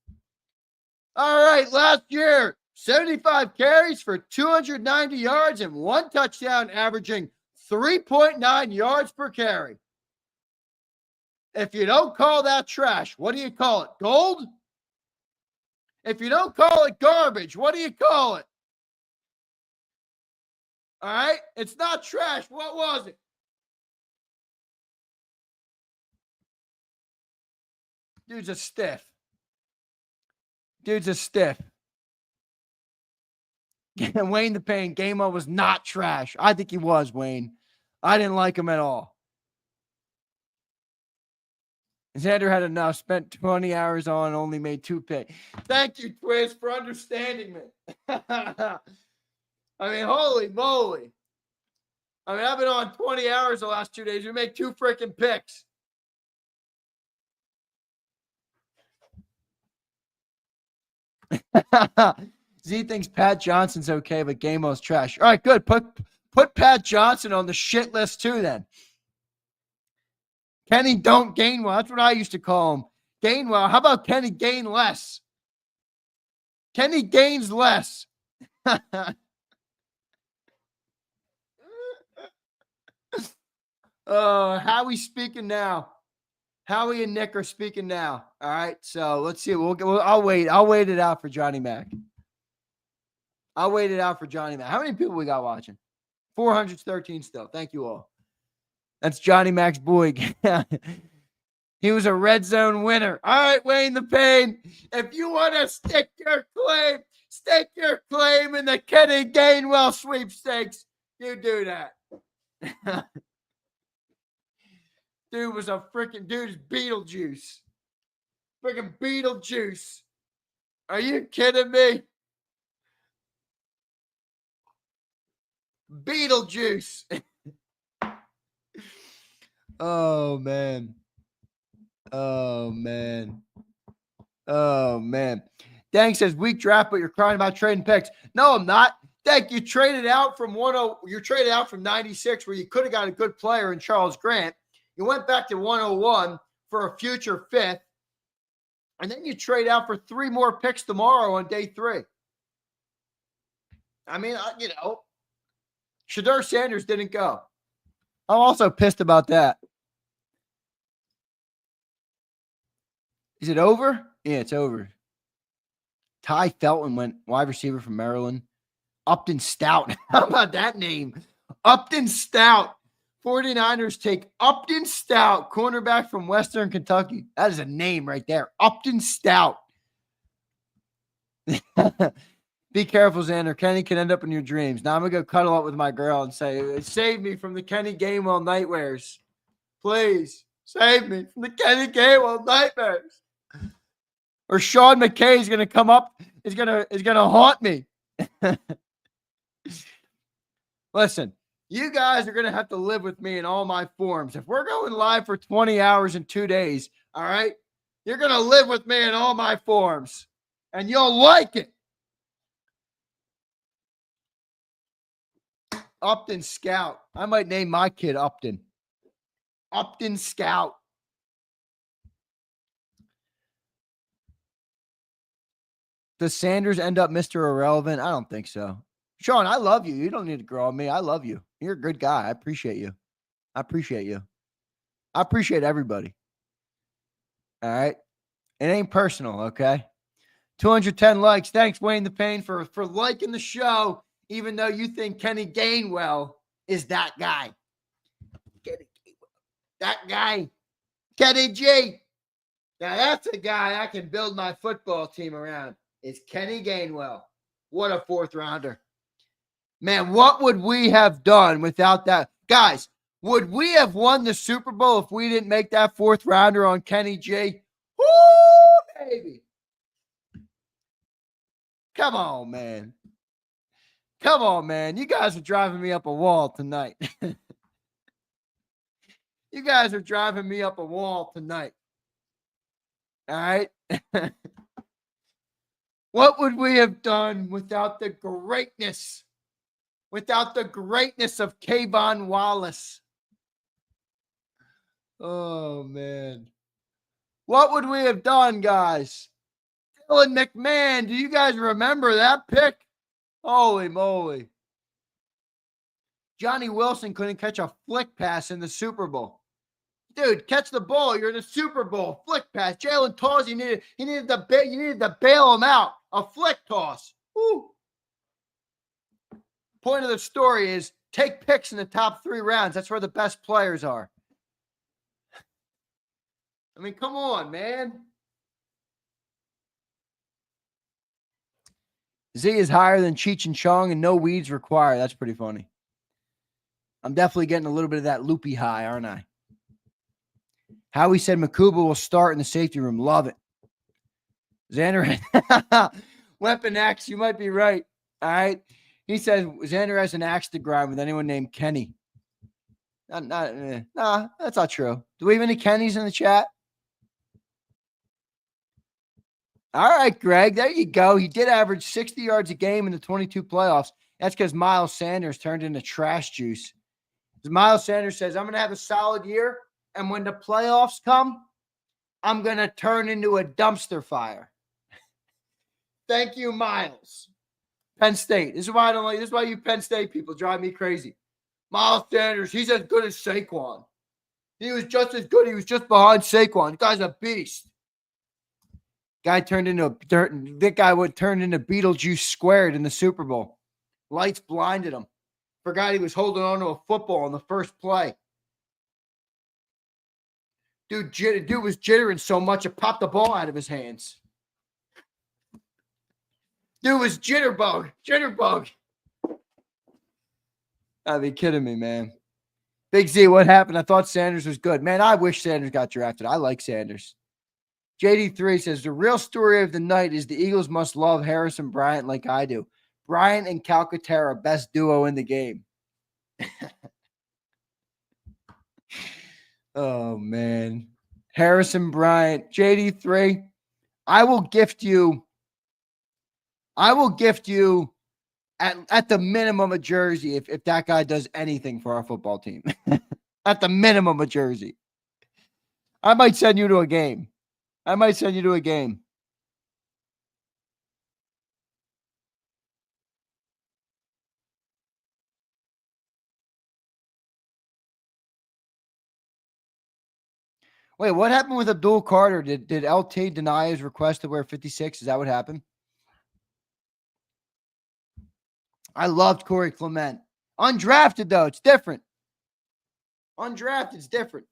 All right, last year, 75 carries for 290 yards and 1 touchdown, averaging 3.9 yards per carry. If you don't call that trash, what do you call it? Gold? If you don't call it garbage, what do you call it? All right? It's not trash. What was it? Dude's a stiff. Dude's a stiff. Wayne the Pain, Gainwell was not trash. I think he was, Wayne. I didn't like him at all. Zander had enough, spent 20 hours on, only made 2 picks. Thank you, Twiz, for understanding me. I mean, holy moly. I mean, I've been on 20 hours the last 2 days. We make 2 freaking picks. Z thinks Pat Johnson's okay, but Gainwell's trash. All right, good. Put Pat Johnson on the shit list too then. Kenny don't Gainwell. That's what I used to call him. Gainwell. How about Kenny gain less? Kenny gains less. Howie speaking now. Howie and Nick are speaking now. All right, so let's see. I'll wait. I'll wait it out for Johnny Mac. I'll wait it out for Johnny Mac. How many people we got watching? 413 still. Thank you all. That's Johnny Max Boyd. He was a red zone winner. All right, Wayne the Pain. If you want to stake your claim in the Kenny Gainwell sweepstakes, you do that. Dude was a dude's Beetlejuice. Freaking Beetlejuice. Are you kidding me? Beetlejuice. Oh, man. Oh, man. Oh, man. Dang says, weak draft, but you're crying about trading picks. No, I'm not. Dang, you traded out from 96, where you could have got a good player in Charles Grant. You went back to 101 for a future fifth. And then you trade out for 3 more picks tomorrow on day 3. I mean, Shedeur Sanders didn't go. I'm also pissed about that. Is it over? Yeah, it's over. Ty Felton went wide receiver from Maryland. Upton Stout. How about that name? Upton Stout. 49ers take Upton Stout, cornerback from Western Kentucky. That is a name right there. Upton Stout. Be careful, Zander. Kenny can end up in your dreams. Now I'm going to go cuddle up with my girl and say, save me from the Kenny Gainwell nightmares. Please, save me from the Kenny Gainwell nightmares. Or Sean McKay is going to come up, is going to haunt me. Listen, you guys are going to have to live with me in all my forms. If we're going live for 20 hours in 2 days, all right, you're going to live with me in all my forms, and you'll like it. Upton Scout. I might name my kid Upton. Upton Scout. Does Sanders end up Mr. Irrelevant? I don't think so. Sean, I love you. You don't need to grow on me. I love you. You're a good guy. I appreciate you. I appreciate you. I appreciate everybody. All right. It ain't personal, okay? 210 likes. Thanks, Wayne the Pain, for liking the show, even though you think Kenny Gainwell is that guy. That guy. Kenny G. Now, that's a guy I can build my football team around. It's Kenny Gainwell. What a 4th rounder. Man, what would we have done without that? Guys, would we have won the Super Bowl if we didn't make that 4th rounder on Kenny G? Woo, baby. Come on, man. Come on, man. You guys are driving me up a wall tonight. You guys are driving me up a wall tonight. All right? What would we have done without the greatness of Kayvon Wallace? Oh, man. What would we have done, guys? Dylan McMahon, do you guys remember that pick? Holy moly. Johnny Wilson couldn't catch a flick pass in the Super Bowl. Dude, catch the ball. You're in the Super Bowl. Flick pass. Jalen Toss, you needed to bail him out. A flick toss. Woo. Point of the story is take picks in the top 3 rounds. That's where the best players are. I mean, come on, man. Z is higher than Cheech and Chong and no weeds required. That's pretty funny. I'm definitely getting a little bit of that loopy high, aren't I? Howie said Makuba will start in the safety room. Love it. Zander, Weapon X, you might be right. All right. He says Zander has an axe to grind with anyone named Kenny. Nah, that's not true. Do we have any Kennys in the chat? All right, Greg, there you go. He did average 60 yards a game in the 22 playoffs. That's because Miles Sanders turned into trash juice. Miles Sanders says, I'm going to have a solid year, and when the playoffs come, I'm going to turn into a dumpster fire. Thank you, Miles. Penn State. This is why I don't like. This is why you Penn State people drive me crazy. Miles Sanders, he's as good as Saquon. He was just as good. He was just behind Saquon. The guy's a beast. That guy would turn into Beetlejuice squared in the Super Bowl. Lights blinded him. Forgot he was holding on to a football on the first play. Dude was jittering so much it popped the ball out of his hands. Dude was jitterbug. Gotta be kidding me, man. Big Z, what happened? I thought Sanders was good. Man, I wish Sanders got drafted. I like Sanders. JD3 says, the real story of the night is the Eagles must love Harrison Bryant like I do. Bryant and Calcaterra, best duo in the game. Oh, man. Harrison Bryant. JD3, I will gift you at the minimum a jersey if that guy does anything for our football team. At the minimum a jersey. I might send you to a game. Wait, what happened with Abdul Carter? Did LT deny his request to wear 56? Is that what happened? I loved Corey Clement. Undrafted, though. It's different. Undrafted's different.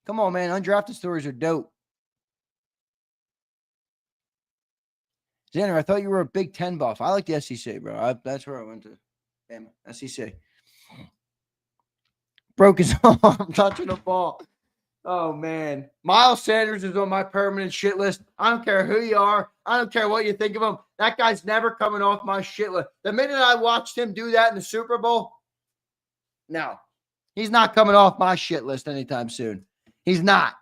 Come on, man. Undrafted stories are dope. Zander, I thought you were a Big Ten buff. I like the SEC, bro. That's where I went to. Damn, SEC. Broke his arm touching the ball. Oh, man. Miles Sanders is on my permanent shit list. I don't care who you are. I don't care what you think of him. That guy's never coming off my shit list. The minute I watched him do that in the Super Bowl, no. He's not coming off my shit list anytime soon. He's not.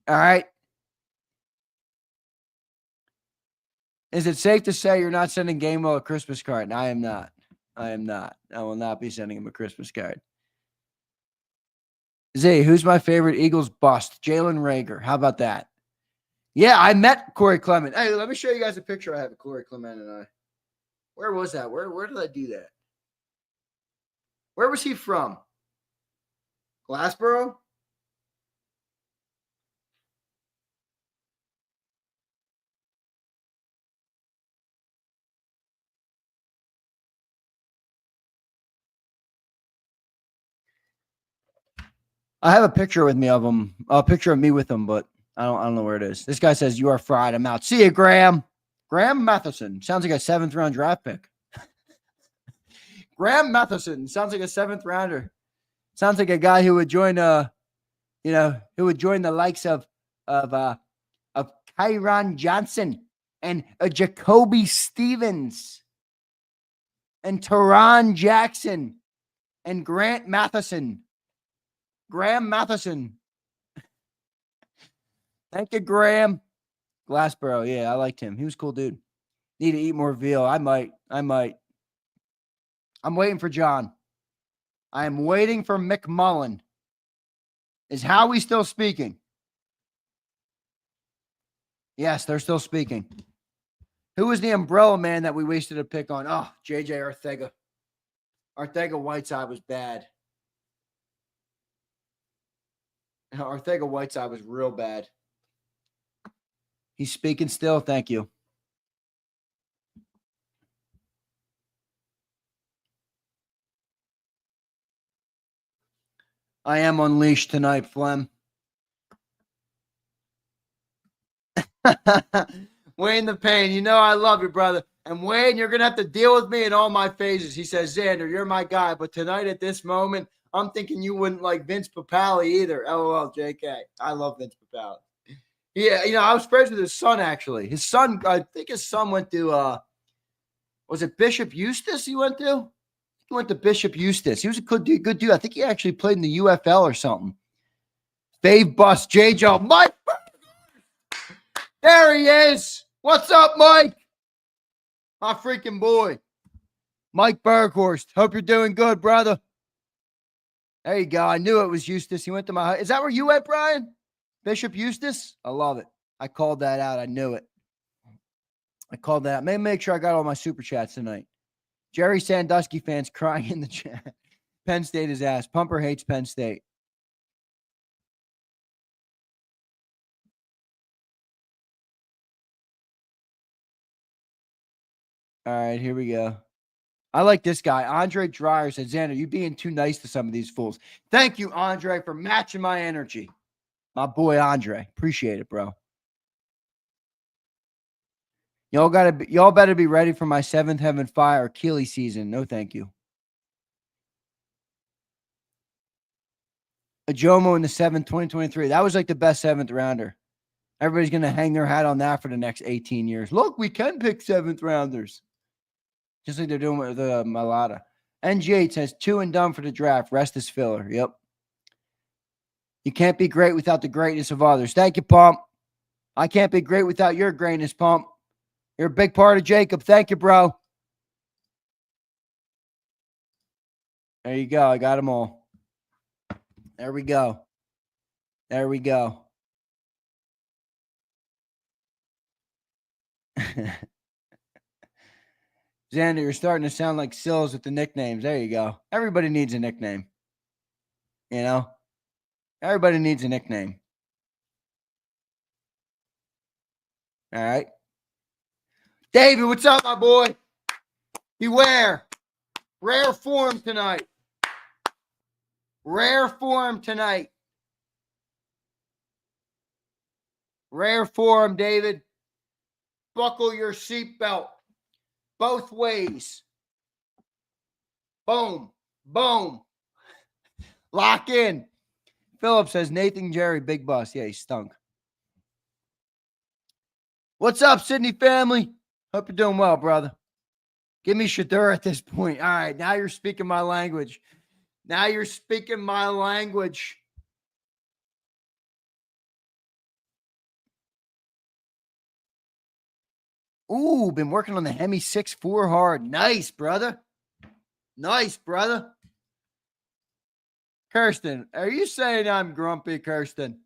All right? Is it safe to say you're not sending Gainwell a Christmas card? No, I am not. I will not be sending him a Christmas card. Z, who's my favorite Eagles bust? Jalen Reagor. How about that? Yeah, I met Corey Clement. Hey, let me show you guys a picture I have of Corey Clement and I. Where was that? Where did I do that? Where was he from? Glassboro? I have a picture with me of him, a picture of me with him, but I don't know where it is. This guy says, you are fried. I'm out. See you, Graham. Graham Matheson. Sounds like a 7th round draft pick. Graham Matheson. Sounds like a 7th rounder. Sounds like a guy who would join, who would join the likes of Kyron Johnson and Jacoby Stevens and Teron Jackson and Grant Matheson. Graham Matheson. Thank you, Graham. Glassboro. Yeah, I liked him. He was a cool dude. Need to eat more veal. I might. I'm waiting for John. I am waiting for McMullen. Is Howie still speaking? Yes, they're still speaking. Who was the umbrella man that we wasted a pick on? Oh, JJ Arthega. Arthega-Whiteside was bad. Arthega-Whiteside was real bad. He's speaking still. Thank you. I am unleashed tonight, Flem. Wayne the Pain, you know I love you, brother. And Wayne, you're going to have to deal with me in all my phases. He says, Zander, you're my guy. But tonight at this moment, I'm thinking you wouldn't like Vince Papale either. LOL, JK. I love Vince Papale. Yeah, I was friends with his son, actually. His son, I think his son went to, was it Bishop Eustace he went to? He went to Bishop Eustace. He was a good dude. I think he actually played in the UFL or something. Fave Bus, J-Joe. Mike! There he is. What's up, Mike? My freaking boy. Mike Berghorst. Hope you're doing good, brother. There you go. I knew it was Eustace. He went to my... Is that where you went, Brian? Bishop Eustace? I love it. I called that out. I knew it. I called that out. Maybe make sure I got all my super chats tonight. Jerry Sandusky fans crying in the chat. Penn State is ass. Pumper hates Penn State. All right, here we go. I like this guy. Andre Dreyer said, Xander, you being too nice to some of these fools. Thank you, Andre, for matching my energy. My boy, Andre. Appreciate it, bro. Y'all better be ready for my 7th Heaven Fire Keeley season. No, thank you. A Jomo in the 7th, 2023. That was like the best 7th rounder. Everybody's going to hang their hat on that for the next 18 years. Look, we can pick 7th rounders. Just like they're doing with the Malata. NG8 says 2 and done for the draft. Rest is filler. Yep. You can't be great without the greatness of others. Thank you, Pump. I can't be great without your greatness, Pump. You're a big part of JAKIB. Thank you, bro. There you go. I got them all. There we go. There we go. Xander, you're starting to sound like Sills with the nicknames. There you go. Everybody needs a nickname. You know? Everybody needs a nickname. All right. David, what's up, my boy? Beware. Rare form tonight. Rare form tonight. Rare form, David. Buckle your seatbelt. Both ways. Boom. Boom. Lock in. Philip says, Nathan Jerry, big boss. Yeah, he stunk. What's up, Sydney family? Hope you're doing well, brother. Give me Shadur at this point. All right, now you're speaking my language. Now you're speaking my language. Ooh, been working on the Hemi 6.4 hard. Nice, brother. Nice, brother. Kirsten, are you saying I'm grumpy, Kirsten?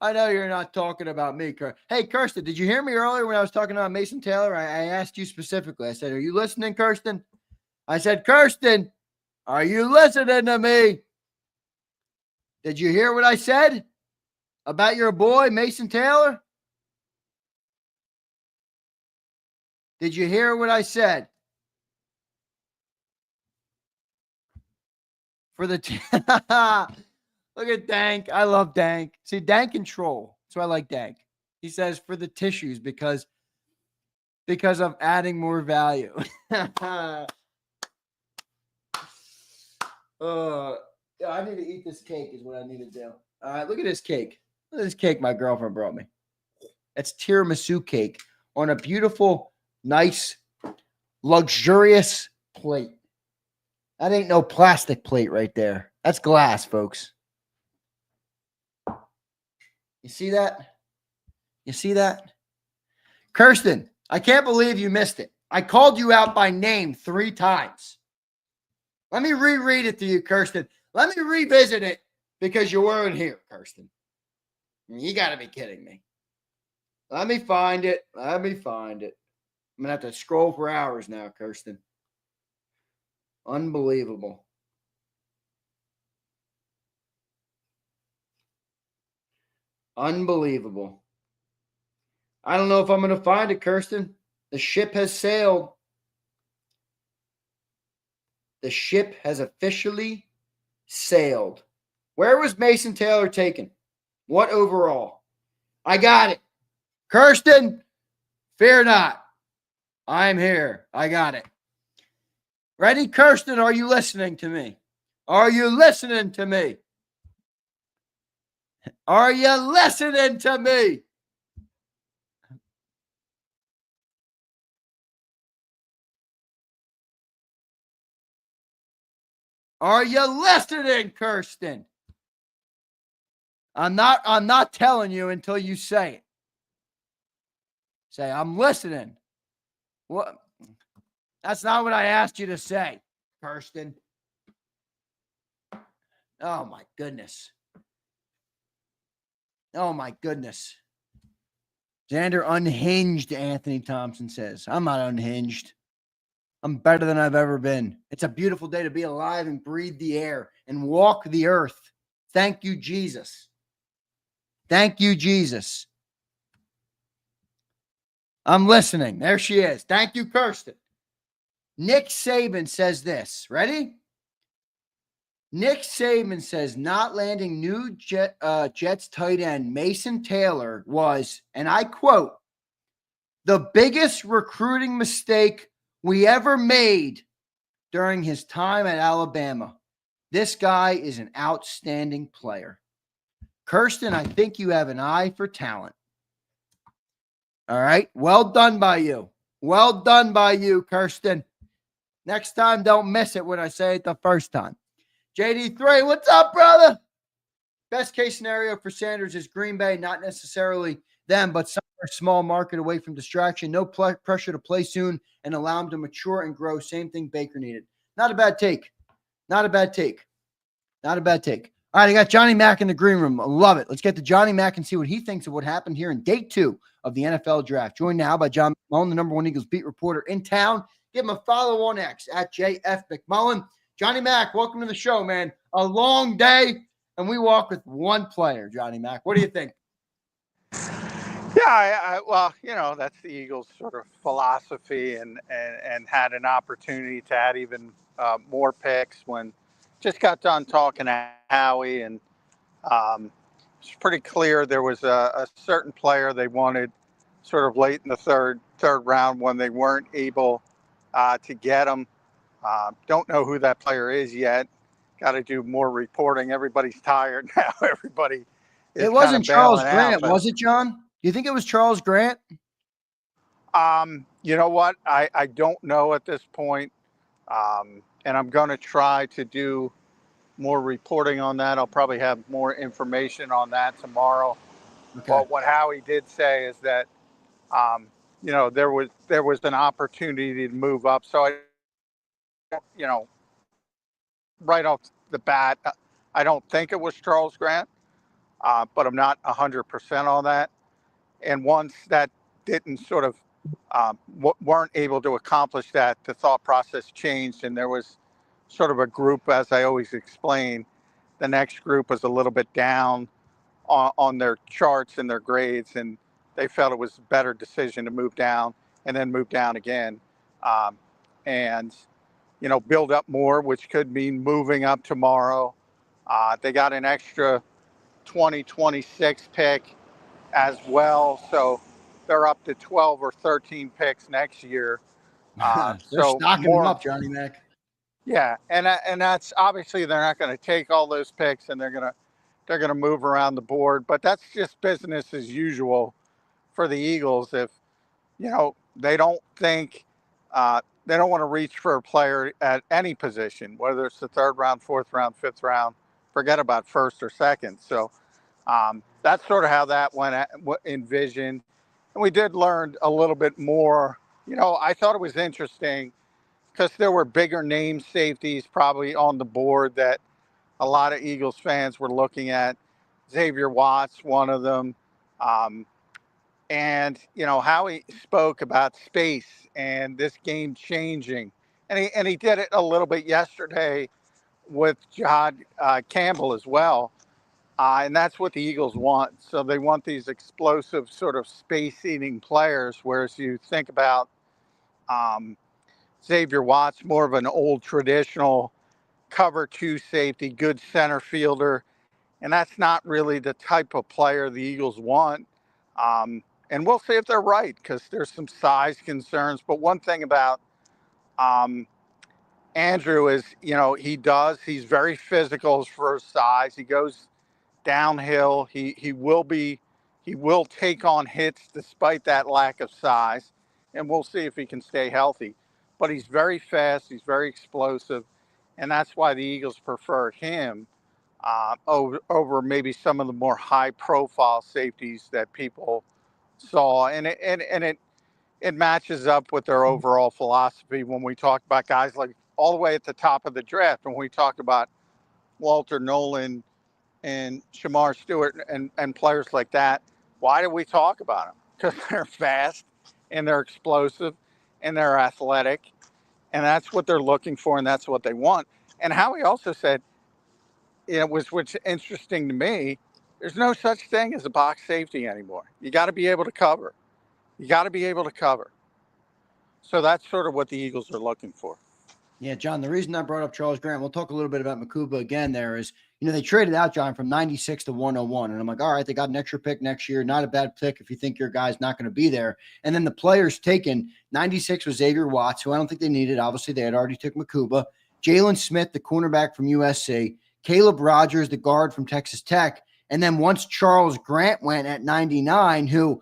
I know you're not talking about me, Kirsten. Hey, Kirsten, did you hear me earlier when I was talking about Mason Taylor? I asked you specifically. I said, are you listening, Kirsten? I said, Kirsten, are you listening to me? Did you hear what I said about your boy, Mason Taylor? Did you hear what I said? For the look at Dank. I love Dank. See, Dank can troll. That's why I like Dank. He says for the tissues because of adding more value. Yeah, I need to eat this cake is what I need to do. All right, look at this cake. Look at this cake my girlfriend brought me. It's tiramisu cake on a beautiful, nice, luxurious plate. That ain't no plastic plate right there. That's glass, folks. You see that? You see that? Kirsten, I can't believe you missed it. I called you out by name 3 times. Let me reread it to you, Kirsten. Let me revisit it because you weren't here, Kirsten. You got to be kidding me. Let me find it. Let me find it. I'm going to have to scroll for hours now, Kirsten. Unbelievable. Unbelievable. I don't know if I'm going to find it, Kirsten. The ship has sailed. The ship has officially sailed. Where was Mason Taylor taken? What overall? I got it. Kirsten, fear not. I'm here. I got it. Ready, Kirsten? Are you listening to me? Are you listening to me? Are you listening to me? Are you listening, Kirsten? I'm not telling you until you say it. Say, I'm listening. What? That's not what I asked you to say, Kirsten. Oh, my goodness. Oh, my goodness. Zander unhinged, Anthony Thompson says. I'm not unhinged. I'm better than I've ever been. It's a beautiful day to be alive and breathe the air and walk the earth. Thank you, Jesus. Thank you, Jesus. I'm listening. There she is. Thank you, Kirsten. Nick Saban says this. Ready? Nick Saban says not landing new Jets tight end Mason Taylor was, and I quote, the biggest recruiting mistake we ever made during his time at Alabama. This guy is an outstanding player. Kirsten, I think you have an eye for talent. All right. Well done by you. Well done by you, Kirsten. Next time, don't miss it when I say it the first time. JD3, what's up, brother? Best case scenario for Sanders is Green Bay, not necessarily them, but somewhere small market away from distraction. No pressure to play soon and allow him to mature and grow. Same thing Baker needed. Not a bad take. Not a bad take. Not a bad take. All right, I got Johnny Mack in the green room. I love it. Let's get to Johnny Mack and see what he thinks of what happened here in day 2 of the NFL draft. Joined now by John McMullen, the #1 Eagles beat reporter in town. Give him a follow on X at JF McMullen. Johnny Mack, welcome to the show, man. A long day, and we walk with one player, Johnny Mack. What do you think? Yeah, well, that's the Eagles' sort of philosophy, and had an opportunity to add even more picks when just got done talking to Howie, and it's pretty clear there was a certain player they wanted sort of late in the third round when they weren't able to get him. Don't know who that player is yet. Got to do more reporting. Everybody's tired now. Everybody is It wasn't Charles Grant, out, was it, John? Do you think it was Charles Grant? You know what? I don't know at this point. And I'm going to try to do more reporting on that. I'll probably have more information on that tomorrow. Okay. But what Howie did say is that, there was an opportunity to move up. So right off the bat, I don't think it was Charles Grant, but I'm not 100% on that. And once that didn't sort of weren't able to accomplish that, the thought process changed, and there was sort of a group, as I always explain. The next group was a little bit down on their charts and their grades, and they felt it was a better decision to move down and then move down again, and build up more, which could mean moving up tomorrow. They got an extra 2026 pick as well, so they're up to 12 or 13 picks next year. They're stocking them up, Johnny Mack. Yeah, and that's obviously they're not going to take all those picks, and they're gonna move around the board. But that's just business as usual for the Eagles. If they don't think they don't want to reach for a player at any position, whether it's the 3rd round, 4th round, 5th round, forget about 1st or 2nd. So that's sort of how that went envisioned. And we did learn a little bit more. I thought it was interesting because there were bigger name safeties probably on the board that a lot of Eagles fans were looking at. Xavier Watts, one of them. And how he spoke about space and this game changing. And he did it a little bit yesterday with Jod Campbell as well. And that's what the Eagles want. So they want these explosive sort of space-eating players, whereas you think about Xavier Watts, more of an old traditional cover 2 safety, good center fielder. And that's not really the type of player the Eagles want. And we'll see if they're right, because there's some size concerns. But one thing about Andrew is, he's very physical for his size. He goes downhill. He will take on hits despite that lack of size. And we'll see if he can stay healthy. But he's very fast. He's very explosive. And that's why the Eagles prefer him over maybe some of the more high-profile safeties that people saw. And it matches up with their overall philosophy when we talk about guys like all the way at the top of the draft, when we talked about Walter Nolan and Shamar Stewart and players like that. Why do we talk about them? Because they're fast and they're explosive and they're athletic, and that's what they're looking for, and that's what they want. And Howie also said, which is interesting to me, there's no such thing as a box safety anymore. You got to be able to cover. You got to be able to cover. So that's sort of what the Eagles are looking for. Yeah, John, the reason I brought up Charles Grant, we'll talk a little bit about Makuba again there, is, they traded out John from 96 to 101. And I'm like, all right, they got an extra pick next year. Not a bad pick if you think your guy's not going to be there. And then the players taken, 96 was Xavier Watts, who I don't think they needed. Obviously, they had already took Makuba. Jalen Smith, the cornerback from USC. Caleb Rogers, the guard from Texas Tech. And then once Charles Grant went at 99, who,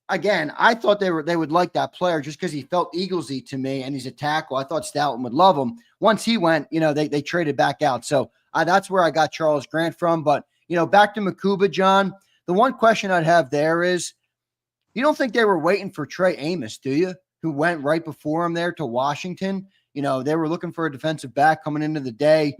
again, I thought they would like that player just because he felt Eaglesy to me, and he's a tackle. I thought Stoughton would love him. Once he went, they traded back out. So that's where I got Charles Grant from. But, back to Makuba, John, the one question I'd have there is, you don't think they were waiting for Trey Amos, do you? Who went right before him there to Washington. They were looking for a defensive back coming into the day.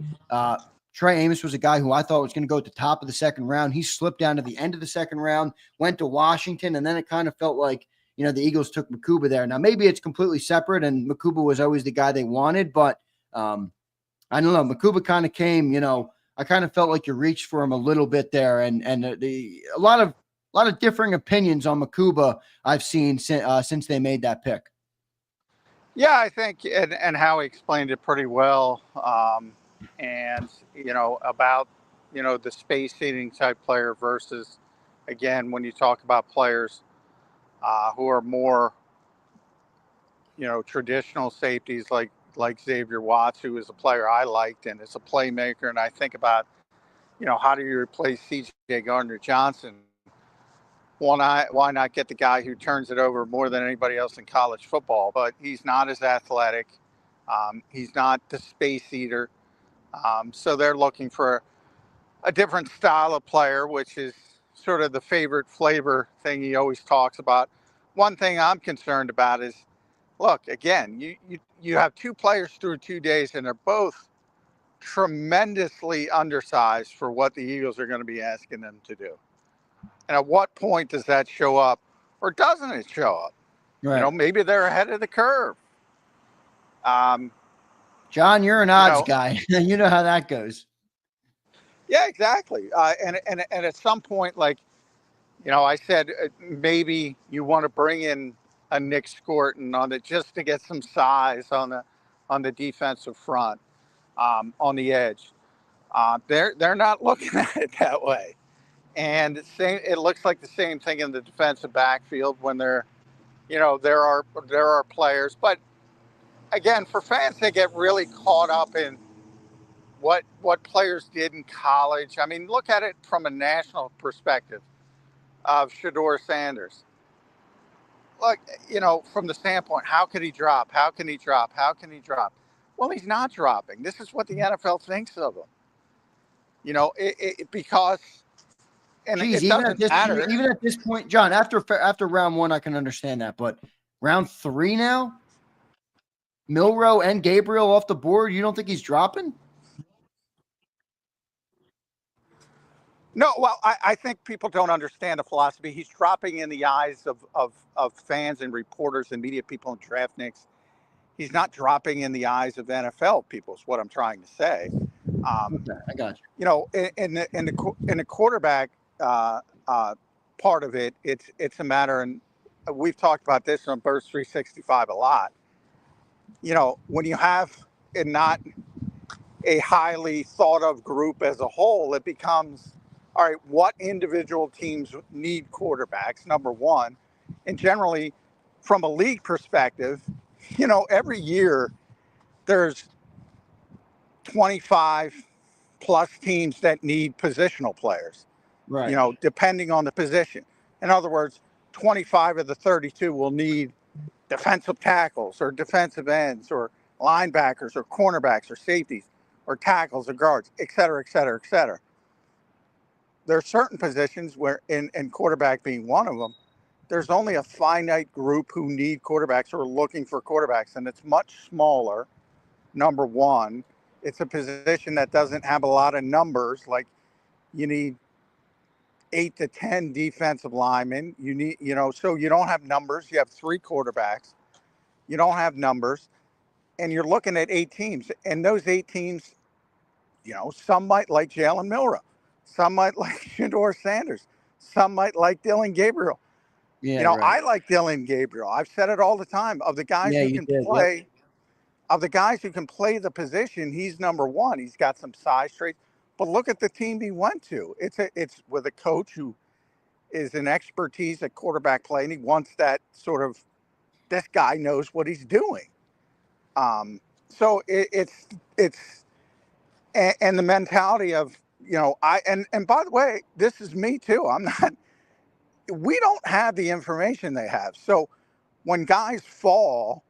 Trey Amos was a guy who I thought was going to go at the top of the second round. He slipped down to the end of the second round, went to Washington, and then it kind of felt like, the Eagles took Makuba there. Now, maybe it's completely separate, and Makuba was always the guy they wanted, but I don't know. Makuba kind of came, I kind of felt like you reached for him a little bit there, and a lot of differing opinions on Makuba I've seen since they made that pick. Yeah, I think, and Howie explained it pretty well. And, about, the space eating type player versus, again, when you talk about players who are more, traditional safeties like Xavier Watts, who is a player I liked and is a playmaker. And I think about, how do you replace C.J. Gardner-Johnson? Why not get the guy who turns it over more than anybody else in college football? But he's not as athletic. He's not the space eater. So they're looking for a different style of player, which is sort of the favorite flavor thing he always talks about. One thing I'm concerned about is, look, again, you have two players through 2 days, and they're both tremendously undersized for what the Eagles are going to be asking them to do. And at what point does that show up, or doesn't it show up? Right. Maybe they're ahead of the curve. John, you're an odds guy. You know how that goes. Yeah, exactly. And at some point, I said maybe you want to bring in a Nick Scorton on it just to get some size on the defensive front, on the edge. They're not looking at it that way. And it looks like the same thing in the defensive backfield when there are players, but again, for fans, they get really caught up in what players did in college. I mean, look at it from a national perspective of Shedeur Sanders. Look, from the standpoint, how could he drop? How can he drop? How can he drop? Well, he's not dropping. This is what the NFL thinks of him. Because, and Jeez, it doesn't matter. Even at this point, John, after round one, I can understand that, but round three now, Milroe and Gabriel off the board. You don't think he's dropping? No, well, I think people don't understand the philosophy. He's dropping in the eyes of fans and reporters and media people and draftniks. He's not dropping in the eyes of NFL people, is what I'm trying to say. Okay, I got you. In the quarterback part of it, it's a matter, and we've talked about this on Burst 365 a lot. When you have not a highly thought of group as a whole, it becomes, all right, what individual teams need quarterbacks, number one. And generally, from a league perspective, every year there's 25 plus teams that need positional players, right. Depending on the position. In other words, 25 of the 32 will need defensive tackles or defensive ends or linebackers or cornerbacks or safeties or tackles or guards, et cetera, et cetera, et cetera. There are certain positions where, and quarterback being one of them, there's only a finite group who need quarterbacks or are looking for quarterbacks, and it's much smaller, number one. It's a position that doesn't have a lot of numbers, like you need 8 to 10 defensive linemen. You need, so you don't have numbers. You have 3 quarterbacks. You don't have numbers. And you're looking at 8 teams. And those 8 teams, some might like Jalen Milroe. Some might like Shedeur Sanders. Some might like Dylan Gabriel. Yeah, You know, right. I like Dylan Gabriel. I've said it all the time. Of the guys Yeah, who you can did. play, Yep. of the guys who can play the position, he's number one. He's got some size traits. But look at the team he went to. It's with a coach who is an expertise at quarterback play, and he wants that sort of, this guy knows what he's doing. So it's and the mentality of, you know, and by the way, this is me too. I'm not. We don't have the information they have. So when guys fall,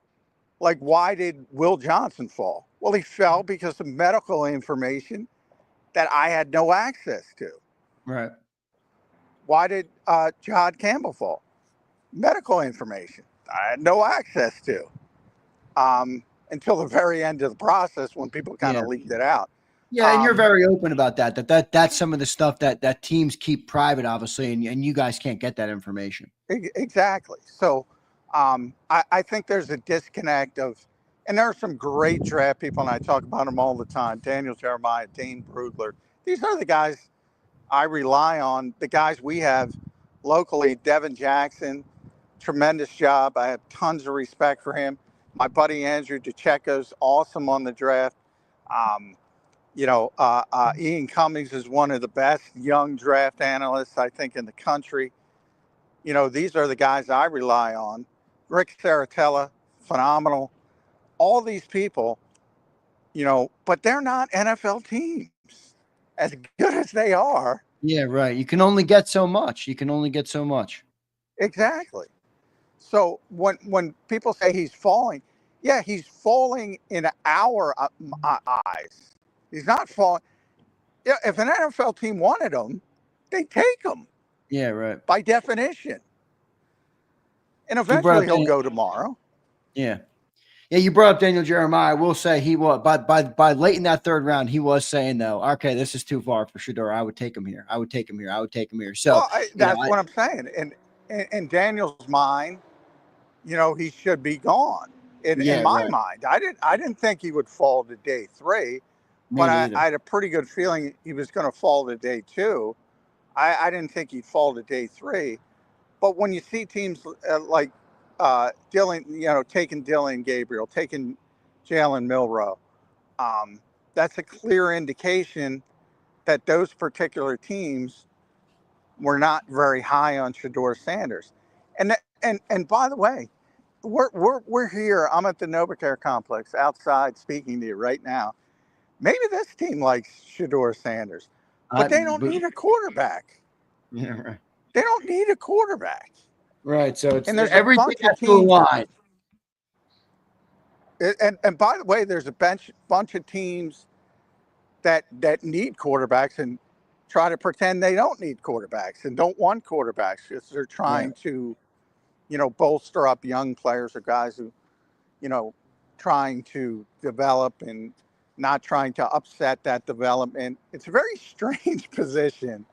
like, why did Will Johnson fall? Well, he fell because of medical information that I had no access to. Right. Why did John Campbell fall? Medical information I had no access to until the very end of the process when people kind of leaked it out. Yeah, and you're very open about that. That's some of the stuff that teams keep private, obviously, and you guys can't get that information. Exactly. So I think there's a disconnect of, and there are some great draft people, and I talk about them all the time. Daniel Jeremiah, Dane Brugler. These are the guys I rely on, the guys we have locally. Devin Jackson, tremendous job. I have tons of respect for him. My buddy Andrew DeCecco's awesome on the draft. You know, Ian Cummings is one of the best young draft analysts, I think, in the country. You know, these are the guys I rely on. Rick Saratella, phenomenal. All these people, you know, but they're not NFL teams. As good as they are. Yeah, right. You can only get so much. You can only get so much. Exactly. So when people say he's falling, yeah, he's falling in our eyes. He's not falling. Yeah, if an NFL team wanted him, they take him. Yeah, right. By definition. And eventually he'll go tomorrow. Yeah. Yeah, you brought up Daniel Jeremiah. I will say he was by late in that third round, he was saying though, okay, this is too far for Shedeur. I would take him here. I would take him here. I would take him here. So that's what I'm saying. And in Daniel's mind, you know, he should be gone. In my mind, I didn't think he would fall to day 3, but I had a pretty good feeling he was going to fall to day 2. I didn't think he'd fall to day 3. But when you see teams like Dylan, you know, taking Dylan Gabriel, taking Jalen Milroe, that's a clear indication that those particular teams were not very high on Shedeur Sanders. And by the way, we're here. I'm at the NovaCare complex outside speaking to you right now. Maybe this team likes Shedeur Sanders, but they don't need a quarterback. Yeah, right. They don't need a quarterback. Right. So it's, and there's everything a bunch of teams. And by the way, there's a bunch of teams that need quarterbacks and try to pretend they don't need quarterbacks and don't want quarterbacks because they're trying to, you know, bolster up young players or guys who, you know, trying to develop and not trying to upset that development. It's a very strange position.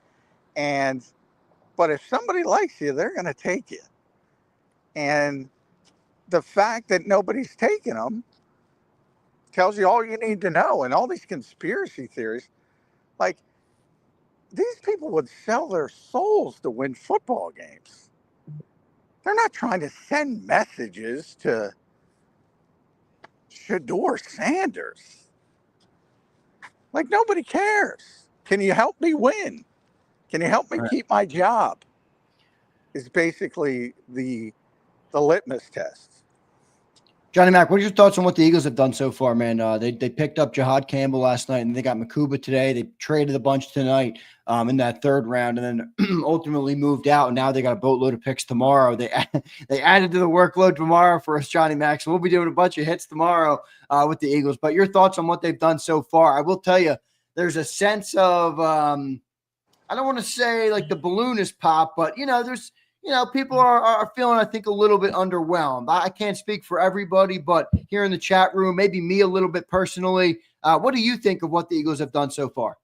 But if somebody likes you, they're going to take you. And the fact that nobody's taking them tells you all you need to know. And all these conspiracy theories, like, these people would sell their souls to win football games. They're not trying to send messages to Shedeur Sanders. Like, nobody cares. Can you help me win? Can you help me keep my job? Is basically the litmus test. Johnny Mac, what are your thoughts on what the Eagles have done so far, man? They picked up Jahad Campbell last night, and they got Makuba today. They traded a bunch tonight in that third round, and then ultimately moved out. And now they got a boatload of picks tomorrow. They added to the workload tomorrow for us, Johnny Mac. So we'll be doing a bunch of hits tomorrow with the Eagles. But your thoughts on what they've done so far? I will tell you, there's a sense of I don't want to say like the balloon is popped, but there's. People are feeling, I think, a little bit underwhelmed. I can't speak for everybody, but here in the chat room, maybe me a little bit personally. What do you think of what the Eagles have done so far?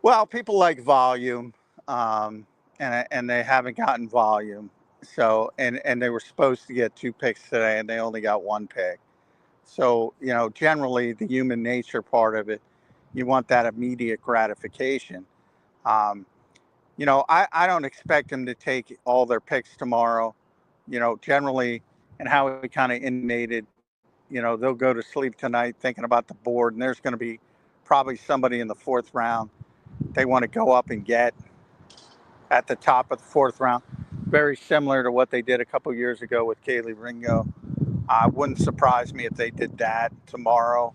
Well, people like volume, and they haven't gotten volume. So, and they were supposed to get 2 picks today, and they only got 1 pick. So, generally the human nature part of it, you want that immediate gratification. I don't expect him to take all their picks tomorrow. Generally, and how he kind of intimated, they'll go to sleep tonight thinking about the board, and there's going to be probably somebody in the fourth round they want to go up and get at the top of the fourth round. Very similar to what they did a couple years ago with Kaylee Ringo. Wouldn't surprise me if they did that tomorrow.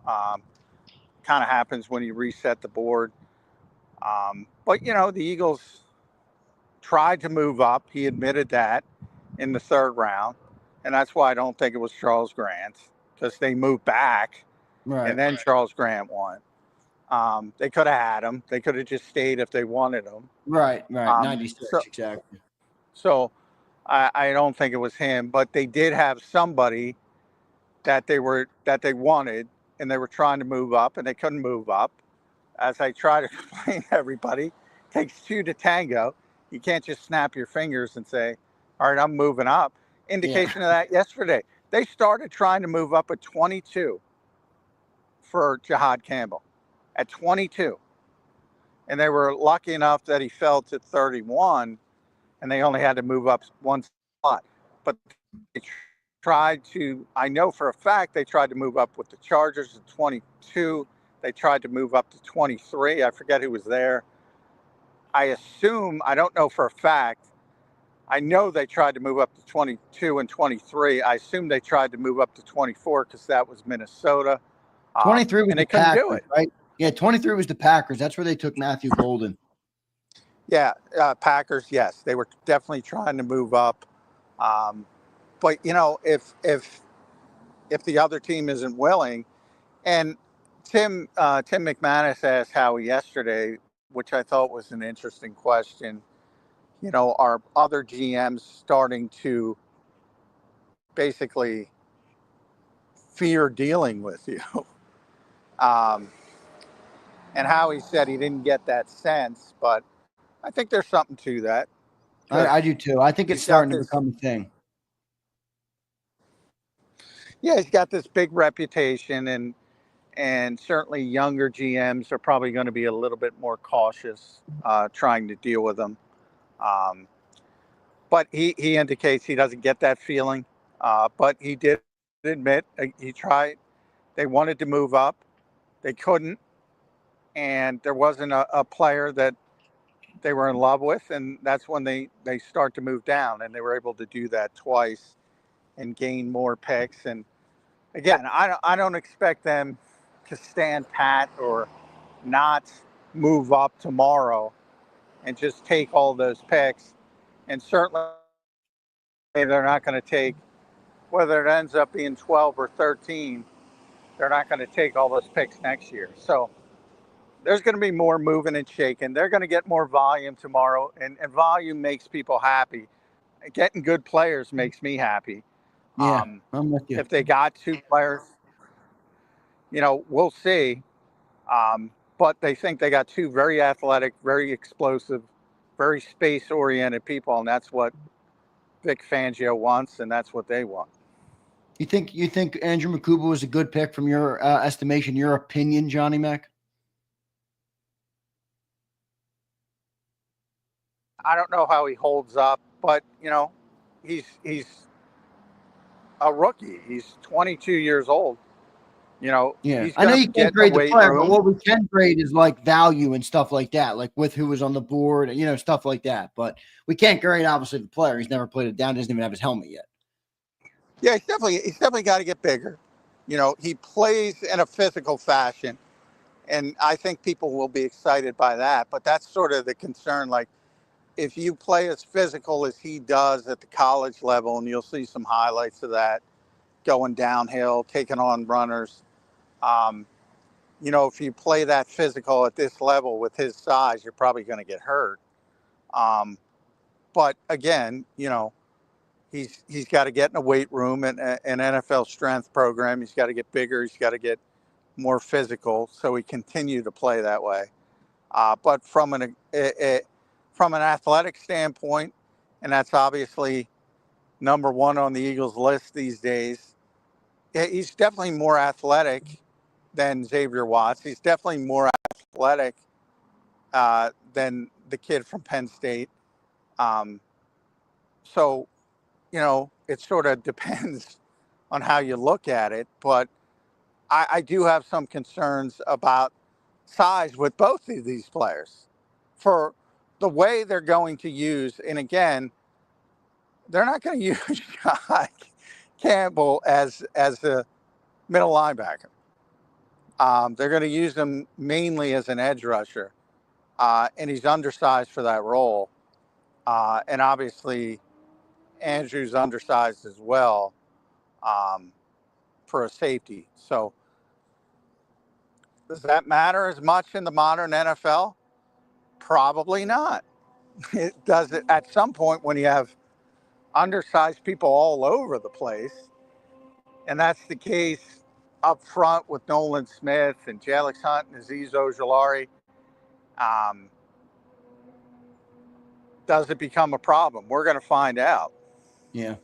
Kind of happens when you reset the board. But, the Eagles tried to move up. He admitted that in the third round. And that's why I don't think it was Charles Grant, because they moved back. Right. And then Charles Grant won. They could have had him. They could have just stayed if they wanted him. Right. 96, exactly. So I don't think it was him, but they did have somebody that they wanted, and they were trying to move up, and they couldn't move up. As I try to explain to everybody, it takes two to tango. You can't just snap your fingers and say, all right, I'm moving up. Indication of that yesterday. They started trying to move up at 22 for Jahad Campbell, at 22. And they were lucky enough that he fell to 31, and they only had to move up one spot. But they tried to, I know for a fact, they tried to move up with the Chargers at 22. They tried to move up to 23. I forget who was there. I assume, I don't know for a fact, I know they tried to move up to 22 and 23. I assume they tried to move up to 24 because that was Minnesota. 23 was and the they couldn't Packers, do it. right? Yeah, 23 was the Packers. That's where they took Matthew Golden. Yeah, Packers, yes. They were definitely trying to move up. But, if the other team isn't willing, and Tim McManus asked Howie yesterday, which I thought was an interesting question, are other GMs starting to basically fear dealing with you? And Howie said he didn't get that sense, but I think there's something to that. I do too. I think it's starting to become a thing. Yeah, he's got this big reputation, and certainly younger GMs are probably going to be a little bit more cautious trying to deal with him. But he indicates he doesn't get that feeling. But he did admit he tried. They wanted to move up. They couldn't. And there wasn't a player that they were in love with. And that's when they start to move down. And they were able to do that twice and gain more picks. And again, I don't expect them to stand pat or not move up tomorrow and just take all those picks. And certainly they're not going to take, whether it ends up being 12 or 13, they're not going to take all those picks next year. So there's going to be more moving and shaking. They're going to get more volume tomorrow, and volume makes people happy. Getting good players makes me happy. Yeah, I'm with you. If they got two players, we'll see. But they think they got two very athletic, very explosive, very space-oriented people, and that's what Vic Fangio wants, and that's what they want. You think Andrew Makuba was a good pick from your estimation, your opinion, Johnny Mac? I don't know how he holds up, but he's a rookie. He's 22 years old. Yeah, he's I know you can't grade the player, room. but what we can grade is like value and stuff like that, like with who was on the board, stuff like that. But we can't grade obviously the player. He's never played it down. Doesn't even have his helmet yet. Yeah, he's definitely got to get bigger. He plays in a physical fashion, and I think people will be excited by that. But that's sort of the concern. Like, if you play as physical as he does at the college level, and you'll see some highlights of that, going downhill, taking on runners. If you play that physical at this level with his size, you're probably going to get hurt. But again, he's got to get in a weight room and an NFL strength program. He's got to get bigger. He's got to get more physical so he continue to play that way. But from an athletic standpoint, and that's obviously number one on the Eagles list these days, he's definitely more athletic than Xavier Watts. He's definitely more athletic than the kid from Penn State. So, it sort of depends on how you look at it. But I do have some concerns about size with both of these players for the way they're going to use. And again, they're not going to use Campbell as a middle linebacker. They're going to use him mainly as an edge rusher. And he's undersized for that role. And obviously, Andrew's undersized as well for a safety. So does that matter as much in the modern NFL? Probably not. It does it at some point when you have undersized people all over the place. And that's the case up front with Nolan Smith and Jalix Hunt and Azeez Ojulari. Does it become a problem? We're going to find out. Yeah.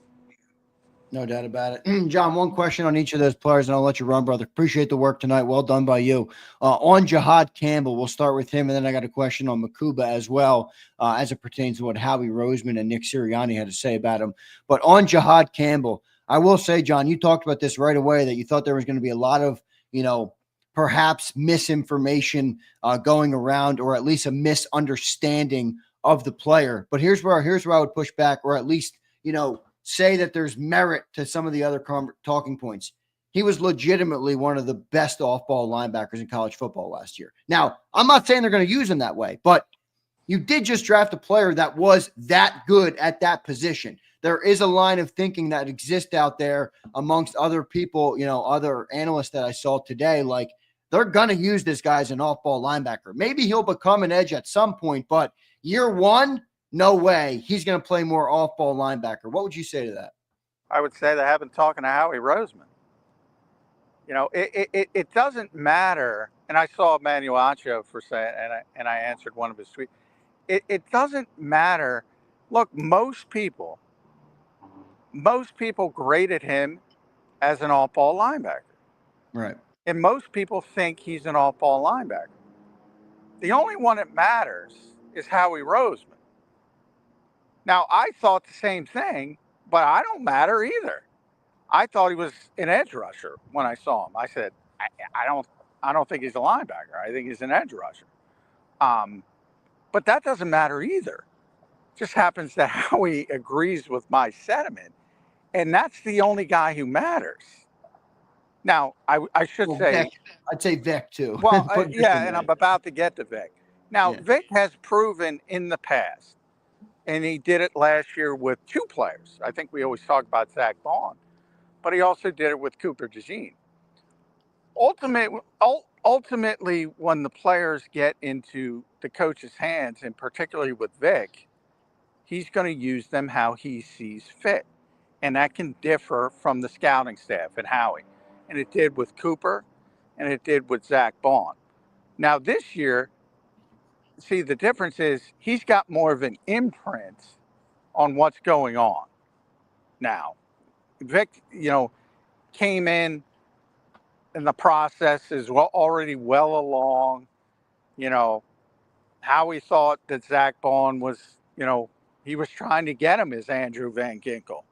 No doubt about it. John, one question on each of those players, and I'll let you run, brother. Appreciate the work tonight. Well done by you. On Jahad Campbell, we'll start with him, and then I got a question on Makuba as well, as it pertains to what Howie Roseman and Nick Sirianni had to say about him. But on Jahad Campbell, I will say, John, you talked about this right away, that you thought there was going to be a lot of, perhaps misinformation going around, or at least a misunderstanding of the player. But here's where I would push back, or at least, say that there's merit to some of the other talking points. He was legitimately one of the best off-ball linebackers in college football last year. Now, I'm not saying they're going to use him that way, but you did just draft a player that was that good at that position. There is a line of thinking that exists out there amongst other people, other analysts that I saw today, like they're going to use this guy as an off-ball linebacker. Maybe he'll become an edge at some point, but year one, no way. He's going to play more off-ball linebacker. What would you say to that? I would say they haven't talking to Howie Roseman. It doesn't matter. And I saw Emmanuel Acho for saying, and I answered one of his tweets. It doesn't matter. Look, most people graded him as an off-ball linebacker. Right. And most people think he's an off-ball linebacker. The only one that matters is Howie Roseman. Now, I thought the same thing, but I don't matter either. I thought he was an edge rusher when I saw him. I said, I don't think he's a linebacker. I think he's an edge rusher. But that doesn't matter either. Just happens that Howie agrees with my sentiment, and that's the only guy who matters. Now, I should say, Vic. I'd say Vic too. Well, yeah, and I'm about to get to Vic. Now, yeah. Vic has proven in the past, and he did it last year with two players. I think we always talk about Zach Bond, but he also did it with Cooper DeJean. Ultimately, when the players get into the coach's hands, and particularly with Vic, he's going to use them how he sees fit. And that can differ from the scouting staff and Howie. And it did with Cooper, and it did with Zach Bond. Now, this year, see, the difference is he's got more of an imprint on what's going on. Now, Vic, came in the process is already well along. Howie thought that Zach Bond was, he was trying to get him as Andrew Van Ginkel.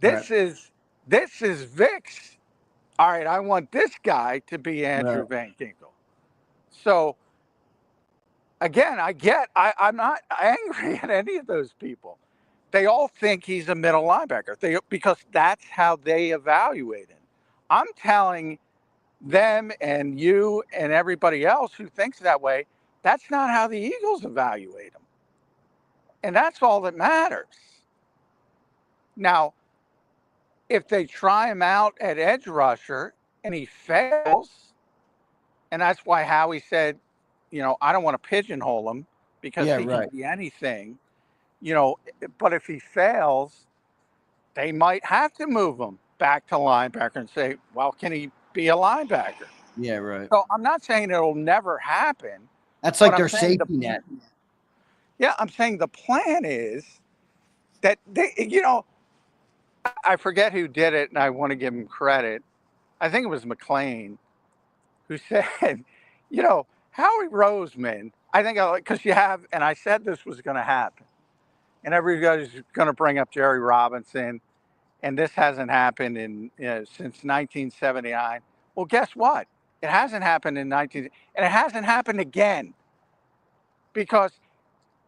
This is Vic's. All right, I want this guy to be Andrew Van Ginkel. So, again, I'm not angry at any of those people. They all think he's a middle linebacker because that's how they evaluate him. I'm telling them and you and everybody else who thinks that way, that's not how the Eagles evaluate him. And that's all that matters. Now, if they try him out at edge rusher and he fails, and that's why Howie said, I don't want to pigeonhole him because he can be anything, but if he fails, they might have to move him back to linebacker and say, well, can he be a linebacker? Yeah, right. So I'm not saying it'll never happen. That's like their safety net. Yeah, I'm saying the plan is that they, I forget who did it, and I want to give him credit. I think it was McLean who said, Howie Roseman I think because you have, and I said this was going to happen, and everybody's going to bring up Jerry Robinson, and this hasn't happened since 1979. Well, guess what? It hasn't happened in and it hasn't happened again because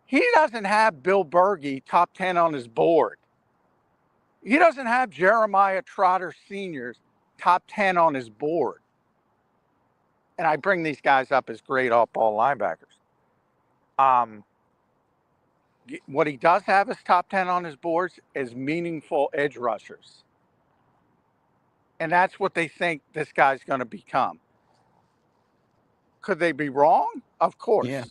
he doesn't have Bill Bergey top 10 on his board. He doesn't have Jeremiah Trotter Sr.'s top 10 on his board. And I bring these guys up as great off-ball linebackers. What he does have as top 10 on his boards is meaningful edge rushers. And that's what they think this guy's going to become. Could they be wrong? Of course. Yeah.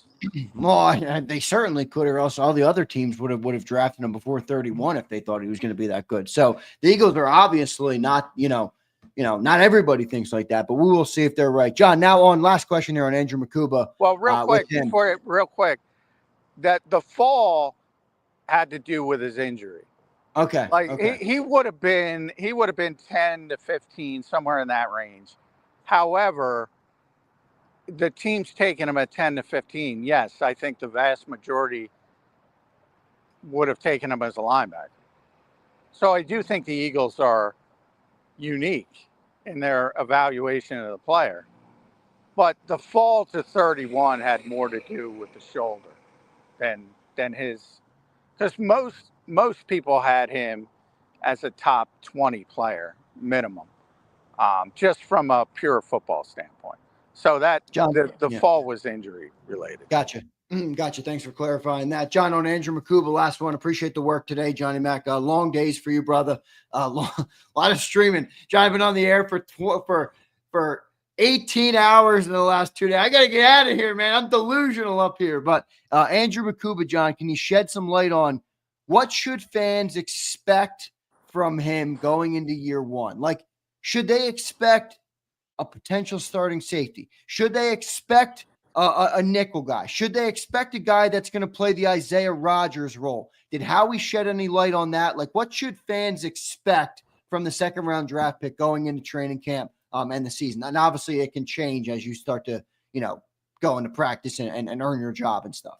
Well, they certainly could, or else all the other teams would have drafted him before 31 if they thought he was going to be that good. So the Eagles are obviously not, not everybody thinks like that, but we will see if they're right. John, now on last question here on Andrew Makuba. Well, real quick, that the fall had to do with his injury. Okay. He would have been 10 to 15, somewhere in that range. However, the team's taking him at 10 to 15. Yes, I think the vast majority would have taken him as a linebacker. So I do think the Eagles are unique in their evaluation of the player. But the fall to 31 had more to do with the shoulder than his, because most people had him as a top 20 player minimum, just from a pure football standpoint. So that John, the fall was injury related. Gotcha. Gotcha. Thanks for clarifying that. John, on Andrew Makuba, last one. Appreciate the work today, Johnny Mac. Long days for you, brother. A lot of streaming. John, I've been on the air for 18 hours in the last 2 days. I got to get out of here, man. I'm delusional up here. But Andrew Makuba, John, can you shed some light on what should fans expect from him going into year one? Like, should they expect a potential starting safety? Should they expect a nickel guy? Should they expect a guy that's going to play the Isaiah Rodgers role? Did Howie shed any light on that? Like, what should fans expect from the second round draft pick going into training camp and the season? And obviously it can change as you start to, go into practice and earn your job and stuff.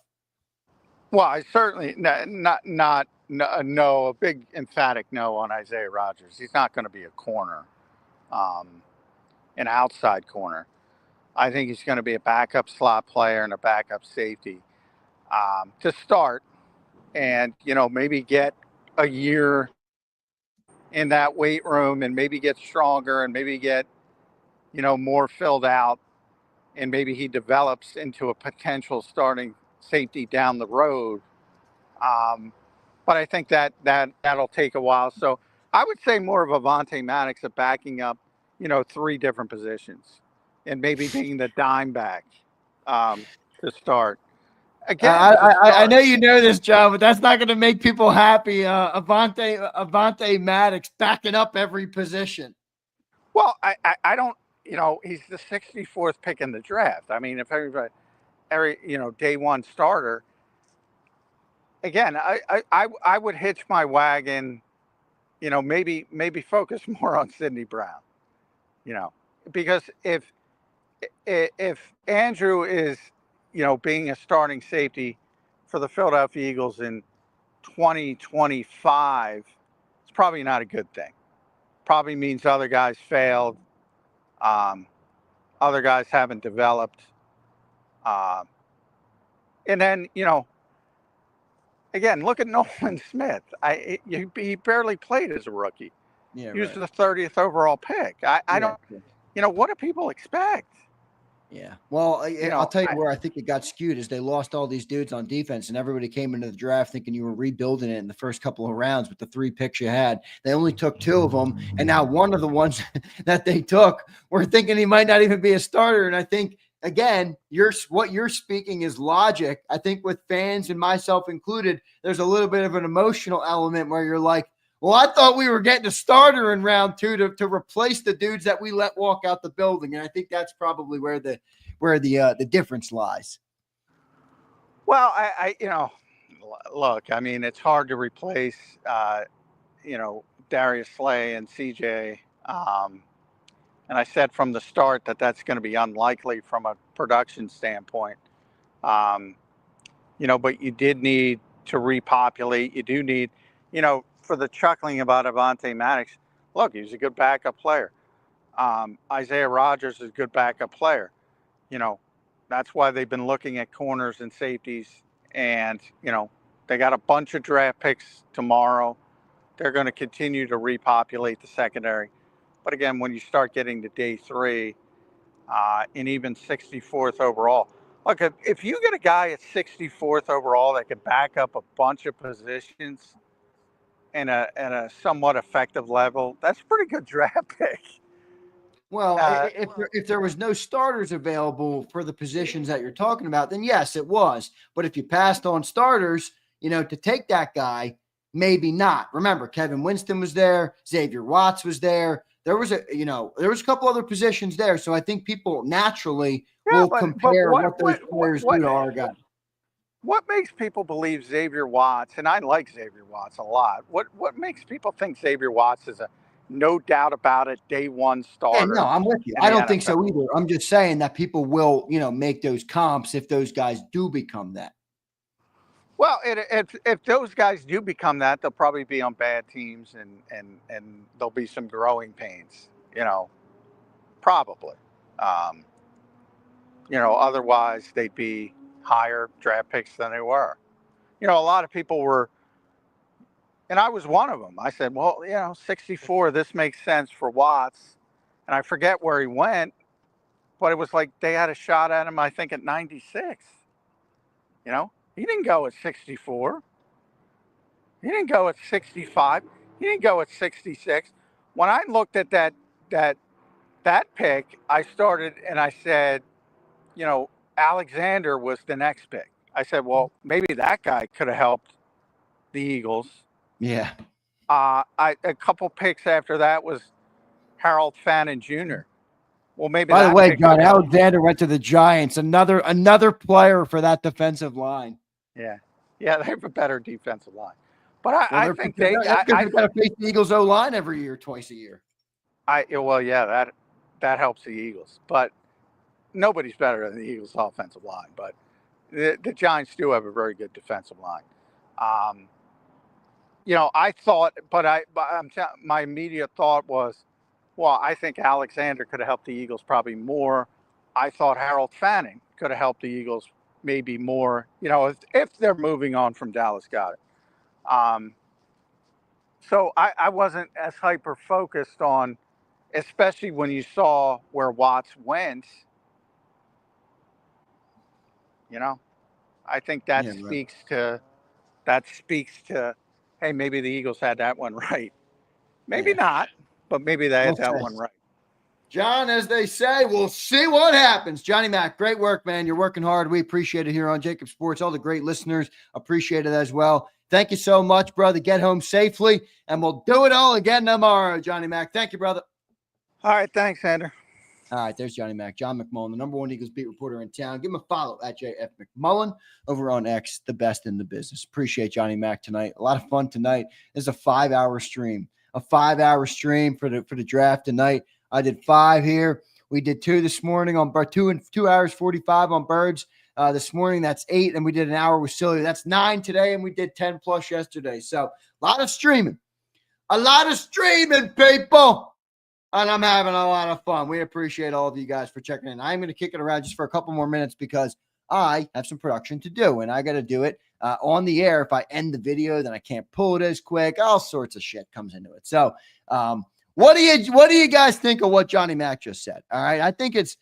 Well, I certainly a big emphatic no on Isaiah Rodgers. He's not going to be a corner, an outside corner. I think he's going to be a backup slot player and a backup safety to start, and maybe get a year in that weight room and maybe get stronger and maybe get more filled out, and maybe he develops into a potential starting safety down the road. But I think that'll take a while. So I would say more of Avonte Maddox of backing up, 3 different positions and maybe being the dime back to start. Again, I know you know this, John, but that's not going to make people happy. Avonte Maddox backing up every position. Well, I don't, he's the 64th pick in the draft. I mean, if everybody, day one starter, again, I would hitch my wagon, maybe focus more on Sidney Brown, because if Andrew is, being a starting safety for the Philadelphia Eagles in 2025, it's probably not a good thing. Probably means other guys failed. Other guys haven't developed. And then, again, look at Nolan Smith. He barely played as a rookie. Yeah, he was the 30th overall pick. I don't, what do people expect? Yeah. Well, I'll tell you where I think it got skewed is they lost all these dudes on defense, and everybody came into the draft thinking you were rebuilding it in the first couple of rounds with the 3 picks you had. They only took 2 of them, and now one of the ones that they took, we're thinking he might not even be a starter. And I think, again, what you're speaking is logic. I think with fans and myself included, there's a little bit of an emotional element where you're like, well, I thought we were getting a starter in round 2 to replace the dudes that we let walk out the building. And I think that's probably where the difference lies. Well, look, I mean, it's hard to replace, Darius Slay and CJ. And I said from the start that that's going to be unlikely from a production standpoint. But you did need to repopulate. You do need, for the chuckling about Avonte Maddox, look, he's a good backup player. Isaiah Rodgers is a good backup player. That's why they've been looking at corners and safeties. And, they got a bunch of draft picks tomorrow. They're going to continue to repopulate the secondary. But again, when you start getting to day 3 and even 64th overall, look, if you get a guy at 64th overall that can back up a bunch of positions in a somewhat effective level, that's a pretty good draft pick. Well, if there was no starters available for the positions that you're talking about, then yes, it was. But if you passed on starters, to take that guy, maybe not. Remember, Kevin Winston was there, Xavier Watts was there. There was a couple other positions there. So I think people naturally will compare what those players do to our guy. What makes people believe Xavier Watts, and I like Xavier Watts a lot, what makes people think Xavier Watts is a no doubt about it day 1 starter? Yeah, no, I'm with you. I don't think so either. I'm just saying that people will, make those comps if those guys do become that. Well, if those guys do become that, they'll probably be on bad teams and there'll be some growing pains, probably. Otherwise they'd be higher draft picks than they were. A lot of people were, and I was one of them. I said, well, 64, this makes sense for Watts. And I forget where he went, but it was like they had a shot at him, I think, at 96. He didn't go at 64. He didn't go at 65. He didn't go at 66. When I looked at that pick, I started and I said, Alexander was the next pick. I said, well, maybe that guy could have helped the Eagles. Yeah. A couple picks after that was Harold Fannin Jr. Well, maybe. By the way, John, Alexander went to the Giants. Another player for that defensive line. Yeah, they have a better defensive line, but I think they got to face the Eagles O line every year, twice a year. That helps the Eagles, but nobody's better than the Eagles' offensive line. But the Giants do have a very good defensive line. I thought, my immediate thought was, well, I think Alexander could have helped the Eagles probably more. I thought Harold Fanning could have helped the Eagles maybe more, if they're moving on from Dallas Goedert. So I wasn't as hyper focused on, especially when you saw where Watts went. I think that speaks to, hey, maybe the Eagles had that one right. Maybe not, but maybe they had that one right. John, as they say, we'll see what happens. Johnny Mac, great work, man. You're working hard. We appreciate it here on JAKIB Sports. All the great listeners appreciate it as well. Thank you so much, brother. Get home safely, and we'll do it all again tomorrow, Johnny Mac. Thank you, brother. All right. Thanks, Zander. All right, there's Johnny Mac, John McMullen, the number 1 Eagles beat reporter in town. Give him a follow at JF McMullen over on X, the best in the business. Appreciate Johnny Mac tonight. A lot of fun tonight. This is a 5-hour stream. A 5-hour stream for the draft tonight. I did 5 here. We did 2 this morning on 2 hours 45 on Birds. This morning, that's 8, and we did an hour with Celia. That's 9 today, and we did 10 plus yesterday. So a lot of streaming, people, and I'm having a lot of fun. We appreciate all of you guys for checking in. I'm going to kick it around just for a couple more minutes because I have some production to do, and I got to do it on the air. If I end the video, then I can't pull it as quick. All sorts of shit comes into it. So, what do you guys think of what Johnny Mac just said? All right. I think it's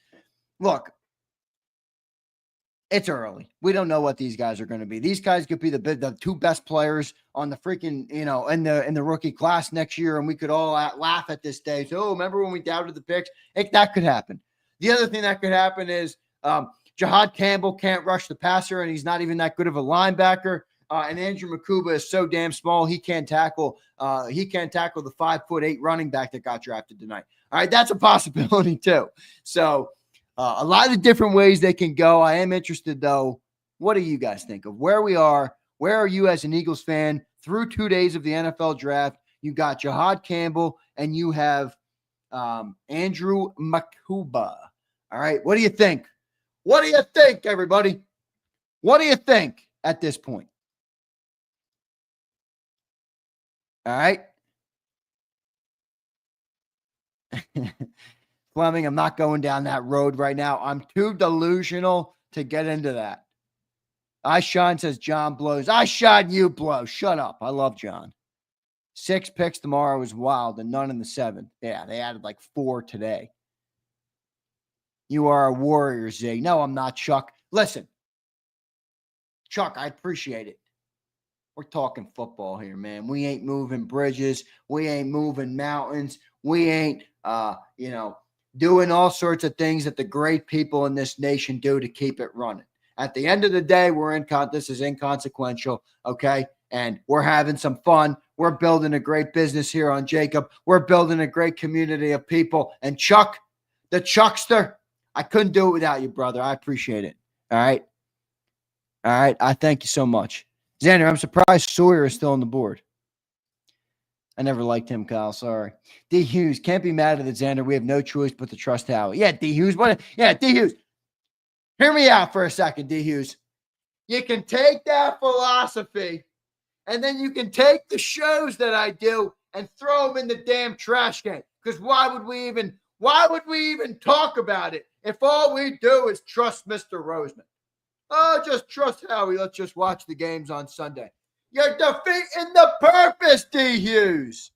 early. We don't know what these guys are going to be. These guys could be the 2 best players on the freaking, in the rookie class next year. And we could all laugh at this day. So, remember when we doubted the picks? That could happen. The other thing that could happen is Jahad Campbell can't rush the passer, and he's not even that good of a linebacker. And Andrew Makuba is so damn small he can't tackle. He can't tackle the 5'8" running back that got drafted tonight. All right, that's a possibility too. So a lot of different ways they can go. I am interested though. What do you guys think of where we are? Where are you as an Eagles fan through 2 days of the NFL draft? You got Jahad Campbell and you have Andrew Makuba. All right, what do you think? What do you think, everybody? What do you think at this point? All right. Fleming, I'm not going down that road right now. I'm too delusional to get into that. I shine, says John blows. I shine, you blow. Shut up. I love John. 6 picks tomorrow is wild and none in the 7th. Yeah, they added like 4 today. You are a warrior, Z. No, I'm not, Chuck. Listen, Chuck, I appreciate it. We're talking football here, man. We ain't moving bridges. We ain't moving mountains. We ain't, doing all sorts of things that the great people in this nation do to keep it running. At the end of the day, this is inconsequential, okay? And we're having some fun. We're building a great business here on JAKIB. We're building a great community of people. And Chuck, the Chuckster, I couldn't do it without you, brother. I appreciate it. All right? All right. I thank you so much. Zander, I'm surprised Sawyer is still on the board. I never liked him, Kyle. Sorry. D. Hughes, can't be mad at the Zander. We have no choice but to trust Howie. Yeah, D. Hughes. D. Hughes. Hear me out for a second, D. Hughes. You can take that philosophy, and then you can take the shows that I do and throw them in the damn trash can. Because why would we even talk about it if all we do is trust Mr. Roseman? Oh, just trust Howie. Let's just watch the games on Sunday. You're defeating the purpose, D. Hughes.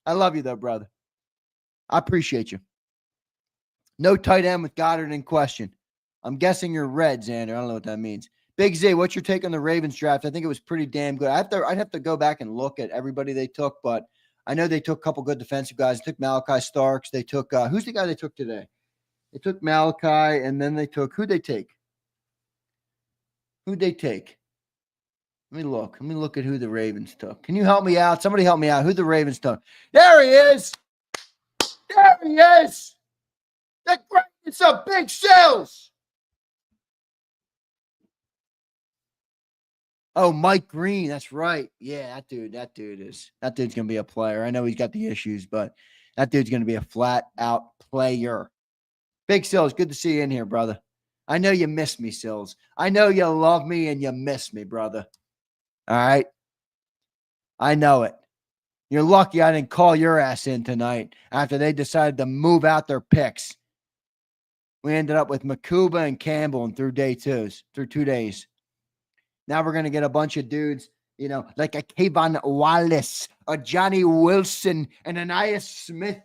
I love you, though, brother. I appreciate you. No tight end with Goddard in question. I'm guessing you're red, Zander. I don't know what that means. Big Z, what's your take on the Ravens draft? I think it was pretty damn good. I'd have to go back and look at everybody they took, but I know they took a couple good defensive guys. They took Malachi Starks. They took who's the guy they took today? They took Malachi, and then they took who'd they take? Let me look. Let me look at who the Ravens took. Can you help me out? Somebody help me out. Who the Ravens took? There he is. There he is. The greatness of Big Sills. Oh, Mike Green. That's right. Yeah, that dude's going to be a player. I know he's got the issues, but that dude's going to be a flat out player. Big Sills, good to see you in here, brother. I know you miss me, Sills. I know you love me and you miss me, brother. All right? I know it. You're lucky I didn't call your ass in tonight after they decided to move out their picks. We ended up with Makuba and Campbell and through 2 days. Now we're going to get a bunch of dudes, like a Kayvon Wallace, a Johnny Wilson, and an Ananias Smith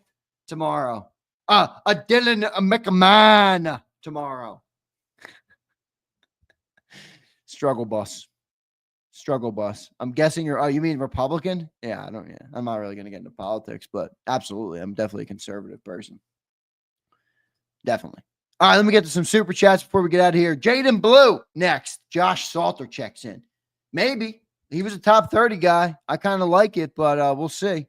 tomorrow. A Dylan McMahon tomorrow. Struggle bus. I'm guessing you mean Republican? Yeah, I'm not really going to get into politics, but absolutely. I'm definitely a conservative person. Definitely. All right, let me get to some super chats before we get out of here. Jaden Blue next. Josh Salter checks in. Maybe. He was a top 30 guy. I kind of like it, but we'll see.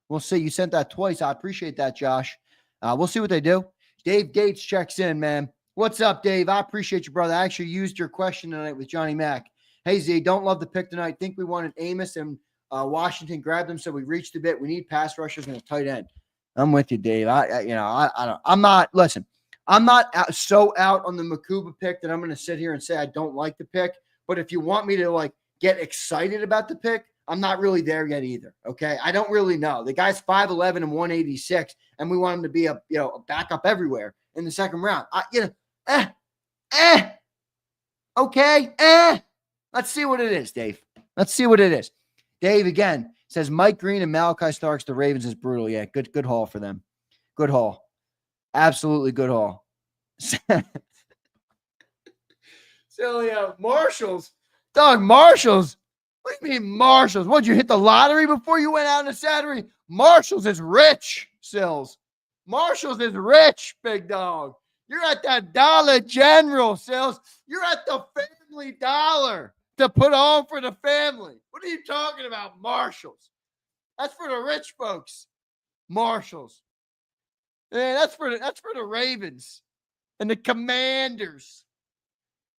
We'll see. You sent that twice. I appreciate that, Josh. We'll see what they do. Dave Gates checks in, man. What's up, Dave? I appreciate you, brother. I actually used your question tonight with Johnny Mack. Hey, Z, don't love the pick tonight. Think we wanted Amos and Washington grabbed them, so we reached a bit. We need pass rushers and a tight end. I'm with you, Dave. I'm not so out on the Makuba pick that I'm going to sit here and say I don't like the pick. But if you want me to get excited about the pick, I'm not really there yet either. Okay, I don't really know. The guy's 5'11" and 186, and we want him to be a backup everywhere in the second round. Okay. Let's see what it is, Dave. Let's see what it is. Dave again says Mike Green and Malachi Starks, the Ravens is brutal. Yeah, good haul for them. Good haul. Absolutely good haul. So, Marshalls. Dog, Marshalls. What do you mean Marshalls? What'd you hit the lottery before you went out on a Saturday? Marshalls is rich, Sills. Marshalls is rich, big dog. You're at that Dollar General, Sills. You're at the Family Dollar to put on for the family. What are you talking about, Marshalls? That's for the rich folks. Marshalls. Yeah, that's for the Ravens and the Commanders.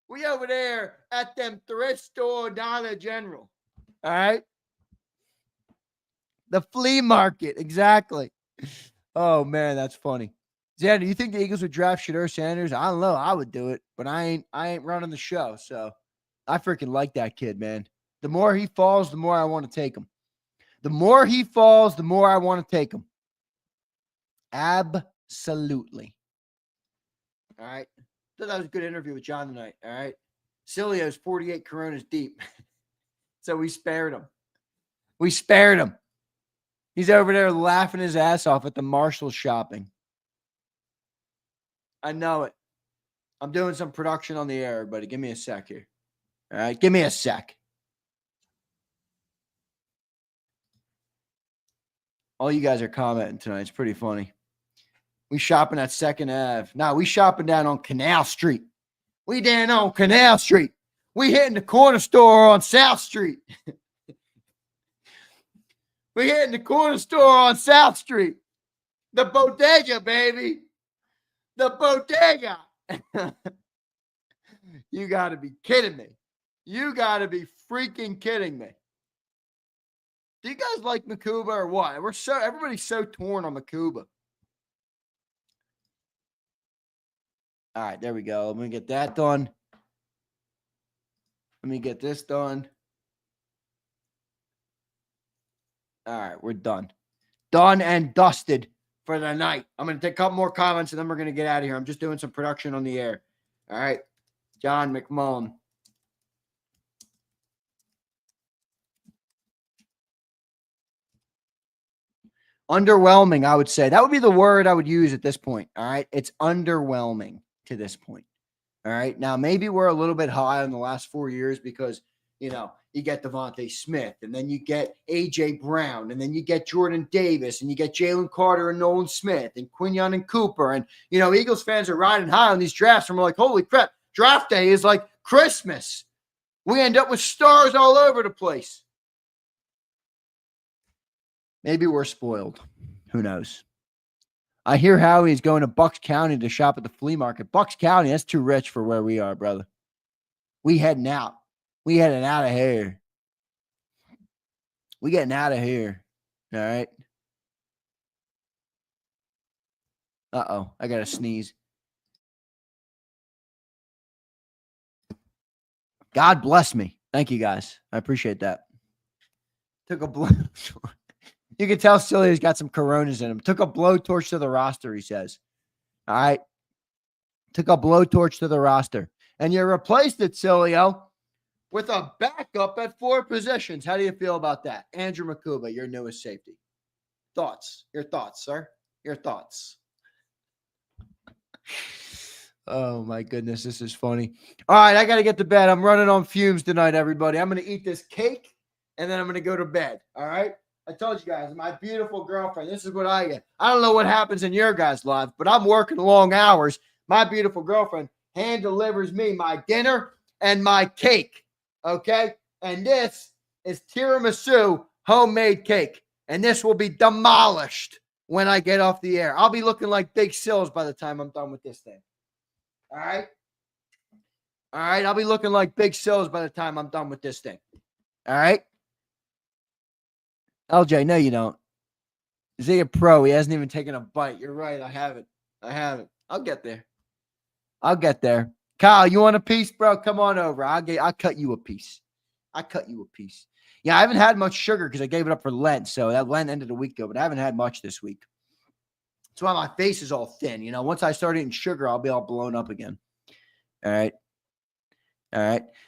We over there at them thrift store Dollar General. All right? The flea market, exactly. Oh, man, that's funny. Zander, do you think the Eagles would draft Shedeur Sanders? I don't know. I would do it, but I ain't running the show, so I freaking like that kid, man. The more he falls, the more I want to take him. The more he falls, the more I want to take him. Absolutely. All right. Thought that was a good interview with John tonight. All right. Cilio's 48 Coronas deep. So we spared him. We spared him. He's over there laughing his ass off at the Marshall shopping. I know it. I'm doing some production on the air, everybody. Give me a sec here. All right. Give me a sec. All you guys are commenting tonight. It's pretty funny. We shopping at 2nd Ave. No, we shopping down on Canal Street. We down on Canal Street. We hitting the corner store on South Street. We hitting the corner store on South Street. The bodega, baby. The bodega. You got to be kidding me. You got to be freaking kidding me. Do you guys like Makuba or what? Everybody's so torn on Makuba. All right, there we go. Let me get that done. Let me get this done. All right, we're done. Done and dusted for the night. I'm going to take a couple more comments, and then we're going to get out of here. I'm just doing some production on the air. All right. John McMullen. Underwhelming, I would say. That would be the word I would use at this point. All right. It's underwhelming to this point. All right. Now, maybe we're a little bit high in the last 4 years because, you know, you get Devontae Smith, and then you get A.J. Brown, and then you get Jordan Davis, and you get Jalen Carter and Nolan Smith, and Quinyon and Cooper. And, you know, Eagles fans are riding high on these drafts, and we're like, holy crap, draft day is like Christmas. We end up with stars all over the place. Maybe we're spoiled. Who knows? I hear Howie's going to Bucks County to shop at the flea market. Bucks County, that's too rich for where we are, brother. We heading out. We heading out of here. We getting out of here. All right. Uh-oh. I got to sneeze. God bless me. Thank you, guys. I appreciate that. Took a blow. You can tell Cilio's got some Coronas in him. Took a blowtorch to the roster, he says. All right. Took a blowtorch to the roster. And you replaced it, Cilio, with a backup at 4 positions. How do you feel about that? Andrew Makuba, your newest safety. Thoughts? Your thoughts, sir? Your thoughts. Oh, my goodness. This is funny. All right. I got to get to bed. I'm running on fumes tonight, everybody. I'm going to eat this cake, and then I'm going to go to bed. All right? I told you guys, my beautiful girlfriend, this is what I get. I don't know what happens in your guys' lives, but I'm working long hours. My beautiful girlfriend hand delivers me my dinner and my cake, okay? And this is tiramisu homemade cake, and this will be demolished when I get off the air. I'll be looking like Big Sills by the time I'm done with this thing, all right? All right, I'll be looking like Big Sills by the time I'm done with this thing, all right? LJ, no, you don't. Is he a pro? He hasn't even taken a bite. You're right. I haven't. I'll get there. Kyle, you want a piece, bro? Come on over. I'll cut you a piece. Yeah, I haven't had much sugar because I gave it up for Lent. So that Lent ended a week ago, but I haven't had much this week. That's why my face is all thin. You know, once I start eating sugar, I'll be all blown up again. All right,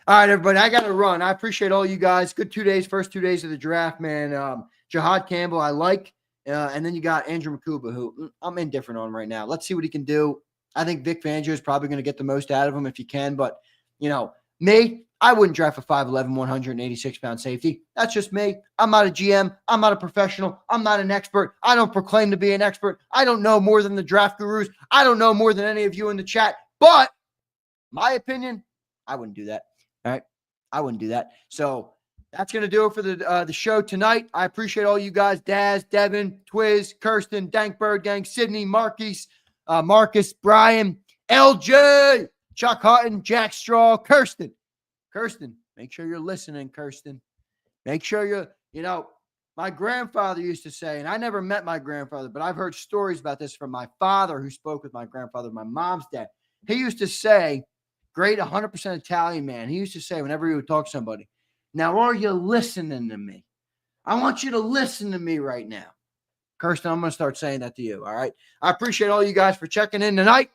everybody. I got to run. I appreciate all you guys. Good 2 days, first 2 days of the draft, man. Jihad Campbell, I like. And then you got Andrew Makuba, who I'm indifferent on right now. Let's see what he can do. I think Vic Fangio is probably going to get the most out of him if he can. But, you know, me, I wouldn't draft a 5'11", 186-pound safety. That's just me. I'm not a GM. I'm not a professional. I'm not an expert. I don't proclaim to be an expert. I don't know more than the draft gurus. I don't know more than any of you in the chat. But my opinion, I wouldn't do that. All right? I wouldn't do that. So that's going to do it for the show tonight. I appreciate all you guys. Daz, Devin, Twiz, Kirsten, Dank Bird Gang, Sydney, Marcus, Brian, LJ, Chuck Hutton, Jack Straw, Kirsten, make sure you're listening, Kirsten. Make sure my grandfather used to say, and I never met my grandfather, but I've heard stories about this from my father who spoke with my grandfather, my mom's dad. He used to say, great 100% Italian man. He used to say whenever he would talk to somebody, now are you listening to me? I want you to listen to me right now. Kirsten, I'm going to start saying that to you, all right? I appreciate all you guys for checking in tonight.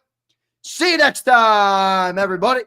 See you next time, everybody.